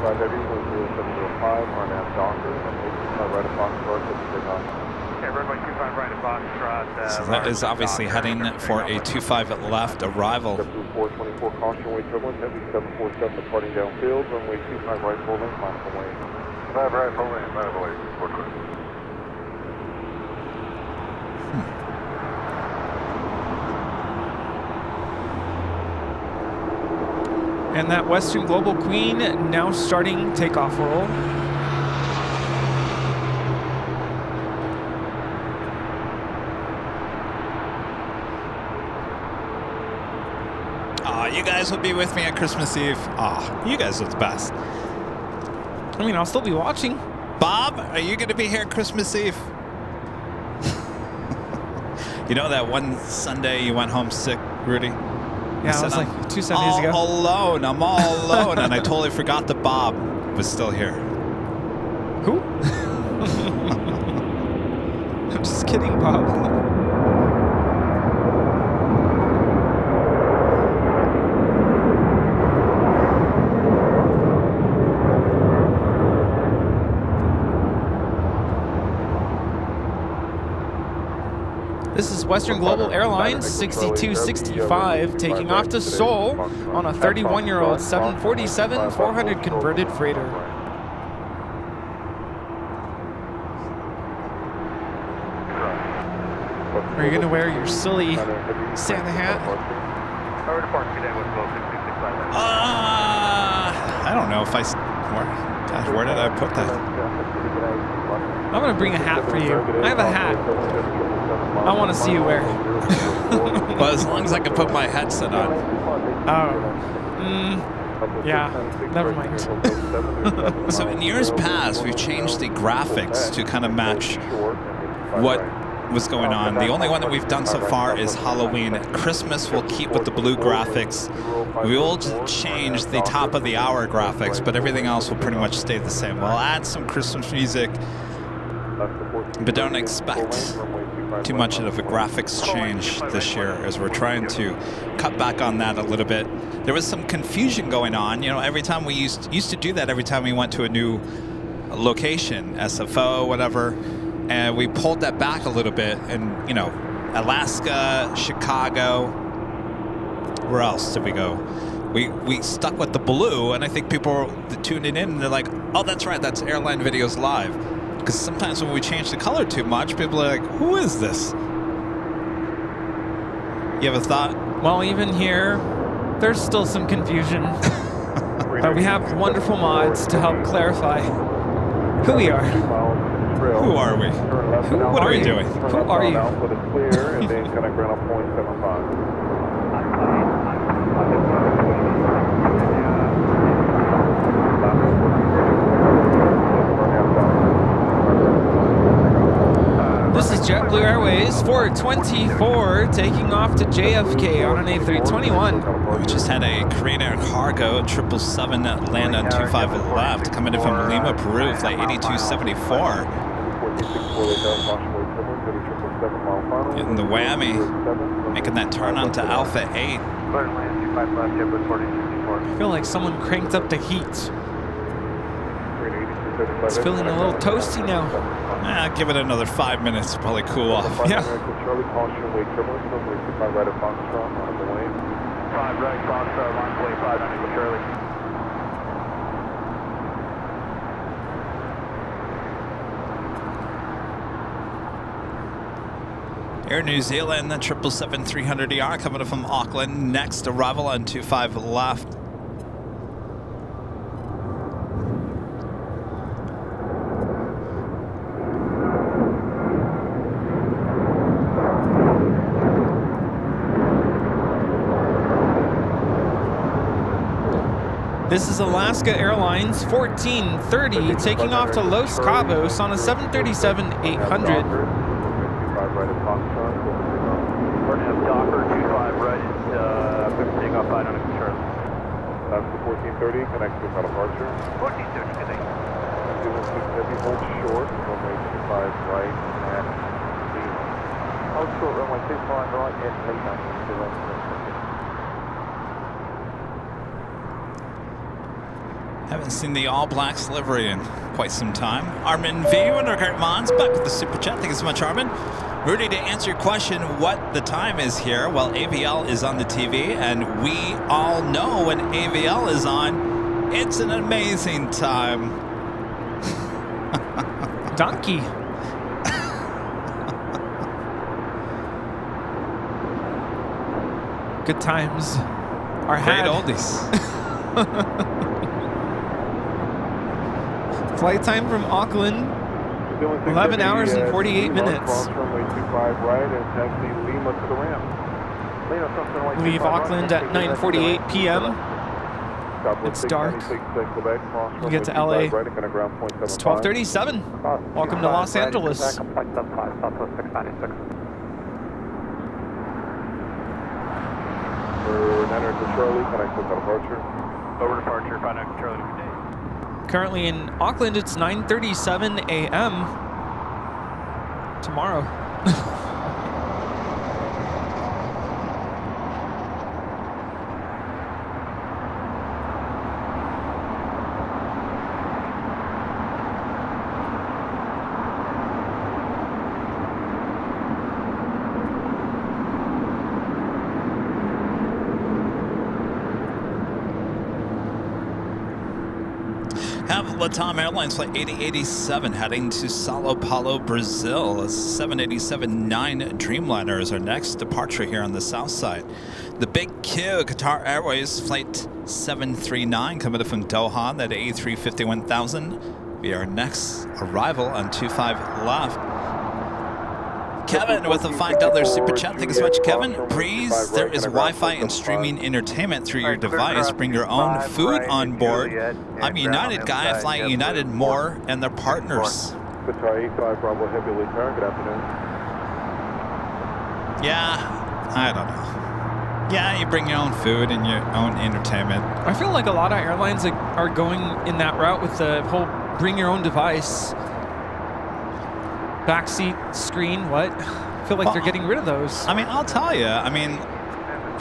So that is obviously heading for a 25 at left arrival. 424 caution way turbulence, heavy 747 departing downfield, runway 25 right full length, line of way. 5 right full length, line of way, 420. And that Western Global Queen now starting takeoff roll. You guys will be with me at Christmas Eve. You guys are the best. I mean, I'll still be watching. Bob, are you going to be here at Christmas Eve? You know that one Sunday you went home sick, Rudy? Yeah, it was like 2 Sundays ago. Alone. I'm all alone. And I totally forgot that Bob was still here. Who? I'm just kidding, Bob. This is Western Global Airlines 6265 taking off to Seoul on a 31-year-old 747-400 converted freighter. Are you going to wear your silly Santa hat? I don't know if I... where did I put that? I'm going to bring a hat for you. I have a hat. I want to see you wear it. Well, as long as I can put my headset on. Oh. Yeah, never mind. So in years past, we've changed the graphics to kind of match what was going on. The only one that we've done so far is Halloween. Christmas we'll keep with the blue graphics. We will change the top of the hour graphics, but everything else will pretty much stay the same. We'll add some Christmas music, but don't expect too much of a graphics change this year, as we're trying to cut back on that a little bit. There was some confusion going on. You know, every time we used to do that every time we went to a new location, SFO, whatever, and we pulled that back a little bit. And, you know, Alaska, Chicago, where else did we go? We stuck with the blue, and I think people were tuning in and they're like, Oh, that's right. That's Airline Videos Live. Because sometimes when we change the color too much, people are like, who is this? You have a thought? Well, even here, there's still some confusion. But we have wonderful mods to help clarify who we are. Who are we? What are we doing? Who are you? For the clear, and then connect ground on 0.75. This is JetBlue Airways 424 taking off to JFK on an A321. We just had a Korean Air Cargo 777 land on 25 left, coming in from Lima, Peru, flight 8274. Getting the whammy, making that turn onto Alpha 8. I feel like someone cranked up the heat. It's feeling a little toasty now. Give it another 5 minutes, probably cool off. Yeah. Charlie, caution, wait turbulence, runway 25 right at Foxtrot, on the way. 5 right, Foxtrot, line 25, on Charlie. Air New Zealand, the 777-300ER coming up from Auckland. Next arrival on 25 left. This is Alaska Airlines 1430 taking off to Los Cabos on a 737-800. Docker 25 right, taking off 5 on Charlie. That's the 1430, connect to departure. 1430, good thing. Doing 6 heavy, hold short, runway 25 right at Lima. Hold short, runway 25 right at Lima. Haven't seen the All Blacks livery in quite some time. Armin V, Wondercart Mons, back with the super chat. Thank you so much, Armin. Rudy, to answer your question, what the time is here? Well, AVL is on the TV, and we all know when AVL is on, it's an amazing time. Donkey. Good times are had. Great oldies. Flight time from Auckland, 11 hours and 48 minutes. Leave Auckland at 9:48 p.m. It's dark. We get to LA. It's 12:37. Welcome to Los Angeles. Over departure, 5 on Charlie, good day. Currently in Auckland, it's 9:37 a.m. tomorrow. Latam Airlines flight 8087 heading to Sao Paulo, Brazil. A 787-9 Dreamliner is our next departure here on the south side. The Big Q, Qatar Airways flight 739 coming up from Doha, that A350-1000. Be our next arrival on 25 left. Kevin with a $5 super chat. Thank you so much, Kevin. Breeze, there is Wi-Fi and streaming entertainment through your device. Bring your own food on board. I'm a United guy. I fly United more and their partners. Yeah, I don't know. Yeah, you bring your own food and your own entertainment. I feel like a lot of airlines are going in that route with the whole bring your own device. Backseat screen, what? I feel like they're getting rid of those. I mean, I'll tell you,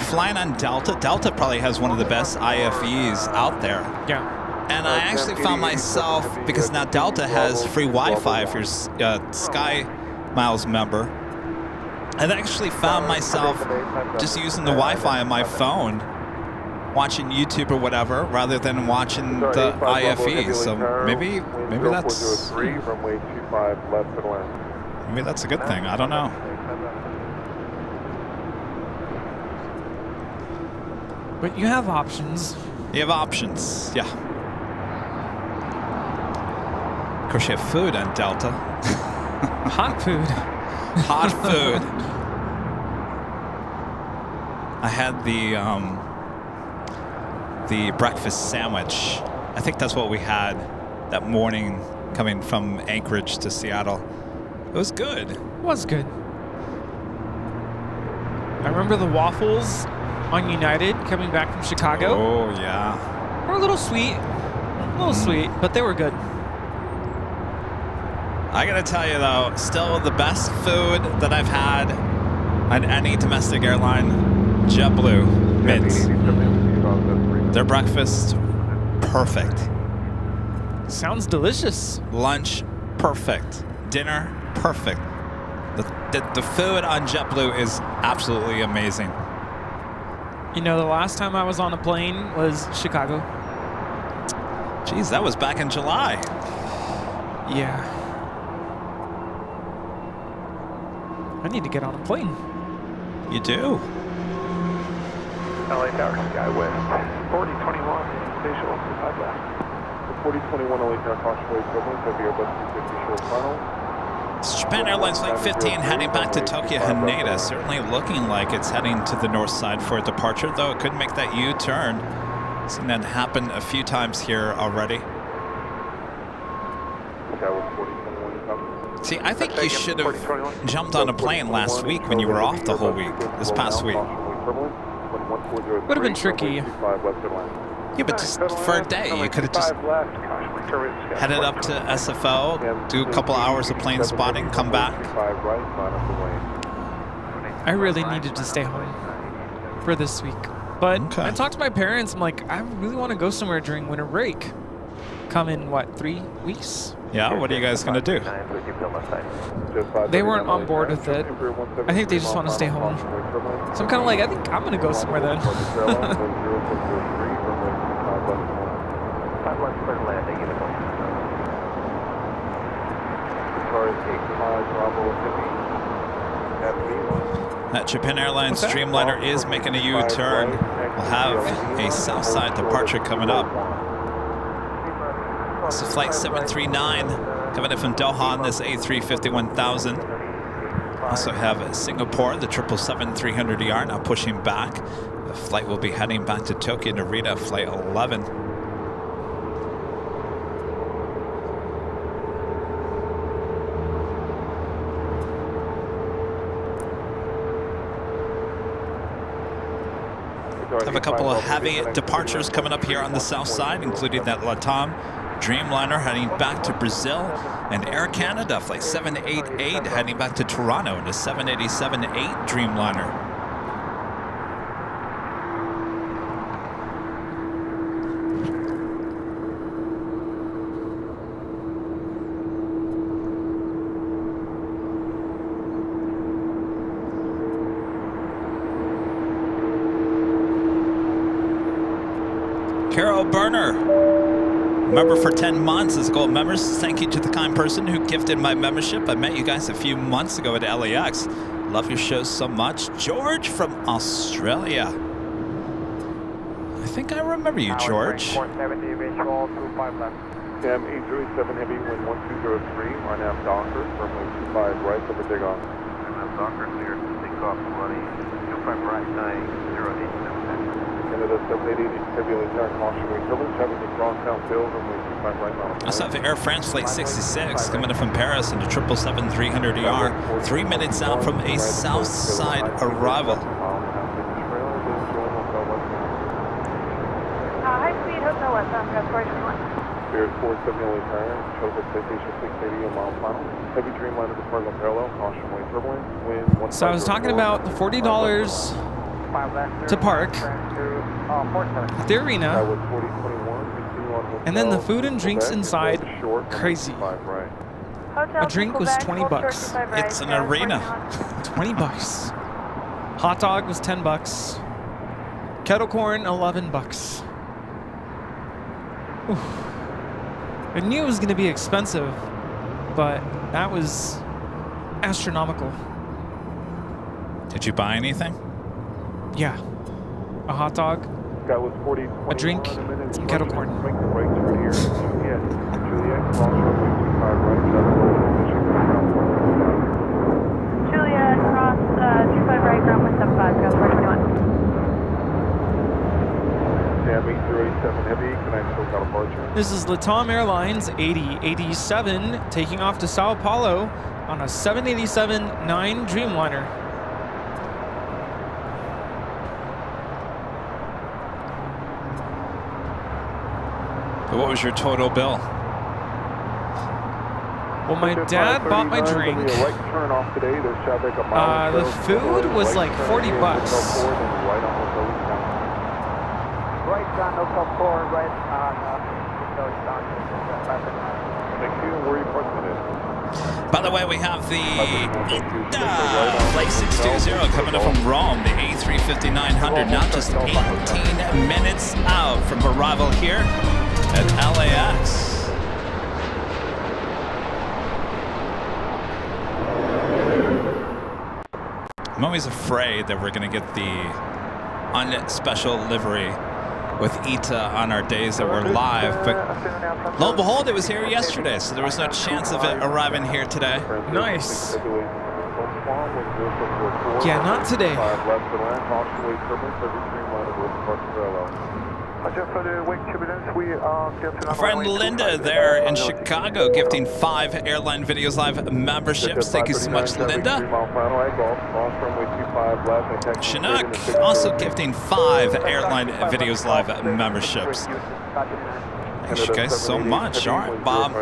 flying on Delta probably has one of the best IFEs out there. Yeah. And I actually found myself, because now Delta has free Wi-Fi if you're a Sky Miles member, I've actually found myself just using the Wi-Fi on my phone watching YouTube or whatever rather than watching the IFE. So maybe that's runway 25 left to land. maybe that's a good thing. I don't know. But you have options. You have options, yeah. Of course, you have food on Delta. Hot food. Hot food. I had the breakfast sandwich. I think that's what we had that morning coming from Anchorage to Seattle. It was good. It was good. I remember the waffles on United coming back from Chicago. Oh, yeah. They were a little sweet. Sweet, but they were good. I gotta tell you though, still the best food that I've had on any domestic airline, JetBlue Mints. Their breakfast, perfect. Sounds delicious. Lunch, perfect. Dinner, perfect. The food on JetBlue is absolutely amazing. You know, the last time I was on a plane was Chicago. Jeez, that was back in July. Yeah. I need to get on a plane. You do. LA Tower, Sky West. 4021, visual, 5 left. The 4021 LA Tower caution equivalent of the Airbus 350 short final. It's Japan Airlines Flight 15 heading back to Tokyo Haneda. Certainly looking like it's heading to the north side for a departure, though it could make that U-turn. Seen that happen a few times here already. See, I think you should have jumped on a plane last week when you were off the whole week, this past week. Would have been tricky. Yeah, but just for a day, you could have just headed up to SFO, do a couple hours of plane spotting, come back. I really needed to stay home for this week. But I talked to my parents. I'm like, I really want to go somewhere during winter break. Come in, what, 3 weeks? Yeah, what are you guys going to do? They weren't on board with it. I think they just want to stay home. So I'm kind of like, I think I'm going to go somewhere then. That Japan Airlines Streamliner is making a U-turn. We'll have a south side departure coming up. This is flight 739 coming in from Doha on this A350-1000. Also have Singapore, the 777-300ER now pushing back. The flight will be heading back to Tokyo Narita, flight 11. Have a couple of heavy departures coming up here on the south side, including that LATAM Dreamliner heading back to Brazil, and Air Canada flight 788 heading back to Toronto in a 787-8 Dreamliner. Carol Burner, member for 10 months as gold members. Thank you to the kind person who gifted my membership. I met you guys a few months ago at LAX. Love your show so much. George from Australia. I think I remember you, George. 470 visual, 25 left. Cam 807 Heavy, wind 1203, RNAV Docker, runway 25 right, over takeoff. RNAV Docker, clear to take off, running 25 right, 908. Canada 788 Heavy LA Tower caution equivalent, traffic across town field, runway 25 right, mile. I saw the Air France Flight 66 coming in from Paris into 777-300ER, 3 minutes out from a south side arrival. High speed Hotel West on Transport 21. Spirit 470 LA Tower, Choco Citation 680 mile final. Heavy Dreamliner departing parallel, caution way turbulent, wind 1. So I was talking about the $40 to park at the arena, and then the food and drinks inside, crazy. A drink was 20 bucks. It's an arena. 20 bucks. Hot dog was 10 bucks. Kettle corn, $11. Oof. I knew it was going to be expensive, but that was astronomical. Did you buy anything? Yeah. A hot dog, That was 40, a drink, some kettle corn. Make the right through here. Juliet, cross runway 25 right, traffic over position, ground point 75. Juliet, cross 25 right, ground point 75, go 421. Sam 8087 Heavy, connect SoCal departure. This is Latam Airlines 8087 taking off to Sao Paulo on a 787-9 Dreamliner. What was your total bill? Well, my dad bought my drink. Right turn off today. There's traffic a mile. The food was like $40. Right John, no call 4, right on, Thank you. Where are you parking today? By the way, we have the Flight 620 coming up from Rome, the A350-900, now just 18 minutes out from arrival here at LAX. I'm always afraid that we're going to get the unspecial livery with ITA on our days that we're live, but lo and behold, it was here yesterday, so there was no chance of it arriving here today. Nice. Yeah, not today. Our friend Linda there in Chicago gifting 5 Airline Videos Live memberships. Thank you so much, Linda. Chinook also gifting 5 Airline Videos Live memberships. Thank you guys so much. All right, Bob.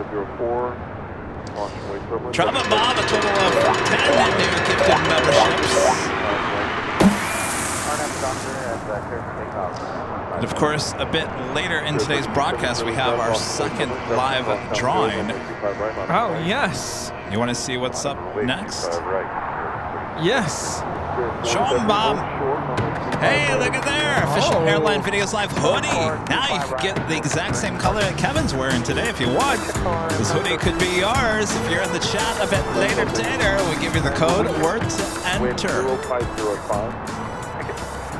Travel Bob, a total of 10 new gifted memberships. And of course, a bit later in today's broadcast, we have our second live drawing. Oh, yes. You want to see what's up next? Yes. Show 'em, Bob. Hey, look at there. Official Airline Videos Live hoodie. Now you can get the exact same color that Kevin's wearing today if you want. This hoodie could be yours. If you're in the chat a bit later, we'll give you the code word to enter.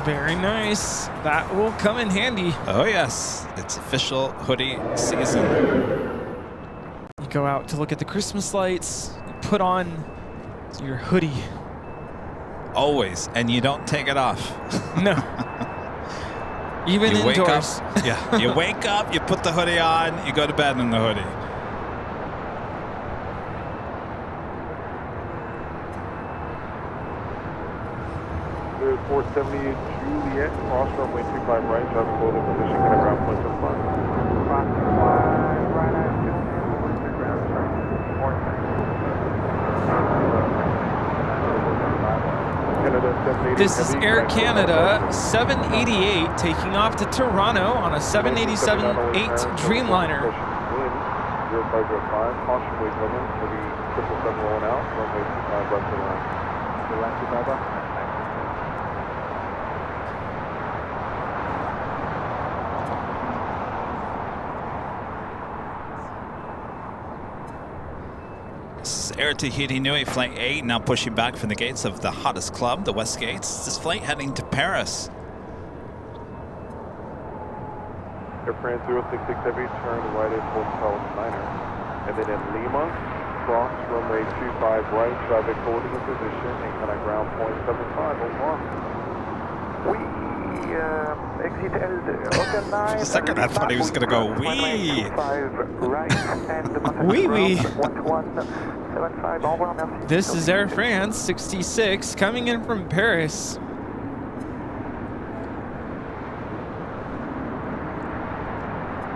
Very nice. That will come in handy. Oh, yes. It's official hoodie season. You go out to look at the Christmas lights, you put on your hoodie. Always. And you don't take it off. No. Even you indoors. Wake up, yeah. You wake up, you put the hoodie on, you go to bed in the hoodie. 470 Juliet, cross runway 25 right, traffic hold in position, kind of ground point to front. This is Air Canada 788 taking off to Toronto on a 787-8 Dreamliner. 0505, caution wait limit for the 777 rolling out, runway 25 left to line. So left to Baba. Air Tahiti Nui Flight 8 now pushing back from the gates of the hottest club, the West Gates. This flight heading to Paris. Air France 066 Heavy, turn right at Hotel Niner. And then in Lima, cross runway 25 right, traffic holding in position, and kind of ground point 75, hold on. We exit Hotel 9. For a second I thought he was going to go wee. Wee wee. This is Air France 66 coming in from Paris.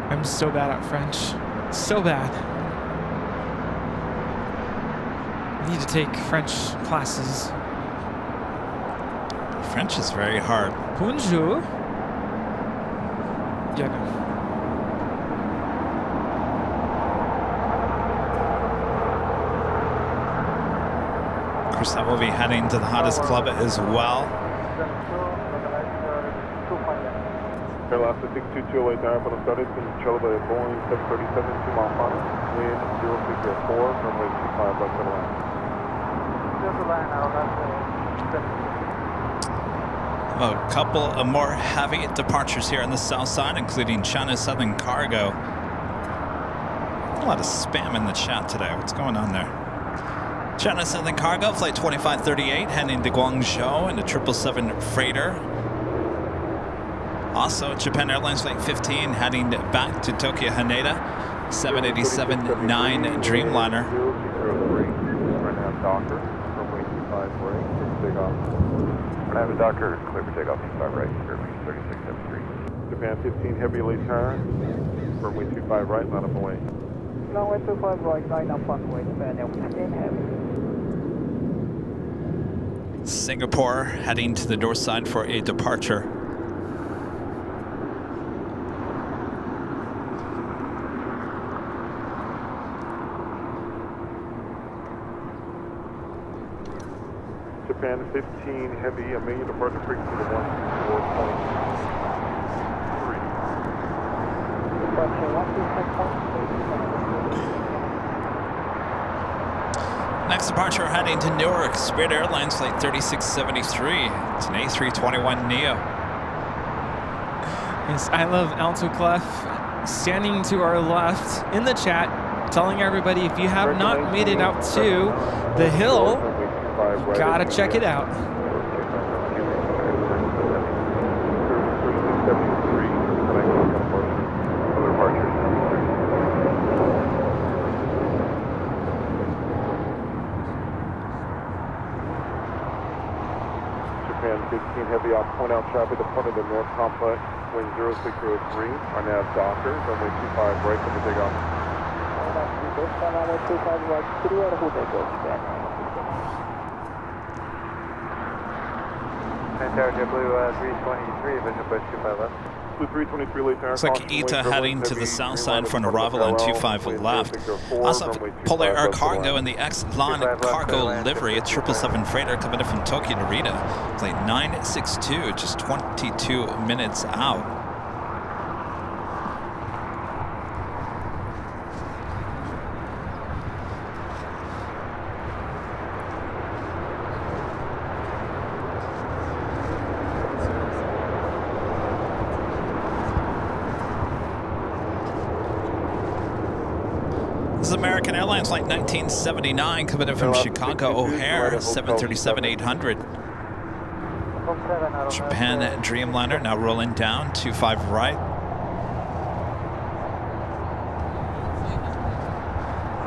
I'm so bad at French. So bad. I need to take French classes. French is very hard. Bonjour. Yeah, no. Of course, that will be heading to the hottest club as well. Airline 622 LA tower, but I'm started to control by Boeing 737 2 mile final. Wind 0604, runway 25 left of the line. A couple of more heavy departures here on the south side, including China Southern Cargo. A lot of spam in the chat today. What's going on there? China Southern Cargo, flight 2538, heading to Guangzhou in a 777 freighter. Also, Japan Airlines flight 15, heading back to Tokyo Haneda, 787-9 Dreamliner. Right now, Docker, runway 25 right, take off. I have a Docker, clear for takeoff, 25 right, Airbus 3673. Japan 15 heavy LA tower, runway 25 right, line up away. Runway 25 right, line up runway, Japan 15 heavy. Singapore heading to the north side for a departure. Japan 15 heavy, a main departure frequency to 124.3. Next departure heading to Newark, Spirit Airlines flight 3673. It's an A321neo. Yes, I love Alto Clef standing to our left in the chat, telling everybody if you have not made it out to the hill, gotta check it out. Japan 15 heavy off point out traffic departing the North Complex, wind 0603, our nav Docker, runway 25 right for the takeoff. Runway 25 right, clear to takeoff, Japan. Tower JetBlue 323, Vision Bush 25 left. Blue 323 late tower. Looks like ITA heading to the south side for an arrival on 25 left. Also, Polar Air Cargo in the X-Line cargo livery, a 777 freighter coming in from Tokyo Narita. Flight 962, just 22 minutes out. This is American Airlines flight 1979 coming in from Chicago O'Hare, 737-800. Japan Dreamliner now rolling down, 25 right.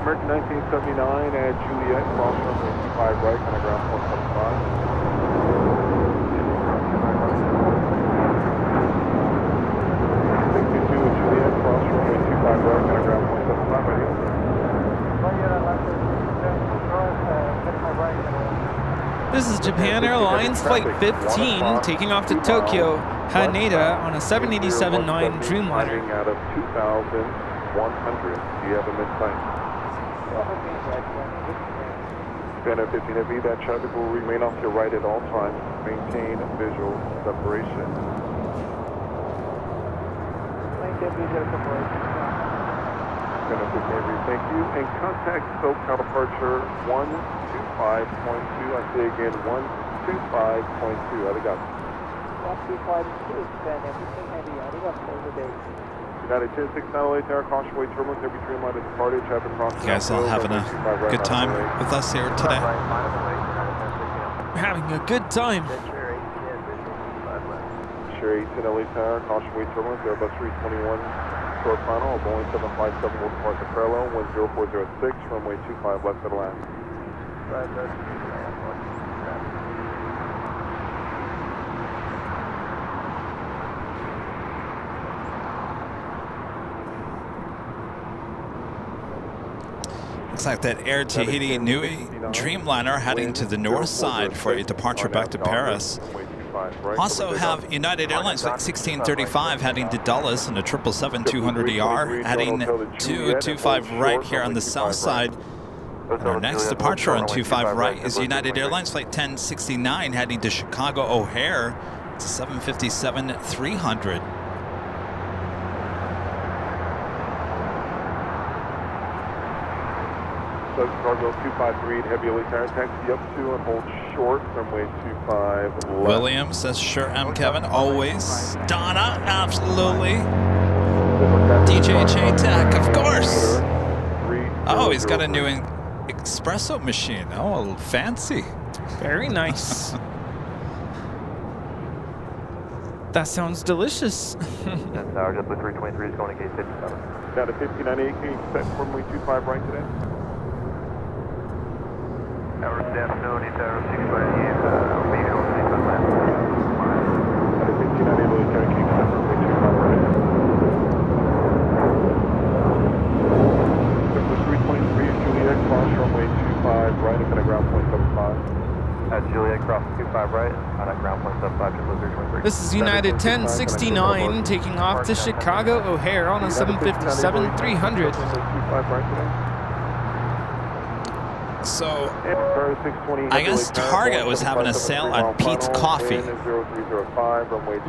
American 1979 at Juliet, cross runway 25 right, kind of ground 175. 62 at Juliet, cross runway 25 right, kind of ground 175 right. This is Japan Airlines flight 15 taking off to Tokyo Haneda on a 787-9 Dreamliner. Out of 2,100. Do you have a mid-time? Japan 15 heavy, that traffic will remain off your right at all times. Maintain visual separation. Thank you. And contact SoCal departure 125.2. I say again, 125.2. Arigato. 125.2. United 10-6 LA tower, caution way turbulence, every Dreamliner departed, traffic crossing. You guys all having a good time with us here today? We're having a good time. Sherry 10 LA tower, caution way turbulence, Airbus 321 short final, Boeing 757 will depart the parallel, wind 0406, runway 25 left of the line. Looks like that Air Tahiti Nui Dreamliner heading to the north side for a departure back to Paris. Also have United Airlines flight 1635 heading to Dulles in a 777-200ER, heading to 25 right here on the south side. And our next departure on 25 right is United Airlines flight 1069 heading to Chicago O'Hare. It's a 757-300. South Chicago 253, heavy elite tire taxi up to and hold short, runway 25 left. William says, sure am, Kevin, always. Donna, absolutely. DJ J-Tech, of course. Oh, he's got a new espresso machine. Oh, fancy. Very nice. That sounds delicious. That's our JetBlue 323 is going to gate 57. Down to 1598, can you expect runway 25 right today? Our staff known is our 658, maybe on the left. Down to 1598, Lieutenant, can you expect runway 25 right? JetBlue 323, Juliet, cross runway 25 right, and ground point 75. Juliet, cross 25 right, on at ground point 75, JetBlue 323. This is United 1069 taking off to Chicago O'Hare on a 757-300. So, I guess Target was having a sale on Pete's Coffee.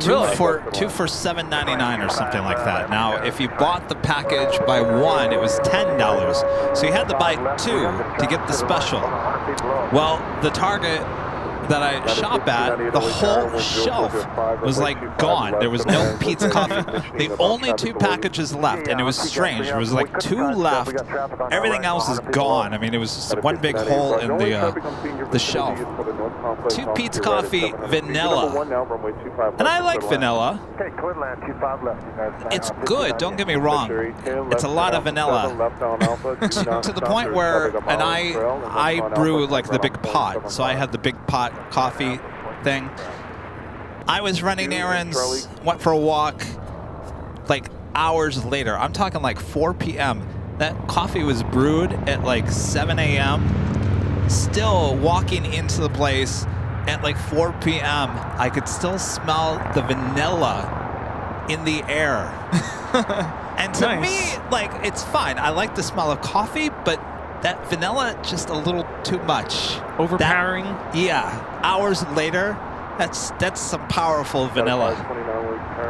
Two for $7.99 or something like that. Now, if you bought the package by one, it was $10. So you had to buy two to get the special. Well, the Target that I shop at, the whole shelf was like gone. There was no Pete's Coffee. The only two packages left, and it was strange. There was like two left. Everything else is gone. I mean, it was just one big hole in the shelf. Two Pete's Coffee vanilla, and I like vanilla. It's good. Don't get me wrong. It's a lot of vanilla to the point where, and I brew like the big pot, so I had the big pot coffee thing. I was running errands, went for a walk, like hours later. I'm talking like 4 p.m. That coffee was brewed at like 7 a.m. Still walking into the place at like 4 p.m. I could still smell the vanilla in the air. And to me, like, it's fine. I like the smell of coffee, but that vanilla, just a little too much. Overpowering? Yeah. Hours later, that's some powerful vanilla.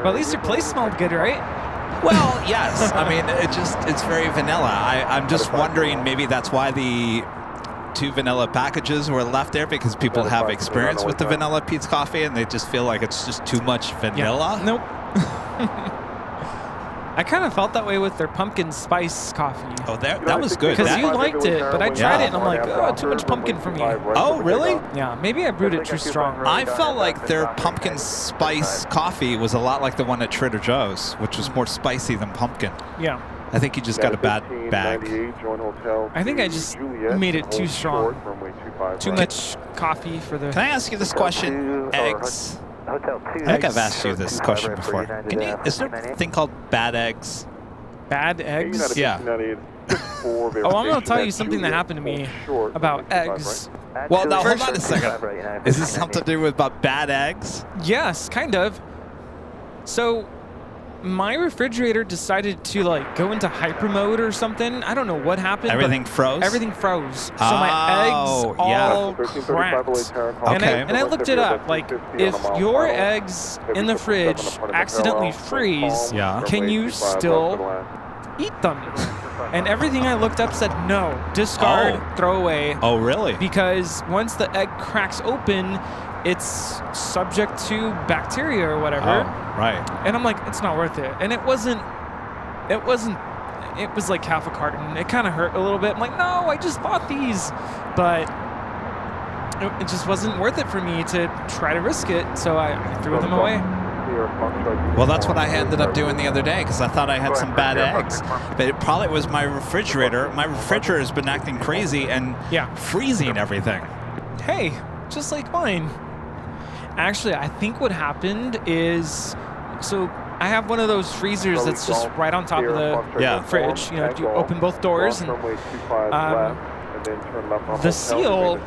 Well, at least your place smelled good, right? Well, yes. I mean, it's very vanilla. I'm just wondering, maybe that's why the two vanilla packages were left there, because people have experience with the vanilla Pete's Coffee and they just feel like it's just too much vanilla. Yeah. Nope. I kind of felt that way with their pumpkin spice coffee. Oh, that was good. Because you liked it, but I tried it and I'm like, oh, too much pumpkin for me. Oh, really? Yeah, maybe I brewed it too strong. I felt like their pumpkin spice coffee was a lot like the one at Trader Joe's, which was more spicy than pumpkin. Yeah. I think you just got a bad bag. I think I just made it too strong. Too much coffee for the... Can I ask you this question? Eggs. I think I've asked you this question before. Is there a thing called bad eggs? Bad eggs? Yeah. Oh, I'm going to tell you something that happened to me about eggs. Well, now hold on a second. Is this something to do with about bad eggs? Yes, kind of. So, my refrigerator decided to like go into hyper mode or something. I don't know what happened. Everything froze? Everything froze. So my eggs all cracked. Okay. And I looked it up. Like, if your eggs in the fridge accidentally freeze, can you still eat them? And everything I looked up said no, discard, throw away. Oh, really? Because once the egg cracks open, it's subject to bacteria or whatever. Oh, right. And I'm like, it's not worth it. And it was like half a carton. It kind of hurt a little bit. I'm like, no, I just bought these. But it just wasn't worth it for me to try to risk it. So I threw them away. Well, that's what I ended up doing the other day, because I thought I had some bad eggs. But it probably was my refrigerator. My refrigerator has been acting crazy and freezing everything. Hey, just like mine. Actually, I think what happened is, so I have one of those freezers that's just right on top of the fridge. You know, you open both doors, and the seal,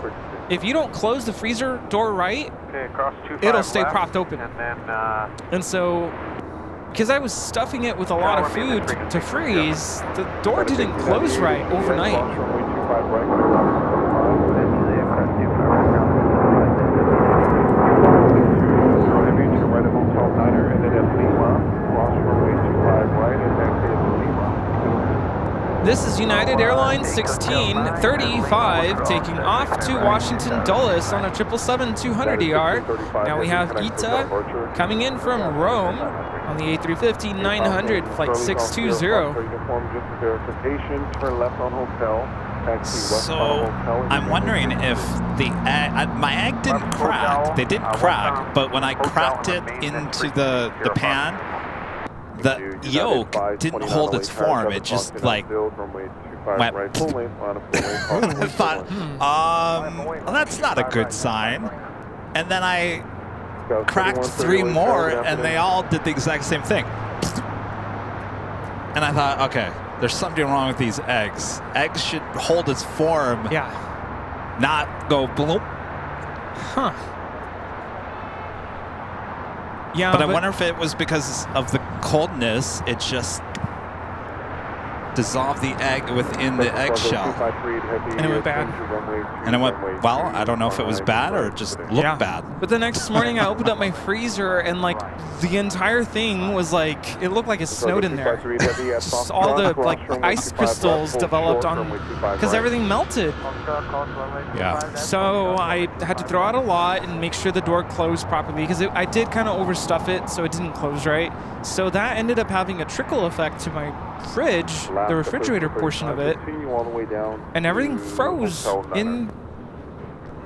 if you don't close the freezer door right, it'll stay propped open. And so, because I was stuffing it with a lot of food to freeze, the door didn't close right overnight. This is United Airlines 1635 taking off to Washington Dulles on a 777-200ER. Now we have Ita coming in from Rome on the A350-900 flight 620. Verification, turn left on hotel. So I'm wondering if the egg, my egg didn't crack. They didn't crack, but when I cracked it into the pan, the yolk didn't hold its form. It just like went. I thought, well, that's not a good sign. And then I cracked 3 more, and they all did the exact same thing. And I thought, okay, there's something wrong with these eggs. Eggs should hold its form. Yeah. Not go bloop. Huh. Yeah, but I wonder if it was because of the coldness, it just dissolved the egg within the eggshell. And it went bad. And it went, well, I don't know if it was bad or just looked bad. But the next morning I opened up my freezer and like the entire thing was like, it looked like it snowed in there. Just all the like ice crystals developed on, because everything melted. Yeah. So I had to throw out a lot and make sure the door closed properly, because I did kind of overstuff it so it didn't close right. So that ended up having a trickle effect to my fridge, the refrigerator portion of it, and everything froze in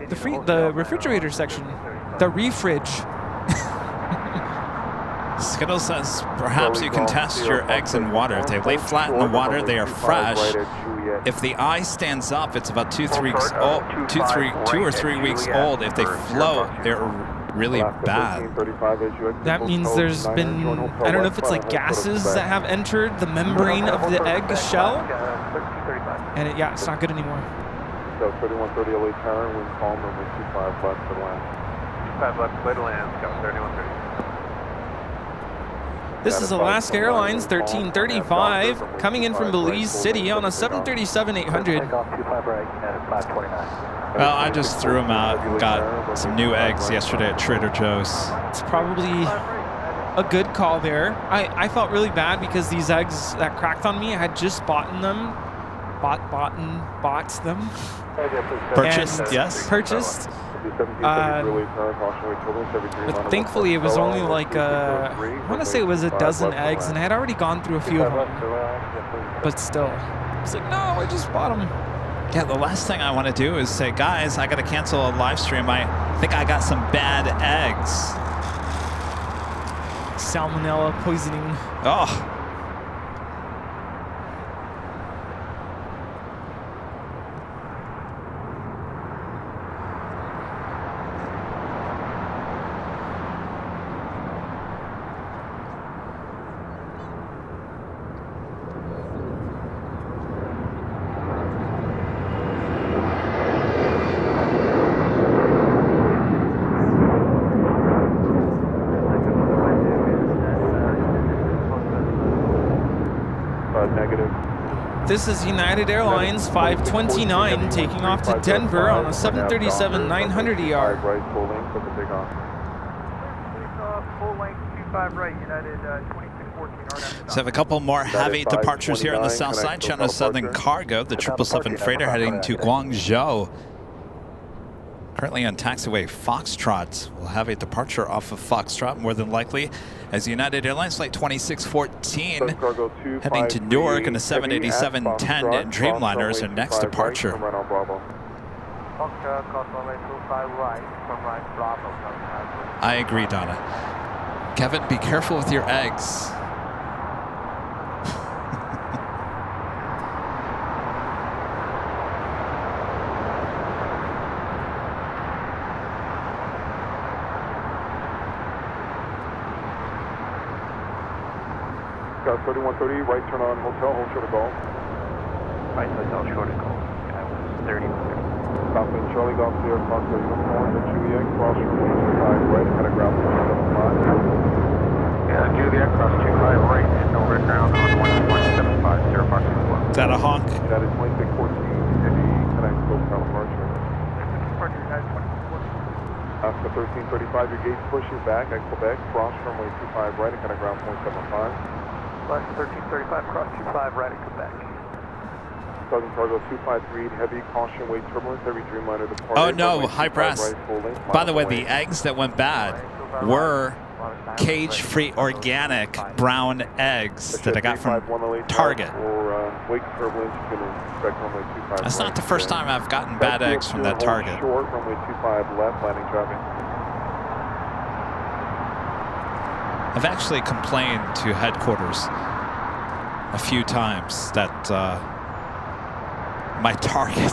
the refrigerator section, the refridge. Skittle says perhaps you can test your eggs in water. If they lay flat in the water, they are fresh. If the eye stands up, it's about 2 or 3 weeks old. If they float, they're really bad. That means there's been, I don't know if it's like gases that have entered the membrane of the egg shell, and yeah, it's not good anymore. So 3130 LA Tower, wind calm, runway 25 left to land. 25 left, clear to land, go 3130. This is Alaska Airlines 1335 coming in from Belize City on a 737-800. Well, I just threw them out and got some new eggs yesterday at Trader Joe's. It's probably a good call there. I felt really bad because these eggs that cracked on me, I had just bought them. Purchased, yes. Purchased. But thankfully it was only like, I want to say it was a dozen eggs, and I had already gone through a few of them. But still, it's like, no, I just bought them. Yeah, the last thing I want to do is say, guys, I got to cancel a live stream. I think I got some bad eggs. Salmonella poisoning. Oh. This is United Airlines 529 taking off to Denver on a 737-900ER. So I have a couple more heavy departures here on the south side. China Southern Cargo, the 777 freighter heading to Guangzhou. Currently on taxiway Foxtrot. We'll have a departure off of Foxtrot, more than likely, as United Airlines flight 2614 heading to Newark in a 787-10 Dreamliner is our next departure. I agree, Donna. Kevin, be careful with your eggs. Got 3130, right turn on hotel, hold short of golf. Right hotel, short of golf. That was 30. Stop in Charlie Golf Sierra Foxtrot uniform, the Juliet, cross runway 25 right, head of ground 175. Yeah, Juliet, cross 25 right, and over ground on 1.75, Sierra Fox 1. Is that a honk? That is 2614, Indy, connect SoCal departure. Departure, United 2614. After 1335, your gate pushes back at Quebec, cross runway 25 right, and head of ground 0.75. Less 1335, cross 25 right at Quebec. Southern Cargo 253, heavy caution, wait turbulence, heavy Dreamliner departing. Oh no, runway high 25 press. right, full length, By the way, miles the away. eggs that went bad were cage-free organic brown eggs that I got from Target. Or wake turbulence, you can expect runway 25 That's right, not the first clear. time I've gotten bad eggs from that Target. Short, runway 25 left, landing traffic. I've actually complained to headquarters a few times that my Target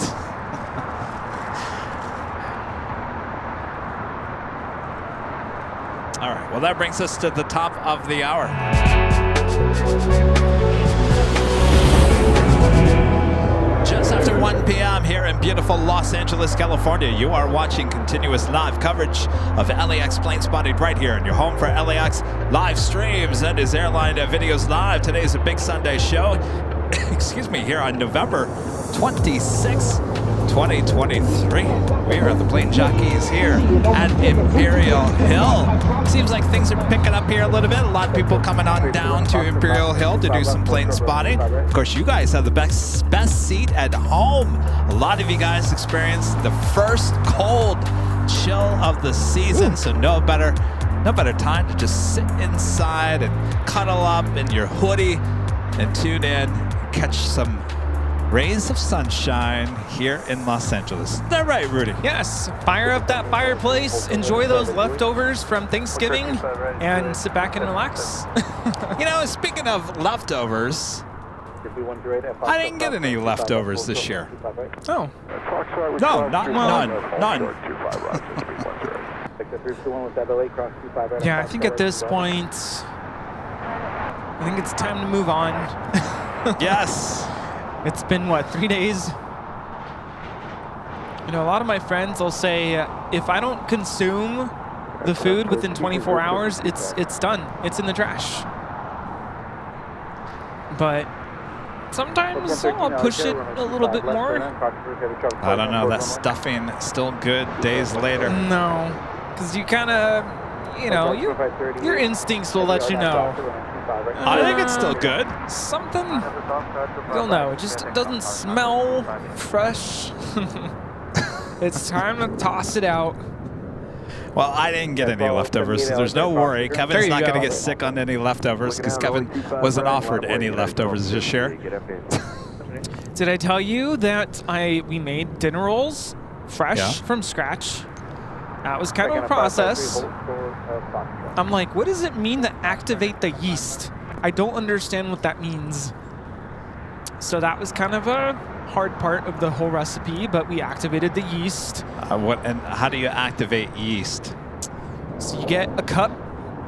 all right, well, that brings us to the top of the hour. Just after 1 p.m. here in beautiful Los Angeles, California, you are watching continuous live coverage of LAX Plane Spotting right here in your home for LAX live streams. That is Airline Videos Live. Today is a big Sunday show. Excuse me, here on November 26, 2023. We are the Plane Jockeys here at Imperial Hill. Seems like things are picking up here a little bit. A lot of people coming on down to Imperial Hill to do some plane spotting. Of course, you guys have the best seat at home. A lot of you guys experienced the first cold chill of the season, so no better time to just sit inside and cuddle up in your hoodie and tune in and catch some rays of sunshine here in Los Angeles. Is that right, Rudy? Yes, fire up that fireplace, enjoy those leftovers from Thanksgiving, and sit back and relax. You know, speaking of leftovers, I didn't get any leftovers this year. Oh, No, none. yeah, I think at this point, I think it's time to move on. Yes. It's been, what, 3 days? You know, a lot of my friends will say, if I don't consume the food within 24 hours, it's done. It's in the trash. But sometimes I'll push it a little bit more. I don't know. That stuffing still good days later. No, because you kind of, you know, your instincts will let you know. I think it's still good. Something, you'll know, it just doesn't smell fresh. It's time to toss it out. Well, I didn't get any leftovers, so there's no worry. Kevin's not going to get sick on any leftovers because Kevin wasn't offered any leftovers this year. Did I tell you that we made dinner rolls fresh from scratch? That was kind of a process. I'm like, what does it mean to activate the yeast? I don't understand what that means. So that was kind of a hard part of the whole recipe, but we activated the yeast. And how do you activate yeast? So you get a cup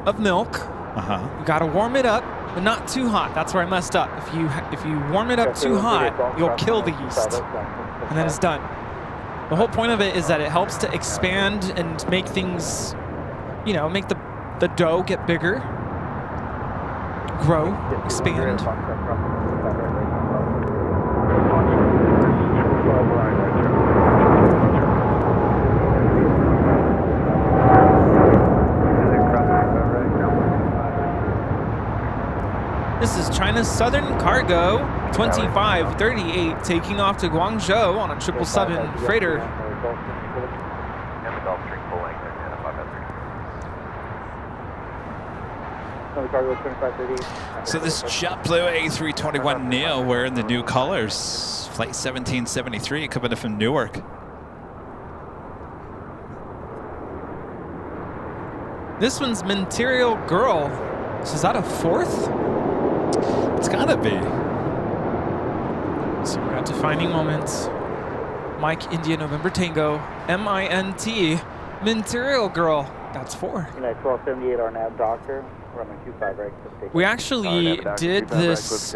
of milk. You got to warm it up, but not too hot. That's where I messed up. If you warm it up too hot, you'll kill the yeast, and then it's done. The whole point of it is that it helps to expand and make things, you know, make the dough get bigger, grow, expand. This is China's Southern Cargo 2538 taking off to Guangzhou on a 777 freighter. So this JetBlue A321neo wearing the new colors. Flight 1773 coming in from Newark. This one's Material Girl. So is that a fourth? It's gotta be. So we're at defining moments. Mike India November Tango, MINT, Material Girl. That's 4. United 1278, our nav doctor. Runway 25 right. We actually did this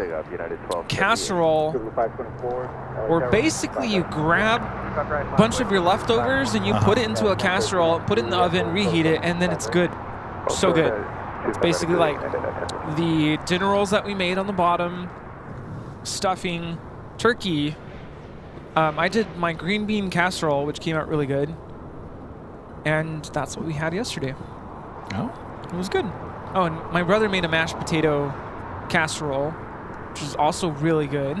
casserole where basically you grab a bunch of your leftovers and you put it into a casserole, put it in the oven, reheat it, and then it's good. So good. It's basically like the dinner rolls that we made on the bottom, stuffing, turkey. I did my green bean casserole, which came out really good. And that's what we had yesterday. Oh? It was good. Oh, and my brother made a mashed potato casserole, which is also really good.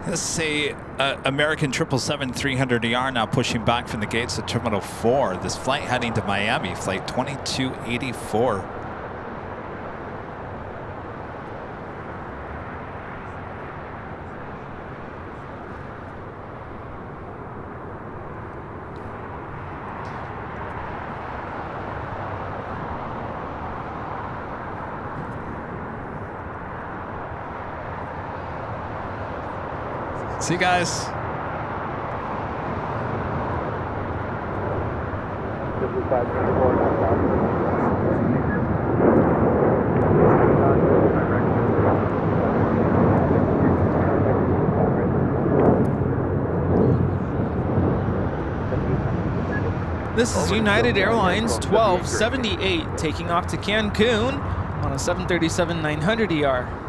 Let's say American 777-300ER now pushing back from the gates of Terminal 4. This flight heading to Miami, flight 2284. See you guys. This is United Airlines 1278 taking off to Cancun on a 737-900ER.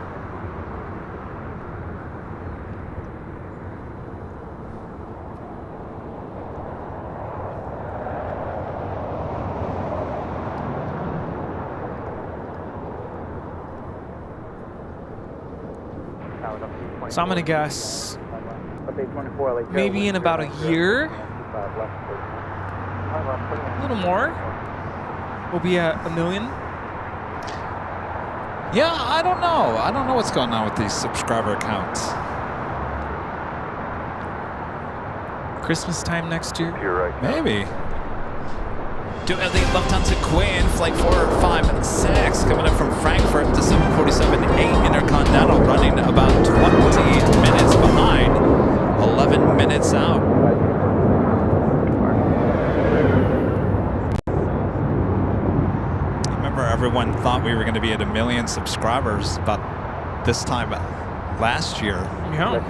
So I'm gonna guess maybe in about a year, a little more, we'll be at 1 million. Yeah, I don't know. I don't know what's going on with these subscriber counts. Christmas time next year. Maybe. To the Lufthansa Queen, flight 456, coming in from Frankfurt to 747-8 Intercontinental, running about 20 minutes behind, 11 minutes out. Remember, everyone thought we were going to be at 1 million subscribers about this time last year. Yeah.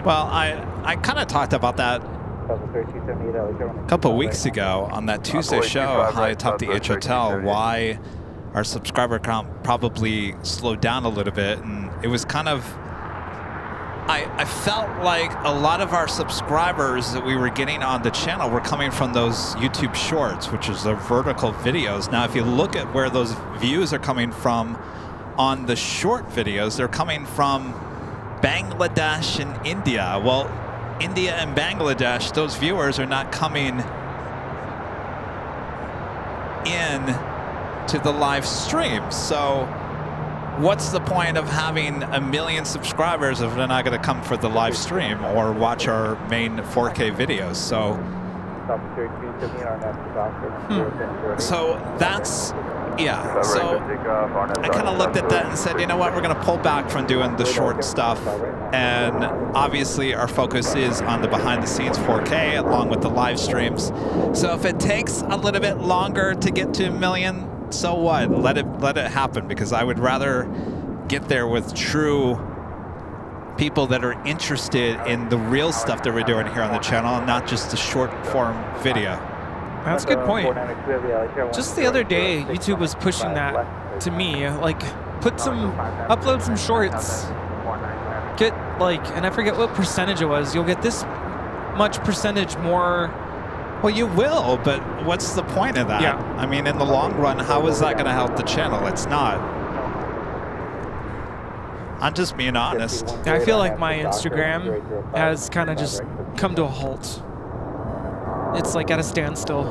Well, I kind of talked about that a couple of weeks ago on that Tuesday show, High Atop the H Hotel, why our subscriber count probably slowed down a little bit. And it was kind of, I felt like a lot of our subscribers that we were getting on the channel were coming from those YouTube shorts, which is the vertical videos. Now, if you look at where those views are coming from on the short videos, they're coming from Bangladesh and India. Well, India and Bangladesh, those viewers are not coming in to the live stream. So what's the point of having 1 million subscribers if they're not going to come for the live stream or watch our main 4K videos? So that's, yeah, so I kind of looked at that and said, you know what, we're going to pull back from doing the short stuff, and obviously our focus is on the behind the scenes 4K along with the live streams. So if it takes a little bit longer to get to 1 million, so what? Let it happen, because I would rather get there with true people that are interested in the real stuff that we're doing here on the channel and not just the short form video. That's a good point. Just the other day, YouTube was pushing that to me, like, upload some shorts, get like, and I forget what percentage it was, you'll get this much percentage more. Well, you will, but what's the point of that? Yeah. I mean, in the long run, how is that going to help the channel? It's not. I'm just being honest. I feel like my Instagram has kind of just come to a halt. It's like at a standstill.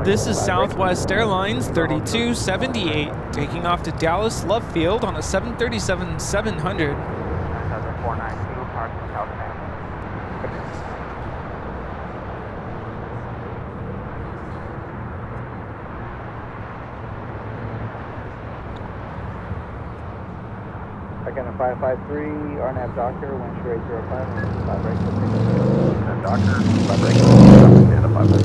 This is Southwest Airlines 3278 taking off to Dallas Love Field on a 737-700. Again, a 553, RNAV Doctor, wind shear 805, and 5 right. Doctor, 5 right, and a 5 right.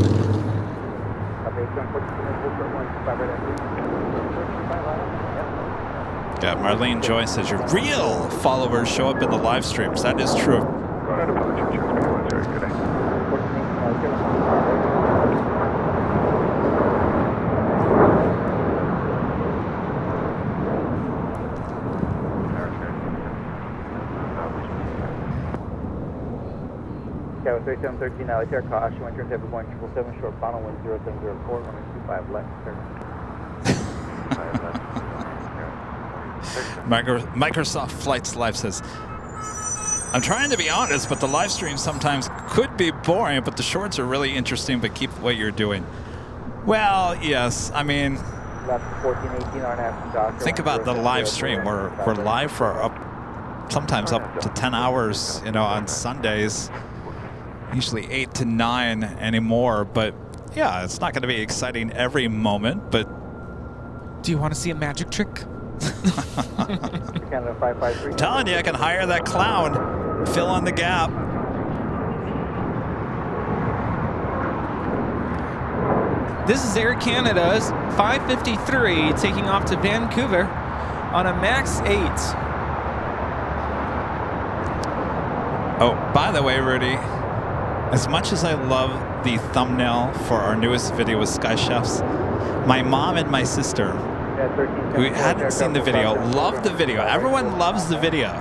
Yeah, Marlene Joy says your real followers show up in the live streams. That is true. Tower 3713, LAX caution, wind turn 7.777, short final wind 0704, runway 25 left, sir. Microsoft Flights Live says, I'm trying to be honest, but the live stream sometimes could be boring, but the shorts are really interesting, but keep what you're doing. Well, yes, I mean, Left 1418 on after doctor. think about the live stream. We're live for sometimes up to 10 hours, you know, on Sundays, usually 8 to 9 anymore, but yeah, it's not going to be exciting every moment, but Do you want to see a magic trick? Canada 553. telling you, I can hire that clown, fill in the gap. This is Air Canada's 553 taking off to Vancouver on a MAX 8. Oh, by the way, Rudy, as much as I love the thumbnail for our newest video with Sky Chefs, my mom and my sister, who hadn't seen the video, loved the video. Everyone loves the video,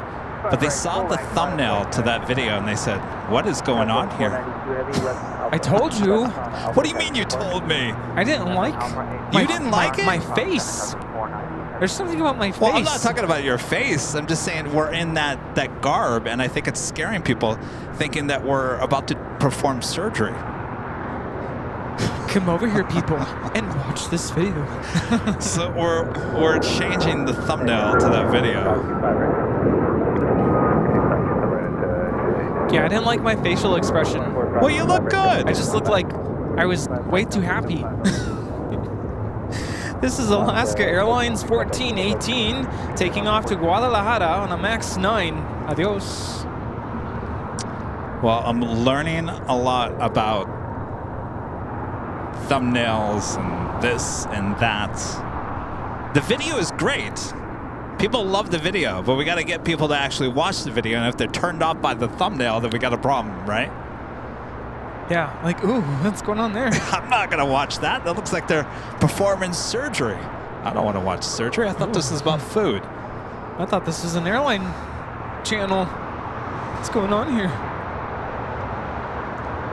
but they saw the thumbnail to that video and they said, what is going on here? I told you. What do you mean you told me? I didn't like. You didn't like it? My face. There's something about my face. Well, I'm not talking about your face. I'm just saying we're in that garb, and I think it's scaring people, thinking that we're about to perform surgery. Come over here, people, and watch this video. So we're changing the thumbnail to that video. Yeah, I didn't like my facial expression. Well, you look good. I just looked like I was way too happy. This is Alaska Airlines 1418 taking off to Guadalajara on a MAX 9. Adios. Well, I'm learning a lot about thumbnails and this and that. The video is great. People love the video, but we got to get people to actually watch the video, and if they're turned off by the thumbnail, then we got a problem, right? Yeah, like, ooh, what's going on there? I'm not going to watch that. That looks like they're performing surgery. I don't want to watch surgery. I thought this was about food. I thought this was an airline channel. What's going on here?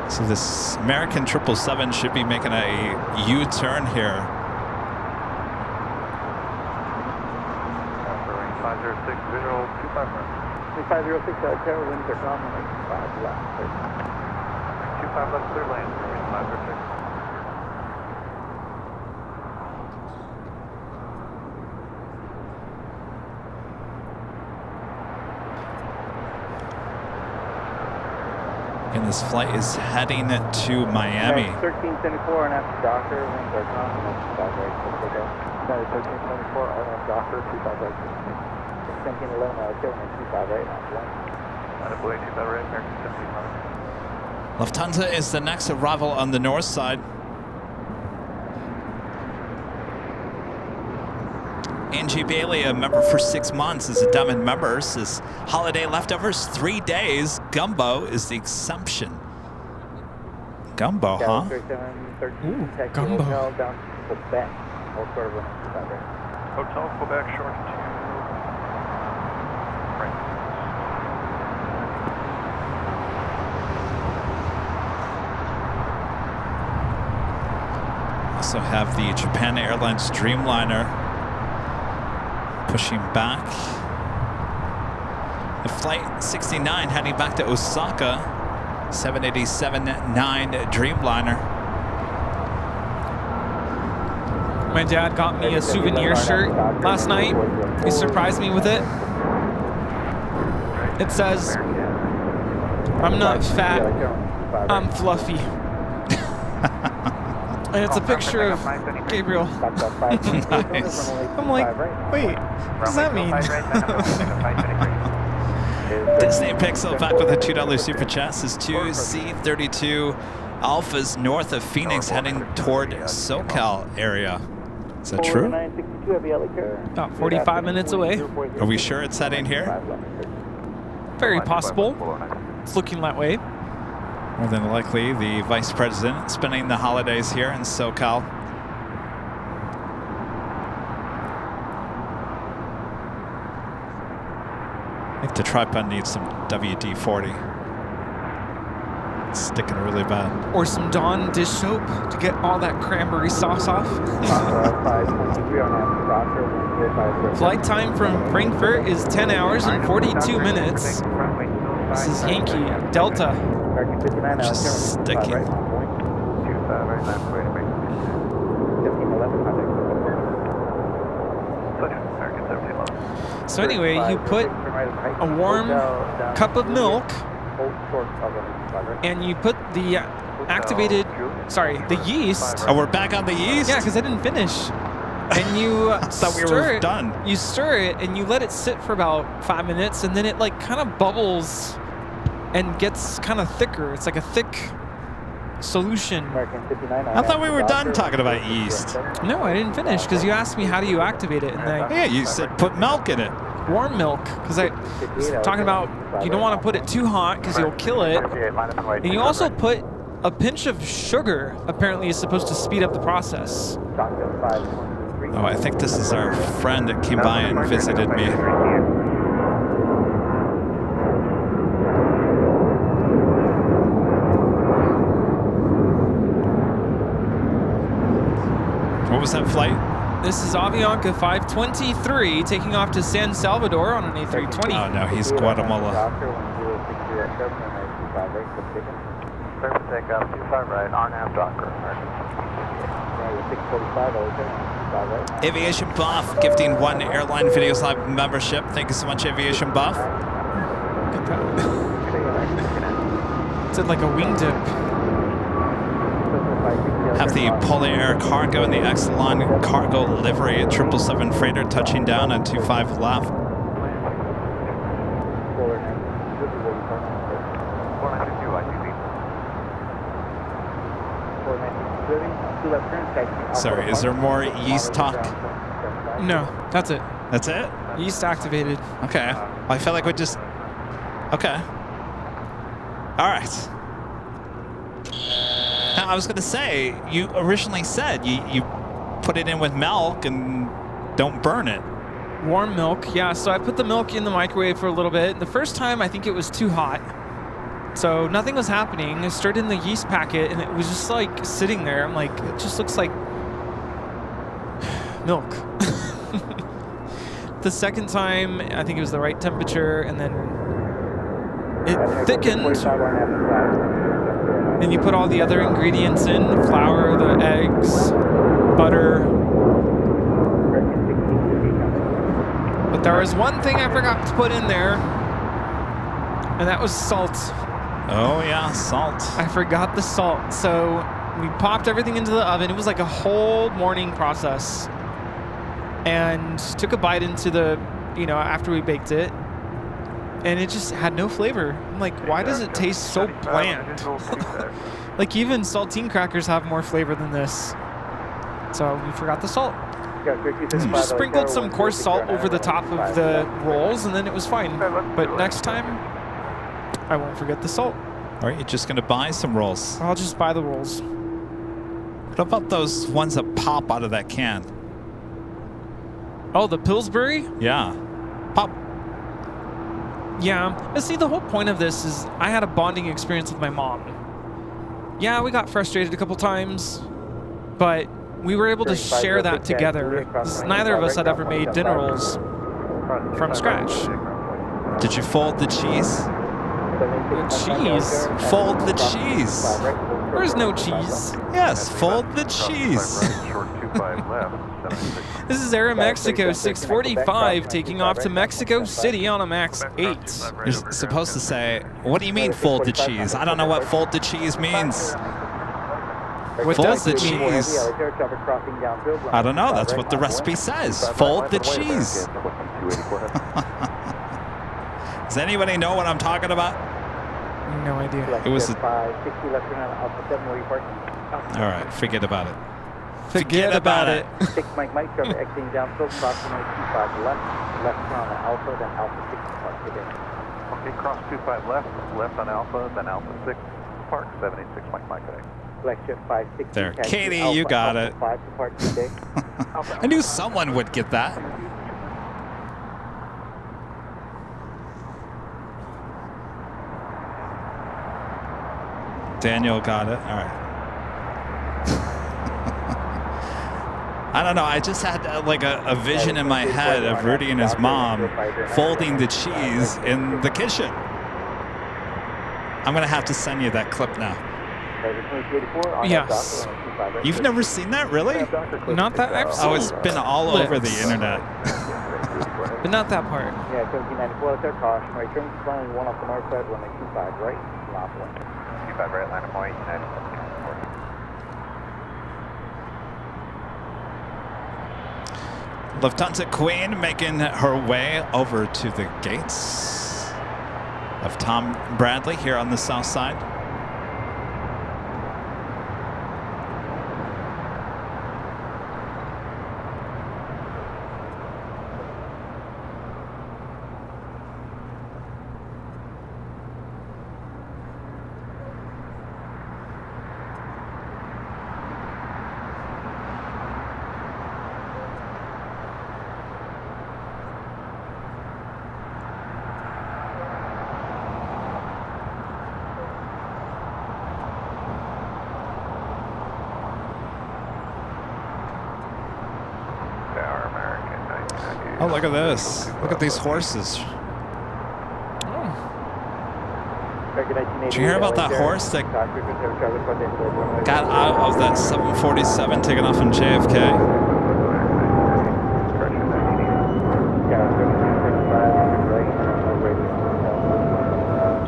So this American 777 should be making a U-turn here. 506, visual 25 506, Tower winds are calm, 5 left, sir. 25 left, clear lane, 506. And this flight is heading to Miami. 1374 and after doctor, winds are calm, 5 right, let's go. 1374, on after doctor, 25 right, 1711, LAX, 25 right, after 1. Attaboy, 25 right, American 1711. Lufthansa is the next arrival on the north side. Angie Bailey, a member for 6 months, is a Diamond member. Says holiday leftovers, 3 days. Gumbo is the exception. Gumbo, huh? Ooh, gumbo. Hotel down to Quebec. All sort of 25 right. Hotel Quebec, short to right. Also have the Japan Airlines Dreamliner pushing back. The flight 69 heading back to Osaka, 787-9 Dreamliner. My dad got me a souvenir shirt last night. He surprised me with it. It says, I'm not fat, I'm fluffy. And it's a picture of Gabriel. Nice. I'm like, wait, what does that mean? Disney Pixel back with a $2 super chat. Says 2 C-32 Alphas north of Phoenix heading toward SoCal area. Is that true? About 45 minutes away. Are we sure it's heading here? Very possible. It's looking that way. More than likely, the vice president spending the holidays here in SoCal. I think the tripod needs some WD-40. it's sticking really bad. Or some Dawn dish soap to get all that cranberry sauce off. Flight time from Frankfurt is 10 hours and 42 minutes. This is Yankee Delta. Just sticking. So anyway, you put a warm cup of milk and you put the the yeast. Oh, we're back on the yeast? Yeah, because I didn't finish. And you thought we were done. You stir it and you let it sit for about 5 minutes, and then it like kind of bubbles and gets kind of thicker. It's like a thick solution. I thought we were done talking about yeast. No, I didn't finish because you asked me how do you activate it, and Yeah, you said put milk in it. warm milk, because I was talking about you don't want to put it too hot because you'll kill it. And you also put a pinch of sugar. Apparently, is supposed to speed up the process. Oh, I think this is our friend that came by and visited me. What was that flight? This is Avianca 523 taking off to San Salvador on an A320. Oh no, he's Guatemala. Surface takeoff 25 right, RNAV Docker. Aviation Buff gifting 1 Airline Videos Live membership. Thank you so much, Aviation Buff. It's like a wingtip. Have the Polair Cargo and the Exelon Cargo livery at 777 freighter touching down on 25 left. Sorry, is there more yeast talk? No, that's it. That's it? Yeast activated. Okay. I feel like we just... Okay. All right. Now, I was going to say, you originally said you put it in with milk and don't burn it. Warm milk, yeah. So I put the milk in the microwave for a little bit. The first time, I think it was too hot. So nothing was happening. I stirred in the yeast packet, and it was just like sitting there. I'm like, it just looks like milk. The second time, I think it was the right temperature, and then it thickened. And you put all the other ingredients in, the flour, the eggs, butter. But there was one thing I forgot to put in there, and that was salt. Oh yeah, salt. I forgot the salt. So we popped everything into the oven. It was like a whole morning process. And took a bite into the, after we baked it. And it just had no flavor. I'm like, why does it taste so bland? Like even saltine crackers have more flavor than this. So we forgot the salt. We just sprinkled some coarse salt over the top of the rolls, and then it was fine. But next time, I won't forget the salt. Or are you just going to buy some rolls? I'll just buy the rolls. What about those ones that pop out of that can? Oh, the Pillsbury? Yeah. Pop. Yeah. But see, the whole point of this is I had a bonding experience with my mom. Yeah, we got frustrated a couple times, but we were able to share that together. Neither of us had ever made dinner rolls from scratch. Did you fold the cheese? The cheese? Fold the cheese. There's no cheese. Yes, fold the cheese. This is Aeromexico 645 taking off to Mexico City on a MAX 8. You're supposed to say, what do you mean fold the cheese? I don't know what fold the cheese means. What fold does the it mean? cheese. I don't know. That's what the recipe says. Fold the cheese. Does anybody know what I'm talking about? No idea. It was all right, forget about it. Forget about it. 6 Mike Mike, traffic exiting downfield, cross runway 25 left on the Alpha, then Alpha 6 park. Okay, cross 25 left on Alpha, then Alpha 6 park, 786 Mike Mike today. Flagship 560. There, Katie, you got it. 5 to park today. I knew someone would get that. Daniel got it. All right. I don't know. I just had like a vision in my head of Rudy and his mom folding the cheese in the kitchen. I'm going to have to send you that clip now. Yes. You've never seen that, really? Not that. I've seen Oh, it's been all over the internet. but not that part. Yeah, 1794, that's our caution. Right, turn to runway 1 off the north side, runway 25 right, lap 1. 25 right, line of point, United. Lufthansa Queen making her way over to the gates of Tom Bradley here on the south side. Oh, look at this. Look at these horses. Did you hear about that horse that got out of that 747 taking off in JFK?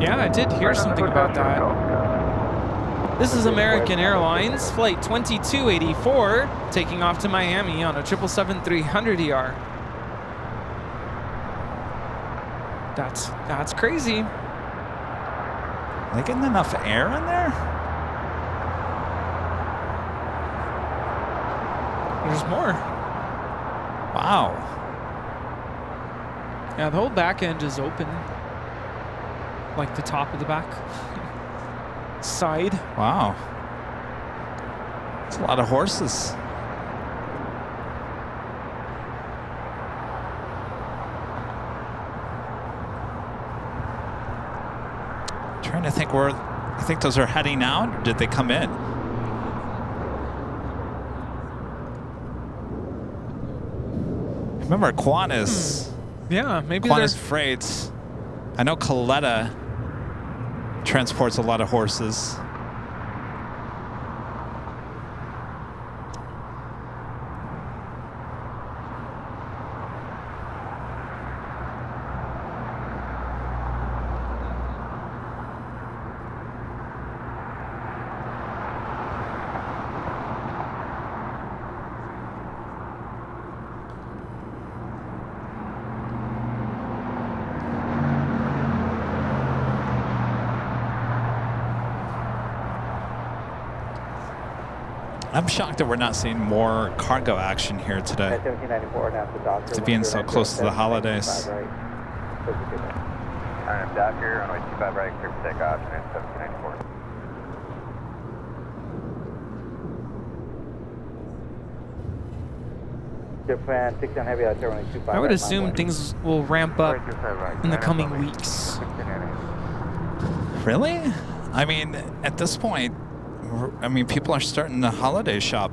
Yeah, I did hear something about that. This is American Airlines, flight 2284, taking off to Miami on a 777-300ER. That's crazy. Are they getting enough air in there? There's more. Wow. Yeah, the whole back end is open. Like the top of the back. Side. Wow. It's a lot of horses. Trying to think where I think those are heading out, or did they come in? Remember Qantas. Yeah, maybe Qantas Freights. I know Coletta transports a lot of horses. I'm shocked that we're not seeing more cargo action here today. To being so close to the holidays. I'm Docker, runway 25 right, clear for takeoff, and 1794. I would assume things will ramp up in the coming weeks. Really? I mean, at this point, people are starting to holiday shop.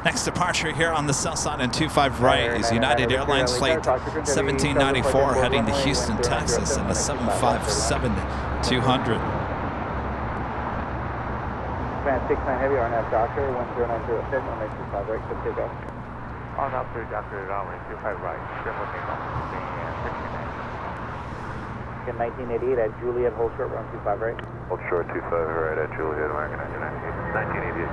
Next departure here on the south side and 25 right is United Airlines flight 1794 heading to Houston, Texas in a 757-200. Command 69 heavy, RNAV Doctor, 1090 runway 25 right, good takeoff. On up to Doctor, runway 25 right, triple takeoff, in 1988 at Juliet, hold short, run 25 right. Hold short 25 right at Juliet, American 1988.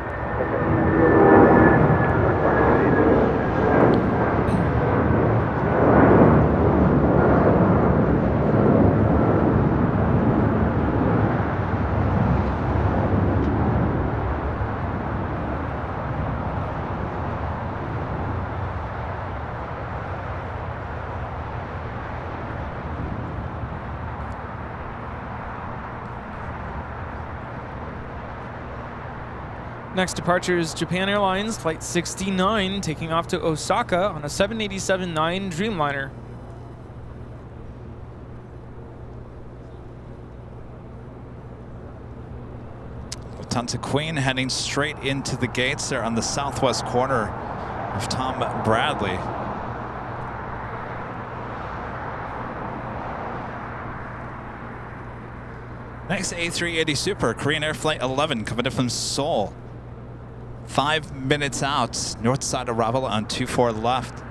Next departure is Japan Airlines Flight 69, taking off to Osaka on a 787-9 Dreamliner. Lufthansa Queen heading straight into the gates there on the southwest corner of Tom Bradley. Next, A380 Super, Korean Air Flight 11, coming in from Seoul. 5 minutes out, north side arrival on 24 left.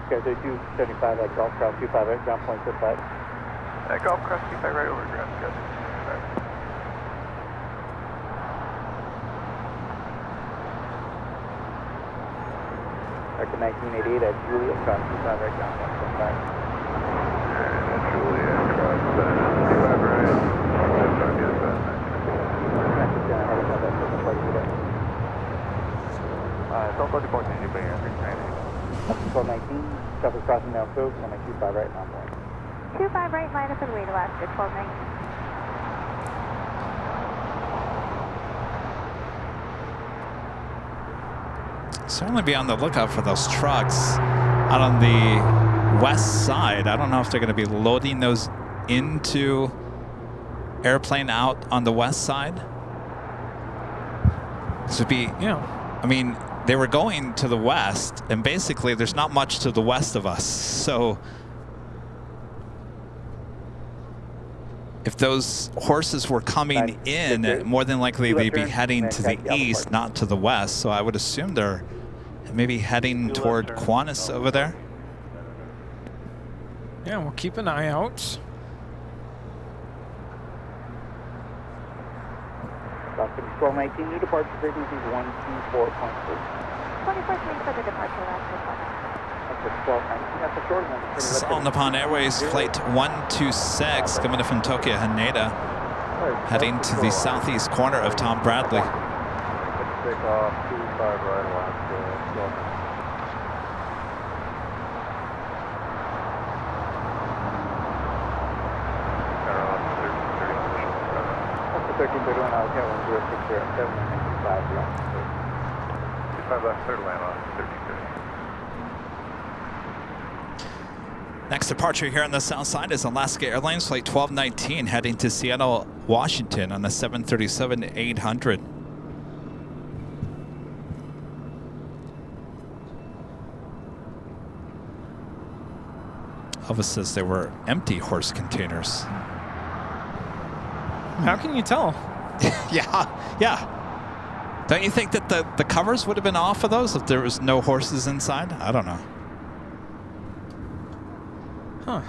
Okay, 275 at Golf Cross 258, ground point 55. Golf Cross 25 right over ground. Good. American 1988 at Julia Cross 25 right, ground point 55. Julia Cross 25 right. Don't go to port anybody after 1219, traffic crossing down Coast, 25 right, ground point. 25 right, line up and wait, Alaska 1219. Certainly be on the lookout for those trucks out on the west side. I don't know if they're going to be loading those into airplane out on the west side. This would be, I mean, they were going to the west, and basically there's not much to the west of us. So if those horses were coming in, more than likely they'd be heading to the east, not to the west. So I would assume they're maybe heading toward Qantas over there. Yeah, we'll keep an eye out. Falcon 1219, new departure frequency 124.3. 21st link for the departure, Alaska 1219. That's a short one. This is All Nippon Airways Flight 126 coming in from Tokyo Haneda, heading to the southeast corner of Tom Bradley. Take off 25 right, Alaska 1219. That's the 1331 out here, 1060 at 795 left. 25 left, third land on 1330. Next departure here on the south side is Alaska Airlines Flight 1219 heading to Seattle, Washington on the 737-800. Elvis says they were empty horse containers. How can you tell? Yeah. Don't you think that the covers would have been off of those if there was no horses inside? I don't know. Huh.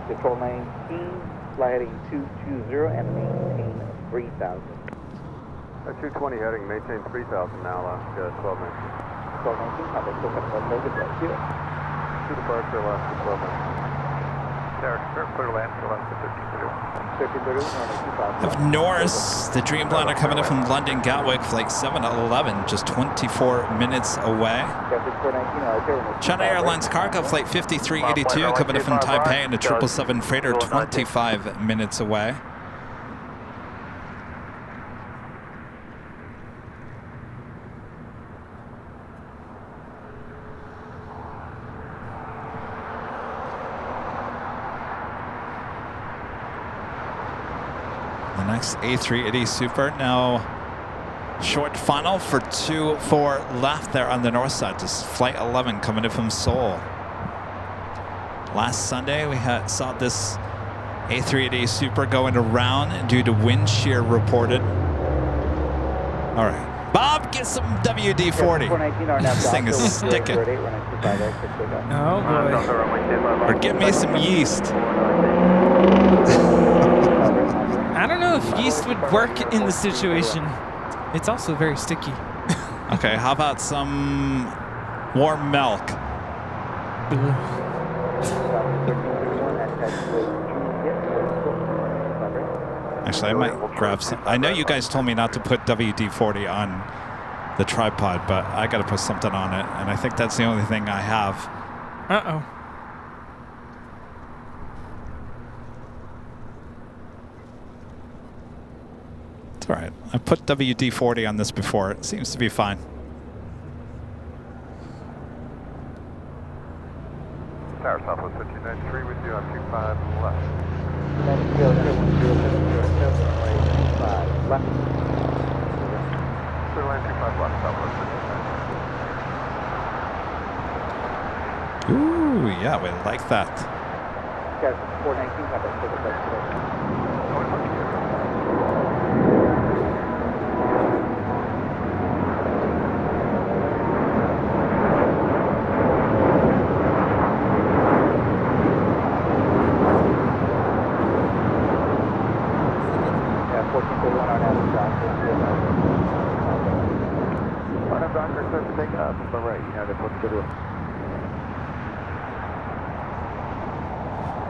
Control 19, fly heading 220 and maintain 3,000. 220 heading, maintain 3,000 now, Alaska 1219. 1219, have a look at the loaded right here. Two departure, Alaska 1219. Derek, clear land for Alaska 1330. Of Norris, the Dreamliner coming in from London Gatwick, Flight 711, just 24 minutes away. China Airlines Cargo Flight 5382 coming in from Taipei and a 777 freighter 25 minutes away. The next A380 Super now short funnel for 2-4 left there on the north side. Just Flight 11 coming in from Seoul. Last Sunday we saw this A380 Super going around due to wind shear reported. All right, Bob, get some WD-40. This thing is sticking. Oh boy. Or get me some yeast. I don't know if yeast would work in the situation. It's also very sticky. Okay, how about some warm milk? Actually, I might grab some. I know you guys told me not to put WD-40 on the tripod, but I got to put something on it, and I think that's the only thing I have. Uh-oh. It's all right. I put WD-40 on this before. It seems to be fine. Tower Southwest 1593 with you on 25 left. Clear line 25 left, Southwest 1593. Ooh, yeah, we like that.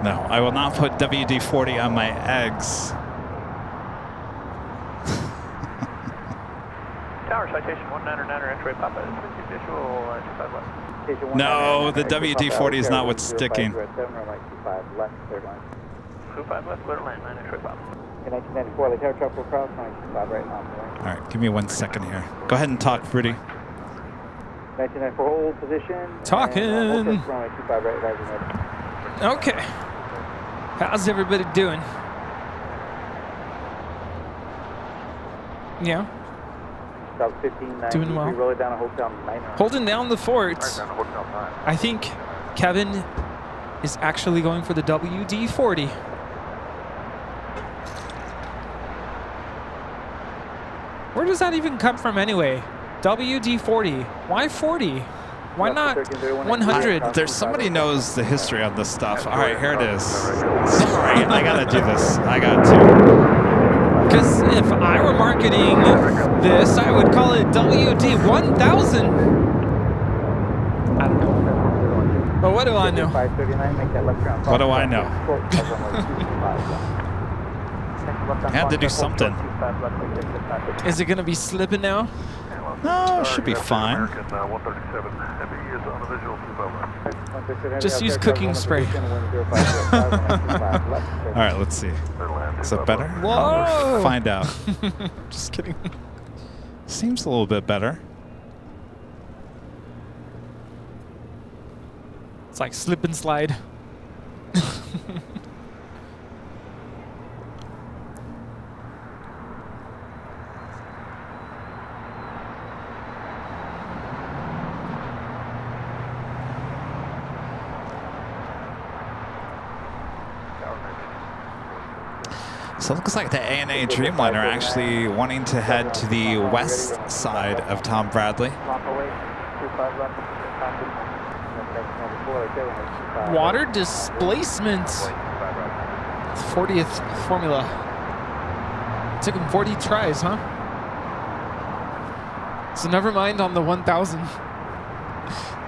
No, I will not put WD-40 on my eggs. Tower citation 199er X-ray Papa. Visual 25 left. No, the WD-40 is not what's sticking. 25 left, clear line 9 X-ray Papa. In 1994, the tower truck will cross 95 right now. All right, give me 1 second here. Go ahead and talk, Rudy. 1994, hold position. Talking. Okay. How's everybody doing? Yeah. Doing well. Holding down the fort. I think Kevin is actually going for the WD-40. Where does that even come from anyway? WD-40. Why 40? Why not 100? There's somebody knows the history on this stuff. All right, here it is. Sorry, I gotta do this. I got to. Because if I were marketing this, I would call it WD-1000. I don't know. But what do I know? What do I know? I had to do something. Is it going to be slipping now? No, it should be fine. Just use cooking spray. All right, let's see. Is that better? Whoa! I'll find out. Just kidding. Seems a little bit better. It's like slip and slide. So it looks like the ANA Dreamliner actually wanting to head to the west side of Tom Bradley. Water displacement. 40th formula. Took him 40 tries, huh? So never mind on the 1000.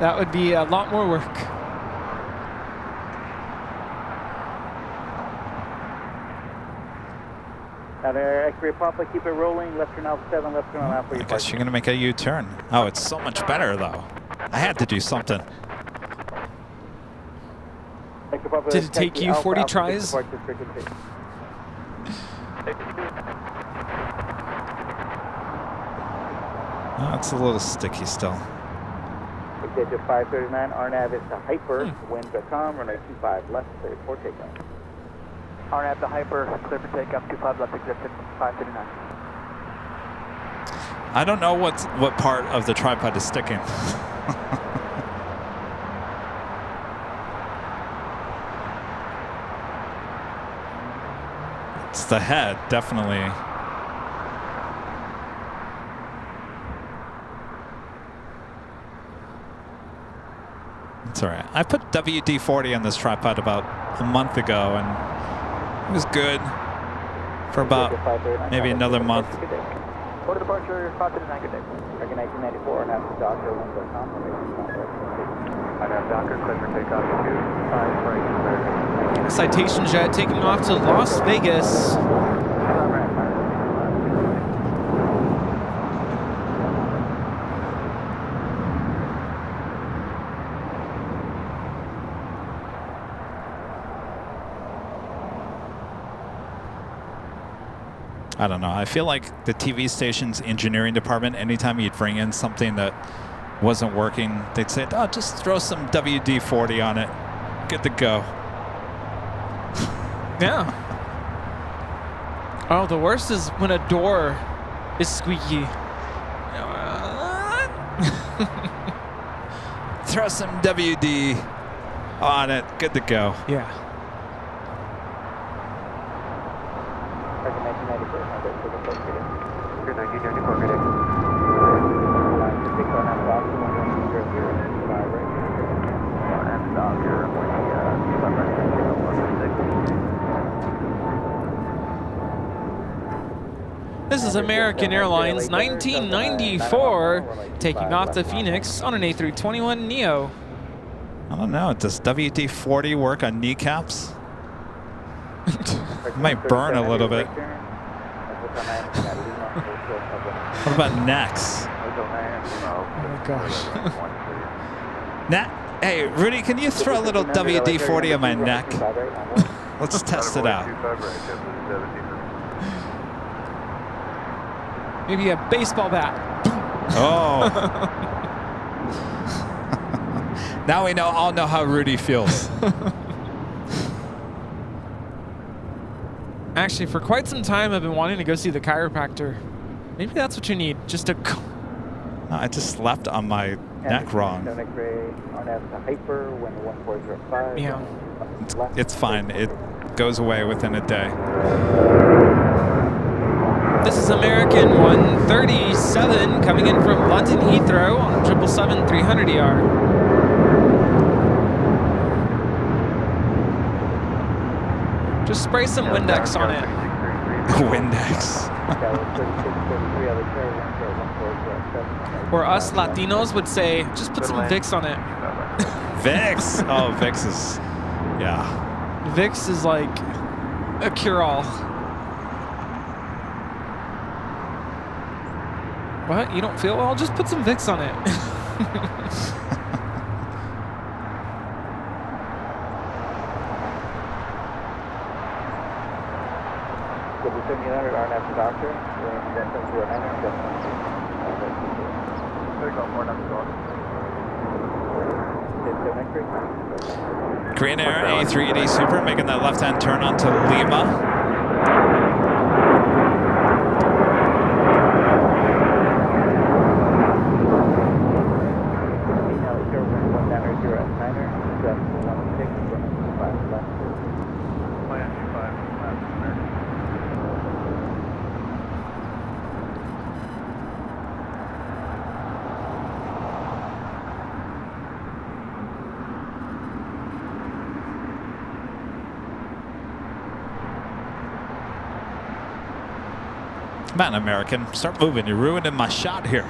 That would be a lot more work. X-ray Papa, keep it rolling. Left turn Alpha 7, left turn on Alpha. I guess you're going to make a U-turn. Oh, it's so much better, though. I had to do something. Did it take you 40 tries? Oh, it's a little sticky still. Exit 539, RNAV is to hyper, wind.com, runway 25 left, 34 takeoff. RNAV to hyper, clear for takeoff, 25 left, exit 539. I don't know what part of the tripod is sticking. It's the head, definitely. It's all right. I put WD-40 on this tripod about a month ago, and it was good for about maybe another month. Port of departure, 539, good day. American 1994, and after Doctor, Link.com. I'd have Doctor, clear for takeoff, 25 right, Citation jet taking off to Las Vegas. I don't know. I feel like the TV station's engineering department, anytime you'd bring in something that wasn't working, they'd say, oh, just throw some WD-40 on it. Good to go. Yeah. Oh, the worst is when a door is squeaky. Throw some WD on it. Good to go. Yeah. This is American Airlines 1994 taking off to Phoenix on an A321neo. I don't know. Does WD-40 work on kneecaps? It might burn a little bit. What about necks? Oh gosh. Hey, Rudy, can you throw a little WD-40 on my neck? Let's test it out. Maybe a baseball bat. Oh. Now we all know how Rudy feels. Actually, for quite some time, I've been wanting to go see the chiropractor. Maybe that's what you need, just to... No, I just slept on my neck wrong. Yeah. It's fine. It goes away within a day. This is American 137 coming in from London Heathrow on 777-300ER. Just spray some Windex on it. Windex. Or us Latinos would say, just put some Vicks on it. Vicks. Oh, Vicks is, yeah. Vicks is like a cure-all. What? You don't feel well? Just put some Vicks on it. Korean Air A380 Super making that left-hand turn onto Lima. Come on, American. Start moving. You're ruining my shot here.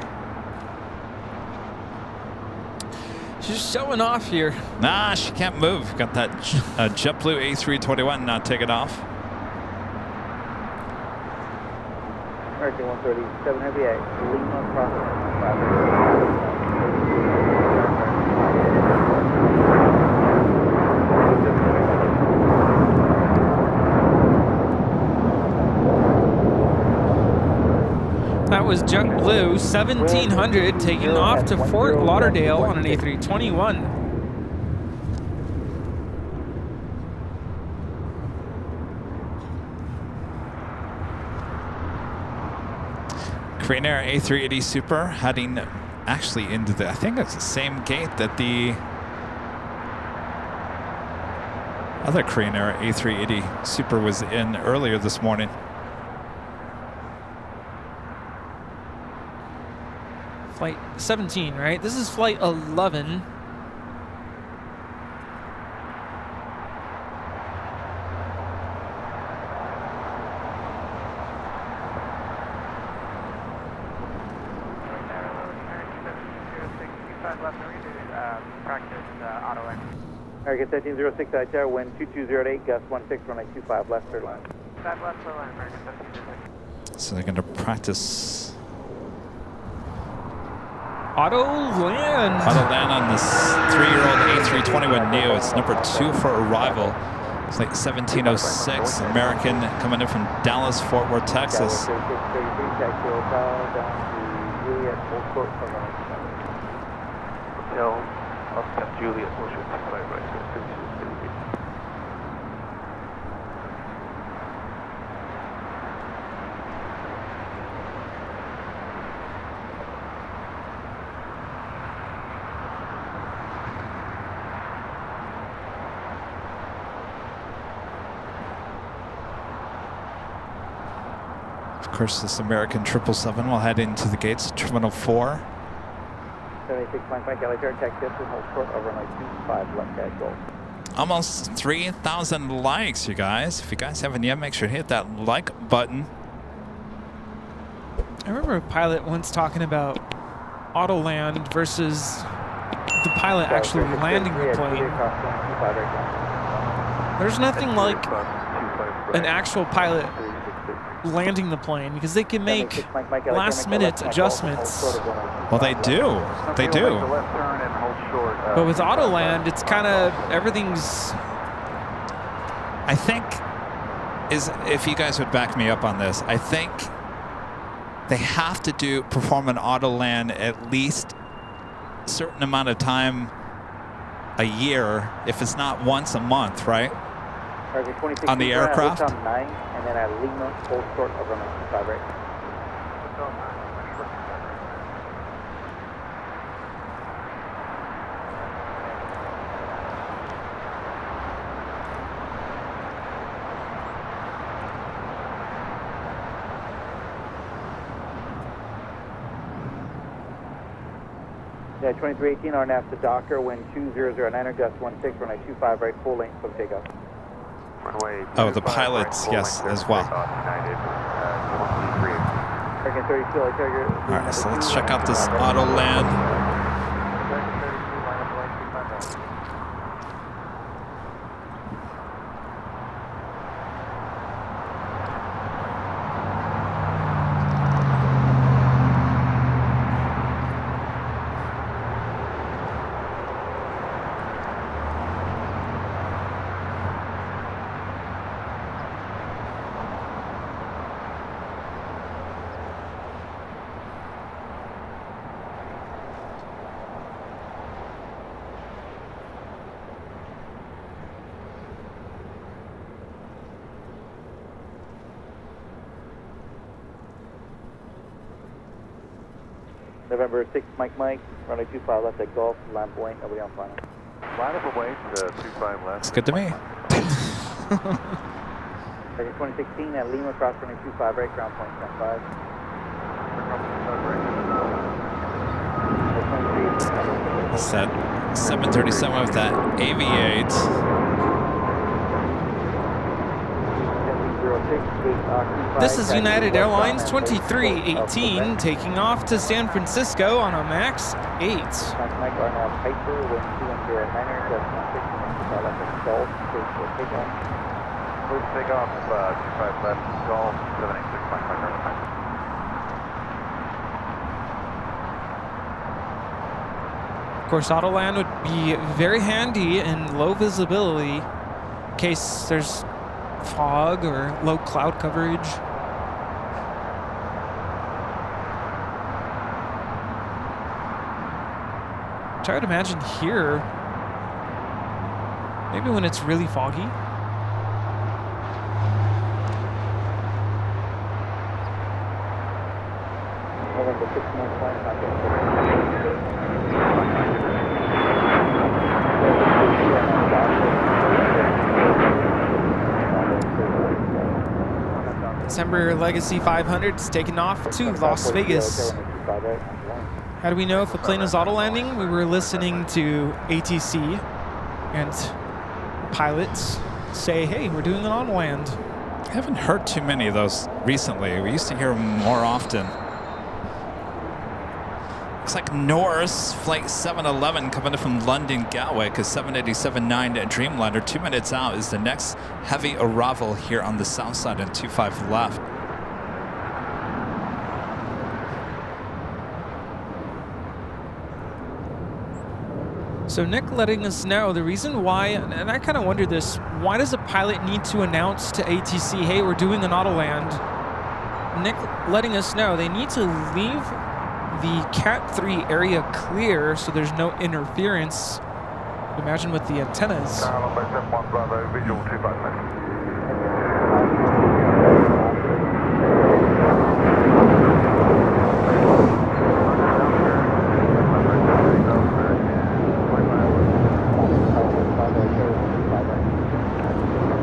She's showing off here. Nah, she can't move. Got that JetBlue A321 not taking off. American 137 Heavy 8, Lima crossing. That was JetBlue 1700 taking off to Fort Lauderdale on an A321. Korean Air A380 Super heading actually into the, I think it's the same gate that the other Korean Air A380 Super was in earlier this morning. Flight 17, right? This is flight 11. 25 left, we're going to practice auto land. American 1706, ITR, wind 2208, gust 16, runway 25 left, clear line. 5 left, clear line, American 1706. So they're going to practice Auto land. auto land on this 3-year-old A321 Neo. It's number 2 for arrival. It's like 1706. American coming in from Dallas, Fort Worth, Texas. Hotel, Oscar Juliet, motion 5 right, 36. Of course, this American 777 will head into the gates, Terminal 4. 76 Mike, LAX, tech tips and hold short over runway 25 left, guide goal. Almost 3,000 likes, you guys. If you guys haven't yet, make sure to hit that like button. I remember a pilot once talking about auto land versus the pilot actually landing the plane. There's nothing like an actual pilot landing the plane because they can make last minute adjustments. Well, they do. They do. But with auto land, it's kind of everything's. I think if you guys would back me up on this, I think they have to perform an auto land at least a certain amount of time a year, if it's not once a month, right? On the aircraft. And then at Lima, hold short of runway 25 right. Yeah, 2318, RNAV to Docker, wind 2009, gust 16, runway 25 right, full length for takeoff. Oh, the pilots, yes, as well. All right, so let's check out this auto land. November 6, Mike, runway 25 left at Gulf, line point, nobody on final. Line up away to 25 left. It's good to me. 2016 at Lima, cross runway 25 right, ground point 75. Set 737 with that Aviate. This is United Airlines 2318 taking off to San Francisco on a MAX 8. First takeoff, 25 left, Golf, 786, Mike, Of course, auto land would be very handy in low visibility in case there's fog or low cloud coverage. Try to imagine here, maybe when it's really foggy. December Legacy 500 is taking off to Las Vegas. How do we know if a plane is auto landing? We were listening to ATC and pilots say, hey, we're doing an auto land. I haven't heard too many of those recently. We used to hear them more often. Looks like Norris, flight 711 coming in from London Gatwick, a 787-9 Dreamliner. 2 minutes out is the next heavy arrival here on the south side and 25 left. So Nick letting us know the reason why, and I kind of wonder this, why does a pilot need to announce to ATC, hey, we're doing an auto land? Nick letting us know they need to leave the Cat 3 area clear so there's no interference. Imagine with the antennas. Visual 25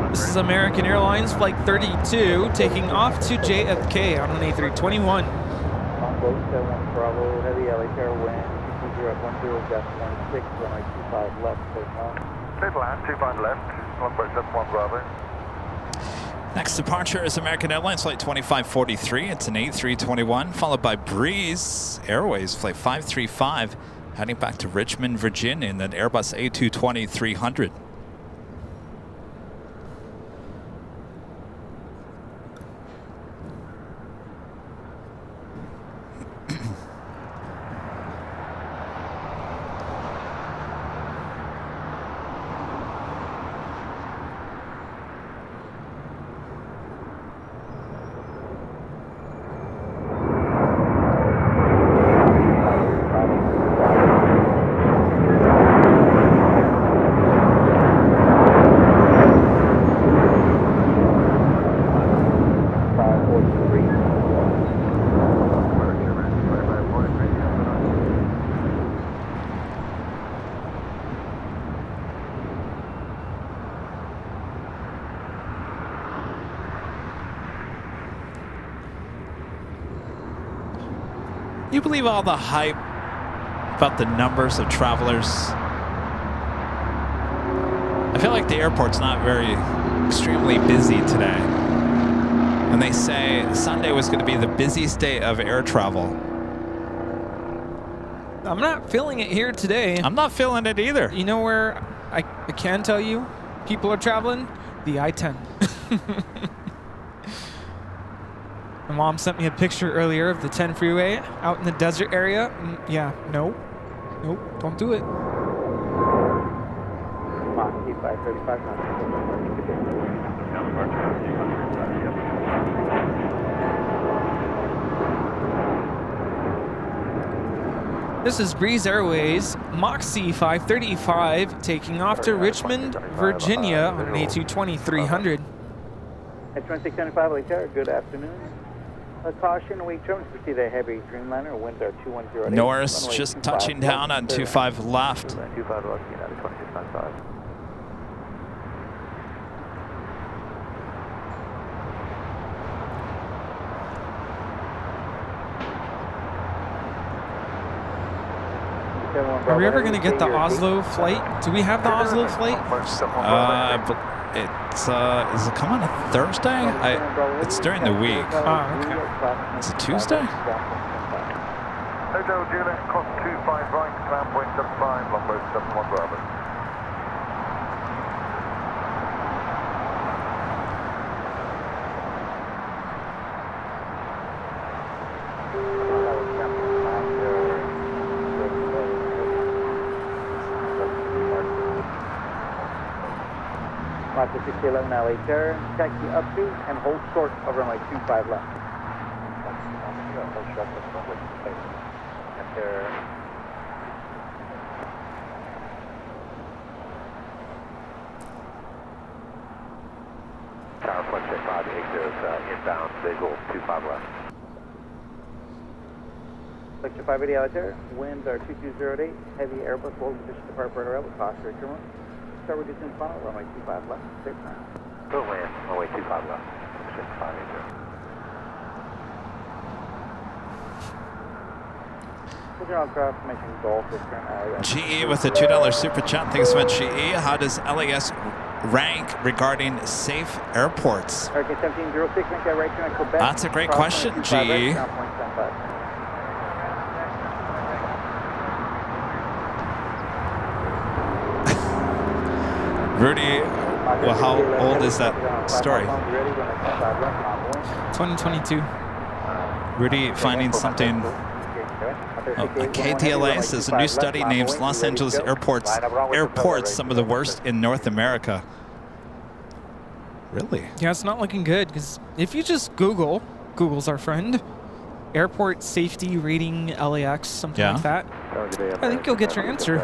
This is American Airlines Flight 32 taking off to JFK on an A321. Boat 71 Bravo, heavy LHR wind, 20 gust 16, runway 25 left, clear now. Clear land, 25 left, Longboat 71 Bravo. Next departure is American Airlines Flight 2543. It's an A321, followed by Breeze Airways Flight 535, heading back to Richmond, Virginia, in an Airbus A220-300. You believe all the hype about the numbers of travelers? I feel like the airport's not very extremely busy today. And they say Sunday was going to be the busiest day of air travel. I'm not feeling it here today. I'm not feeling it either. You know where I can tell you people are traveling? The I-10. My mom sent me a picture earlier of the 10 freeway out in the desert area. Yeah, nope, don't do it. This is Breeze Airways, Moxie 535, taking off to Richmond, Virginia on an A220-300. At 2675 LHR, good afternoon. Caution, wake terms, we see the heavy Dreamliner, winds are 2108. Norris just touching down on 25 left. 25 left, United 2695. Are we ever going to get the Oslo flight? Do we have the Oslo flight? Is it coming on a Thursday? It's during the week. Oh, okay. Is it Tuesday? Hotel Juliet, cross 25 right, ground point 75, Longboat 71 Bravo. Mach 611 LHR, taxi up to and hold short of runway 25 left. Tower Flight 580 is inbound, visual 25 left. Lecture 580 LHR, winds are 2208, heavy Airbus, hold position depart radar out with cost return one. Start reducing funnel, runway 25 left, clear now. Go land, runway 25 left, 580. GE with a $2 super chat. Thanks so much, GE. How does LAS rank regarding safe airports? That's a great question, GE. Rudy, well, how old is that story? 2022. Rudy finding something. KTLA says a new study names Los Angeles airports some of the worst in North America. Really? Yeah, it's not looking good because if you just Google's our friend, airport safety rating LAX, something like that, I think you'll get your answer.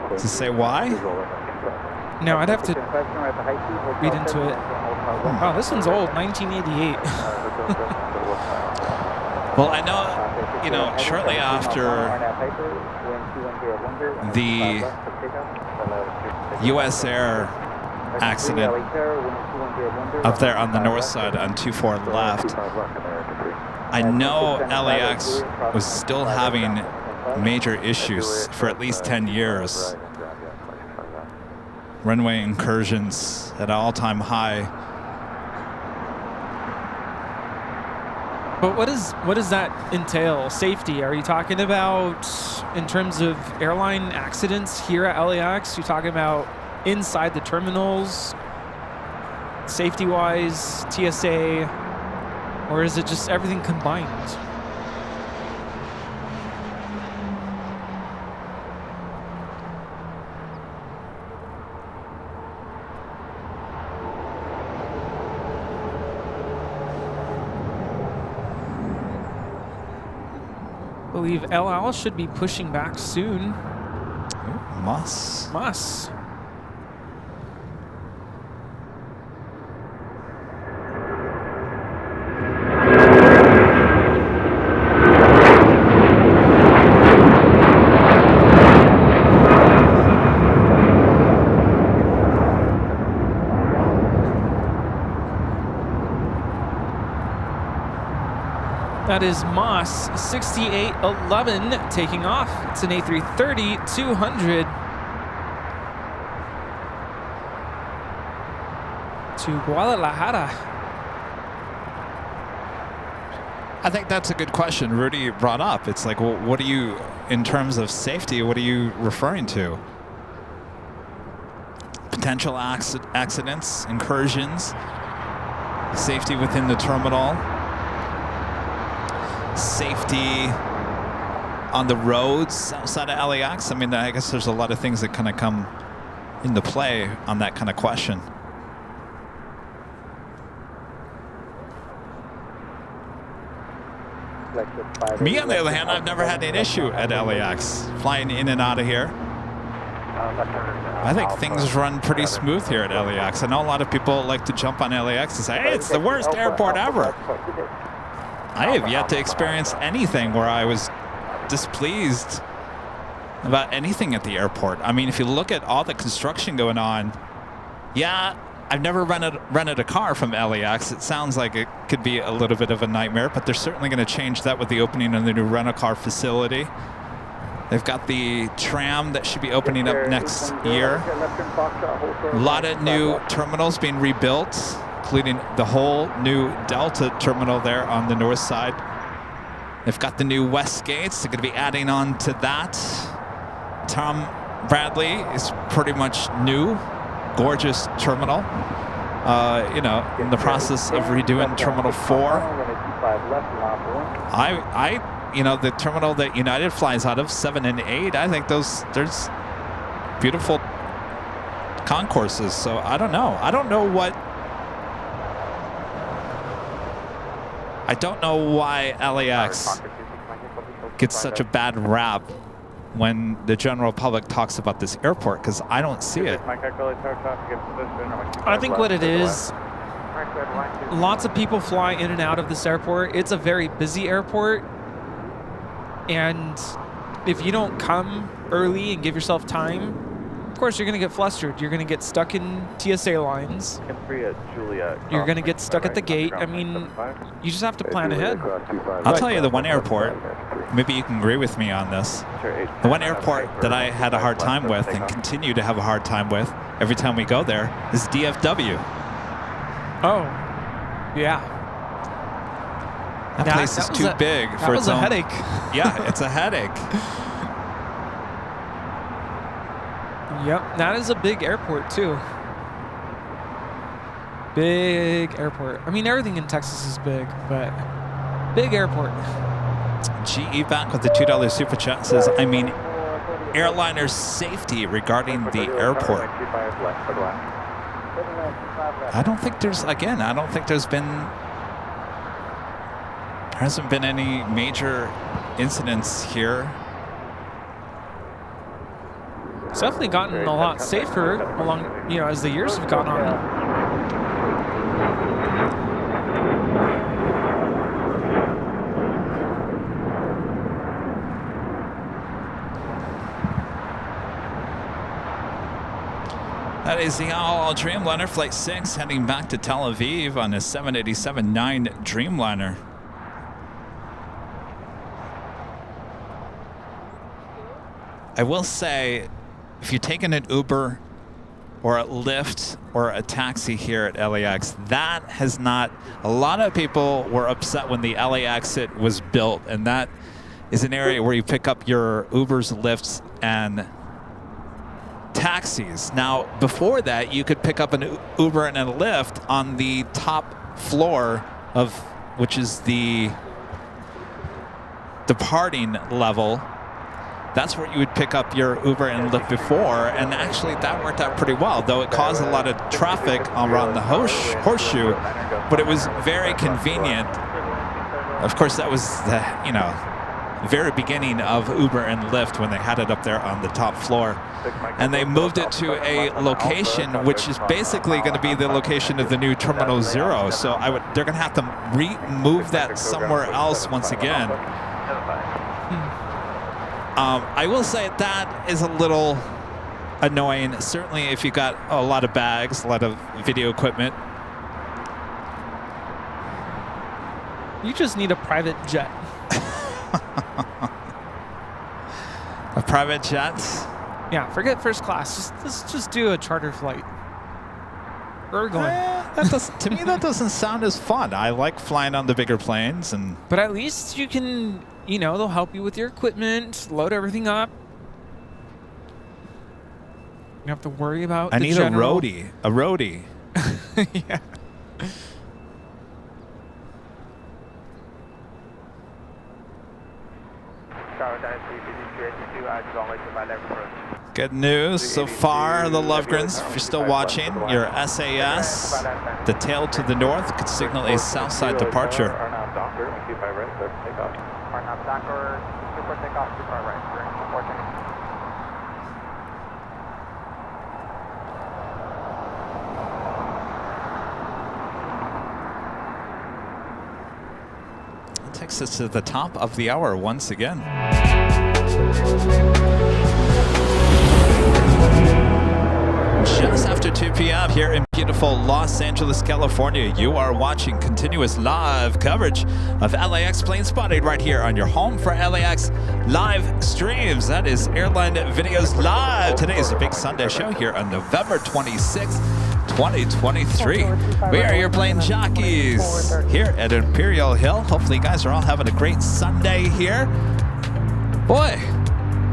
Does it say why? No, I'd have to read into it. Oh, this one's old, 1988. Well, I know, shortly after the US Air accident up there on the north side on 24 left, I know LAX was still having major issues for at least 10 years. Runway incursions at an all-time high. But what does that entail? Safety? Are you talking about in terms of airline accidents here at LAX? You're talking about inside the terminals, safety-wise, TSA, or is it just everything combined? I believe El Al should be pushing back soon. Must. That is Moss 6811 taking off. It's an A330-200 to Guadalajara. I think that's a good question Rudy brought up. It's like, well, what are you, in terms of safety, what are you referring to? Potential accidents, incursions, safety within the terminal, safety on the roads outside of LAX. I mean, I guess there's a lot of things that kind of come into play on that kind of question. Me, on the other hand, I've never had an issue at LAX flying in and out of here. I think things run pretty smooth here at LAX. I know a lot of people like to jump on LAX and say, hey, it's the worst airport ever. I have yet to experience anything where I was displeased about anything at the airport. I mean, if you look at all the construction going on, yeah, I've never rented a car from LAX. It sounds like it could be a little bit of a nightmare, but they're certainly going to change that with the opening of the new rental-car facility. They've got the tram that should be opening up next year. A lot of new terminals being rebuilt, including the whole new Delta terminal there on the north side. They've got the new west gates. They're going to be adding on to that. Tom Bradley is pretty much new. Gorgeous terminal. In the process of redoing Terminal 4. The terminal that United flies out of, 7 and 8, I think there's beautiful concourses. So I don't know. I don't know why LAX gets such a bad rap when the general public talks about this airport, because I don't see it. I think what it is, lots of people fly in and out of this airport. It's a very busy airport, and if you don't come early and give yourself time, of course you're going to get flustered. You're going to get stuck in TSA lines. You're going to get stuck at the gate. I mean, you just have to plan ahead. I'll tell you the one airport, maybe you can agree with me on this. The one airport that I had a hard time with and continue to have a hard time with every time we go there is DFW. Oh, yeah. That place is too big for its own. That was a headache. Yeah, it's a headache. Yep, that is a big airport too. Big airport. I mean, everything in Texas is big, but big airport. GE back with the $2 super chat says, I mean, airliner safety regarding the airport. I don't think there's, again, I don't think there's been, there hasn't been any major incidents here. It's definitely gotten a lot safer along, you know, as the years have gone on. That is the all Dreamliner Flight 6 heading back to Tel Aviv on a 787-9 Dreamliner. I will say, if you're taking an Uber or a Lyft or a taxi here at LAX, that has not, a lot of people were upset when the LA exit was built, and that is an area where you pick up your Ubers, Lyfts, and taxis. Now, before that, you could pick up an Uber and a Lyft on the top floor of, which is the departing level. That's where you would pick up your Uber and Lyft before, and actually that worked out pretty well, though it caused a lot of traffic around the horseshoe, but it was very convenient. Of course, that was the, you know, very beginning of Uber and Lyft when they had it up there on the top floor. And they moved it to a location which is basically going to be the location of the new Terminal 0. So they're going to have to move that somewhere else once again. I will say that is a little annoying, certainly if you got a lot of bags, a lot of video equipment. You just need a private jet. A private jet? Yeah, forget first class. Let's just do a charter flight. Where are we going? To me, that doesn't sound as fun. I like flying on the bigger planes, but at least you can, you know, they'll help you with your equipment, load everything up. You don't have to worry about. I need a roadie. A roadie. Yeah. Good news so far, the Lovegrens. If you're still watching, your SAS, the tail to the north, could signal a south side departure. It takes us to the top of the hour once again. Just after 2 p.m. here in beautiful Los Angeles, California, you are watching continuous live coverage of LAX Plane Spotting right here on your home for LAX live streams. That is Airline Videos Live. Today is a big Sunday show here on November 26th, 2023. We are your plane jockeys here at Imperial Hill. Hopefully you guys are all having a great Sunday here. Boy,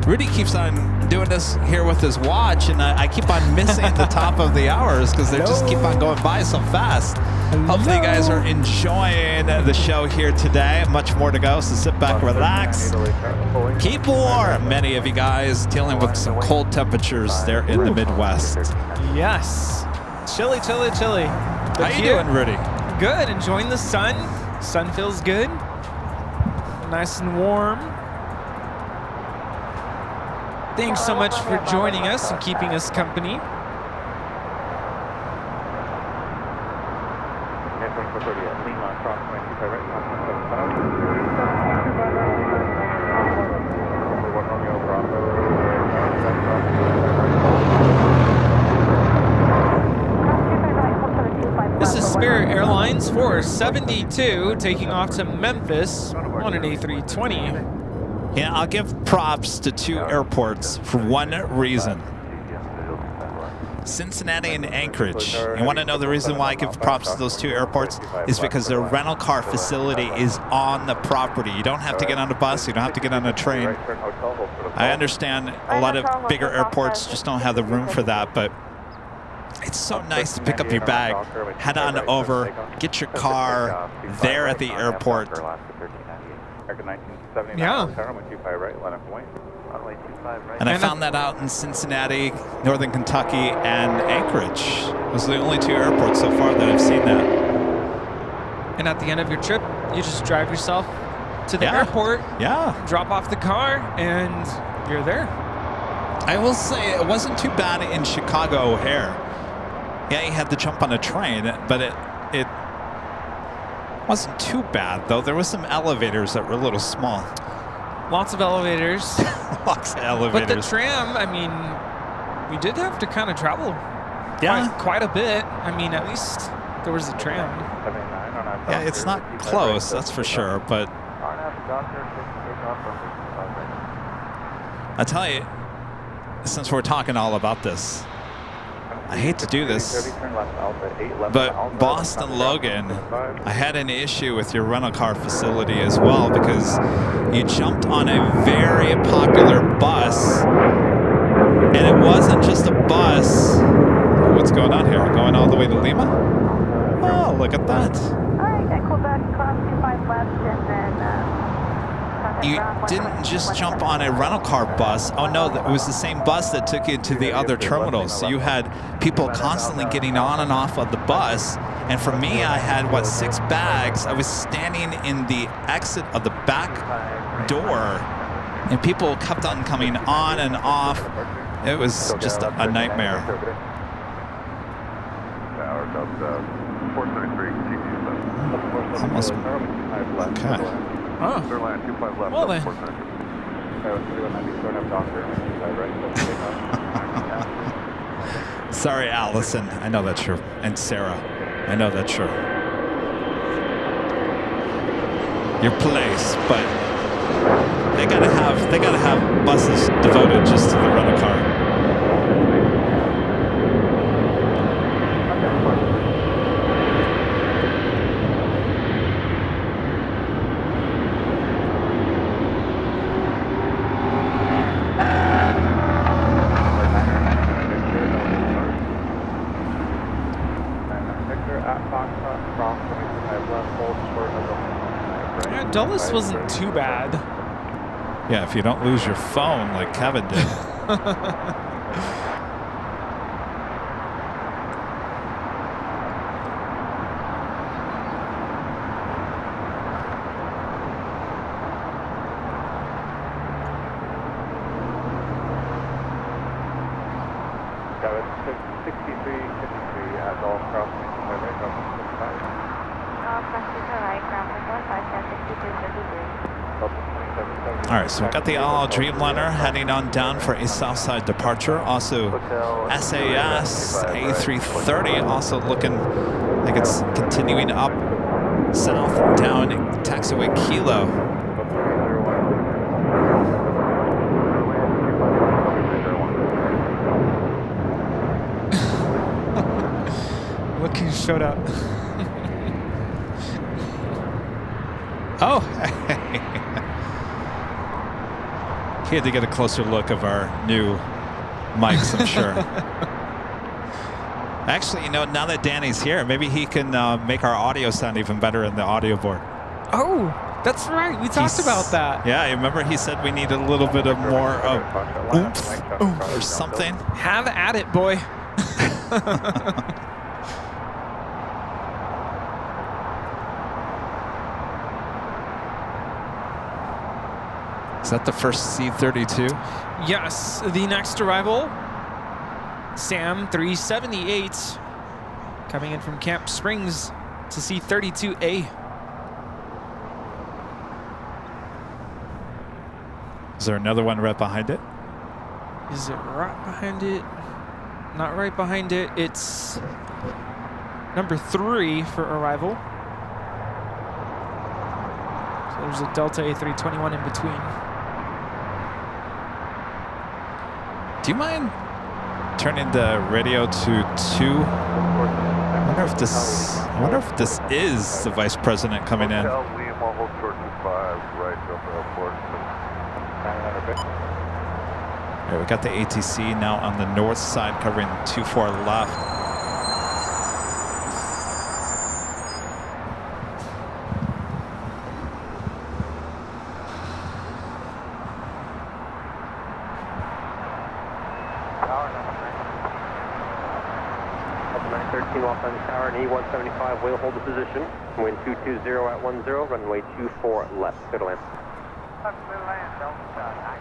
Rudy keeps on doing this here with his watch, and I keep on missing the top of the hours because they just keep on going by so fast. Hopefully you guys are enjoying the show here today. Much more to go, so sit back, relax, keep warm. Many of you guys dealing with some cold temperatures there in the Midwest. Yes. Chilly, chilly, chilly. How you doing, Rudy? Good, enjoying the sun. Sun feels good. Nice and warm. Thanks so much for joining us and keeping us company. This is Spirit Airlines 472 taking off to Memphis on an A320. Yeah, I'll give props to two airports for one reason. Cincinnati and Anchorage. You want to know the reason why I give props to those two airports is because their rental car facility is on the property. You don't have to get on a bus. You don't have to get on a train. I understand a lot of bigger airports just don't have the room for that, but it's so nice to pick up your bag, head on over, get your car there at the airport. Yeah. And I found that out in Cincinnati, Northern Kentucky, and Anchorage. Those are the only two airports so far that I've seen that. And at the end of your trip, you just drive yourself to the airport, drop off the car, and you're there. I will say it wasn't too bad in Chicago O'Hare. Yeah, you had to jump on a train, but it wasn't too bad, though. There was some elevators that were a little small. Lots of elevators. Lots of elevators. But the tram, I mean, we did have to kind of travel quite a bit. I mean, at least there was a tram. Yeah, it's not close, that's for sure, but I tell you, since we're talking all about this, I hate to do this, but Boston Logan, I had an issue with your rental car facility as well because you jumped on a very popular bus, and it wasn't just a bus. What's going on here? Going all the way to Lima? Oh, look at that. All right, got Quebec, cross 25 left, and then... You didn't just jump on a rental car bus. Oh no, it was the same bus that took you to the other terminals. So you had people constantly getting on and off of the bus. And for me, I had, 6 bags. I was standing in the exit of the back door, and people kept on coming on and off. It was just a nightmare. Almost. Okay. Oh. Well then. Sorry, Allison. I know that's true. And Sarah. I know that's true. Your place, but they gotta have buses devoted just to the rental car. Yeah, Dulles wasn't too bad. Yeah, if you don't lose your phone like Kevin did. All right, so we've got the All Dreamliner heading on down for a Southside departure. Also, SAS A330 also looking like it's continuing up south down taxiway Kilo. Look who showed up. Oh, he had to get a closer look of our new mics, I'm sure. Actually, you know, now that Danny's here, maybe he can make our audio sound even better in the audio board. Oh, that's right. We talked about that. Yeah, I remember he said we needed a little bit of more of oomph or something. Have at it, boy. Is that the first C-32? Yes, the next arrival, Sam 378, coming in from Camp Springs to C-32A. Is there another one right behind it? Is it right behind it? Not right behind it. It's number 3 for arrival. So there's a Delta A321 in between. Do you mind turning the radio to 2. I wonder if this is the vice president coming in. Hotel Lima, hold short 25, right, Delta Airport. All right, we got the ATC now on the north side covering 24 left. Los Angeles Tower and E175 will hold the position. Wind 220 at 10, runway 24 left. Clear to land. Clear to land, Delta 9.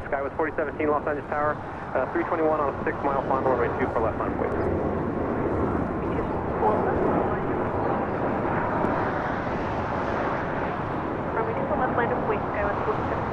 Sky with 4017 Los Angeles Tower, 321 on a 6-mile final, runway 24 left on wait. Runway 24 left, line of wait, Sky with 4017.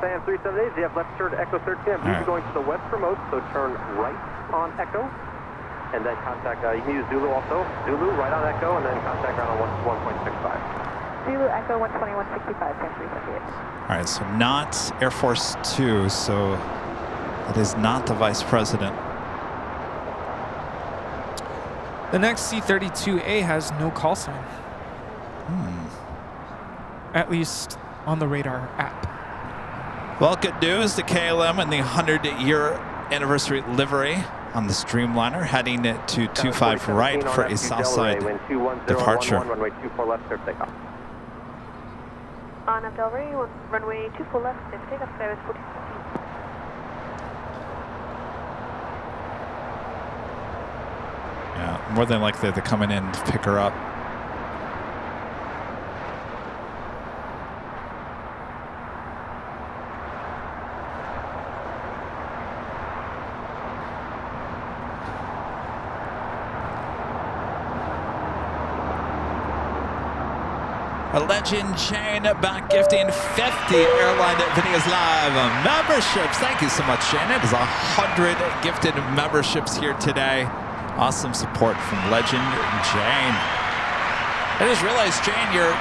Sam 378, you have left turn to Echo 13. I believe you're going to the west for most, so turn right on Echo. And then contact, you can use Zulu also. Zulu, right on Echo, and then contact ground on 1.65. Zulu Echo 12165, Sam 378. All right, so not Air Force 2, so it is not the vice president. The next C-32A has no call sign. At least on the radar app. Well, good news, the KLM and the 100-year anniversary livery on the Streamliner heading to 25 right for a southside departure. Runway 24 left, clear for takeoff. On Abdelray, runway 24 left, clear for takeoff, Sky with 4017. Yeah, more than likely they're coming in to pick her up. A legend Shane back gifting 50 Airline Videos Live memberships. Thank you so much, Shane. It is 100 gifted memberships here today. Awesome support from legend Jane. I just realized, Jane, your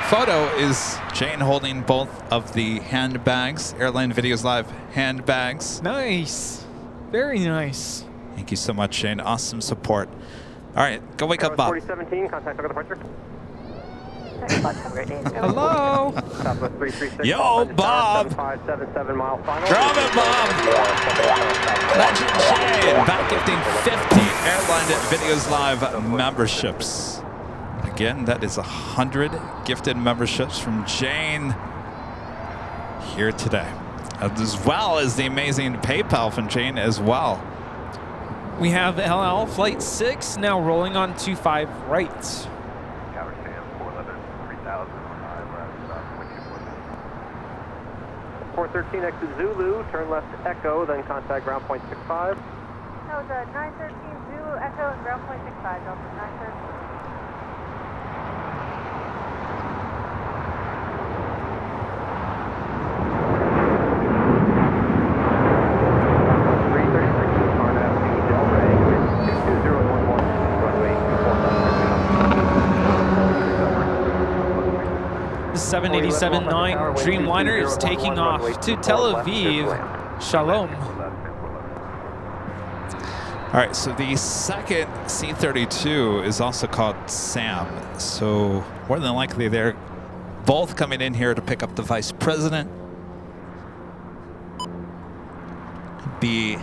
photo is Jane holding both of the handbags, Airline Videos Live handbags. Nice. Very nice. Thank you so much, Shane. Awesome support. All right, go wake up Bob. 4017, contact over departure. Hello. Yo, Bob. 577 mile final. Drop it, Bob. Legend Shane back gifting 50 Airline Videos Live memberships. Again, that is 100 gifted memberships from Jane here today, as well as the amazing PayPal from Jane as well. We have LL Flight 6 now rolling on 25 right. Tower stand 411, 3000, 413 exit Zulu, turn left to Echo, then contact ground point 65. That was a 913 Zulu Echo and ground point 65, Delta 913. The 787-9 Dreamliner is taking off to Tel Aviv. Shalom. All right, so the second C-32 is also called Sam. So more than likely they're both coming in here to pick up the vice president. Be,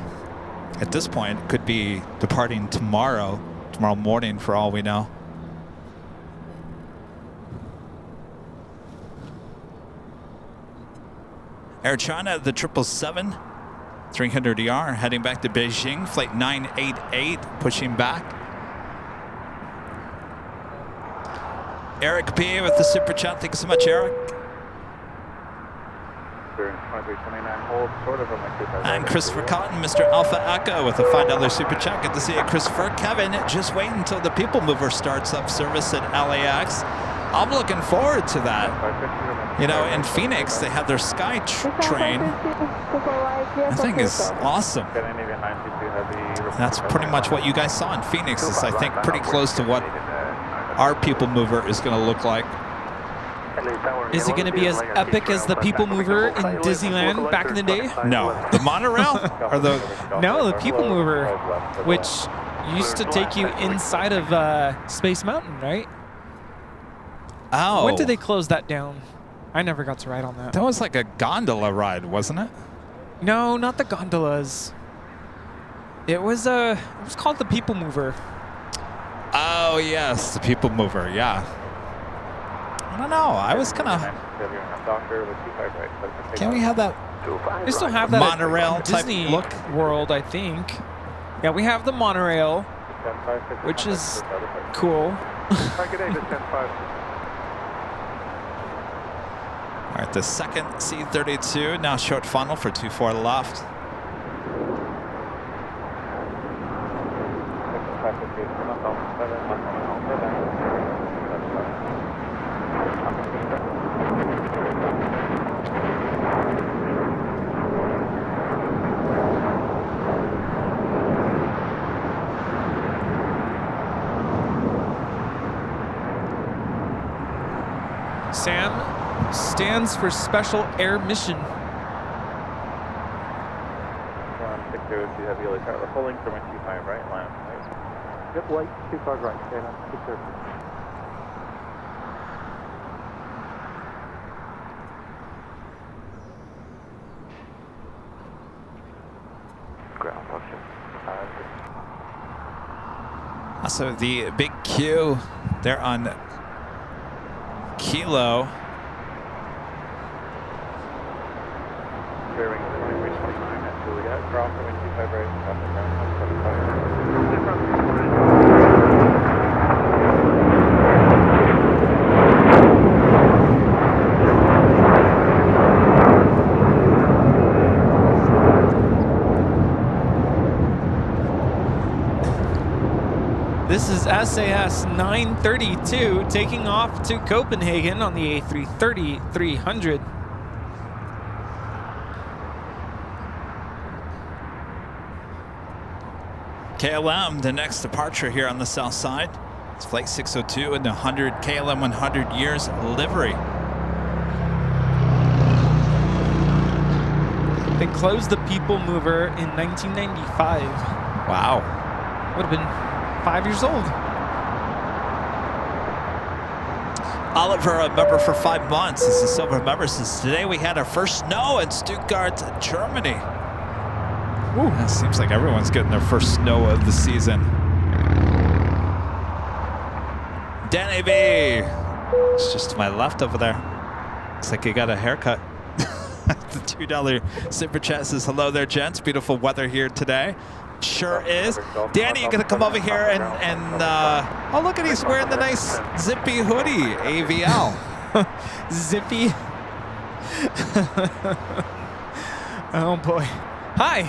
at this point, could be departing tomorrow morning for all we know. Air China, the 777, 300ER heading back to Beijing. Flight 988 pushing back. Eric P with the super chat. Thank you so much, Eric. And Christopher Cotton, Mr. Alpha Echo with a $5 super chat. Good to see you, Christopher. Kevin, just wait until the People Mover starts up service at LAX. I'm looking forward to that. You know, in Phoenix, they have their Sky Train. That thing is awesome. That's pretty much what you guys saw in Phoenix. Is I think pretty close to what our People Mover is going to look like. Is it going to be as epic as the People Mover in Disneyland back in the day? No. The monorail? Or the... No, the People Mover, which used to take you inside of Space Mountain, right? Oh. When did they close that down? I never got to ride on that. That was like a gondola ride, wasn't it? No, not the gondolas. It was called the People Mover. Oh, yes, the People Mover, yeah. I don't know. I was kind of... Can we have that They still have that monorail type Disney look? World, I think. Yeah, we have the monorail, which is cool. All right, the second C-32, now short funnel for 24 left. SAM stands for Special Air Mission. Pulling from a 25 right line. Yep, light, 25 right, stand up, 630. Ground function. Also, the big Q there on Kilo. Bearing the runway 29 at Juliet. Drop from a 25 right, stop the ground 175. This is SAS 932 taking off to Copenhagen on the A330-300. KLM, the next departure here on the south side. It's flight 602 in the 100 KLM 100 years livery. They closed the People Mover in 1995. Wow. Would have been 5 years old. Oliver, a member for 5 months. This is a silver member since today we had our first snow in Stuttgart, Germany. Ooh, it seems like everyone's getting their first snow of the season. Danny B. It's just to my left over there. Looks like you got a haircut. The $2 super chat says, hello there, gents. Beautiful weather here today. Sure is. Danny, you gonna come over here and oh, look at, he's wearing the nice zippy hoodie, AVL. Zippy. Oh boy. Hi.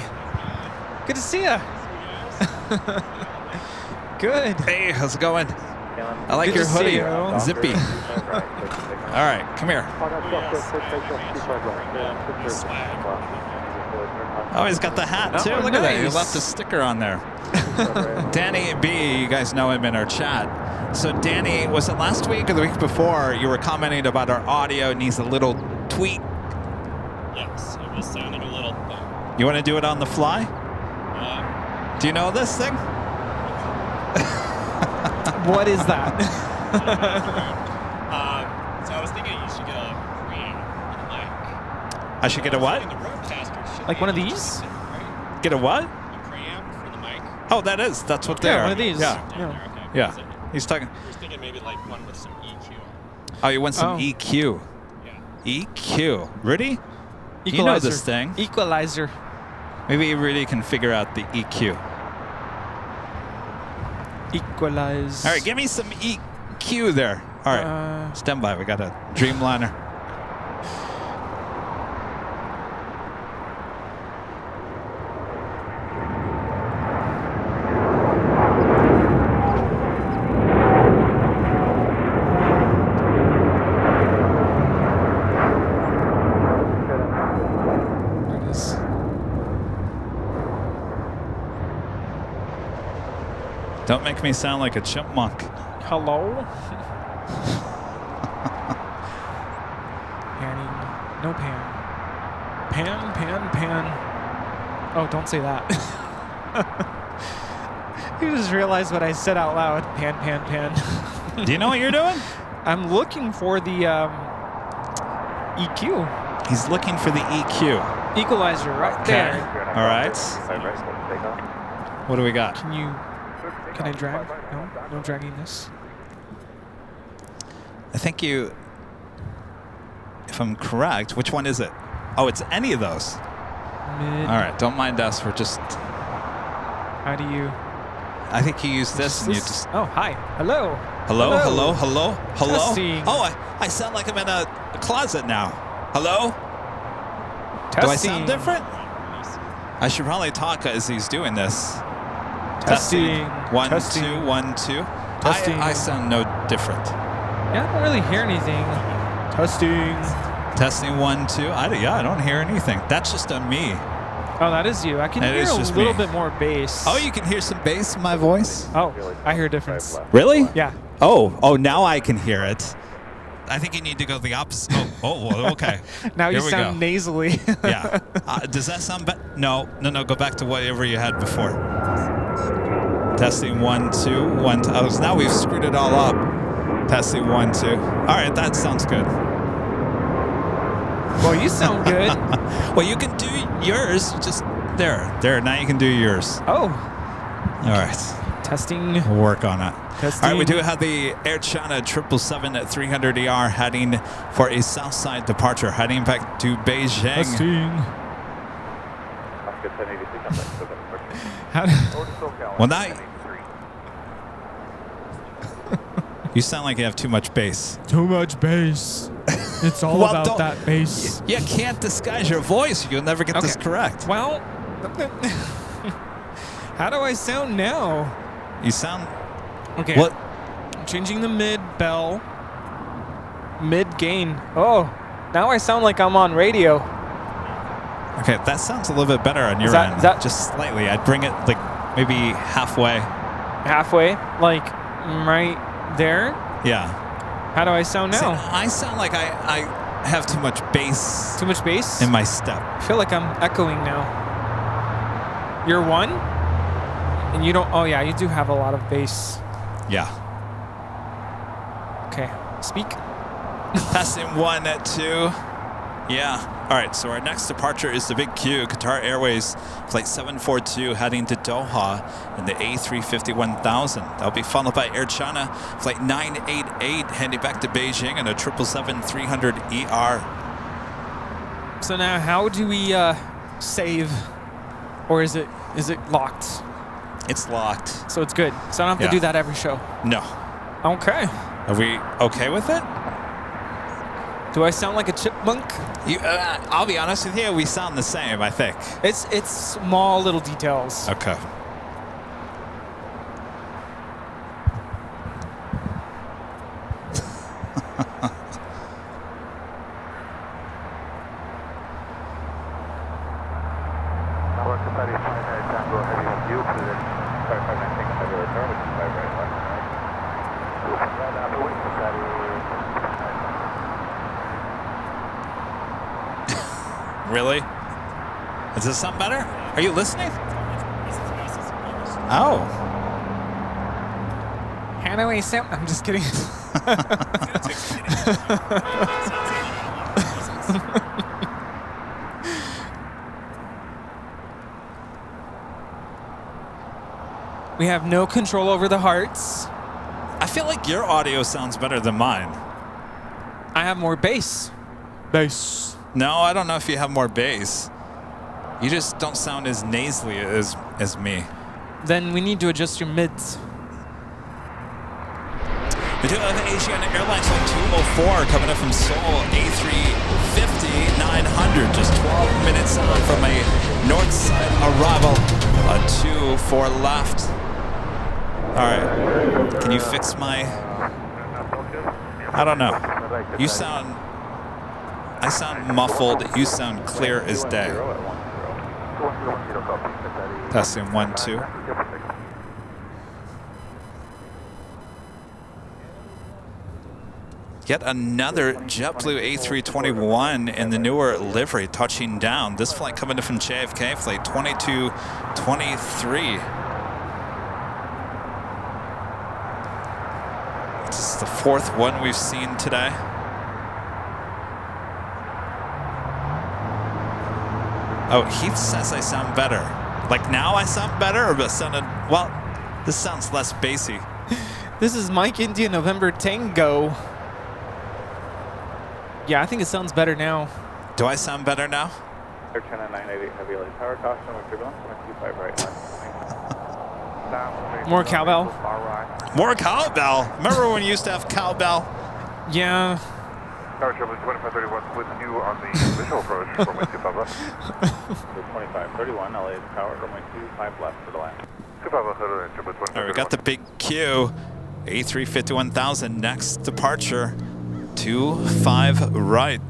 Good to see ya. Good. Hey, how's it going? I like your hoodie, zippy. All right, come here. Oh, he's got the hat too. Look at that. He left a sticker on there. Danny B, you guys know him in our chat. So Danny, was it last week or the week before you were commenting about our audio needs a little tweak? Yes, it was sounding a little thin. You want to do it on the fly? Do you know this thing? What is that? So I was thinking you should get a preamp and a mic. I should get a what? The roadcaster should Like be one of able to these? listen, right? Get a what? A preamp for the mic. Oh, that's what they are. One of these. Yeah. Okay. Yeah. So He's talking. I was thinking maybe like one with some EQ. Oh, you want some Oh. EQ? Yeah. EQ. Rudy? Equalizer. You know this thing. Equalizer. Maybe you really can figure out the EQ. Equalize. All right, give me some EQ there. All right, stand by. We got a Dreamliner. Don't make me sound like a chipmunk. Hello? Panning. No pan. Pan, pan, pan. Oh, don't say that. You just realized what I said out loud. Pan, pan, pan. Do you know what you're doing? I'm looking for the EQ. He's looking for the EQ. Equalizer right there. All right. What do we got? Can I drag? No? No dragging this? I think you, if I'm correct, which one is it? Oh, it's any of those. Mid. All right, don't mind us. We're just... How do you... I think you use this and you just... Oh, hi. Hello. Hello, hello, hello, hello. Testing. Oh, I sound like I'm in a closet now. Hello? Testing. Do I sound different? I should probably talk as he's doing this. Testing. 1, Testing. 2, 1, 2. Testing. I sound no different. Yeah, I don't really hear anything. Testing. Testing 1, 2. I don't hear anything. That's just on me. Oh, that is you. I can hear a little bit more bass. Oh, you can hear some bass in my voice? Oh, I hear a difference. Really? Yeah. Oh, now I can hear it. I think you need to go the opposite. Oh, okay. Now you Here we sound go. nasally. Yeah. Does that sound better? No. Go back to whatever you had before. Testing 1, 2, 1. Oh, now we've screwed it all up. Testing 1, 2. All right, that sounds good. Well, you sound good. Well, you can do yours. Just there. Now you can do yours. Oh. All right. Testing. We'll work on it. Testing. All right, we do have the Air China 777 at 300ER heading for a south side departure, heading back to Beijing. Testing. Well, now you sound like you have too much bass. Too much bass. It's all Well, about that bass. You can't disguise your voice. You'll never get this correct. Well, how do I sound now? You sound... Okay. What? I'm changing the mid bell. Mid gain. Oh, now I sound like I'm on radio. Okay, that sounds a little bit better on your end. Is that just slightly? I'd bring it like maybe halfway. Halfway? Like right there? Yeah. How do I sound now? See, I sound like I have too much bass. Too much bass? In my step. I feel like I'm echoing now. You're one? And you don't... Oh, yeah, you do have a lot of bass. Yeah. Okay. Speak. Testing 1, 2. Yeah. All right, so our next departure is the Big Q, Qatar Airways, Flight 742, heading to Doha in the A350-1000. That'll be followed by Air China, Flight 988, heading back to Beijing in a 777-300ER. So now how do we save? Or is it locked? It's locked. So it's good. So I don't have to do that every show. No. Okay. Are we okay with it? Do I sound like a chipmunk? I'll be honest with you, we sound the same, I think. It's small little details. Okay. Really? Is this something better? Are you listening? Oh. How do I sound? I'm just kidding. We have no control over the hearts. I feel like your audio sounds better than mine. I have more bass. Bass. No, I don't know if you have more bass. You just don't sound as nasally as me. Then we need to adjust your mids. We do have Asian Airlines Flight 204 coming in from Seoul, A350 900, just 12 minutes on from a north side arrival. A 2-4 left. All right, can you fix my? I don't know. You sound. I sound muffled. You sound clear as day. Testing 1, 2. Yet another JetBlue A321 in the newer livery touching down. This flight coming in from JFK, flight 2223. This is the 4th one we've seen today. Oh, Heath says I sound better. Like now I sound better, or it sounded, well, this sounds less bassy. This is Mike India November Tango. Yeah, I think it sounds better now. Do I sound better now? Air China 988 heavy light power caution with turbulence 125 right line. More cowbell. More cowbell. Remember when you used to have cowbell? Yeah. Tower Triple 2531 with you on the visual approach for my 25 left. 2531 LA power for my 25 left for the land. 25 left, Triple 25. All right, we got the big Q. A350-1000 next departure. 25 right.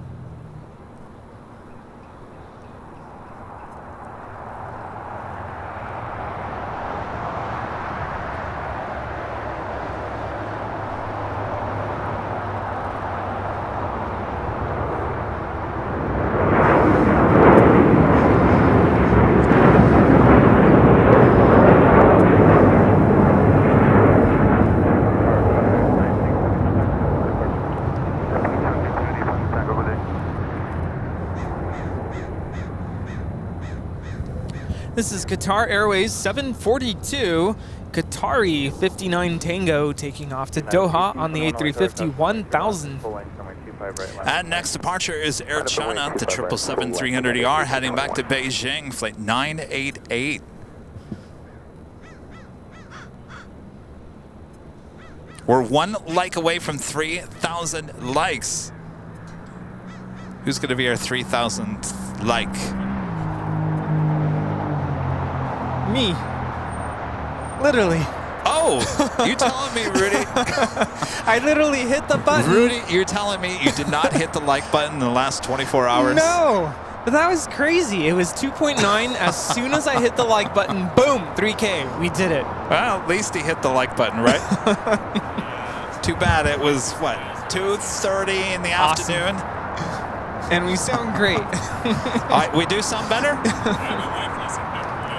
This is Qatar Airways 742, Qatari 59 Tango taking off to Doha on the A350-1000. And next departure is Air China, the 777-300ER heading back to Beijing, flight 988. We're 1 like away from 3,000 likes. Who's going to be our 3,000th like? Me. Literally. Oh, you telling me, Rudy? I literally hit the button. Rudy, you're telling me you did not hit the like button in the last 24 hours? No, but that was crazy. It was 2.9. As soon as I hit the like button, boom, 3K. We did it. Well, at least he hit the like button, right? Too bad it was, what, 2:30 in the afternoon? And we sound great. All right, we do sound better?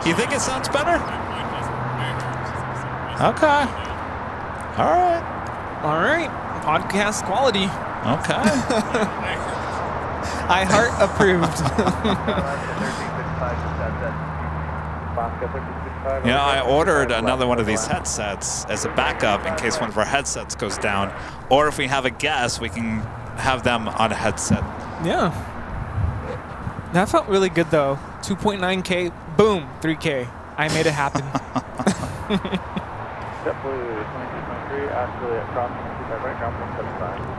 You think it sounds better? Okay. All right. All right. Podcast quality. Okay. I heart approved. Yeah, I ordered another one of these headsets as a backup in case one of our headsets goes down. Or if we have a guest, we can have them on a headset. Yeah. That felt really good, though. 2.9K, boom, 3K. I made it happen. JetBlue 2223, actually at crossing 25 right, ground 175.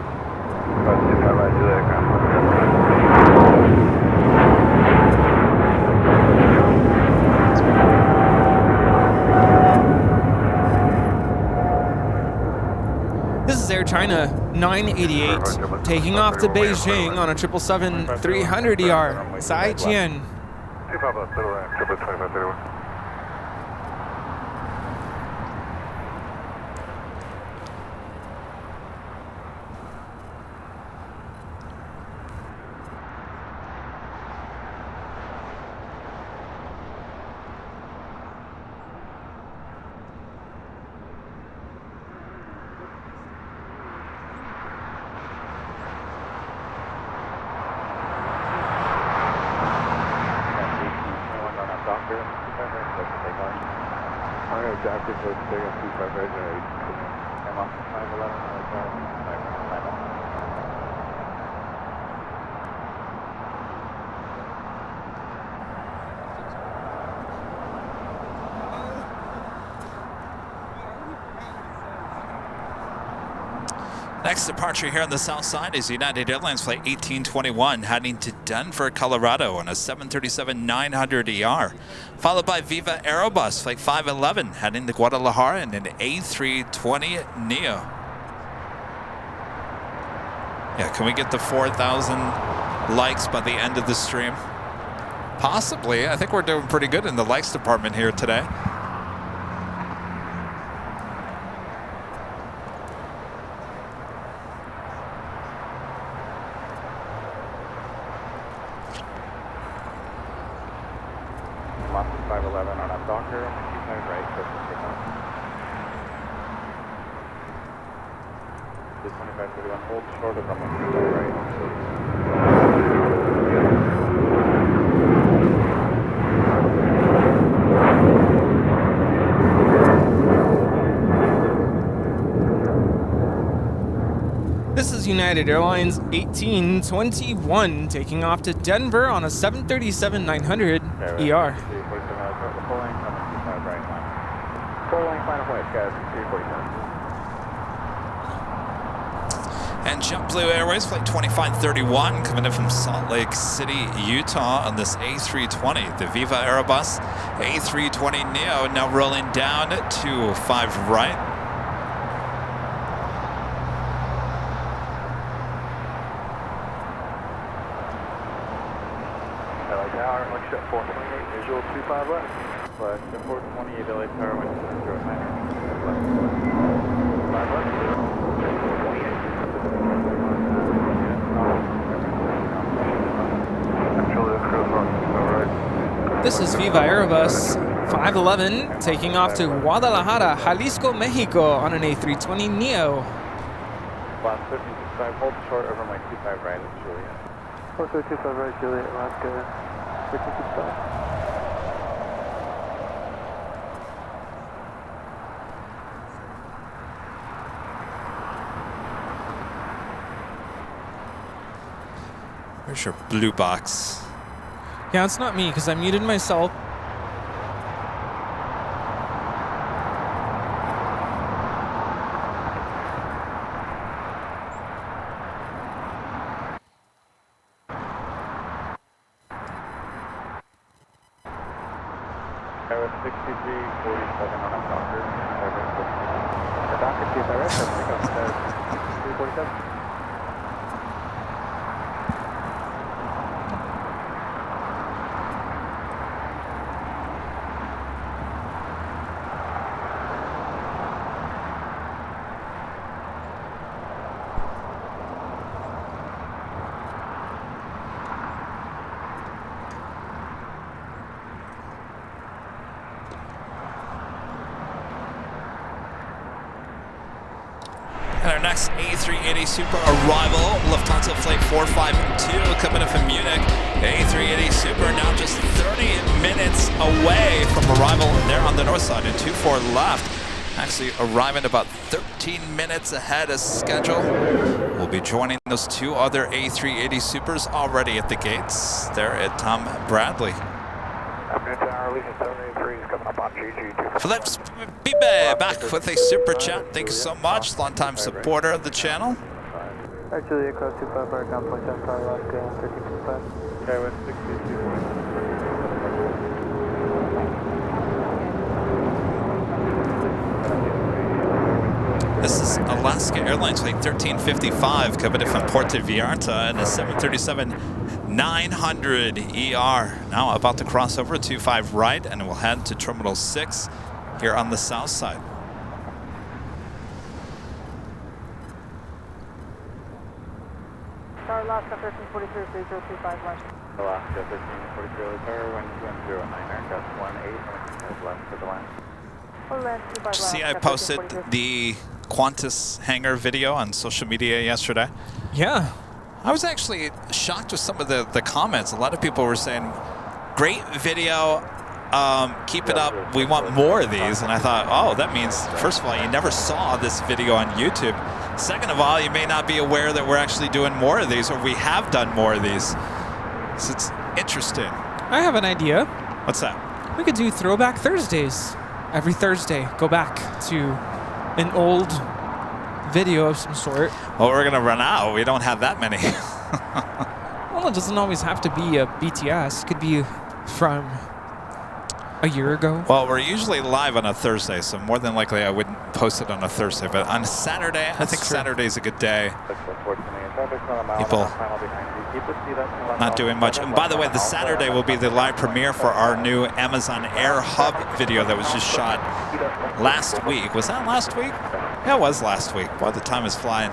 This is Air China 988, taking off to Beijing on a 777-300ER. Zaijian. 25 left, middle line, Triple 2531. Next departure here on the south side is United Airlines Flight 1821 heading to Denver, Colorado on a 737-900 ER, followed by Viva Aerobus Flight 511 heading to Guadalajara in an A320neo. Yeah, can we get the 4,000 likes by the end of the stream? Possibly. I think we're doing pretty good in the likes department here today. Moscow 511 on a Docker, keep right, so 2531, hold short of runway 25 right. This is United Airlines 1821 taking off to Denver on a 737-900 ER. And JetBlue Airways Flight 2531 coming in from Salt Lake City, Utah on this A320. The Viva Aerobus A320neo now rolling down to 5 right. Tower, LAX 428, visual 25 left. LAX 428, LA Tower, 09. Left. 5 left. 428. This is Viva Aerobus 511 taking off to Guadalajara, Jalisco, Mexico on an A320neo. Last 5, hold short over my 25 right, it's Juliet. 425 right, Juliet, Alaska. 1565. Where's your blue box? Yeah, it's not me because I muted myself. Tower 6347 on a Docker. The Docker 347. And our next A380 Super arrival, Lufthansa Flight 452 coming in from Munich. A380 Super now just 30 minutes away from arrival there on the north side in 24 left. Actually arriving about 13 minutes ahead of schedule. We'll be joining those 2 other A380 Supers already at the gates there at Tom Bradley. Phillips Bibe back with a super chat. Thank you so much. Long-time supporter of the channel. Actually, across 25 bar, down point 10, Alaska, 1325. Okay, with 62. This is Alaska Airlines Flight 1355 coming in from Puerto Vallarta and a 737-900 ER. Now about to cross over 25 right and we'll head to Terminal 6 here on the south side. Tower Alaska 1343, 3025 left. Alaska 1343, tower, wind 209, aircraft 18, left to the line. See, I posted the Qantas hangar video on social media yesterday. Yeah. I was actually shocked with some of the comments. A lot of people were saying, great video, keep it up, we want more of these. And I thought, oh, that means, first of all, you never saw this video on YouTube. Second of all, you may not be aware that we're actually doing more of these, or we have done more of these. So it's interesting. I have an idea. What's that? We could do Throwback Thursdays. Every Thursday, go back to an old video of some sort. Well, we're gonna run out. We don't have that many. Well, it doesn't always have to be a BTS. It could be from a year ago. Well, we're usually live on a Thursday, so more than likely I wouldn't post it on a Thursday. But on Saturday, I think Saturday's a good day. People not doing much. And by the way, the Saturday will be the live premiere for our new Amazon Air Hub video that was just shot last week. Was that last week? Yeah, it was last week. Boy, the time is flying.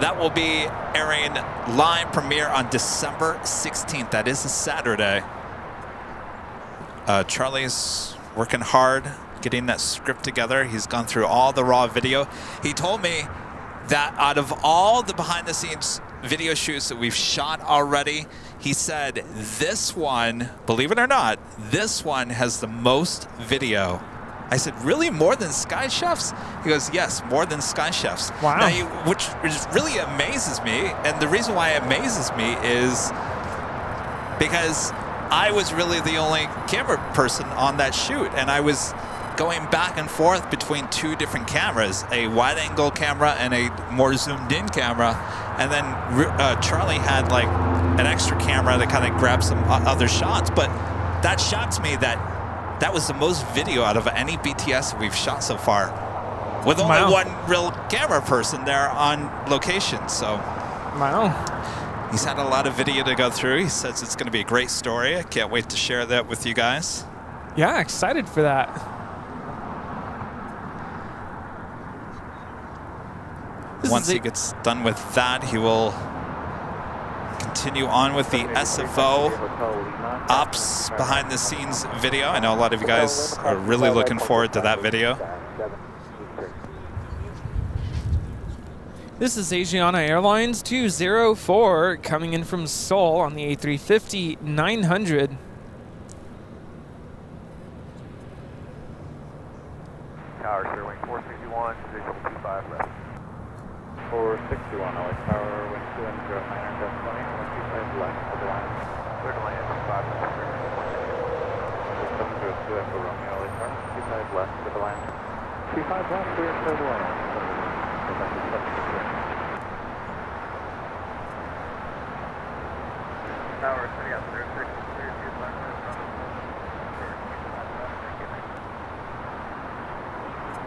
That will be airing live premiere on December 16th. That is a Saturday. Charlie's working hard getting that script together. He's gone through all the raw video. He told me that out of all the behind-the-scenes video shoots that we've shot already, he said this one, believe it or not, this one has the most video. I said, really? More than Sky Chefs? He goes, yes, more than Sky Chefs. Wow. Now, which really amazes me, and the reason why it amazes me is because I was really the only camera person on that shoot, and I was going back and forth between two different cameras, a wide-angle camera and a more zoomed-in camera, and then Charlie had like an extra camera to kind of grab some other shots, but that shocks me that that was the most video out of any BTS we've shot so far, with only one real camera person there on location. So, wow. He's had a lot of video to go through. He says it's going to be a great story. I can't wait to share that with you guys. Yeah, excited for that. Once he gets done with that, he will continue on with the SFO ops behind the scenes video. I know a lot of you guys are really looking forward to that video. This is Asiana Airlines 204 coming in from Seoul on the A350-900. Tower, clear wing 461, visual 25 left. 461, LAX Tower, wind 209, aircraft 20, 125 left of the line. Clear to land, 25 left. 702 Echo Romeo, LAX Tower, 25 left of the line. 25 left, clear to the line. Tower, clear, yeah, clear, clear, clear,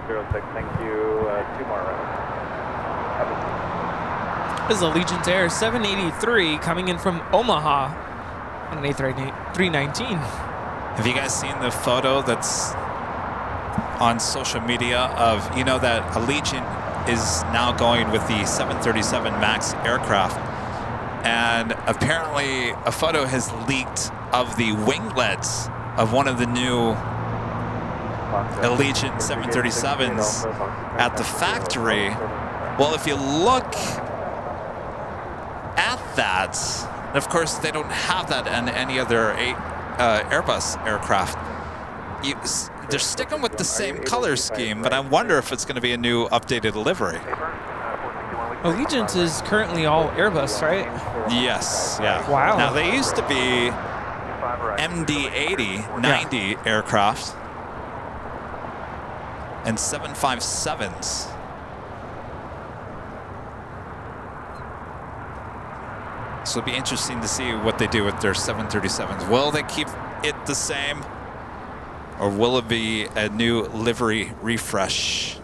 clear, 06, thank you. 2 more rounds. This is Allegiant Air 783 coming in from Omaha on an A319. Have you guys seen the photo that's on social media of, you know, that Allegiant is now going with the 737 MAX aircraft? And apparently a photo has leaked of the winglets of one of the new Allegiant 737s at the factory. Well, if you look at that, and of course they don't have that on any other Airbus aircraft. They're sticking with the same color scheme, but I wonder if it's going to be a new updated livery. Allegiant is currently all Airbus, right? Yes, yeah. Wow. Now they used to be MD-80, 90 aircraft and 757s. So it'll be interesting to see what they do with their 737s. Will they keep it the same, or will it be a new livery refresh?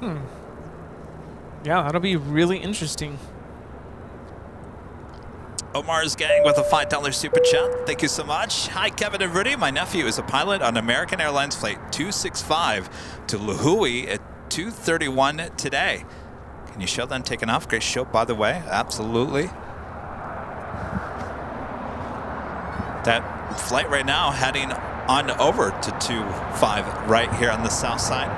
Yeah, that'll be really interesting. Omar's gang with a $5 super chat. Thank you so much. Hi, Kevin and Rudy. My nephew is a pilot on American Airlines Flight 265 to Lihue at 2:31 today. Can you show them taking off? Great show, by the way. Absolutely. That flight right now heading on over to 25 right here on the south side.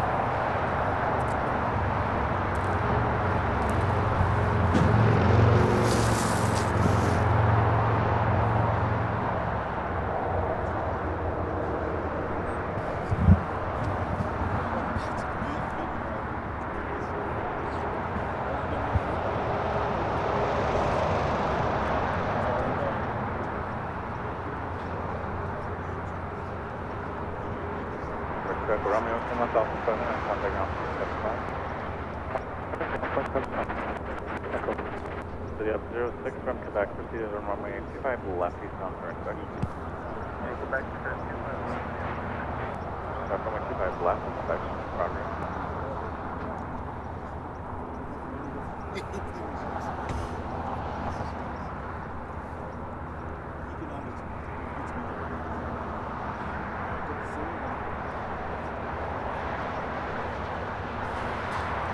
Romeo, come on, South 7 and contact ground 75. So you have 06 from Quebec, proceeded on runway 25 left eastbound for inspection. Quebec, turn 25. Runway 25 left inspection, progress.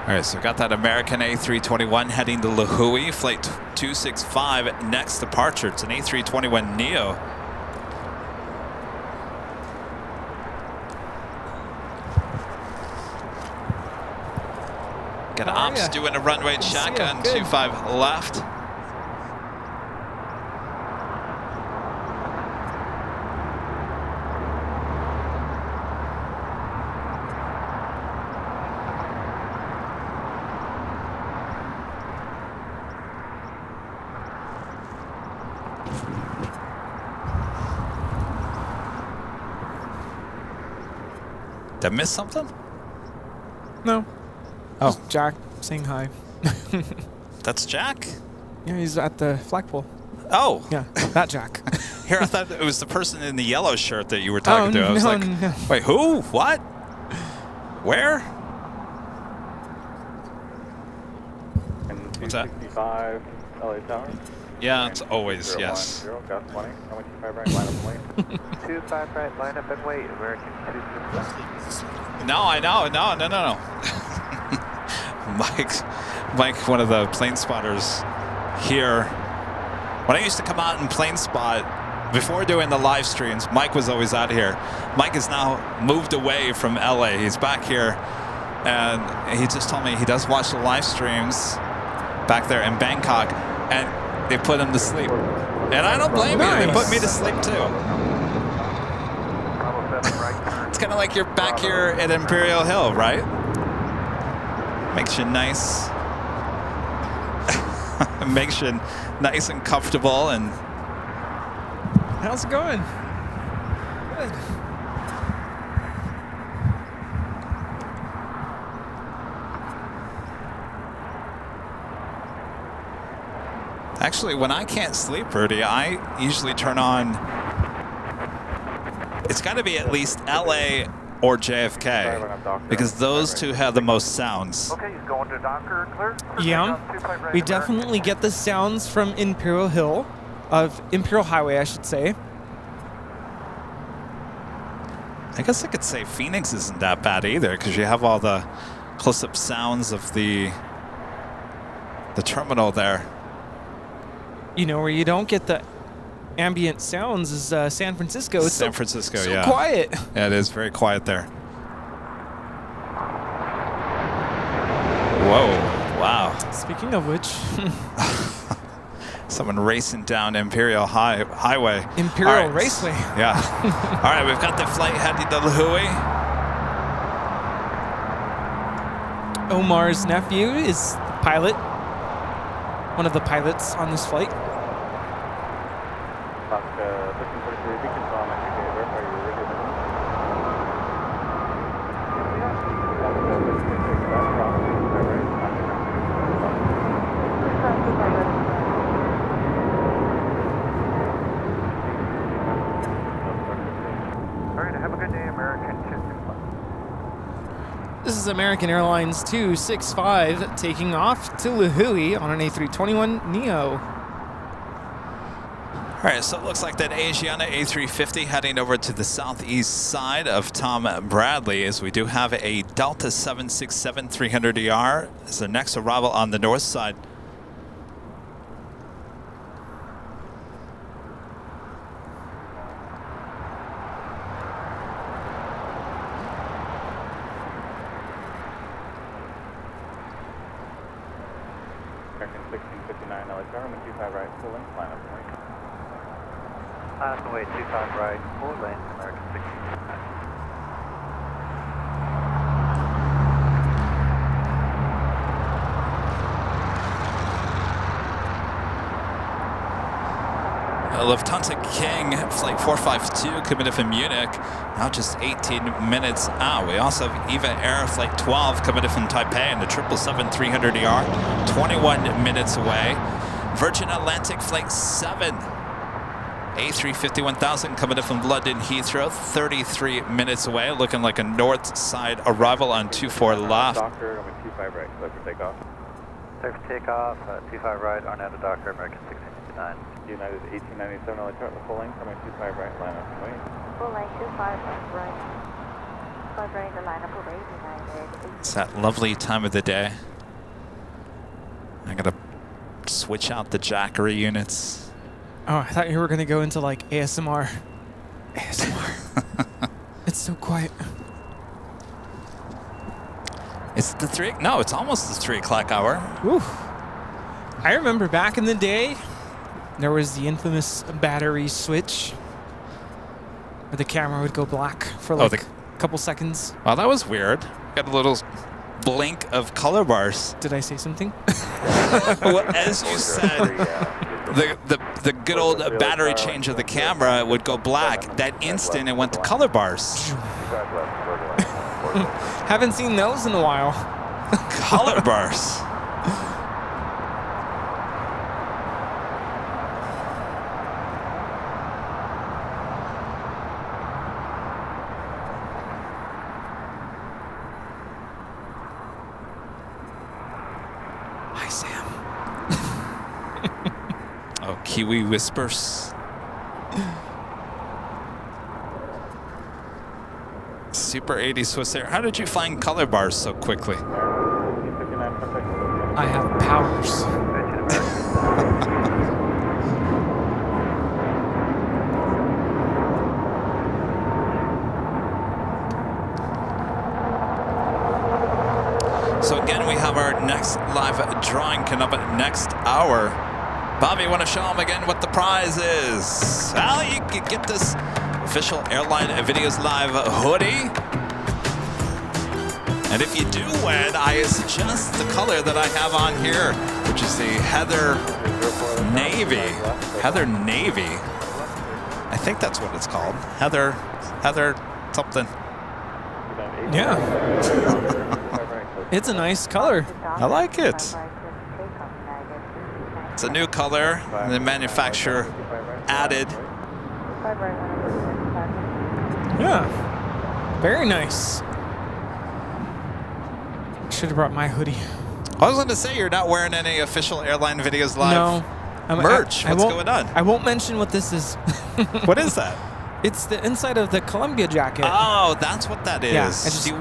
All right, so we got that American A321 heading to Lihue, flight 265, next departure. It's an A321neo. Got ops doing a runway check on 25 left. Did I miss something? No. Oh. Just Jack saying hi. That's Jack? Yeah, he's at the flagpole. Oh. Yeah, that Jack. Here, I thought it was the person in the yellow shirt that you were talking to. I was no, like, no. wait, who? What? Where? What's that? 265 LA Tower. Yeah, it's always, yes. 010, gas 20, runway 25 right, line up and wait. 25 right, line up and wait, American 265. No, I know. No. Mike, one of the plane spotters here. When I used to come out and plane spot, before doing the live streams, Mike was always out here. Mike has now moved away from LA. He's back here, and he just told me he does watch the live streams back there in Bangkok, and they put him to sleep. And I don't blame you. They put me to sleep too. It's kind of like you're back here at Imperial Hill, right? Makes you nice. Makes you nice and comfortable. And How's it going? Good. actually, when I can't sleep, Rudy, I usually turn on. It's got to be at least LA or JFK, because those two have the most sounds. Okay, he's going to Docker, clear? Yeah, we definitely get the sounds from Imperial Hill, of Imperial Highway, I should say. I guess I could say Phoenix isn't that bad either, because you have all the close-up sounds of the terminal there. You know, where you don't get the ambient sounds is San Francisco. It's San Francisco, so yeah. quiet. Yeah, it is very quiet there. Whoa, wow. Speaking of which, someone racing down Imperial Highway. Imperial All right. Raceway. Yeah. All right, we've got the flight heading to Lihue. Omar's nephew is the pilot, one of the pilots on this flight. This is American Airlines 265 taking off to Lihue on an A321neo. All right, so it looks like that Asiana A350 heading over to the southeast side of Tom Bradley, as we do have a Delta 767 300ER as the next arrival on the north side. American 1659 LA Tower, 25 right, full length, line up and wait. Line up and wait, 25 right, full lane, American 1659. Lufthansa King, flight 452, coming from Munich, now just 18 minutes out. We also have EVA Air, flight 12, coming from Taipei, and the 777-300ER, 21 minutes away. Virgin Atlantic, flight 7, A350-1000, coming in from London Heathrow, 33 minutes away, looking like a north side arrival on 24 left. Docker, I'm with 25 right, clear for takeoff. Clear for takeoff, 25 right, Arnett to Docker, American 1659. United 1897, I'll chart the full length, coming 25 right, line up and wait. Full length, 25 right. 5 right, the line up away, United. It's that lovely time of the day. I'm gonna switch out the Jackery units. Oh, I thought you were gonna go into like ASMR. ASMR. It's so quiet. It's the 3, no, it's almost the 3 o'clock hour. Ooh. I remember back in the day, there was the infamous battery switch where the camera would go black for like a couple seconds. Wow, that was weird. Got a little blink of color bars. Did I say something? Well, as you said, the good old battery change of the camera would go black. That instant, it went to color bars. Haven't seen those in a while. Color bars. Hi, Sam. Oh, Kiwi whispers. Super 80 Swiss Air. How did you find color bars so quickly? I have powers. So again, we have our next live drawing coming up next hour. Bobby, want to show them again what the prize is? Well, you can get this official Airline Videos Live hoodie. And if you do win, I suggest the color that I have on here, which is the Heather Navy. Heather Navy. I think that's what it's called. Heather something. Yeah. It's a nice color. I like it. It's a new color. The manufacturer added. Yeah. Very nice. Should have brought my hoodie. I was going to say, you're not wearing any official Airline Videos Live No. merch. What's won't- going on? I won't mention what this is. What is that? It's the inside of the Columbia jacket. Oh, that's what that is. Yeah, I just- do you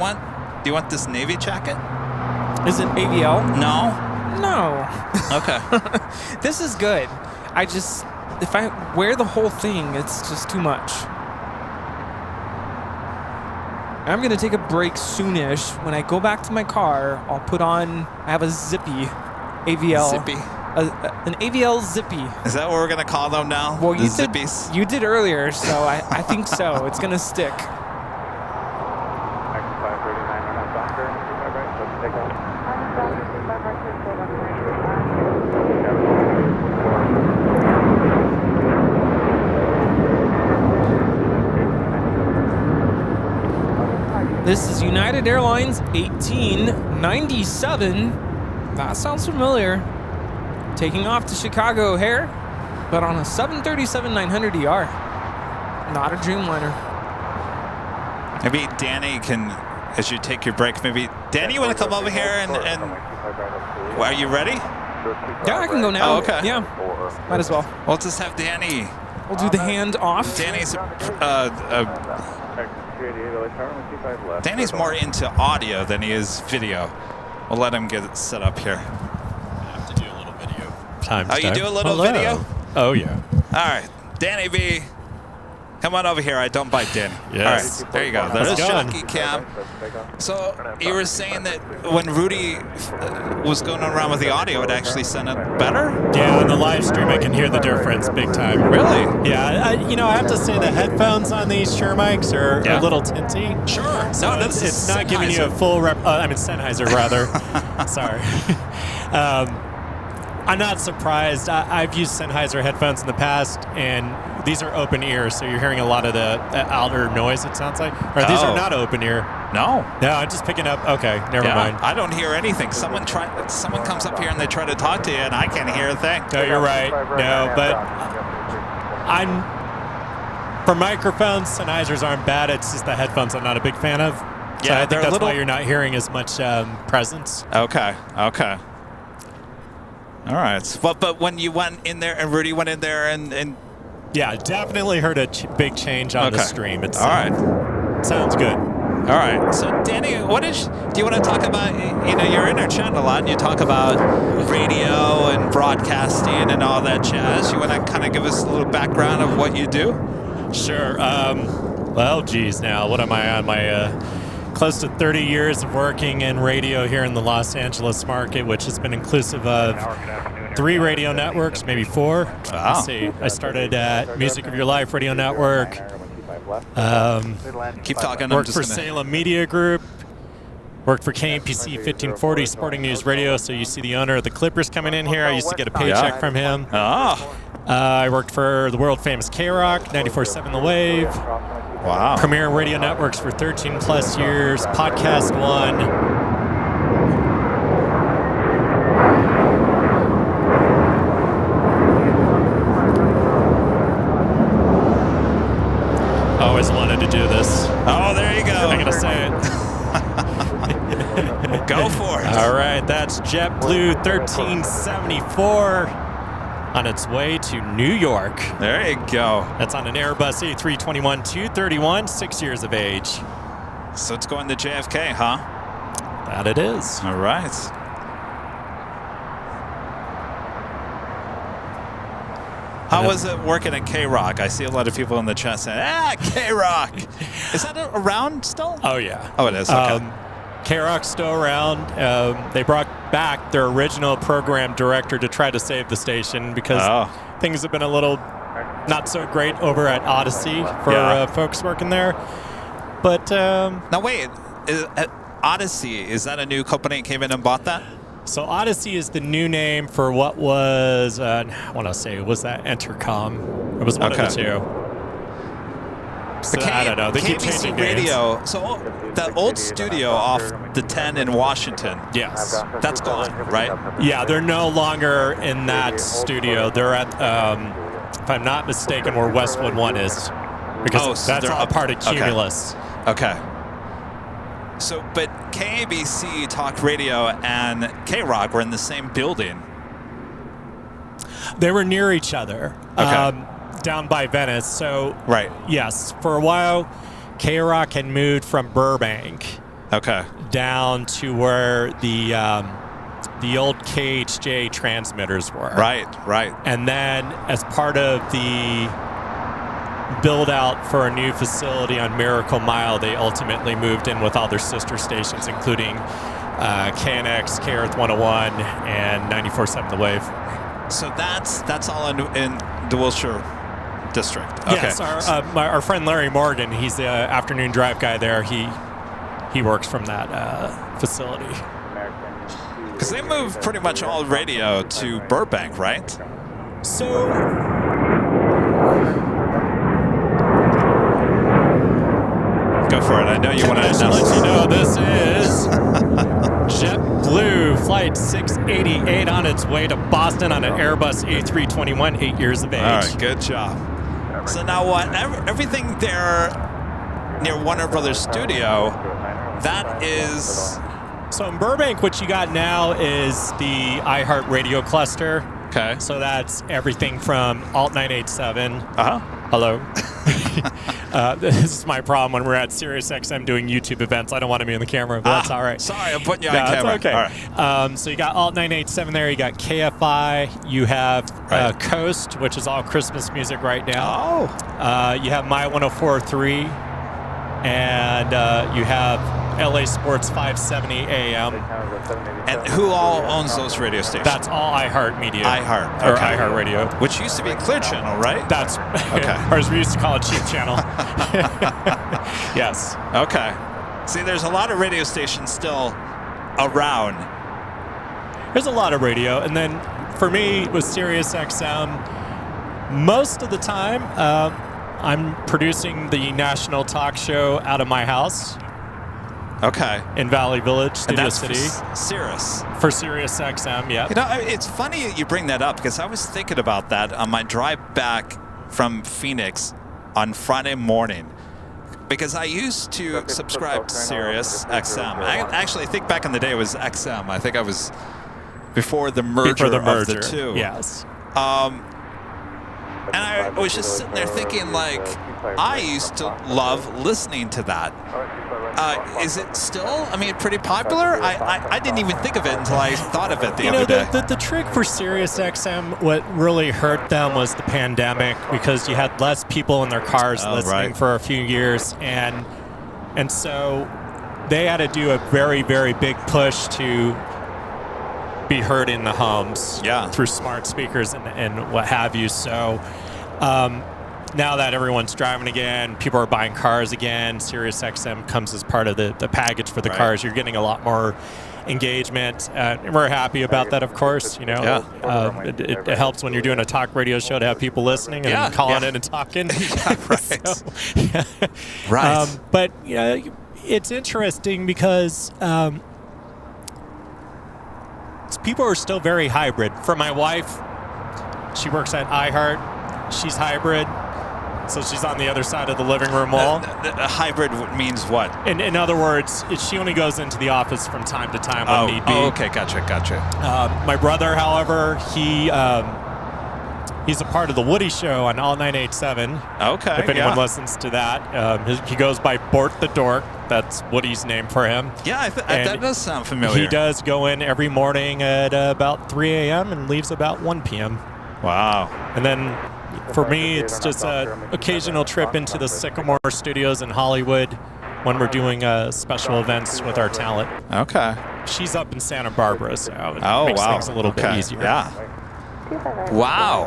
want this Navy jacket? Is it AVL? No. No. Okay. This is good. If I wear the whole thing, it's just too much. I'm going to take a break soonish. When I go back to my car, I'll put on, I have a Zippy AVL. Zippy. An AVL Zippy. Is that what we're going to call them now? Well, the Zippies? You did earlier, so I think so. It's going to stick. This is United Airlines 1897. That sounds familiar. Taking off to Chicago O'Hare, but on a 737-900ER. Not a Dreamliner. Maybe Danny can, as you take your break, maybe Danny, you want to come over here and well, are you ready? Yeah, I can go now. Oh, okay. Yeah, might as well. We'll just have Danny. We'll do the hand off. Danny's more into audio than he is video. We'll let him get it set up here. I have to do a little video. Oh, you do a little video? Oh, yeah. All right, Danny B. Come on over here. I don't bite Danny. Yes. All right, there you go. There's Jockey Cam. So you were saying that when Rudy was going around with the audio, it actually sounded better? Yeah, on the live stream, I can hear the difference big time. Really? Yeah, I have to say the headphones on these Shure mics are a little tinty. Sure. So No, this it's is not giving you a full Sennheiser, rather. Sorry. I'm not surprised. I've used Sennheiser headphones in the past, and these are open ear, so you're hearing a lot of the outer noise, it sounds like. Or these are not open ear. No. No, I'm just picking up. Okay, never mind. I don't hear anything. Someone comes up here and they try to talk to you, and I can't hear a thing. No, you're right. No, but for microphones, Sennheisers aren't bad. It's just the headphones I'm not a big fan of. So I think that's why you're not hearing as much presence. Okay. All right. But when you went in there and Rudy went in there and yeah, definitely heard a big change on the stream. It's all right. Sounds good. All right. So Danny, do you want to talk about? You're in our chat a lot, and you talk about radio and broadcasting and all that jazz. You want to kind of give us a little background of what you do? Sure. Well, geez, now what am I on? My close to 30 years of working in radio here in the Los Angeles market, which has been inclusive of 3 radio networks, maybe 4. Wow. Let's see. I started at Music of Your Life Radio Network. Keep talking. Worked for Salem Media Group. Worked for KMPC 1540 Sporting News Radio. So you see the owner of the Clippers coming in here. I used to get a paycheck from him. I worked for the world famous K-Rock, 94.7 The Wave. Wow. Premier Radio Networks for 13 plus years. Podcast One. Always wanted to do this. Oh, there you go. I'm going to say it. Go for it. All right, that's JetBlue 1374 on its way to New York. There you go. That's on an Airbus A321-231, 6 years of age. So it's going to JFK, huh? That it is. All right. How was it working at K-Rock? I see a lot of people in the chat saying, K-Rock. Is that around still? Oh, yeah. Oh, it is? Okay. K-Rock's still around. They brought back their original program director to try to save the station because things have been a little not so great over at Odyssey for folks working there. But now, wait. Odyssey, is that a new company that came in and bought that? So Odyssey is the new name for what was, I want to say, was that Entercom? It was one of the two. So I don't know. They keep changing radio. names. So the old studio off the 10 in Washington. Yes. That's gone, right? Yeah, they're no longer in that studio. They're at, if I'm not mistaken, where Westwood 1 is. Because so that's all part of Cumulus. Okay. So, but KABC Talk Radio and K-Rock were in the same building. They were near each other. Okay. Down by Venice. So, right. Yes, for a while, K-Rock had moved from Burbank. Okay. Down to where the old KHJ transmitters were. Right. And then, as part of the build out for a new facility on Miracle Mile, they ultimately moved in with all their sister stations, including KNX, K-Earth 101, and 94.7 The Wave. So that's all in the Wilshire district. Okay. Yes, our friend Larry Morgan, he's the afternoon drive guy there. He works from that facility. Because they moved pretty much all radio to Burbank, right? So go for it. I know you want to let you know this is JetBlue Flight 688 on its way to Boston on an Airbus A321, 8 years of age. All right, good job. So now what? Everything there near Warner Brothers Studio, that is... So in Burbank, what you got now is the iHeartRadio cluster. Okay. So that's everything from Alt 987. Uh-huh. Hello. This is my problem when we're at SiriusXM doing YouTube events. I don't want to be in the camera, but that's all right. Sorry, I'm putting you on camera. That's okay. All right. So you got Alt 987 there. You got KFI. You have Coast, which is all Christmas music right now. Oh. You have My 104.3. And you have LA Sports 570 AM. And who all owns those radio stations? That's all iHeart Media. iHeart. Or Okay. iHeart Radio. Which used to be Clear Channel, right? That's okay. Or as we used to call it, Cheap Channel. Yes. Okay. See, there's a lot of radio stations still around. There's a lot of radio, and then for me, with SiriusXM, most of the time, I'm producing the national talk show out of my house. Okay. In Valley Village, Studio City. Sirius. For SiriusXM, yeah. You know, it's funny you bring that up because I was thinking about that on my drive back from Phoenix on Friday morning. Because I used to subscribe to SiriusXM. I actually think back in the day it was XM. I think I was before the merger of the two. Yes. And I was just sitting there thinking, like, I used to love listening to that. Is it still, I mean, pretty popular? I didn't even think of it until I thought of it the other day. The trick for SiriusXM, what really hurt them was the pandemic, because you had less people in their cars listening for a few years. And so they had to do a very, very big push to be heard in the homes through smart speakers and what have you. So now that everyone's driving again, people are buying cars again, SiriusXM comes as part of the package for the cars. You're getting a lot more engagement. And we're happy about that, of course. You know, it helps when you're doing a talk radio show to have people listening and calling in and talking. Right. But it's interesting because people are still very hybrid. For my wife, she works at iHeart. She's hybrid, so she's on the other side of the living room wall. Hybrid means what? In other words, she only goes into the office from time to time when need be. Oh, okay, gotcha. My brother, however, he's a part of the Woody Show on All 987. Okay, if anyone listens to that, he goes by Bort the Dork. That's Woody's name for him. Yeah, that does sound familiar. He does go in every morning at about 3 a.m. and leaves about 1 p.m. Wow. And then for me, it's just an occasional trip into the Sycamore Studios in Hollywood when we're doing special events with our talent. Okay. She's up in Santa Barbara, so it makes things a little bit easier. Yeah. Wow.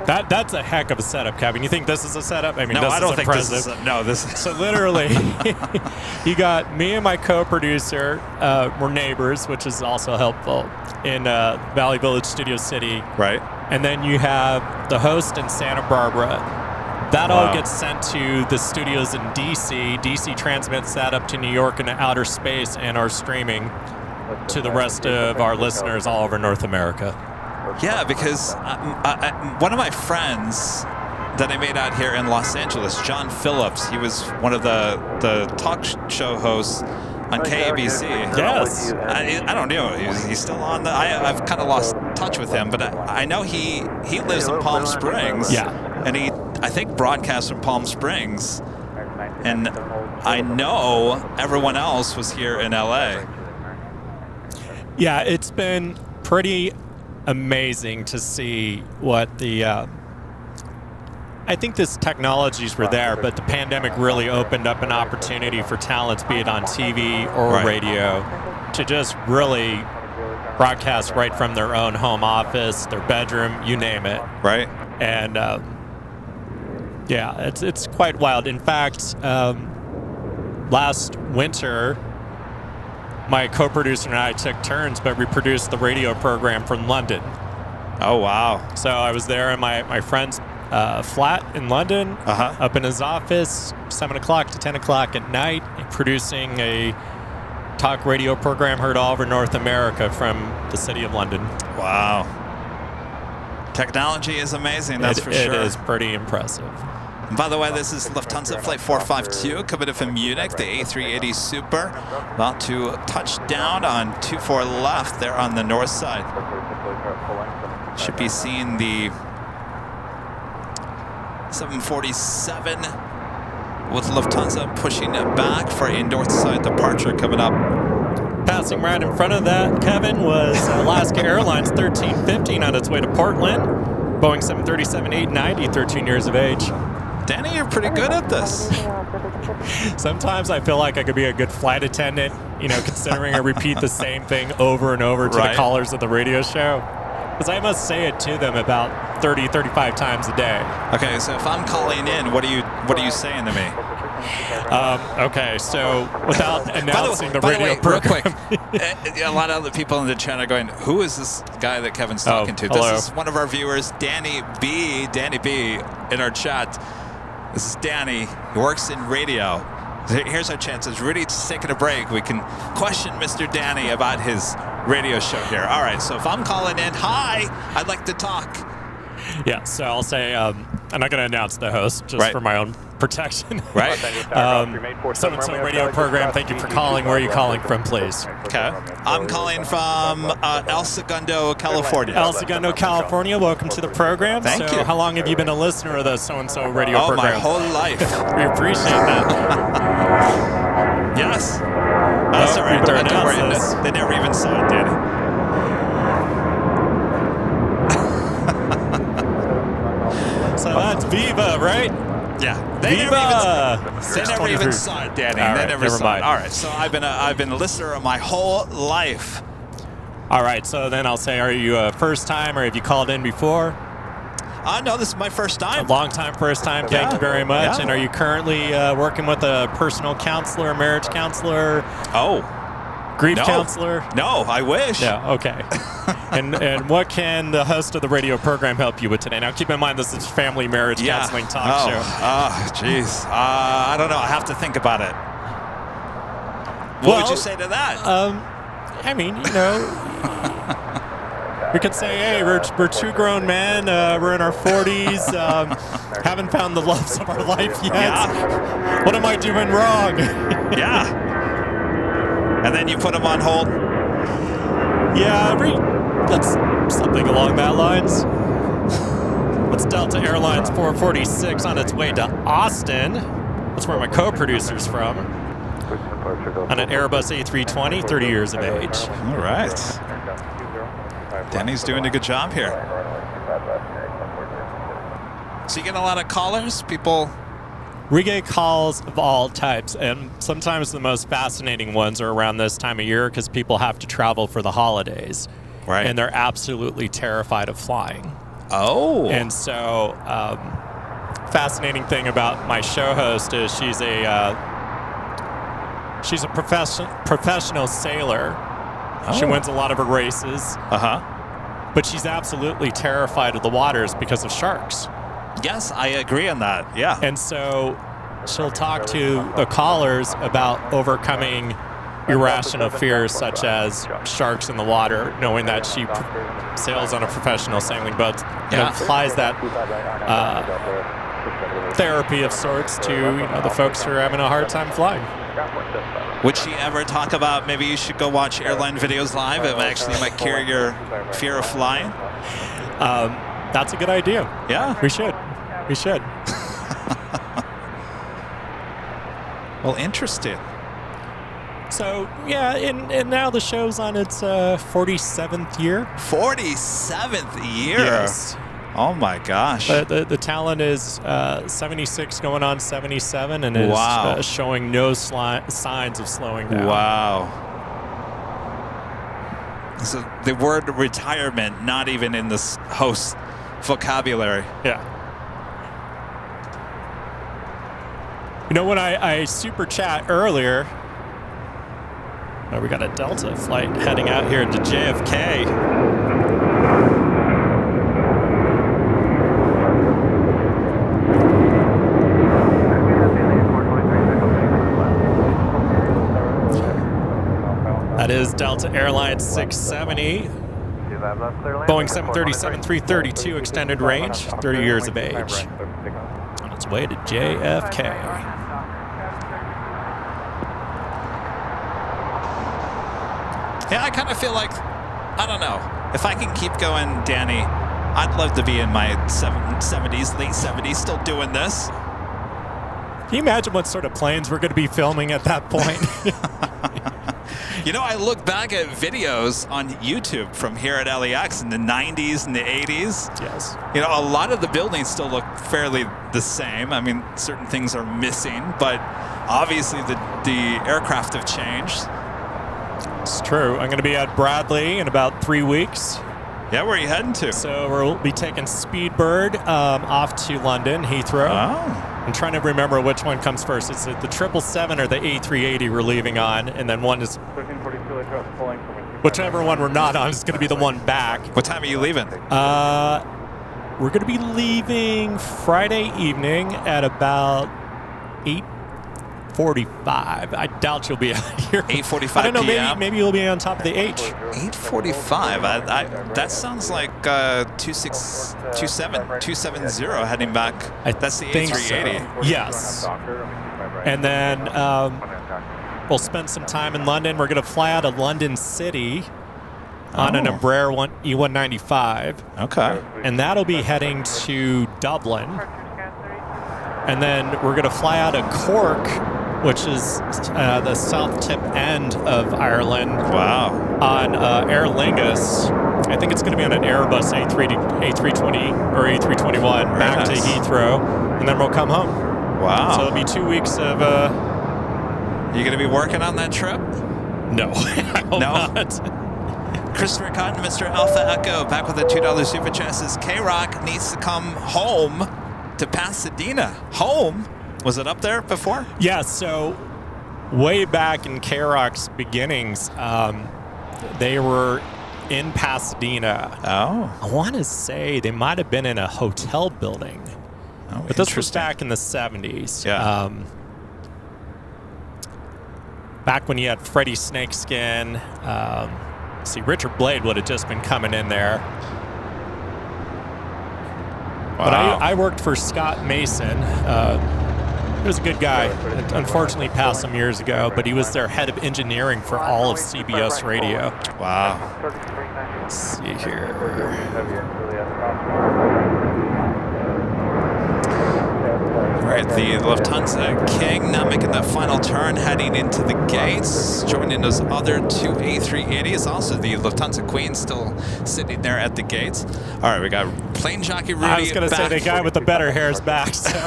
That's a heck of a setup, Kevin. You think this is a setup? I mean, no, this I don't is think impressive. this is. No, this is. So literally, you got me and my co-producer. We're neighbors, which is also helpful in Valley Village, Studio City. Right. And then you have the host in Santa Barbara. That all gets sent to the studios in DC. DC transmits that up to New York into outer space and our streaming to the rest of our listeners all over North America. Yeah, because one of my friends that I made out here in Los Angeles, John Phillips, he was one of the talk show hosts on KABC. Yes. I don't know. He's still on the. I've kind of lost touch with him, but I know he lives in Palm Springs. Yeah. And he, I think, broadcasts from Palm Springs. And I know everyone else was here in LA. Yeah, it's been pretty amazing to see what the. I think these technologies were there, but the pandemic really opened up an opportunity for talents, be it on TV or radio, to just really broadcast right from their own home office, their bedroom, you name it. Right. And yeah, it's quite wild. In fact, last winter, my co-producer and I took turns, but we produced the radio program from London. Oh, wow. So I was there in my friend's flat in London, up in his office, 7 o'clock to 10 o'clock at night, producing a talk radio program heard all over North America from the city of London. Wow. Technology is amazing, that's for sure. It is pretty impressive. By the way, this is Lufthansa Flight 452 coming in from Munich, the A380 Super, about to touch down on 24 left there on the north side. Should be seeing the 747 with Lufthansa pushing it back for a north side departure coming up. Passing right in front of that, Kevin, was Alaska Airlines 1315 on its way to Portland. Boeing 737-890, 13 years of age. Danny, you're pretty good at this. Sometimes I feel like I could be a good flight attendant, considering I repeat the same thing over and over to the callers of the radio show. Because I must say it to them about 30, 35 times a day. Okay, so if I'm calling in, what are you saying to me? Okay, so without announcing the by radio way, real program. quick, a lot of other people in the chat are going, who is this guy that Kevin's talking to? Hello. This is one of our viewers, Danny B, in our chat. This is Danny. He works in radio. Here's our chances. Rudy's taking a break. We can question Mr. Danny about his radio show here. All right, so if I'm calling in, hi, I'd like to talk. Yeah, so I'll say I'm not going to announce the host just for my own protection. Right. So radio program, thank you for calling. Where are you calling from, please? Okay. I'm calling from El Segundo, California. El Segundo, California. Welcome to the program. Thank you. How long have you been a listener of the so-and-so radio program? My whole life. We appreciate that. Yes. That's all right. Don't worry. They never even saw it, Danny. So that's Viva, right? Yeah. They never even saw it, Danny. All right, they never never saw mind. it. All right. So I've been a listener my whole life. All right. So then I'll say, are you a first time or have you called in before? No, this is my first time. A long time, first time. Thank you very much. Yeah. And are you currently working with a personal counselor, marriage counselor? Grief counselor? No, I wish. Yeah, okay. and what can the host of the radio program help you with today? Now, keep in mind, this is family marriage counseling talk show. Oh, jeez. I don't know. I have to think about it. What would you say to that? I mean, you know, we could say, hey, we're two grown men. We're in our 40s. Haven't found the loves of our life yet. Yeah. What am I doing wrong? Yeah. And then you put them on hold? Yeah, that's something along that lines. It's Delta Airlines 446 on its way to Austin. That's where my co-producer's from. On an Airbus A320, 30 years of age. All right. Danny's doing a good job here. So you get a lot of callers? People... We get calls of all types, and sometimes the most fascinating ones are around this time of year because people have to travel for the holidays. Right. And they're absolutely terrified of flying. Oh. And so, fascinating thing about my show host is she's a professional sailor. Oh. She wins a lot of her races. Uh-huh. But she's absolutely terrified of the waters because of sharks. Yes, I agree on that. Yeah. And so she'll talk to the callers about overcoming irrational fears such as sharks in the water, knowing that she sails on a professional sailing boat and applies that therapy of sorts to the folks who are having a hard time flying. Would she ever talk about maybe you should go watch airline videos live? It actually might cure your fear of flying? That's a good idea. Yeah. We should. Well, interesting. So, yeah, and now the show's on its 47th year. 47th year? Yes. Oh, my gosh. The talent is 76 going on 77 and is showing no signs of slowing down. Wow. So the word retirement, not even in this host vocabulary. Yeah. You know, when I super chat earlier, we got a Delta flight heading out here to JFK. That is Delta Airlines 670. Boeing 737-332 extended range, 30 years of age. On its way to JFK. Yeah, I kind of feel like, I don't know, if I can keep going, Danny, I'd love to be in my 70s, late 70s, still doing this. Can you imagine what sort of planes we're going to be filming at that point? You know, I look back at videos on YouTube from here at LAX in the 90s and the 80s. Yes. You know, a lot of the buildings still look fairly the same. I mean, certain things are missing, but obviously the aircraft have changed. It's true. I'm going to be at Bradley in about 3 weeks. Yeah, where are you heading to? So we'll be taking Speedbird off to London, Heathrow. Oh. I'm trying to remember which one comes first. Is it the 777 or the A380 we're leaving on? And then one is... 1342 pulling from Whichever one we're not on is going to be the one back. What time are you leaving? We're going to be leaving Friday evening at about 8:45. I doubt you'll be out here. 8:45 I don't know, p.m.? maybe you'll be on top of the H. 8:45. That sounds like 270 heading back. That's the think A380. so. Yes. And then we'll spend some time in London. We're going to fly out of London City on an Embraer E195. Okay. And that'll be heading to Dublin. And then we're going to fly out of Cork, which is the south tip end of Ireland. Wow. On Aer Lingus. I think it's going to be on an Airbus A320 or A321 back to Heathrow. And then we'll come home. Wow. So it'll be 2 weeks of... You going to be working on that trip? No. I hope not. Christopher Cotton, Mr. Alpha Echo, back with a $2 super chat, says K-Rock needs to come home to Pasadena. Home? Was it up there before? Yeah, so way back in K-Rock's beginnings, they were in Pasadena. Oh. I want to say they might have been in a hotel building. Oh, but this was back in the 70s. Yeah. Back when you had Freddie Snakeskin. See, Richard Blade would have just been coming in there. Wow. But I worked for Scott Mason. He was a good guy. Unfortunately passed some years ago, but he was their head of engineering for all of CBS Radio. Wow. Let's see here. All right, the Lufthansa King now making that final turn, heading into the gates, joining those other two A380s. Also, the Lufthansa Queen still sitting there at the gates. All right, we got Plane Jockey Rudy. I was going to say the guy with the better hair is back. So.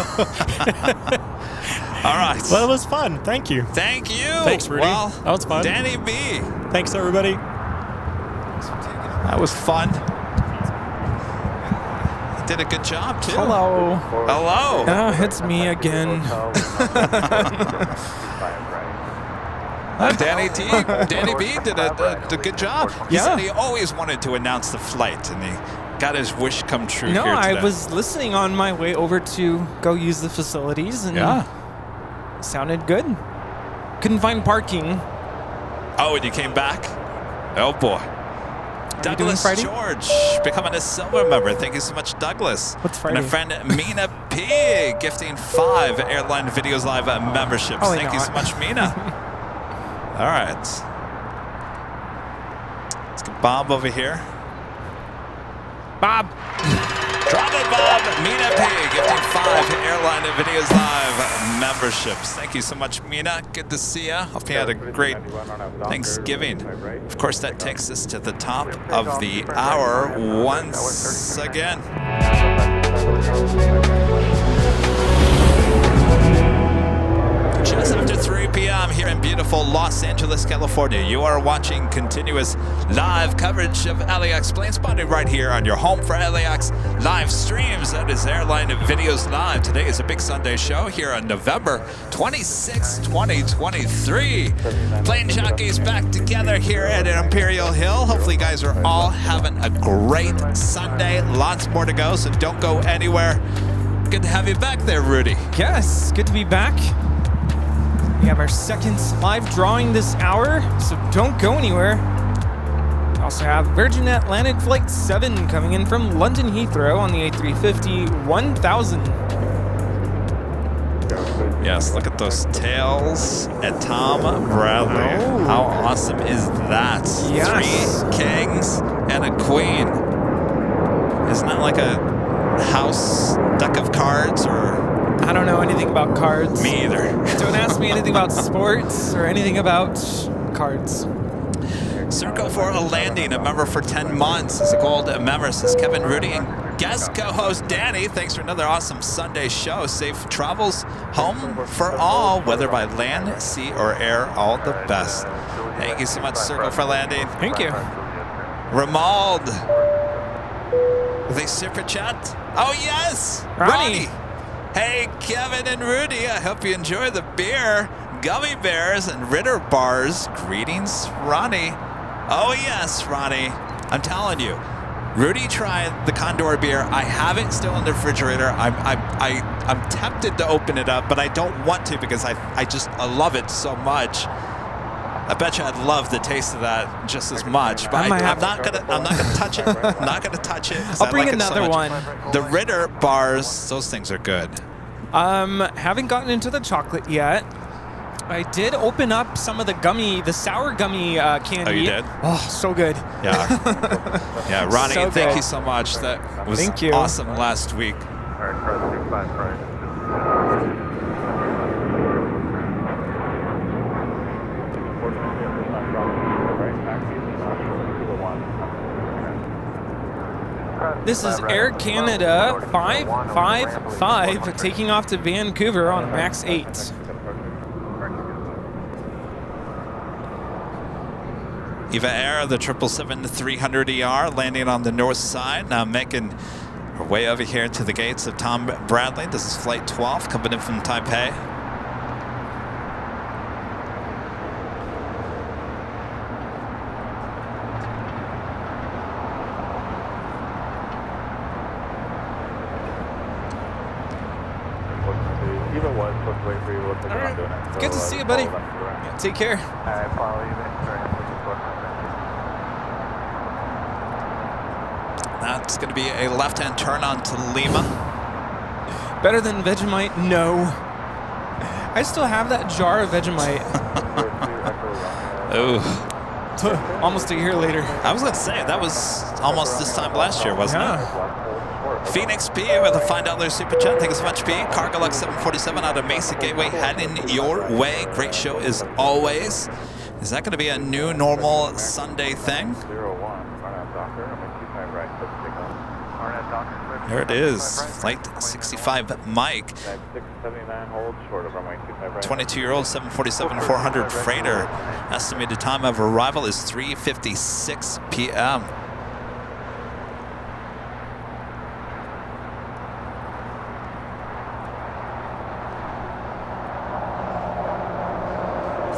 All right. Well, it was fun. Thank you. Thank you. Thanks, Rudy. Well, that was fun. Danny B. Thanks, everybody. That was fun. Did a good job too. Hello. Hello. It's me again. Danny B did a good job. He said he always wanted to announce the flight, and he got his wish come true. No, here today. I was listening on my way over to go use the facilities, and it sounded good. Couldn't find parking. Oh, and you came back? Oh boy. Douglas George becoming a silver member. Thank you so much, Douglas. What's Friday? And a friend, Mina P, gifting 5 Airline Videos Live memberships. Thank you so much, Mina. All right. Let's get Bob over here. Bob. Drop it, Bob. Mina P, gifting 5 Airline Videos Live memberships. Thank you so much, Mina. Good to see you. Hope you had a great Thanksgiving. Of course, that takes us to the top of the hour once again. Just after 3 p.m. here in beautiful Los Angeles, California, you are watching continuous live coverage of LAX Plane Spotting right here on your home for LAX live streams. That is Airline Videos Live. Today is a big Sunday show here on November 26, 2023. Plane Jockeys back together here at Imperial Hill. Hopefully you guys are all having a great Sunday. Lots more to go, so don't go anywhere. Good to have you back there, Rudy. Yes, good to be back. We have our second live drawing this hour, so don't go anywhere. We also have Virgin Atlantic Flight 7 coming in from London Heathrow on the A350 1000. Yes, look at those tails at Tom Bradley. Oh. How awesome is that? Yes. 3 kings and a queen. Isn't that like a house deck of cards or... I don't know anything about cards. Me either. Don't ask me anything about sports or anything about cards. Circle for a landing, a member for 10 months. Is a gold member, says Kevin Rudy. And guest co-host Danny, thanks for another awesome Sunday show. Safe travels home for all, whether by land, sea, or air, all the best. Thank you so much, Circle for landing. Thank you. Ramald. They super chat. Oh, yes. Ronnie. Hey, Kevin and Rudy. I hope you enjoy the beer, gummy bears, and Ritter bars. Greetings, Ronnie. Oh, yes, Ronnie. I'm telling you. Rudy tried the Condor beer. I have it still in the refrigerator. I'm tempted to open it up, but I don't want to because I love it so much. I bet you I'd love the taste of that just as much, but I'm not gonna touch it. I'm not gonna touch it. I'll bring another one. The Ritter bars, those things are good. Haven't gotten into the chocolate yet. I did open up some of the sour gummy candy. Oh, you did? Oh, so good. Yeah. Yeah, Ronnie, So thank good. you so much. That was Thank you. awesome last week. All right, cross 25 right. This is Air Canada 555 taking off to Vancouver on Max 8. Eva Air, the 777-300ER, landing on the north side, now making her way over here to the gates of Tom Bradley. This is Flight 12 coming in from Taipei. Even one supposed to wait for you. Looks like you're not doing it. So, Good to see you, buddy. follow left to right. Yeah, take care. I follow you there. Sorry, I'm looking for That's going to be a left-hand turn onto Lima. Better than Vegemite? No. I still have that jar of Vegemite. Oh, Almost a year later. I was going to say, that was almost this time last year, wasn't it? Yeah. Phoenix P with a $5 super chat. Thank you so much, P. Cargo Lux 747 out of Mesa Gateway heading your way. Great show as always. Is that going to be a new normal Sunday thing? 01, Arnett Docker, I'm going to keep my right foot signal. Arnett Docker, There it is. Flight 65 Mike. 679 hold short of runway 25 right. 22-year-old 747-400 freighter. Estimated time of arrival is 3:56 p.m.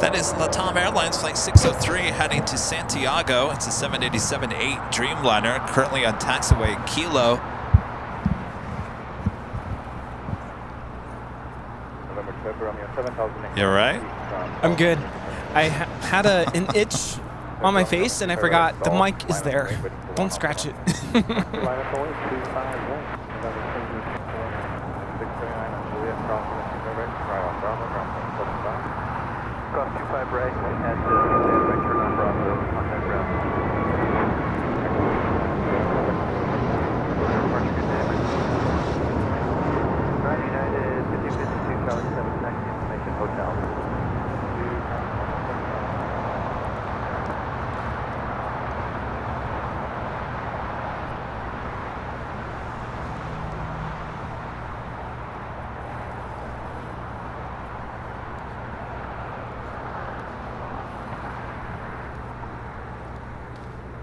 That is Latam Airlines Flight 603 heading to Santiago. It's a 787-8 Dreamliner, currently on taxiway Kilo. You're right. I'm good. I had an itch on my face and I forgot the mic is there. Don't scratch it. Cross 25 right at the right turn on Bravo, contact ground. Ryan United 5052 Charlie 76, information hotel.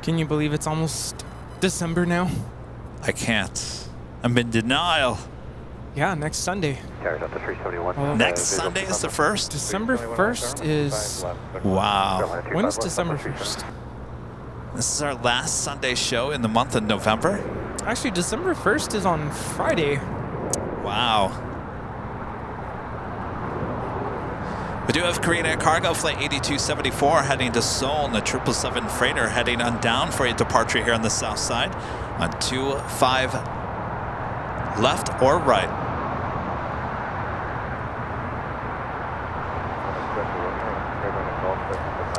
Can you believe it's almost December now? I can't. I'm in denial. Yeah, next Sunday. Carries up to 371. Next Sunday is the 1st? December 1st is... Wow. When is December 1st? This is our last Sunday show in the month of November. Actually, December 1st is on Friday. Wow. We do have Korean Air Cargo Flight 8274 heading to Seoul, and the 777 freighter heading on down for a departure here on the south side on 25 left or right.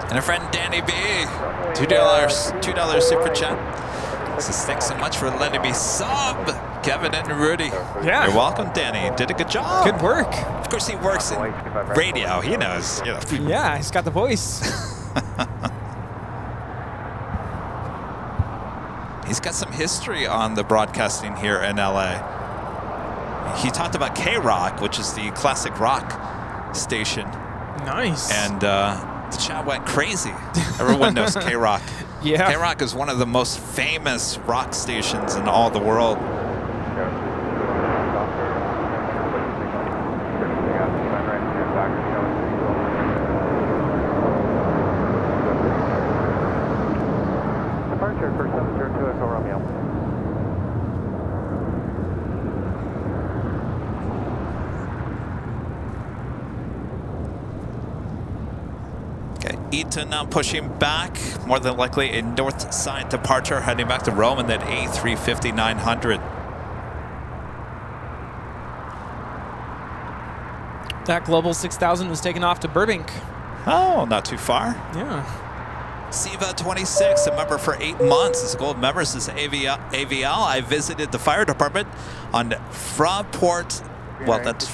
And our friend Danny B, $2 super chat. Says, thanks so much for letting me sub Kevin and Rudy. Yeah. You're welcome, Danny. Did a good job. Good work. Of course, he works in radio. He knows. You know. Yeah, he's got the voice. He's got some history on the broadcasting here in LA. He talked about K-Rock, which is the classic rock station. Nice. And the chat went crazy. Everyone knows K-Rock. Yeah. K-Rock is one of the most famous rock stations in all the world. Departure for 702 Echo Romeo. Okay, Ita now pushing back, more than likely a north side departure, heading back to Rome in that A350-900. That Global 6000 was taken off to Burbank. Oh, not too far. Yeah. Siva 26, a member for 8 months. As a gold member, says AVL. I visited the fire department on Fraport. Well, that's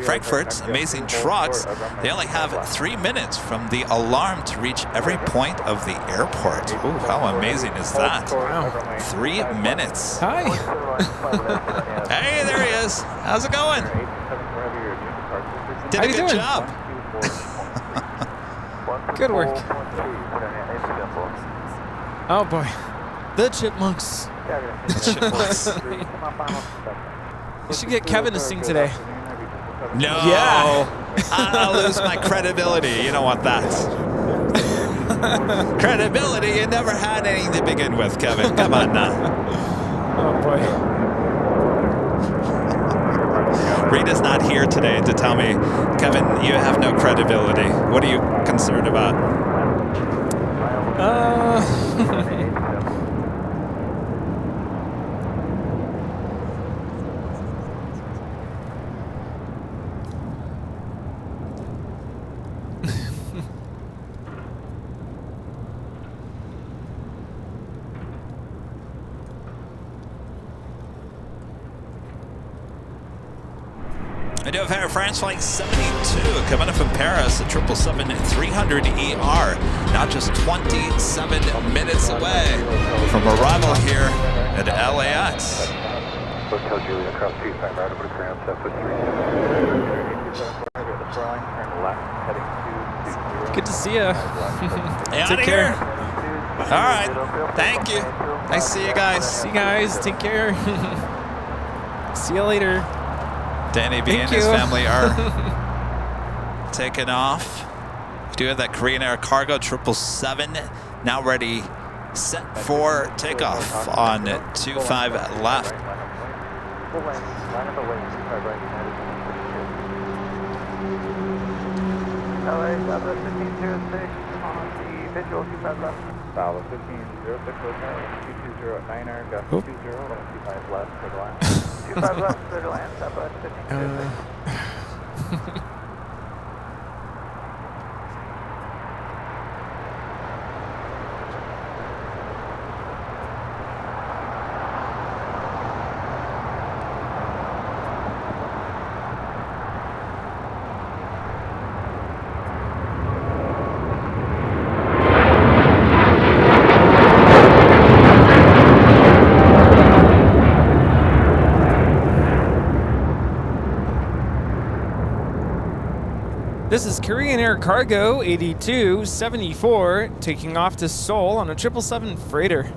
Frankfurt's amazing trucks. They only have 3 minutes from the alarm to reach every point of the airport. Ooh, how amazing is that? Wow. 3 minutes. Hi. Hey, there he is. How's it going? Did How a you good doing? job. Good work. Oh boy. The chipmunks. You should get Kevin to sing today. No. Yeah. I'll lose my credibility. You don't want that. Credibility, you never had any to begin with, Kevin. Come on now. Oh boy. Rita's not here today to tell me, Kevin, you have no credibility. What are you concerned about? I do have Air France Flight 72 coming up from Paris, a 777-300ER, now just 27 minutes away from arrival here at LAX. Hotel Julia across 25 right over to ground, south with 3. Good to see you. Out of here. All right. Thank you. Nice to see you guys. See you guys. Take care. See you later. Danny B and his family are taking off. We do have that Korean Air Cargo 777 now ready, set for takeoff on 25 left. LA, Southwest 1506 on the visual 25 left. Southwest 1506 Hotel, 2209er, gust 20, 25 left, clear to land. 25 left, clear to land, Southwest 1506. This is Korean Air Cargo 8274 taking off to Seoul on a 777 freighter.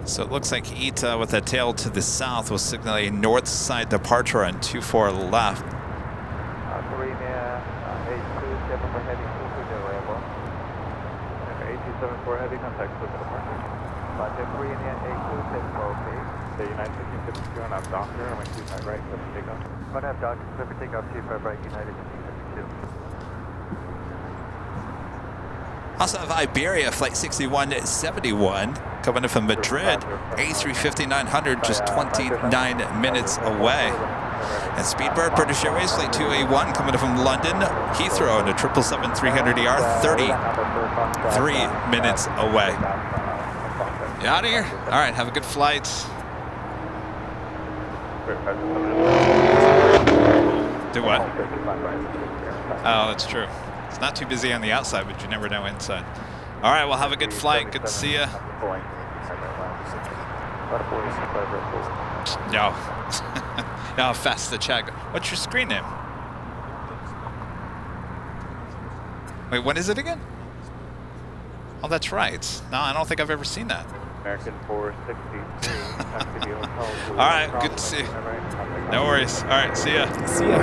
So it looks like Ita with a tail to the south was signaling north side departure on 24 left. Korean Air 8274 for heading 220 available. 8274 heading contact with the departure. Roger, Korean Air 8274, okay. The United 1552 on up doctor, I'm going to my right, clip takeoff. I'm going to have doctor, clip takeoff, 25 right, United 1552. Also have Iberia Flight 6171 coming in from Madrid, A350-900, just 29 minutes away. And Speedbird British Airways Flight 281 coming in from London, Heathrow in a 777-300ER, 33 minutes away. You out of here? All right, have a good flight. Do what? Oh, that's true. It's not too busy on the outside, but you never know inside. All right, well, have a good flight. Good to see you. No. No, fast the check. What's your screen name? Wait, when is it again? Oh, that's right. No, I don't think I've ever seen that. American 463, All right, good to see you. No worries. All right, see ya. See ya.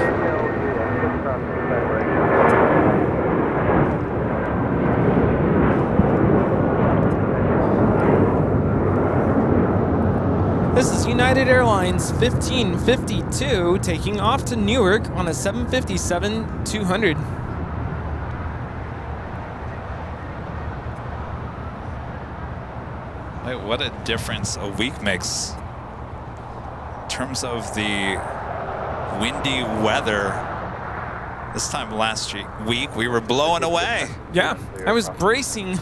This is United Airlines 1552 taking off to Newark on a 757-200. Wait, what a difference a week makes in terms of the windy weather. This time last week, we were blowing away. Yeah, I was bracing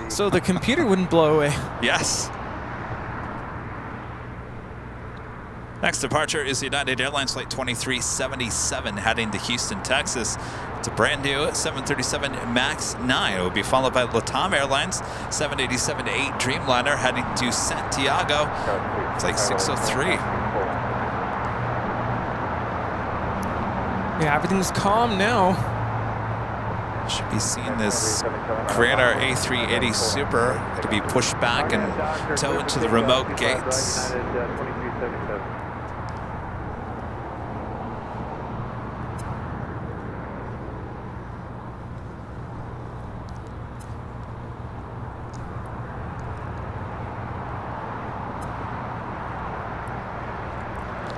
so the computer wouldn't blow away. Yes. Next departure is United Airlines Flight 2377 heading to Houston, Texas. It's a brand new 737 MAX 9. It will be followed by LATAM Airlines 787-8 Dreamliner heading to Santiago, Flight 603. Yeah, everything's calm now. Should be seeing this Korean A380 Super to be pushed back and towed to the remote gates.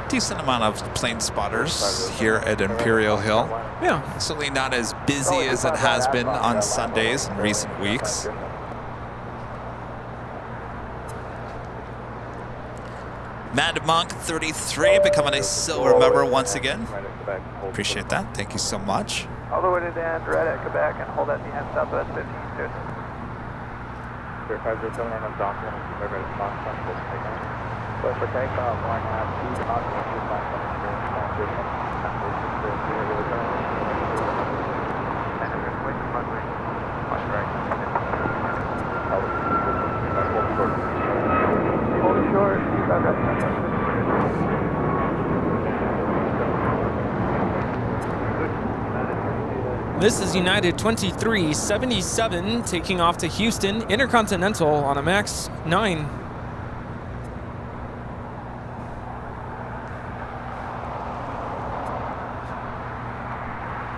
Decent amount of plane spotters here at Imperial Hill. Yeah. Certainly not as busy as it has been on Sundays in recent weeks. Mad Monk 33 becoming a silver member once again. Appreciate that. Thank you so much. All the way to Dan, right at Quebec, and hold at the end, southwest 15, dude. 507 on the dock, and we're ready to box on full takeoff. So for takeoff, one and a half, 2 knots, and 2 flights on the screen, and we're going to wait for runway. Watch right. Hold short, This is United 2377 taking off to Houston Intercontinental on a MAX 9.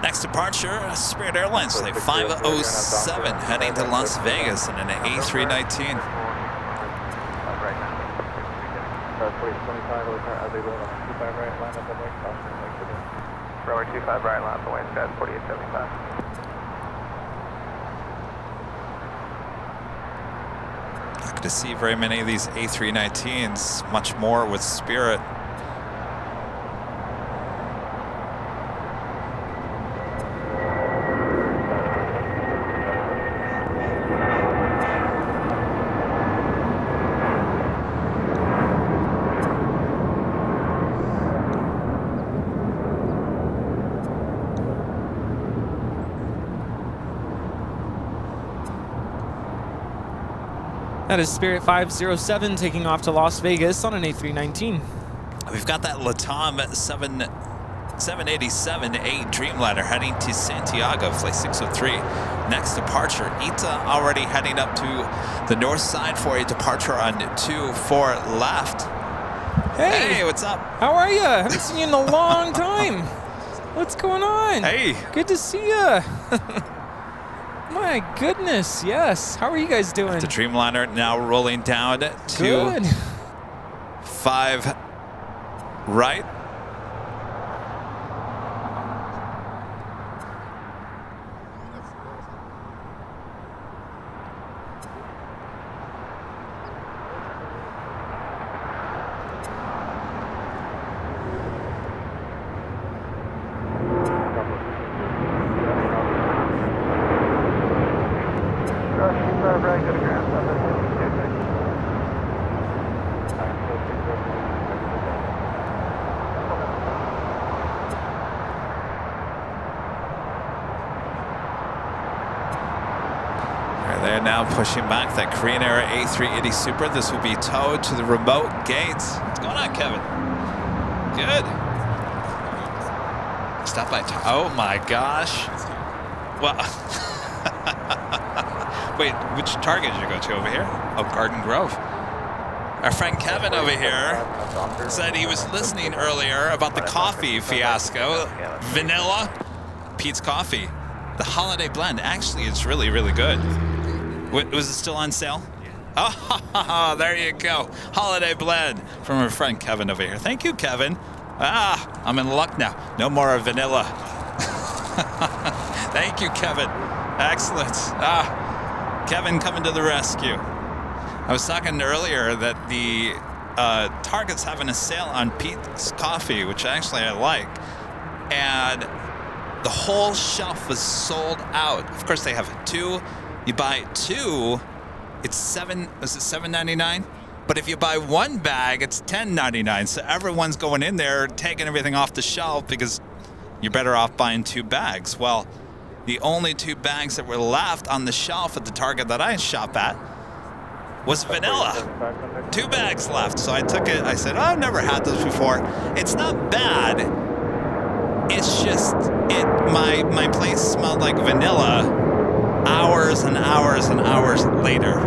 Next departure, Spirit Airlines Flight 507 heading to Las Vegas in an A319. Runway 25 right, line up the way, skies 4875. Not going to see very many of these A319s, much more with Spirit. That is Spirit 507 taking off to Las Vegas on an A319. We've got that LATAM 787-8 Dreamliner heading to Santiago, flight 603. Next departure, ITA already heading up to the north side for a departure on 24 left. Hey, what's up? How are you? I haven't seen you in a long time. What's going on? Hey. Good to see you. My goodness, yes. How are you guys doing? The Dreamliner now rolling down to Good. 5 right. They're now pushing back that Korean Air A380 Super. This will be towed to the remote gates. What's going on, Kevin? Good. Stop by. Oh my gosh. Well, wait, which target did you go to over here? Oh, Garden Grove. Our friend Kevin over here said he was listening earlier about the coffee fiasco. Vanilla, Pete's Coffee. The holiday blend. Actually, it's really, really good. Was it still on sale? Oh, there you go. Holiday blend from our friend Kevin over here. Thank you, Kevin. I'm in luck now. No more vanilla. Thank you, Kevin. Excellent. Kevin coming to the rescue. I was talking earlier that the Target's having a sale on Pete's Coffee, which actually I like. And the whole shelf was sold out. Of course, they have two. You buy two, it's $7.99? But if you buy one bag, it's $10.99. So everyone's going in there taking everything off the shelf because you're better off buying two bags. Well, the only two bags that were left on the shelf at the Target that I shop at was vanilla. 2 bags left. So I took it. I said, I've never had this before. It's not bad. It's just my place smelled like vanilla hours and hours and hours later.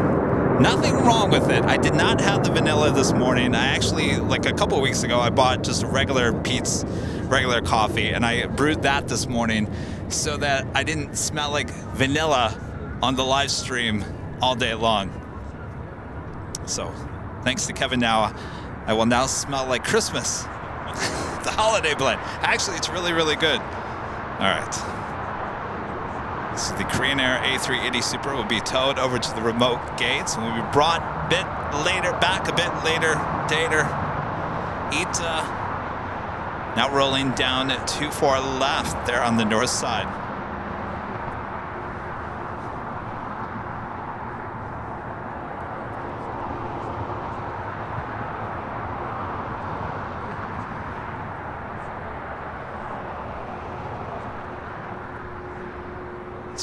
Nothing wrong with it. I did not have the vanilla this morning. I actually, like a couple of weeks ago, I bought just a regular Pete's regular coffee, and I brewed that this morning so that I didn't smell like vanilla on the live stream all day long. So, thanks to Kevin now, I will now smell like Christmas. The holiday blend. Actually, it's really, really good. All right. So the Korean Air A380 Super will be towed over to the remote gates and will be brought back a bit later. Ita now rolling down 24 left there on the north side.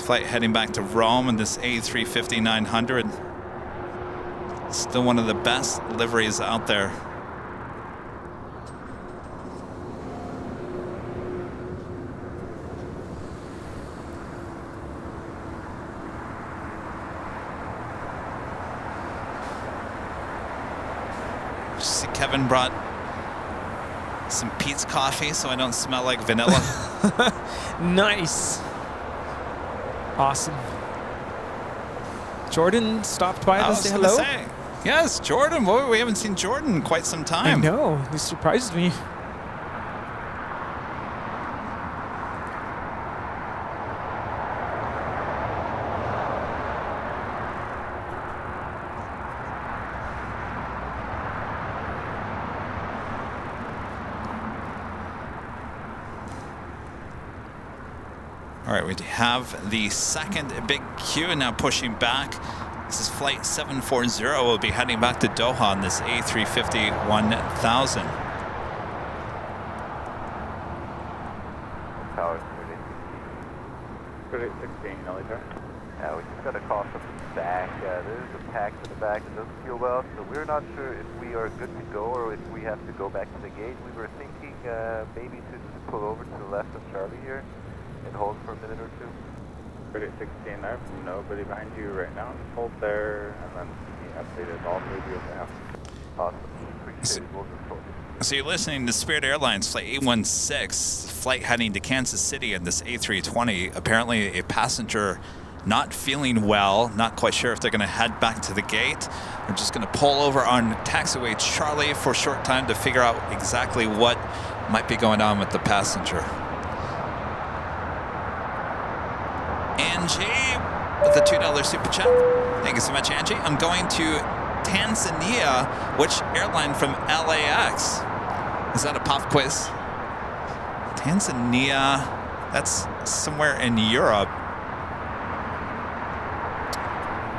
Flight heading back to Rome in this A350-900. Still one of the best liveries out there. See, Kevin brought some Pete's Coffee so I don't smell like vanilla. Nice. Awesome. Jordan stopped by to say hello. Yes, Jordan. Boy, we haven't seen Jordan in quite some time. I know. He surprised me. All right, we have the second big queue now pushing back. This is flight 740. We'll be heading back to Doha on this A350 1000. Tower 3816, Ellie. Yeah, we just got a call from the back. There's a pack to the back that doesn't feel well, so we're not sure if we are good to go or if we have to go back to the gate. We were thinking maybe to pull over to the left of Charlie here and hold for a minute or two. 3816 there, nobody behind you right now. Just hold there, and then the update is all radio now. Awesome. Appreciate it. We'll just hold it. So you're listening to Spirit Airlines Flight 816, flight heading to Kansas City in this A320. Apparently a passenger not feeling well, not quite sure if they're going to head back to the gate. We're just going to pull over on taxiway Charlie for a short time to figure out exactly what might be going on with the passenger. Angie with the $2 super chat. Thank you so much, Angie. I'm going to Tanzania. Which airline from LAX? Is that a pop quiz? Tanzania, that's somewhere in Europe.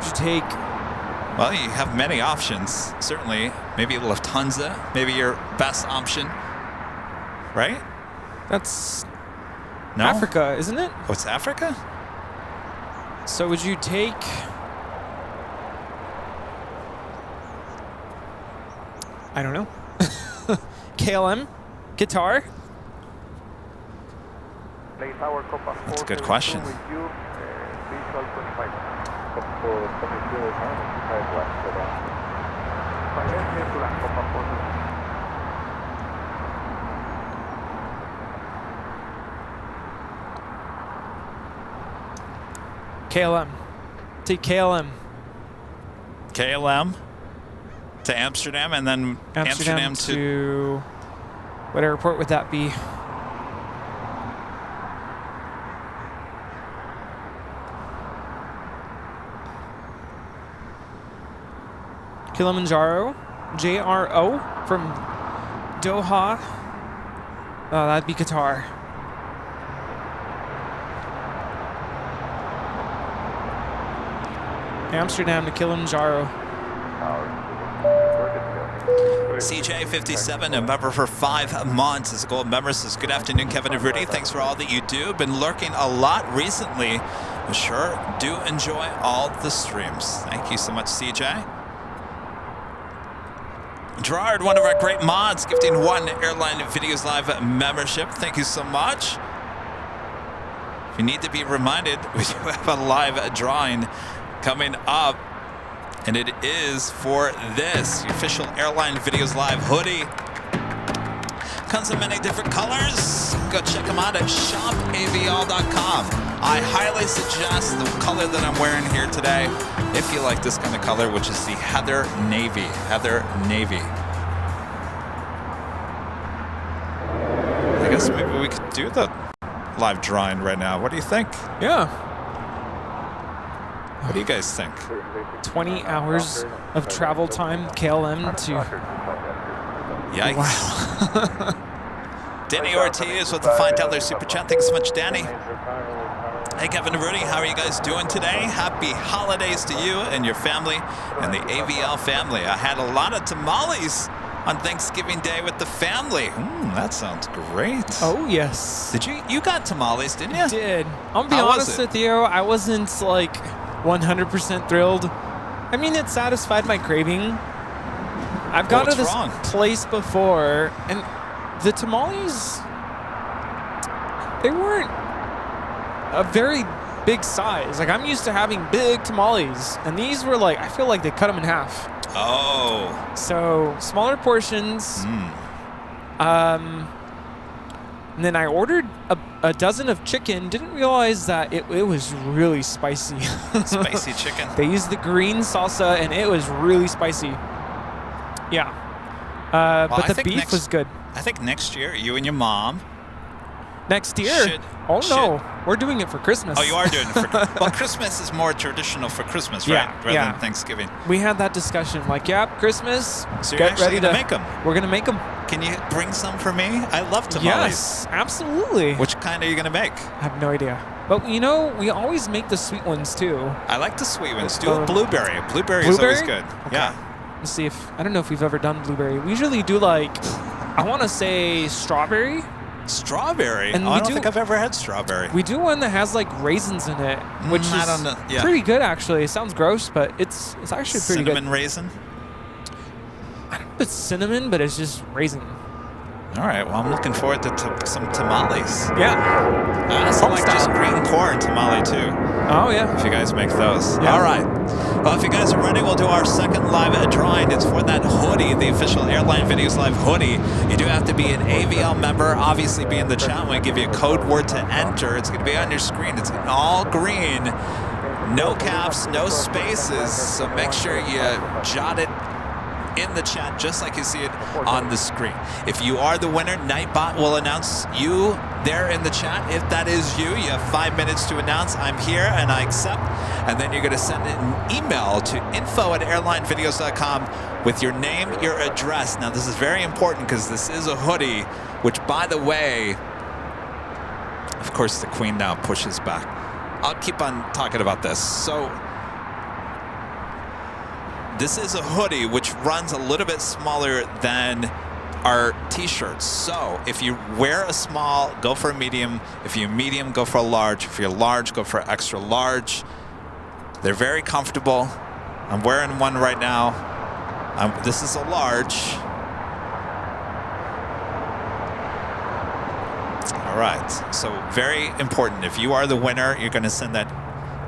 You take... Well, you have many options, certainly. Maybe Lufthansa, maybe your best option, right? That's no? Africa, isn't it? Oh, it's Africa? So would you take... I don't know. KLM? Guitar? That's a good question. KLM. Take KLM. KLM to Amsterdam, and then Amsterdam to what airport would that be? Kilimanjaro, JRO from Doha. Oh, that'd be Qatar. Amsterdam to Kilimanjaro. CJ57, a member for 5 months, is a gold member. Says, good afternoon, Kevin and Rudy. Thanks for all that you do. Been lurking a lot recently. Sure do enjoy all the streams. Thank you so much, CJ. Gerard, one of our great mods, gifting 1 Airline Videos Live membership. Thank you so much. If you need to be reminded, we do have a live drawing coming up, and it is for this, the official Airline Videos Live hoodie. Comes in many different colors. Go check them out at shopavl.com. I highly suggest the color that I'm wearing here today, if you like this kind of color, which is the Heather Navy. Heather Navy. I guess maybe we could do the live drawing right now. What do you think? Yeah. What do you guys think? 20 hours of travel time, KLM to... Yikes. Wow. Danny Ortiz with the $5 super chat. Thanks so much, Danny. Hey, Kevin and Rudy, how are you guys doing today? Happy holidays to you and your family and the AVL family. I had a lot of tamales on Thanksgiving Day with the family. That sounds great. Oh, yes. Did you got tamales, didn't you? I did. I'll be honest with you, I wasn't like 100% thrilled. I mean, it satisfied my craving. I've gone to this place before, and the tamales, they weren't a very big size. Like, I'm used to having big tamales, and these were like, I feel like they cut them in half. Oh. So, smaller portions. And then I ordered a dozen of chicken. Didn't realize that it was really spicy. Spicy chicken. They used the green salsa, and it was really spicy. Yeah. But the beef was good. I think next year, you and your mom. Next year? No. We're doing it for Christmas. Oh, you are doing it for Christmas. Well, Christmas is more traditional for Christmas, right? Rather than Thanksgiving. We had that discussion. Like, Christmas. So you're actually going to make them? We're going to make them. Can you bring some for me? I love tamales. Yes, absolutely. Which kind are you going to make? I have no idea. But, we always make the sweet ones, too. I like the sweet ones. Do a blueberry. Blueberry is always good. Okay. Yeah. Let's see if... I don't know if we've ever done blueberry. We usually do, like... I want to say strawberry. Strawberry? And I don't think I've ever had strawberry. We do one that has, like, raisins in it, which is pretty good, actually. It sounds gross, but it's actually pretty good. Cinnamon raisin? I don't know if it's cinnamon, but it's just raisin. All right. Well, I'm looking forward to some tamales. Yeah. I also like just green corn tamale, too. Oh, yeah. If you guys make those. Yeah. All right. Well, if you guys are ready, we'll do our second live drawing. It's for that hoodie, the official Airline Videos Live hoodie. You do have to be an AVL member, obviously be in the chat when we give you a code word to enter. It's going to be on your screen. It's all green. No caps, no spaces. So make sure you jot it in the chat just like you see it on the screen. If you are the winner, Nightbot will announce you there in the chat. If that is you, you have 5 minutes to announce I'm here and I accept, and then you're going to send an email to info@airlinevideos.com with your name, your address. Now this is very important because this is a hoodie, which, by the way, of course the Queen now pushes back. I'll keep on talking about this. So this is a hoodie which runs a little bit smaller than our t-shirts. So if you wear a small, go for a medium. If you're medium, go for a large. If you're large, go for extra large. They're very comfortable. I'm wearing one right now. This is a large. All right, so very important. If you are the winner, you're going to send that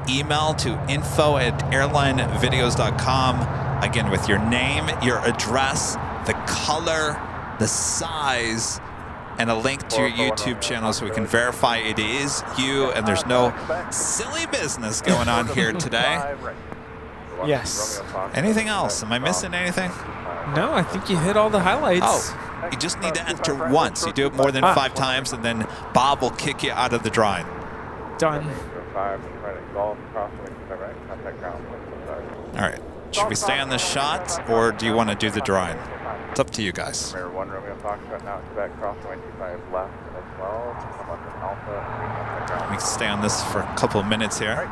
email to info@airlinevideos.com. Again, with your name, your address, the color, the size, and a link to your YouTube channel so we can verify it is you and there's no silly business going on here today. Yes. Anything else? Am I missing anything? No, I think you hit all the highlights. Oh, you just need to enter once. You do it more than 5 times, and then Bob will kick you out of the drawing. Done. All right. Should we stay on this shot, or do you want to do the drawing? It's up to you guys. Mirror 1 Romeo Foxtrot now to back cross 25 left as well. Come up to Alpha. We can stay on this for a couple of minutes here.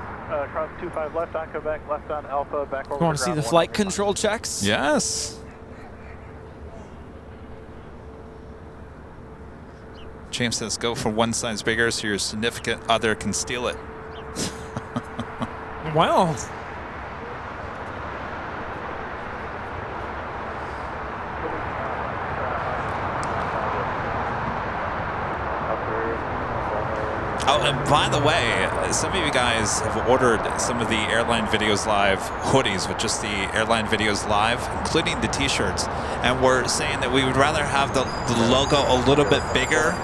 Cross 25 left on Quebec, left on Alpha, back over. You want to see the flight control checks? Yes. James says, go for one size bigger so your significant other can steal it. Wow. Oh, and by the way, some of you guys have ordered some of the Airline Videos Live hoodies with just the Airline Videos Live, including the t-shirts. And we're saying that we would rather have the logo a little bit bigger.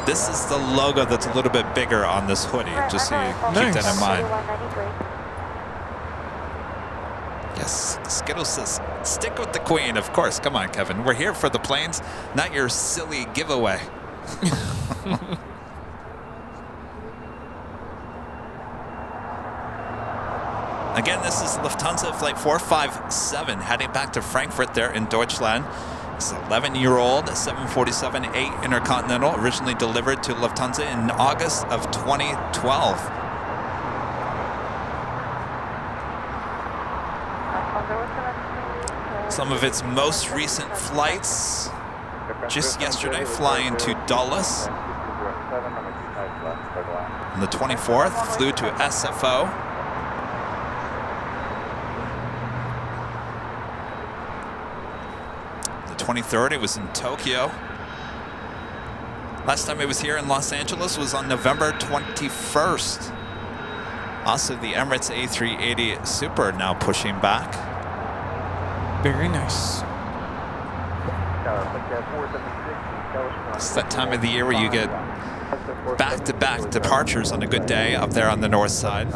This is the logo that's a little bit bigger on this hoodie, just so you keep that in mind. Yes, Skittles says, stick with the Queen. Of course, come on, Kevin. We're here for the planes, not your silly giveaway. Again, this is Lufthansa Flight 457 heading back to Frankfurt there in Deutschland. It's an 11-year-old 747-8 Intercontinental, originally delivered to Lufthansa in August of 2012. Some of its most recent flights, just yesterday flying to Dulles. On the 24th, flew to SFO. The 23rd, it was in Tokyo. Last time it was here in Los Angeles was on November 21st. Also, the Emirates A380 Super now pushing back. Very nice. It's that time of the year where you get back-to-back departures on a good day up there on the north side.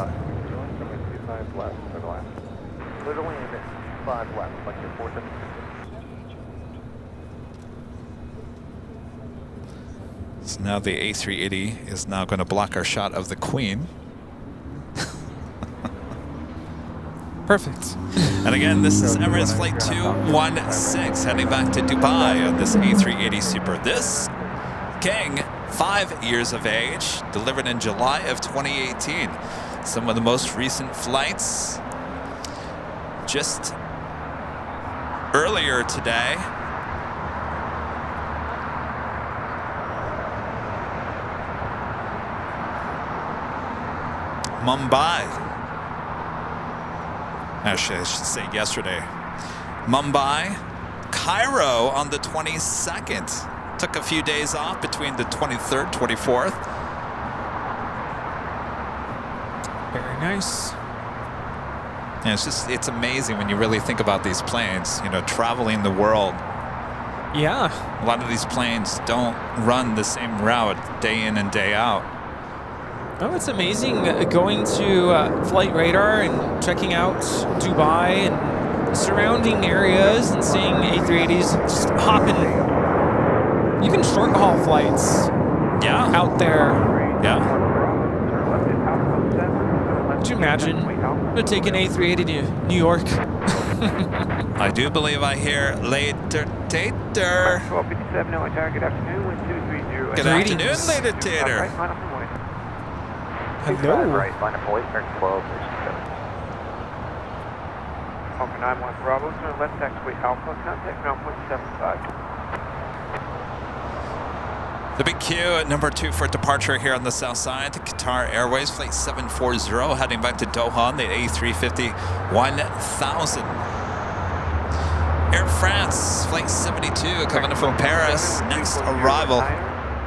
So now the A380 is now going to block our shot of the Queen. Perfect. And again, this is Emirates Flight 216 heading back to Dubai on this A380 Super. This King, 5 years of age, delivered in July of 2018. Some of the most recent flights just earlier today. Mumbai. Actually, I should say yesterday. Mumbai, Cairo on the 22nd. Took a few days off between the 23rd, 24th. Very nice. And it's amazing when you really think about these planes, you know, traveling the world. Yeah. A lot of these planes don't run the same route day in and day out. Oh, it's amazing going to Flight Radar and checking out Dubai and surrounding areas and seeing A380s just hopping. You can short haul flights. Yeah. Out there. Yeah. Could you imagine? To take an A380 to New York. I do believe I hear later Tater. 1257, no target afternoon, wind 230. Good afternoon, later Tater. Hello. Right, line of voice, 12. Alpha 91 Bravo, turn left taxiway Alpha, contact ground point 75. The big queue at number 2 for departure here on the south side. Qatar Airways, flight 740, heading back to Doha on the A350 1000. Air France, flight 72, coming in from Paris. Next arrival.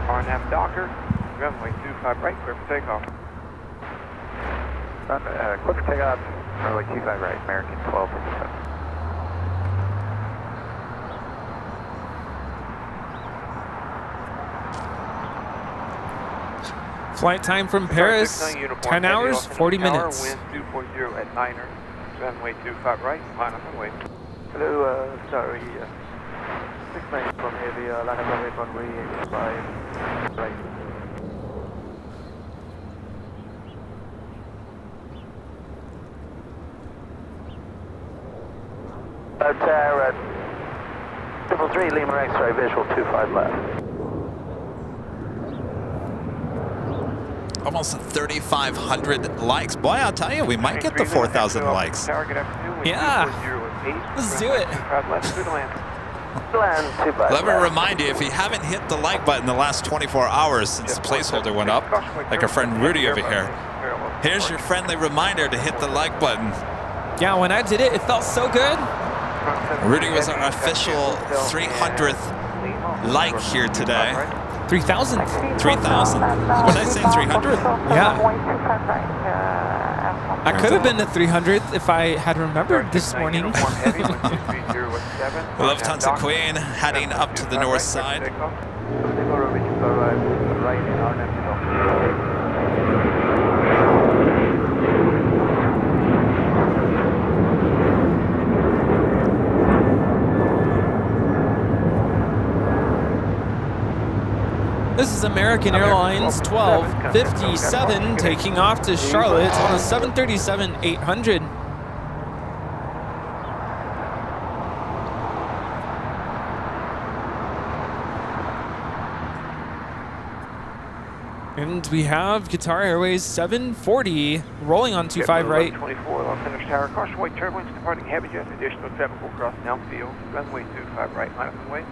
RNAV Docker, runway 25 right, clear for takeoff. Quick for takeoff, runway 25 right, American 1257. Flight time from Paris, 10 hours, 40 minutes. Wind 240 at 9er, runway 25 right, line up and wait. Hello, sorry, 69 from heavy, line up and wait, runway 85 right. Tower at 333 Lima X-ray, visual 25 left. Almost 3,500 likes. Boy, I'll tell you, we might get the 4,000 likes. Yeah, let's do it. Let me remind you, if you haven't hit the like button the last 24 hours since the placeholder went up, like our friend Rudy over here, here's your friendly reminder to hit the like button. Yeah, when I did it, it felt so good. Rudy was our official 300th like here today. 3,000. 3,000. What did I say, 300? Yeah. I could have been to 300th if I had remembered this morning. Lufthansa Queen heading up to the north side. This is American Airlines 1257 taking off to Charlotte on a 737-800. And we have Qatar Airways 740 rolling on 25 right. 24, Los Angeles Tower, caution white turbulence departing heavy jet, additional traffic will cross now field, runway 25 right, line up and wait.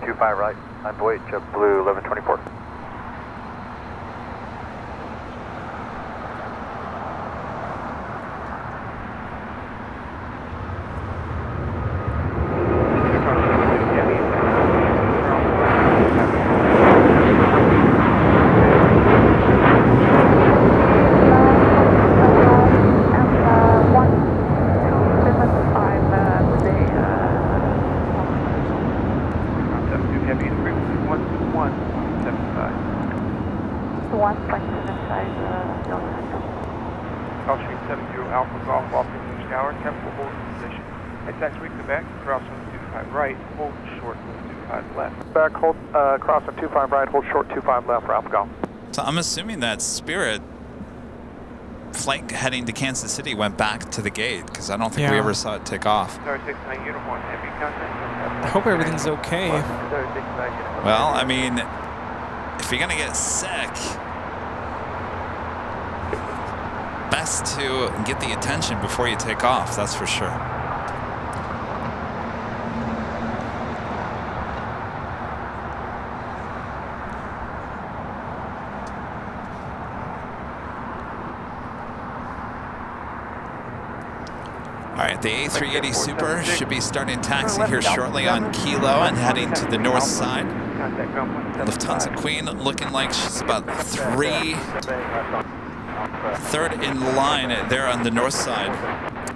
25 right, line to wait, JetBlue 1124. Back, hold, cross on 25 right, hold short 25 left for Alpha Golf. So I'm assuming that Spirit flight heading to Kansas City went back to the gate because I don't think we ever saw it take off. I hope everything's okay. Well, I mean, if you're gonna get sick, best to get the attention before you take off, that's for sure. All right, the A380 Super should be starting taxi here shortly on Kilo and heading to the north side. Lufthansa Queen looking like she's about third in line there on the north side.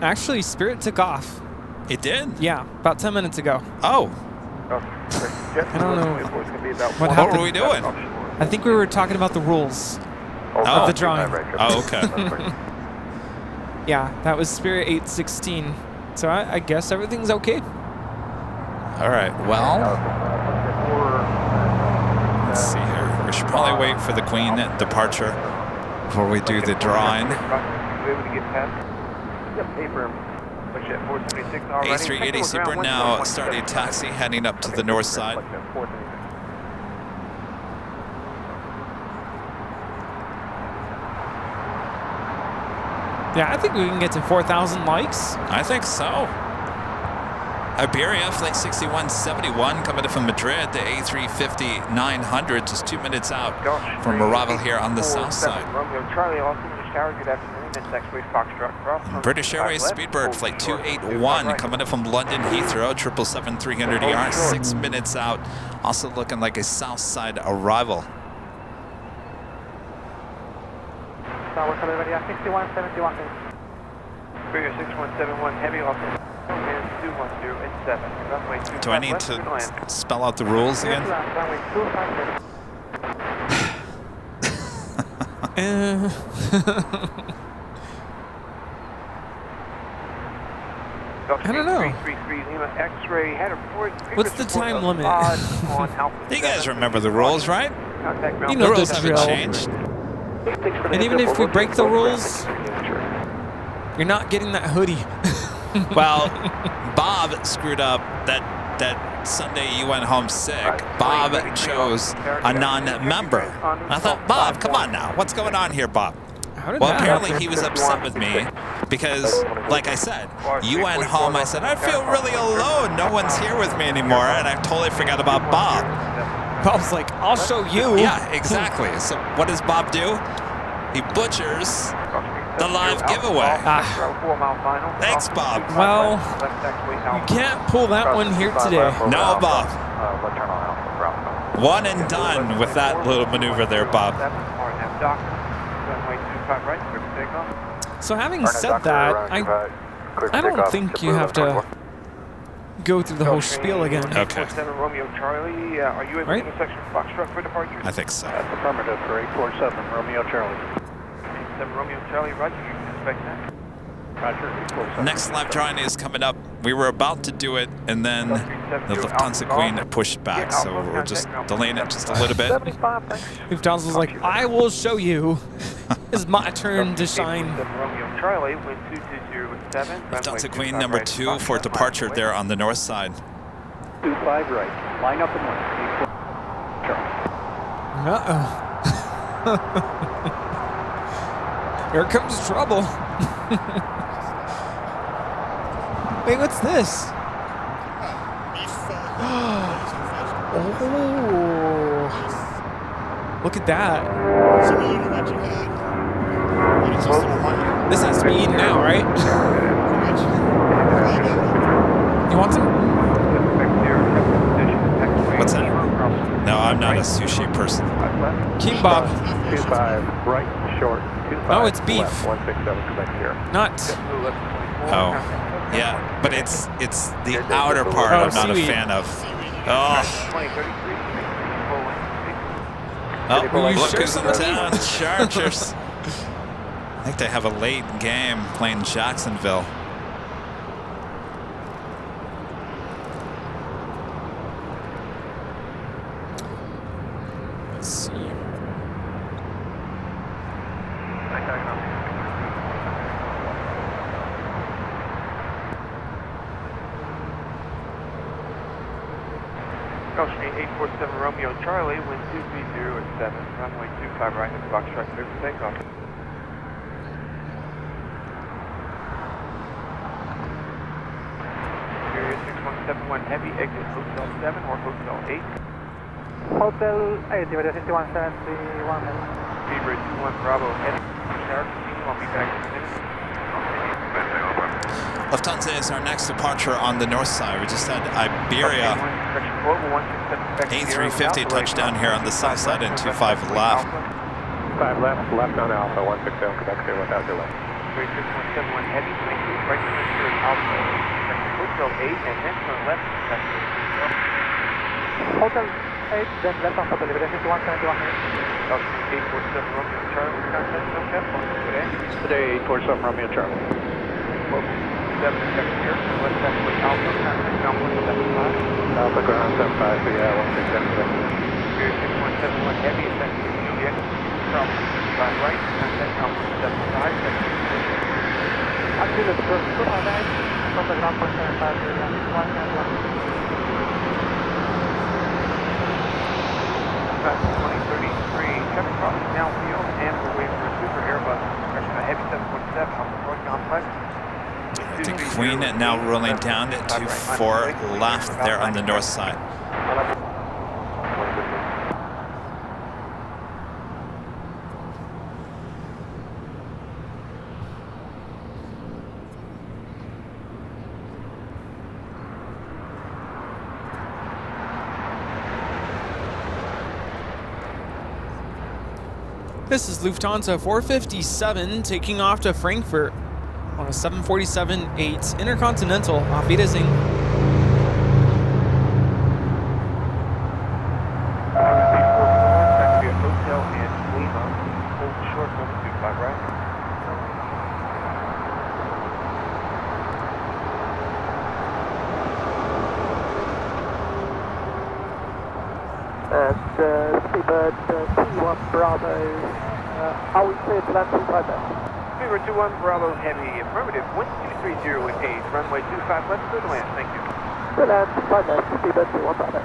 Actually, Spirit took off. It did? Yeah, about 10 minutes ago. Oh. I don't know what happened. What were we doing? I think we were talking about the rules of the drawing. Oh, okay. Yeah, that was Spirit 816. So I guess everything's okay. All right, well, let's see here. We should probably wait for the Queen departure before we do the drawing. A380 Super now starting taxi heading up to the north side. Yeah, I think we can get to 4,000 likes. I think so. Iberia, flight 6171, coming in from Madrid, the A350-900, just 2 minutes out from arrival here on the south side. British Airways Speedbird, flight 281, coming in from London Heathrow, 777-300ER, 6 minutes out, also looking like a south side arrival. Tower, California, 6171. Spirit 6171 heavy off and 210 and 7. Runway 25 Do I need left, to good land. spell out the rules again? Runway 25 I don't know. 333 Lima X-ray had a What's the time limit? You guys remember the rules, right? You The know rules the haven't drill. changed. And even if we break the rules, you're not getting that hoodie. Well, Bob screwed up that Sunday you went home sick. Bob chose a non-member. I thought, Bob, come on now. What's going on here, Bob? How did Well, that apparently happen? he was upset with me because, like I said, you went home. I said, I feel really alone. No one's here with me anymore. And I totally forgot about Bob. Bob's like, I'll show you. Yeah, exactly. So what does Bob do? He butchers the live giveaway. Thanks, Bob. Well, you can't pull that one here today. No, Bob. One and done with that little maneuver there, Bob. So having said that, I don't think you have to go through the whole spiel again. Okay. Romeo Charlie, are you in Right? the intersection of Foxtrot for departure? I think so. That's affirmative for 847 Romeo Charlie. 7 Romeo Charlie, roger, you can expect that. Roger, 847. Next live drawing is coming up. We were about to do it, and then the Lufthansa Queen pushed back, so we're just delaying it just a little bit. 75, thanks. Lufthansa was like, I will show you. It's my turn to shine. 7 Romeo Charlie, wind 2207. Lufthansa Queen number 2 for departure there on the north side. 25 right. Line up and one. Uh-oh. Here comes trouble. Wait, what's this? Oh, look at that. This has to be eaten now, right? You want some? What's that? No, I'm not a sushi person. Kimbap. 25 right, short. 25 Oh, it's beef. left, 167 Quebec Sierra. Not. Oh, yeah, but it's the outer part Oh, I'm not seaweed. a fan of. Oh, Are you look sure who's in town, Chargers. I think they have a late game playing Jacksonville. Let's see. Gulf Street 847 Romeo Charlie, wind 230 at 7, runway 25 right into Foxtrot, clear for takeoff. Spirit 6171 heavy, exit Hotel 7 or Hotel 8. Hotel 8, divided 5171. Speedbird 21 Bravo, heading Shark, I'll be back in a minute. Lufthansa is our next departure on the north side. We just had Iberia A350 touchdown here on the south side and 25 left. 5 left, left on Alpha, 167 Quebec Sierra without delay. 6171 heavy, 22 right to Alpha, Hotel 8, and then turn left to Hotel 8, then left on Hotel, divided 5171. Gulf Street 847 Romeo Charlie, contact, no cap, today. Today, 847 Romeo Charlie. 7 second here, west halfway Alpha, contact, ground 175. Alpha ground 75, so yeah, 167 Quebec. Spirit 6171 heavy, effective Juliet, from 5 right, contact, ground 175, second. Actually, let's go to our right, from the ground 175, 171. 2033, Kevin crossing downfield, and we're waiting for a super Airbus, a heavy 747 on the north complex. I think Queen now rolling down to 4 left there on the north side. This is Lufthansa 457 taking off to Frankfurt on a 747-8 Intercontinental. Auf Wiedersehen. Hotel in Lima. Hold short number 25 right. Seabird T1 Bravo, are we clear to land 25 left? Seabird 21 Bravo Heavy, affirmative, 1230 with A's, runway 25 left, clear to land, thank you. Clear land 25 left, Seabird 21 Bravo.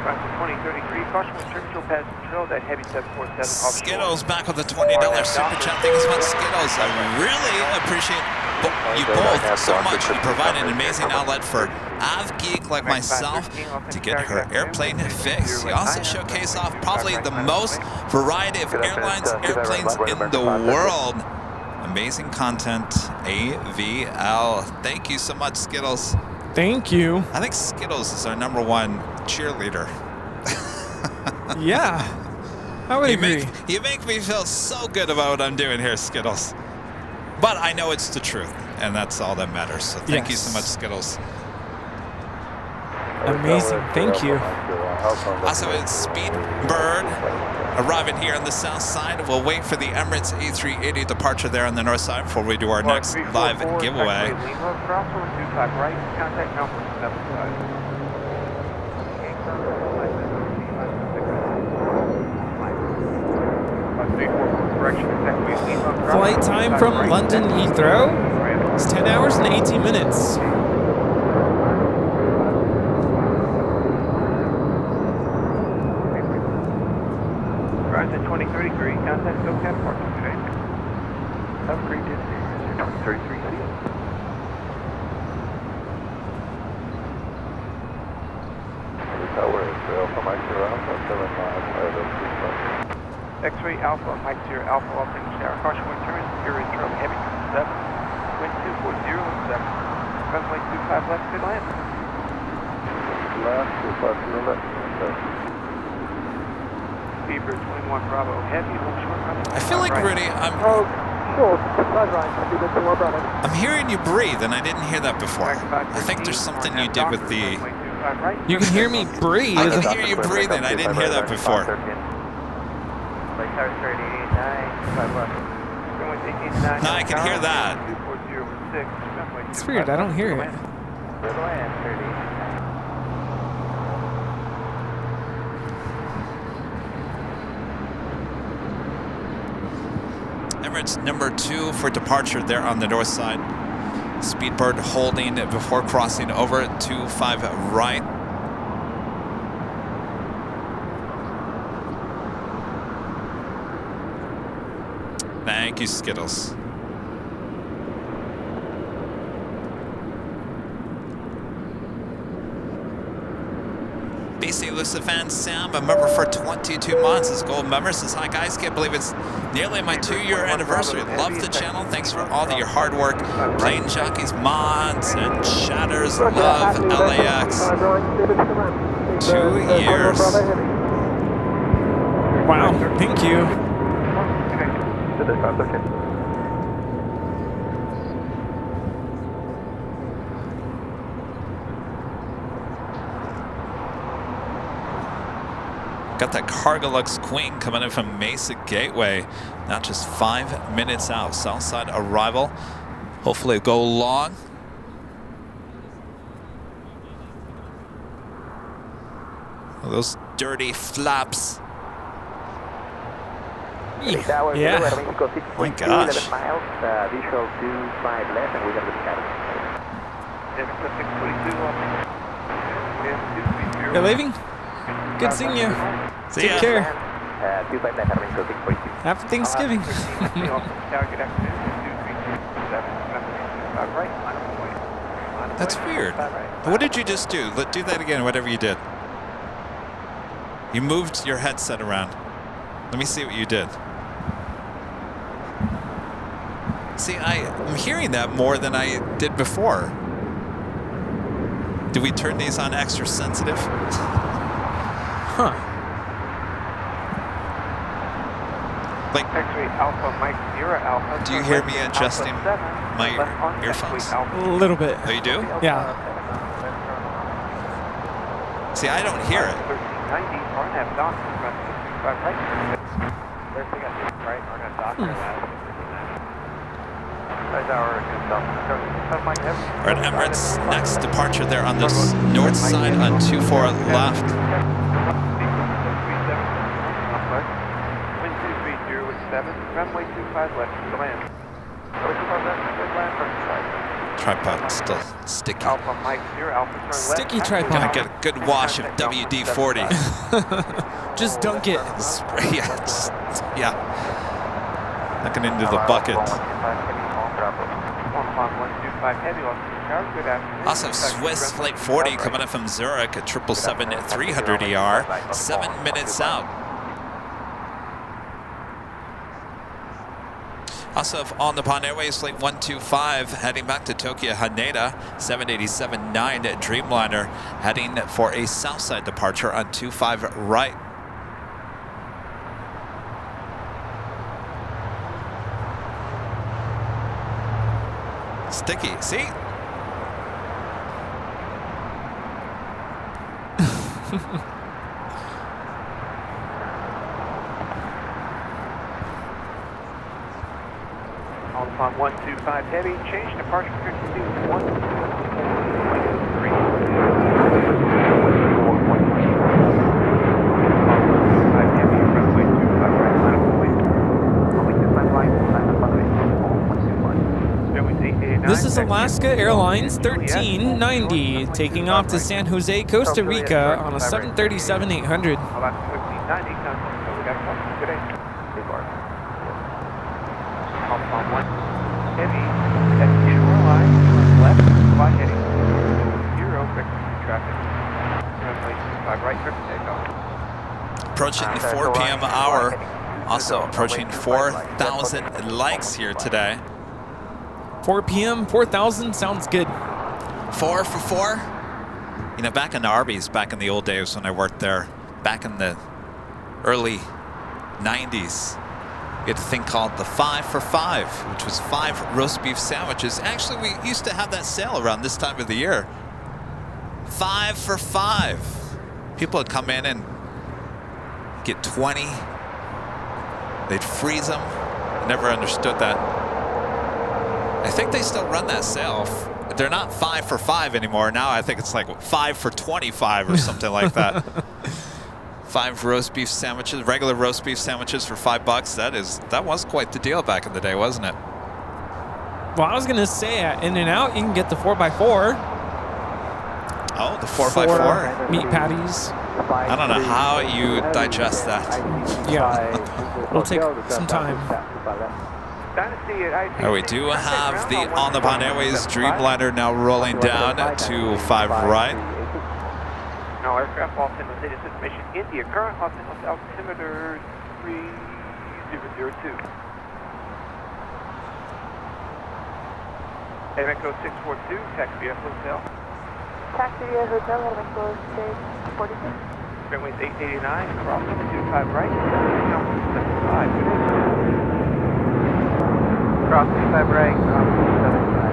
Roger 2033, caution with terminal pass control, that Heavy 747 offshore. Skittles back with the $20 super chat. Thank you so much, Skittles. I really appreciate you both so much. You provide an amazing outlet for av geek like myself to get her airplane fixed. You also showcase off probably the most variety of airlines, airplanes in the world. Amazing content, AVL. Thank you so much, Skittles. Thank you. I think Skittles is our #1 cheerleader. Yeah, I would agree. You make me feel so good about what I'm doing here, Skittles. But I know it's the truth, and that's all that matters. So thank you so much, Skittles. Amazing, thank you. Also, it's Speedbird arriving here on the south side. We'll wait for the Emirates A380 departure there on the north side before we do our next live giveaway. Flight time from London Heathrow is 10 hours and 18 minutes. Rise at 2033, contact SoCal departure today. Upgrade to 2033. X-ray Alpha, Mike 0 Alpha, off English Tower. Caution when turn, Euro Charlie Heavy 7, wind 240 and 7. Runway 25 left, good land. Left, 25 left. Seabird 21 Bravo Heavy, hold short runway. I feel like, Rudy, I'm hearing you breathe, and I didn't hear that before. I think there's something you did with the... You can hear me breathe. I can hear you breathing. I didn't hear that before. No, I can hear that. It's weird, I don't hear it. Emirates #2 for departure there on the north side. Speedbird holding before crossing over 25 right. Thank you, Skittles. BC Lucifan Sam, a member for 22 months. His gold member says, hi guys, can't believe it's nearly my 2-year anniversary. Love the channel. Thanks for all of your hard work. Plane Jockeys mods and chatters. Love LAX. 2 years. Wow, thank you. Got that Cargolux Queen coming in from Mesa Gateway. Not just 5 minutes out. Southside arrival. Hopefully it'll go long. Oh, those dirty flaps. Yeah. Oh my gosh. Visual 25 left, and we're going to be You're leaving? Good seeing you. See ya. Take care. 25 left, having 642. Happy Thanksgiving. That's weird. What did you just do? Do that again, whatever you did. You moved your headset around. Let me see what you did. See, I'm hearing that more than I did before. Do we turn these on extra sensitive? Huh. Like, Alpha Mike 0 Alpha. do you hear me adjusting my earphones? A little bit. Oh, you do? Yeah. See, I don't hear it. 1390, Arnab Dock, front 65 right. There's the right, Arnab Dock, We're at Emirates. Next departure there on this north side on 24 left. Wind 230 with 7, runway 25 left to land. Tripod still sticky. Alpha Mike 0 Alpha, turn left. Sticky tripod. Gonna get a good wash of WD-40. Just dunk it. Yeah. Looking into the bucket. Also, Swiss Flight 40 coming in from Zurich at 777-300 ER, 7 minutes out. Also, on the Pan Airways Flight 125 heading back to Tokyo Haneda, 787-9 Dreamliner heading for a Southside departure on 25 right. Sticky, see? On 125 heavy, change departure frequency 1. This is Alaska Airlines 1390 taking off to San Jose, Costa Rica on a 737-800. Heavy at shoreline, turn left, fly heading 0, frequency traffic. Runway 25 right, turn takeoff. Approaching the 4 p.m. hour, also approaching 4,000 likes here today. 4 p.m., 4,000 sounds good. 4 for 4? You know, back in the Arby's, back in the old days when I worked there, back in the early 90s, we had a thing called the 5 for 5, which was 5 roast beef sandwiches. Actually, we used to have that sale around this time of the year. 5 for 5. People would come in and get 20. They'd freeze them. I never understood that. I think they still run that sale. They're not 5 for 5 anymore. Now I think it's like 5 for 25 or something like that. 5 roast beef sandwiches, regular roast beef sandwiches for $5. That was quite the deal back in the day, wasn't it? Well, I was gonna say at In-N-Out you can get the 4x4. Oh, the 4x4 meat patties. I don't know how you digest that. Yeah, it'll take some time. Oh, we do have the On the Pan Airways Dreamliner now rolling down to 5 right. Now aircraft Los Angeles Citizen Mission India, current Los Angeles altimeter 3002. Echo 642, taxi via hotel. Taxi via hotel, Echo 642. Runway 889, cross 25 right, now 75. Cross 25 right, cross 75.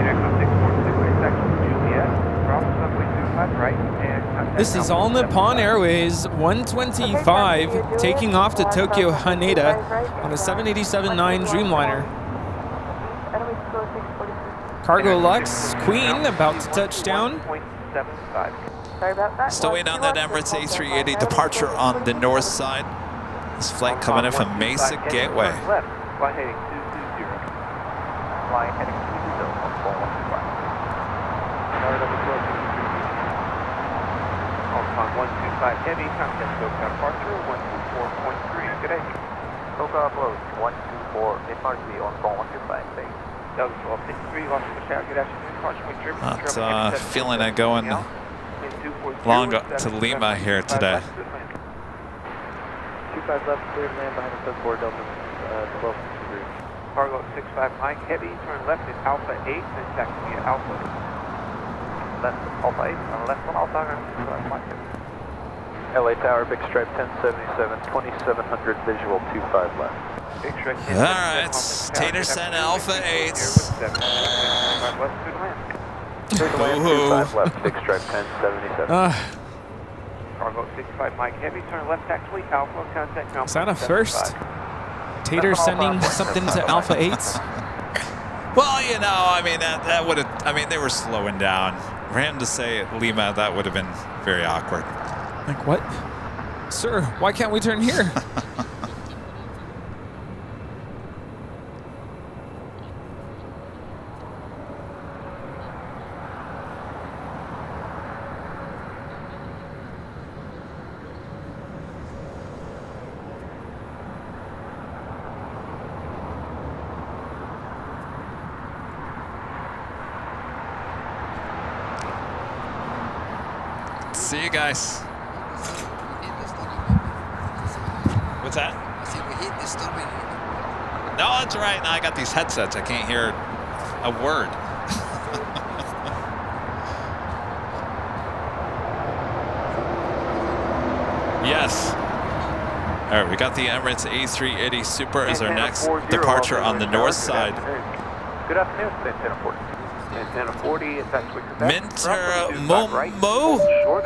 Echo 642, section Juliet, cross runway 25 right, and This is All Nippon Airways 125 taking off to Tokyo Haneda on a 787-9 Dreamliner. Cargo Lux Queen about to touch down. Still waiting on that Emirates A380 departure on the north side. This flight coming in from Mesa Gateway. Fly heading 220. Fly heading 220 on phone 125 heavy, contact SoCal departure 124.3. Good day. SoCal approach 124, departure on phone 125, thanks. Douglas 1263, Los Angeles, good afternoon, departure Not feeling it going long to Lima here today. 25 left, clear land behind the 4 Delta 1263. Cargo 65 Mike, heavy, turn left at Alpha 8, then taxi me at Alpha. Left, Alpha 8, on the left on Alpha, Mike. LA Tower, Big Stripe 1077, 2700 visual 25 left. Big Stripe 1077. All right, Taterson Alpha 8s. Woohoo. 25 left, Big Stripe 1077. Cargo 65 Mike, heavy, turn left taxiway Alpha, contact Alpha. Is that a first? Tater sending something to Alpha 8s? Well, you know, I mean, that would have, I mean, they were slowing down. For him to say Lima, that would have been very awkward. Like, what? Sir, why can't we turn here? See you guys. What's that? I think we hit this stop anyway. No, that's all right. Now I got these headsets. I can't hear a word. Yes. All right, we got the Emirates A380 Super as our next departure on the north side. Good afternoon, Antenna 40. Antenna 40, it's actually Minter Momo,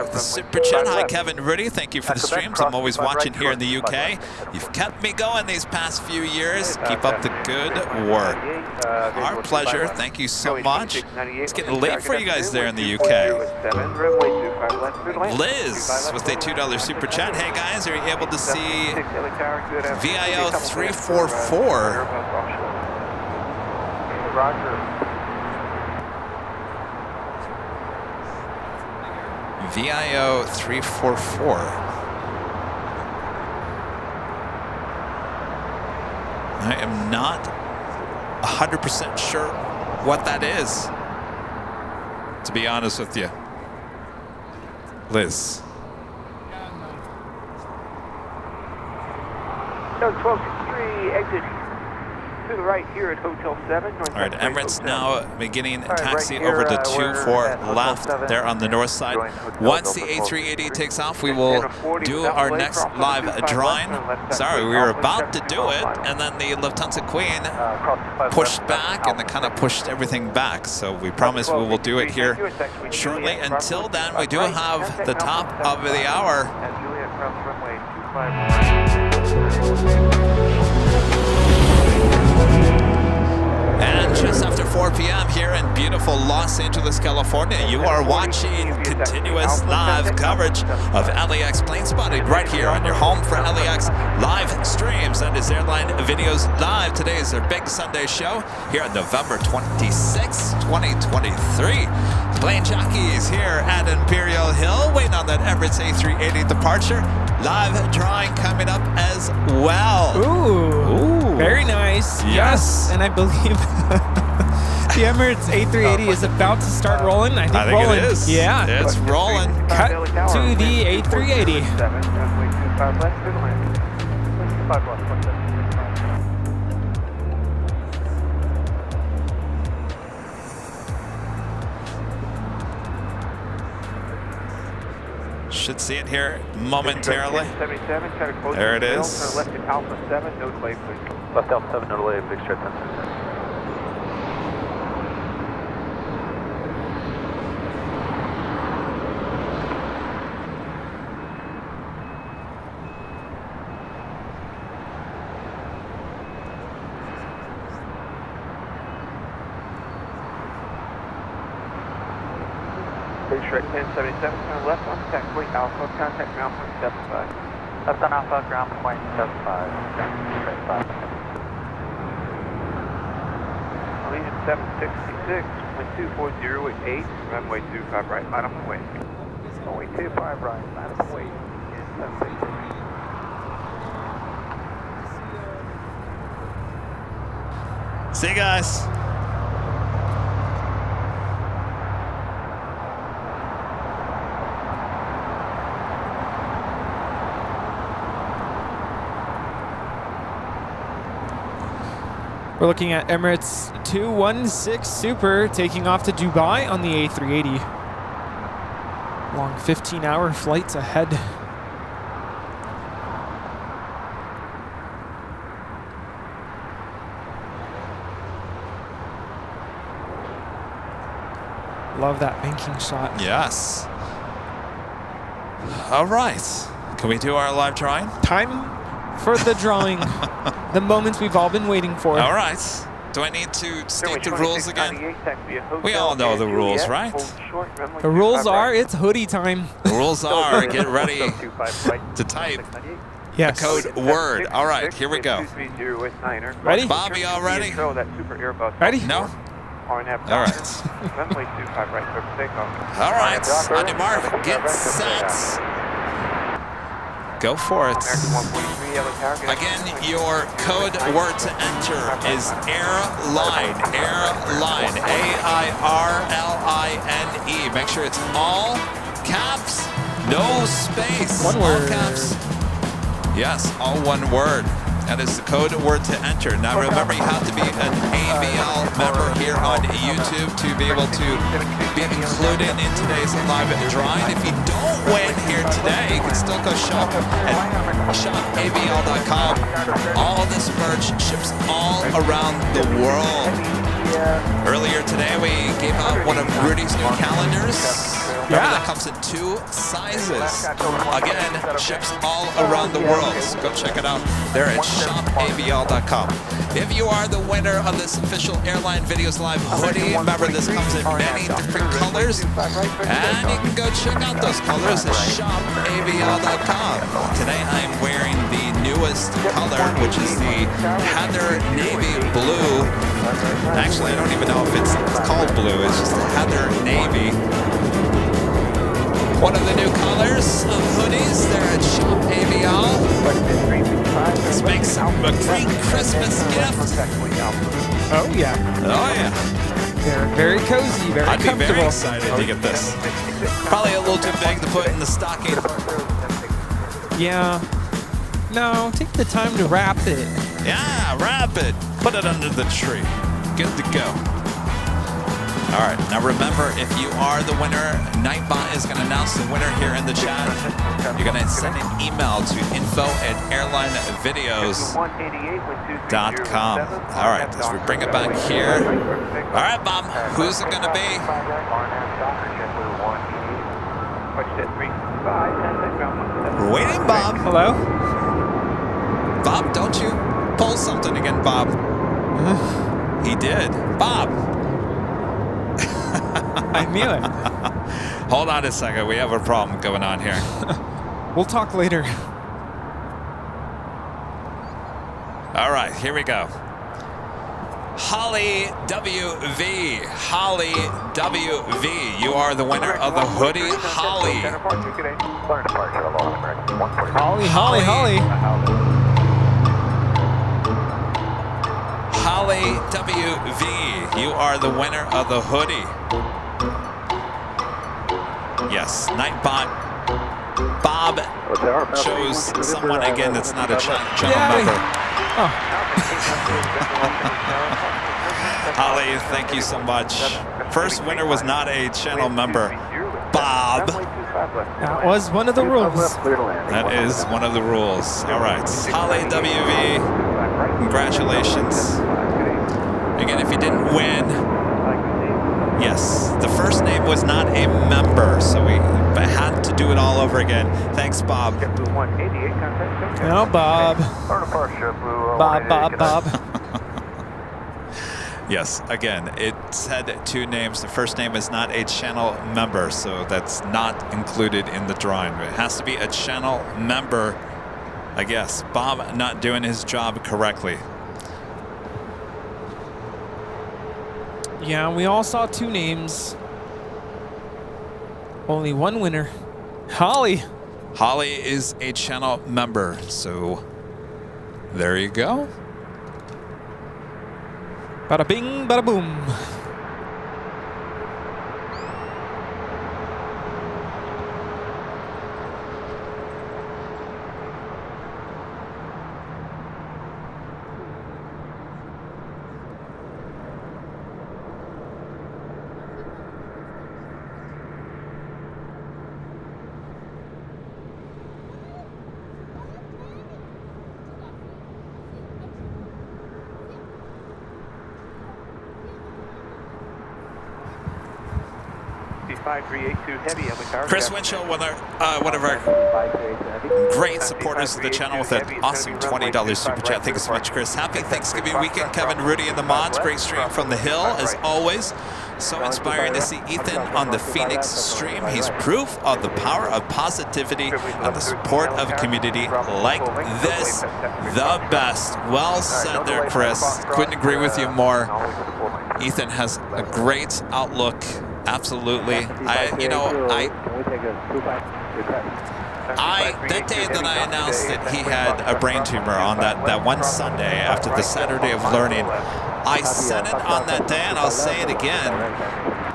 the super chat. Hi, Kevin Rudy. Thank you for the streams. I'm always watching here in the UK. You've kept me going these past few years. Keep up the good work. Our pleasure. Thank you so much. It's getting late for you guys there in the UK. Liz with a $2 super chat. Hey guys, are you able to see VIO 344? Roger. VIO 344. I am not 100% sure what that is, to be honest with you. Liz. No, 1263, exit to the right here at Hotel 7. All right, Emirates now beginning taxi over to 24 left there on the north side. Once the A380 takes off, we will do our next live drawing. Sorry, we were about to do it, and then the Lufthansa Queen pushed back, and they kind of pushed everything back. So we promise we will do it here shortly. Until then, we do have the top of the hour. And just after 4 p.m. here in beautiful Los Angeles, California, you are watching continuous live coverage of LAX Plane Spotting right here on your home for LAX live streams. That is Airline Videos Live. Today is their big Sunday show here on November 26, 2023. Plane Jockeys here at Imperial Hill, waiting on that Emirates A380 departure. Live drawing coming up as well. Ooh. Very nice. Yes. And I believe the Emirates A380 is about to start rolling. I think rolling. It is. Yeah. It's rolling. Cut to the A380. Should see it here momentarily. There it is. Left at Alpha 7, no delay, please. Left Alpha 7, no delay, big straight 10. Big straight 1077, turn left on taxiway Alpha, contact ground point 75. Left on Alpha, ground point 75, straight 5. Leading 766, wind 240 at 8, runway 25 right, line up and wait. Runway 25 right, line up and wait. 766. See you guys. We're looking at Emirates 216 Super taking off to Dubai on the A380. Long 15-hour flights ahead. Love that banking shot. Yes. All right. Can we do our live drawing? Time for the drawing. The moments we've all been waiting for. All right. Do I need to state the rules again? We all know the rules, right? The rules are, it's hoodie time. The rules are, get ready to type Yes. a code word. All right, here we go. Ready? Bobby, all ready? Ready? No? All right. All right. On your mark, get set. Go for it. Again, your code word to enter is Airline. Airline. A-I-R-L-I-N-E. Make sure it's all caps, no space. One word. All caps. Yes, all one word. That is the code word to enter. Now remember, you have to be an ABL member here on YouTube to be able to be included in today's live drawing. If you don't win here today, you can still go shop at shopabl.com. All this merch ships all around the world. Earlier today, we gave out one of Rudy's new calendars. Remember, that comes in 2 sizes. Again, ships all around the world. So go check it out there at shopabl.com. If you are the winner of this official Airline Videos Live hoodie, remember this comes in many different colors. And you can go check out those colors at shopabl.com. Today I'm wearing the newest color, which is the Heather Navy Blue. Actually, I don't even know if it's called blue. It's just Heather Navy. One of the new colors of hoodies there at Shop ABL. This makes a great Christmas gift. Oh, yeah. Oh, yeah. They're very cozy, very I'd be comfortable. very excited to get this. Probably a little too big to put in the stocking. Yeah. No, take the time to wrap it. Yeah, wrap it. Put it under the tree. Good to go. All right, now remember, if you are the winner, Nightbot is going to announce the winner here in the chat. You're going to send an email to info@airlinevideos.com. All right, as we bring it back here. All right, Bob, who's it going to be? We're waiting, Bob. Hello? Bob, don't you pull something again, Bob. He did. Bob. I knew it. Hold on a second. We have a problem going on here. We'll talk later. All right, here we go. Holly WV. Holly WV. You are the winner of the hoodie. Holly. Holly. Holly WV. You are the winner of the hoodie. Yes, Nightbot. Bob chose someone again that's not a channel member. Oh. Holly, thank you so much. First winner was not a channel member. Bob. That was one of the rules. That is one of the rules. All right. Holly WV, congratulations. Again, if you didn't win, yes, the first name was not a member, so we had to do it all over again. Thanks, Bob. No, Bob. Bob. Yes, again, it said 2 names. The first name is not a channel member, so that's not included in the drawing. It has to be a channel member. I guess Bob not doing his job correctly. Yeah, we all saw 2 names. Only one winner. Holly. Holly is a channel member, so there you go. Bada bing, bada boom. Chris Winchell, one of our great supporters of the channel with an awesome $20 super chat. Thank you so much, Chris. Happy Thanksgiving weekend, Kevin Rudy and the mods. Great stream from the hill, as always. So inspiring to see Ethan on the Phoenix stream. He's proof of the power of positivity and the support of a community like this. The best. Well said there, Chris. Couldn't agree with you more. Ethan has a great outlook. Absolutely. That day that I announced that he had a brain tumor on that one Sunday after the Saturday of Learning, I said it on that day, and I'll say it again.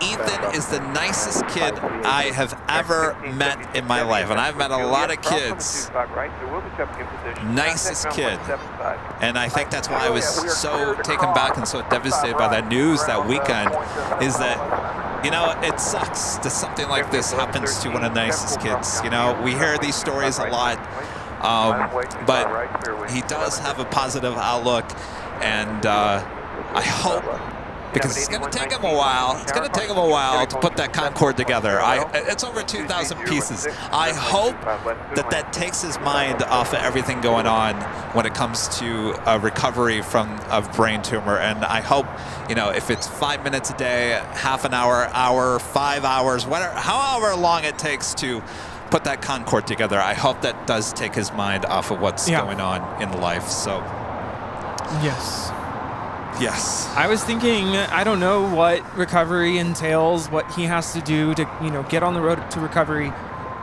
Ethan is the nicest kid I have ever met in my life, and I've met a lot of kids. Nicest kid. And I think that's why I was so taken back and so devastated by that news that weekend, is that, you know, it sucks that something like this happens to one of the nicest kids. You know, we hear these stories a lot, but he does have a positive outlook, and I hope, because it's going to take him a while. It's going to take him a while to put that Concorde together. It's over 2,000 pieces. I hope that takes his mind off of everything going on when it comes to recovery from a brain tumor. And I hope, you know, if it's 5 minutes a day, half an hour, 5 hours, whatever, however long it takes to put that Concorde together, I hope that does take his mind off of what's going on in life. So, yes. Yes. I was thinking, I don't know what recovery entails, what he has to do to, you know, get on the road to recovery,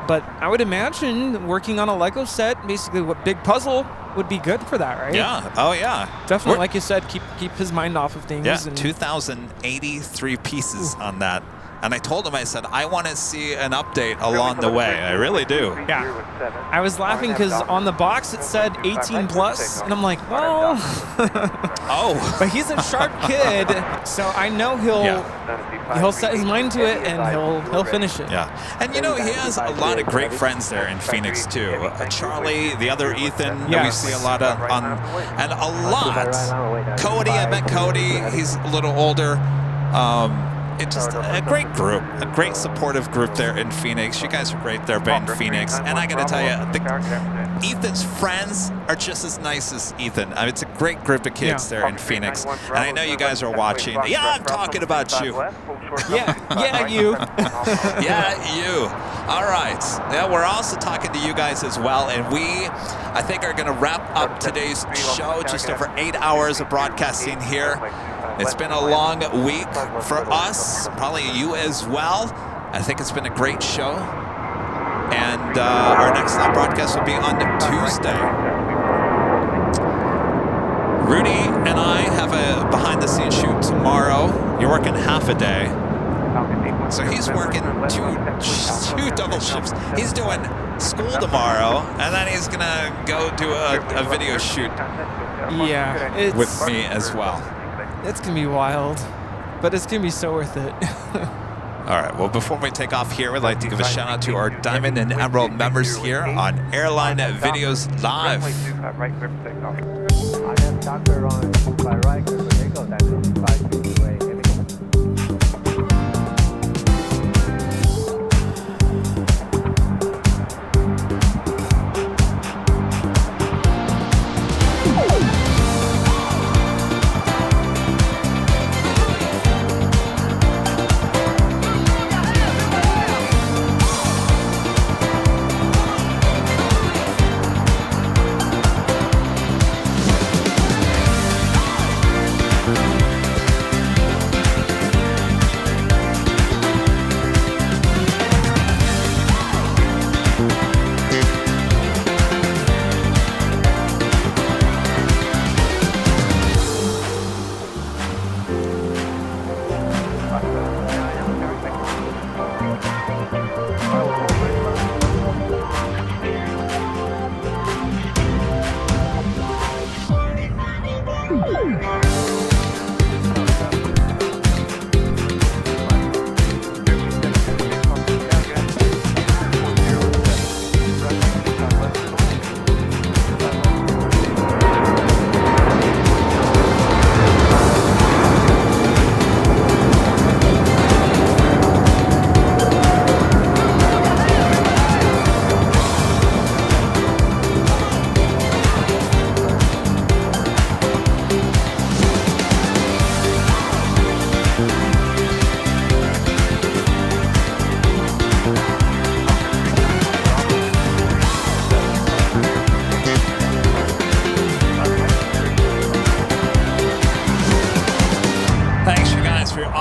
but I would imagine working on a Lego set, basically what big puzzle, would be good for that, right? Yeah. Oh, yeah. Definitely, like you said, keep his mind off of things. Yeah, and 2,083 pieces on that. And I told him, I said, I want to see an update along the way. I really do. Yeah. I was laughing because on the box it said 18 plus, and I'm like, well. Oh. But he's a sharp kid, so I know he'll set his mind to it, and he'll finish it. Yeah. And you know, he has a lot of great friends there in Phoenix too. Charlie, the other Ethan, that we see a lot of on, and a lot. Cody, I met Cody. He's a little older. It's just a great group, a great supportive group there in Phoenix. You guys are great there in Phoenix. And I got to tell you, Ethan's friends are just as nice as Ethan. I mean, it's a great group of kids there in Phoenix. And I know you guys are watching. Yeah, I'm talking about you. Yeah, you. Yeah, you. All right. Yeah, we're also talking to you guys as well. And I think, are going to wrap up today's show. Just over 8 hours of broadcasting here. It's been a long week for us, probably you as well. I think it's been a great show. And our next live broadcast will be on Tuesday. Rudy and I have a behind-the-scenes shoot tomorrow. You're working half a day. So he's working two double shifts. He's doing school tomorrow, and then he's going to go do a video shoot with me as well. It's going to be wild, but it's going to be so worth it. All right, well, before we take off here, we'd like to give a shout out to our Diamond and Emerald members here on Airline Videos Live. I have Dr. on by right, Rico, that is 528.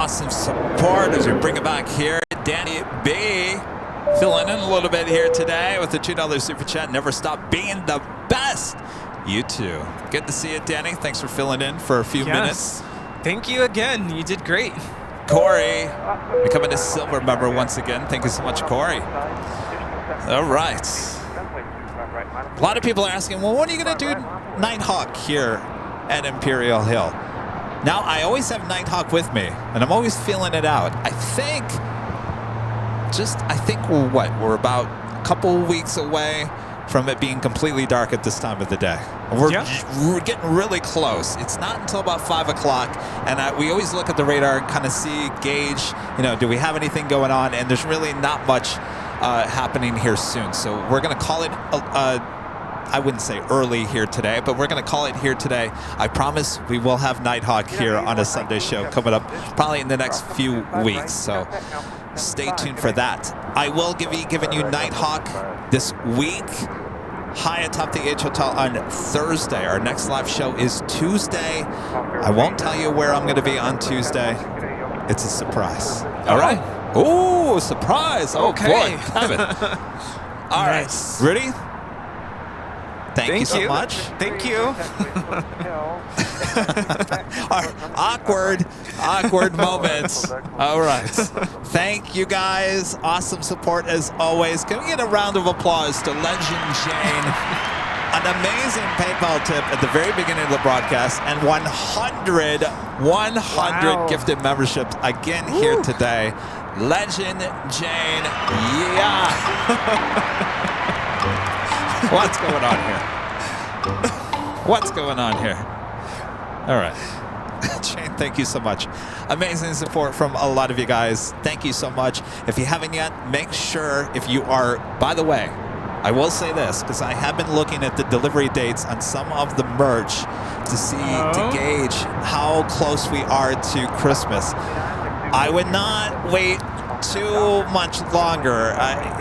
awesome support as we bring it back here. Danny B filling in a little bit here today with the $2 super chat. Never stop being the best. You too. Good to see you, Danny. Thanks for filling in for a few minutes. Thank you again. You did great. Corey, becoming a silver member once again. Thank you so much, Corey. All right. A lot of people are asking, well, when are you going to do Nighthawk here at Imperial Hill? Now, I always have Nighthawk with me, and I'm always feeling it out. I think we're about a couple weeks away from it being completely dark at this time of the day. We're getting really close. It's not until about 5 o'clock, and we always look at the radar and kind of gauge, do we have anything going on? And there's really not much happening here soon. So we're going to call it, I wouldn't say early here today, but we're going to call it here today. I promise we will have Nighthawk here on a Sunday show coming up probably in the next few weeks. So stay tuned for that. I will giving you Nighthawk this week. High atop the H Hotel on Thursday. Our next live show is Tuesday. I won't tell you where I'm going to be on Tuesday. It's a surprise. All right. Oh, surprise. Oh, boy. Have it. All right. Ready? Thank you so much. Thank you. Awkward moments. All right. Thank you guys. Awesome support as always. Can we get a round of applause to Legend Jane? An amazing PayPal tip at the very beginning of the broadcast, and 100 gifted memberships again here today. Legend Jane. Yeah. What's going on here? What's going on here? All right. Jane, thank you so much. Amazing support from a lot of you guys. Thank you so much. If you haven't yet, make sure if you are, by the way, I will say this, because I have been looking at the delivery dates on some of the merch to gauge how close we are to Christmas. I would not wait too much longer.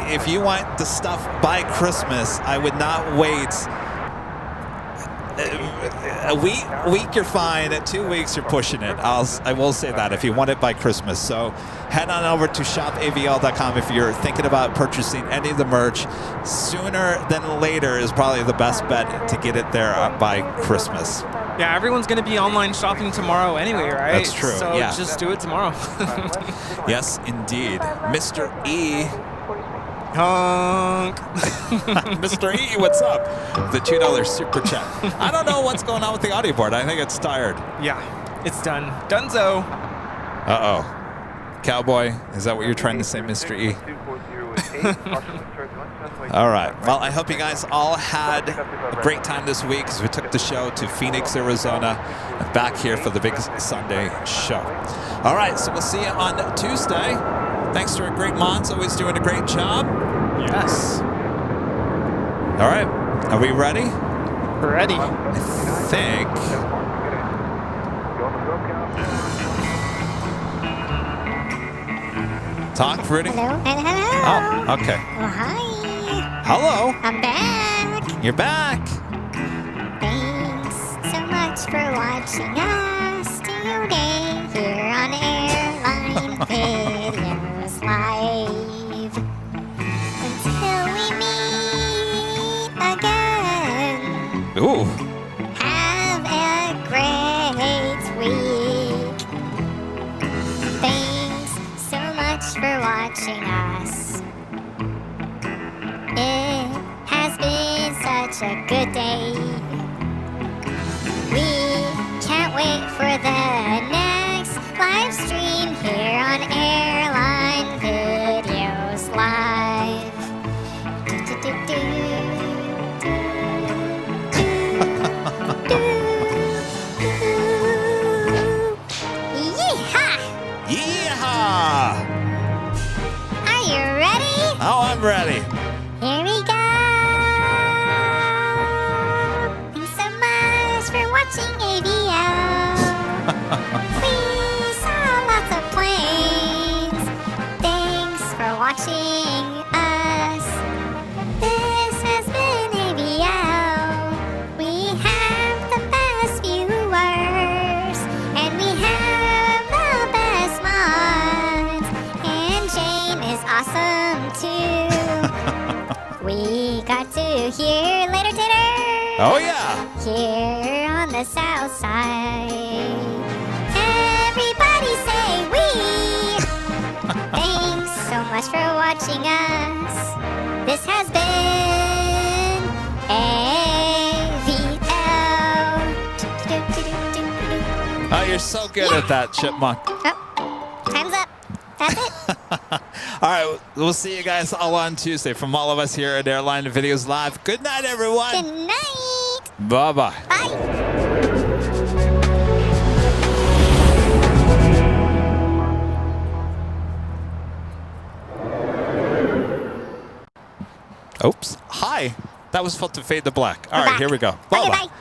If you want the stuff by Christmas, I would not wait. A week you're fine. At 2 weeks you're pushing it. I will say that if you want it by Christmas. So head on over to shopavl.com if you're thinking about purchasing any of the merch. Sooner than later is probably the best bet to get it there by Christmas. Yeah, everyone's going to be online shopping tomorrow anyway, right? That's true. So just do it tomorrow. Yes, indeed. Mr. E. Honk. Mr. E, what's up? The $2 super chat. I don't know what's going on with the audio board. I think it's tired. Yeah, it's done. Dunzo. Uh-oh. Cowboy, is that what you're trying to say, Mr. E? All right. Well, I hope you guys all had a great time this week as we took the show to Phoenix, Arizona, and back here for the big Sunday show. All right, so we'll see you on Tuesday. Thanks to our great mods, always doing a great job. Yes. All right. Are we ready? Ready. I think. Talk, Rudy? Hello. Oh, okay. Oh, hi. Hello. I'm back. You're back. Thanks so much for watching us today here on Airline Videos Live. Until we meet again. Ooh. Have a great week. Thanks so much for watching us. It has been such a good day. We can't wait for the next live stream here on Airline Videos Live. Yeehaw! Yeehaw! Are you ready? Oh, I'm ready. Here we go! Thanks so much for watching AVL. Oh, yeah. Here on the south side. Everybody say we. Thanks so much for watching us. This has been AVL. Oh, you're so good at that, Chipmunk. Oh, time's up. That's it. All right, we'll see you guys all on Tuesday. From all of us here at Airline Videos Live, good night, everyone. Good night. Bye-bye. Bye. Oops. Hi. That was felt to fade to black. All We're right, back. here we go. Okay, Bye-bye. bye.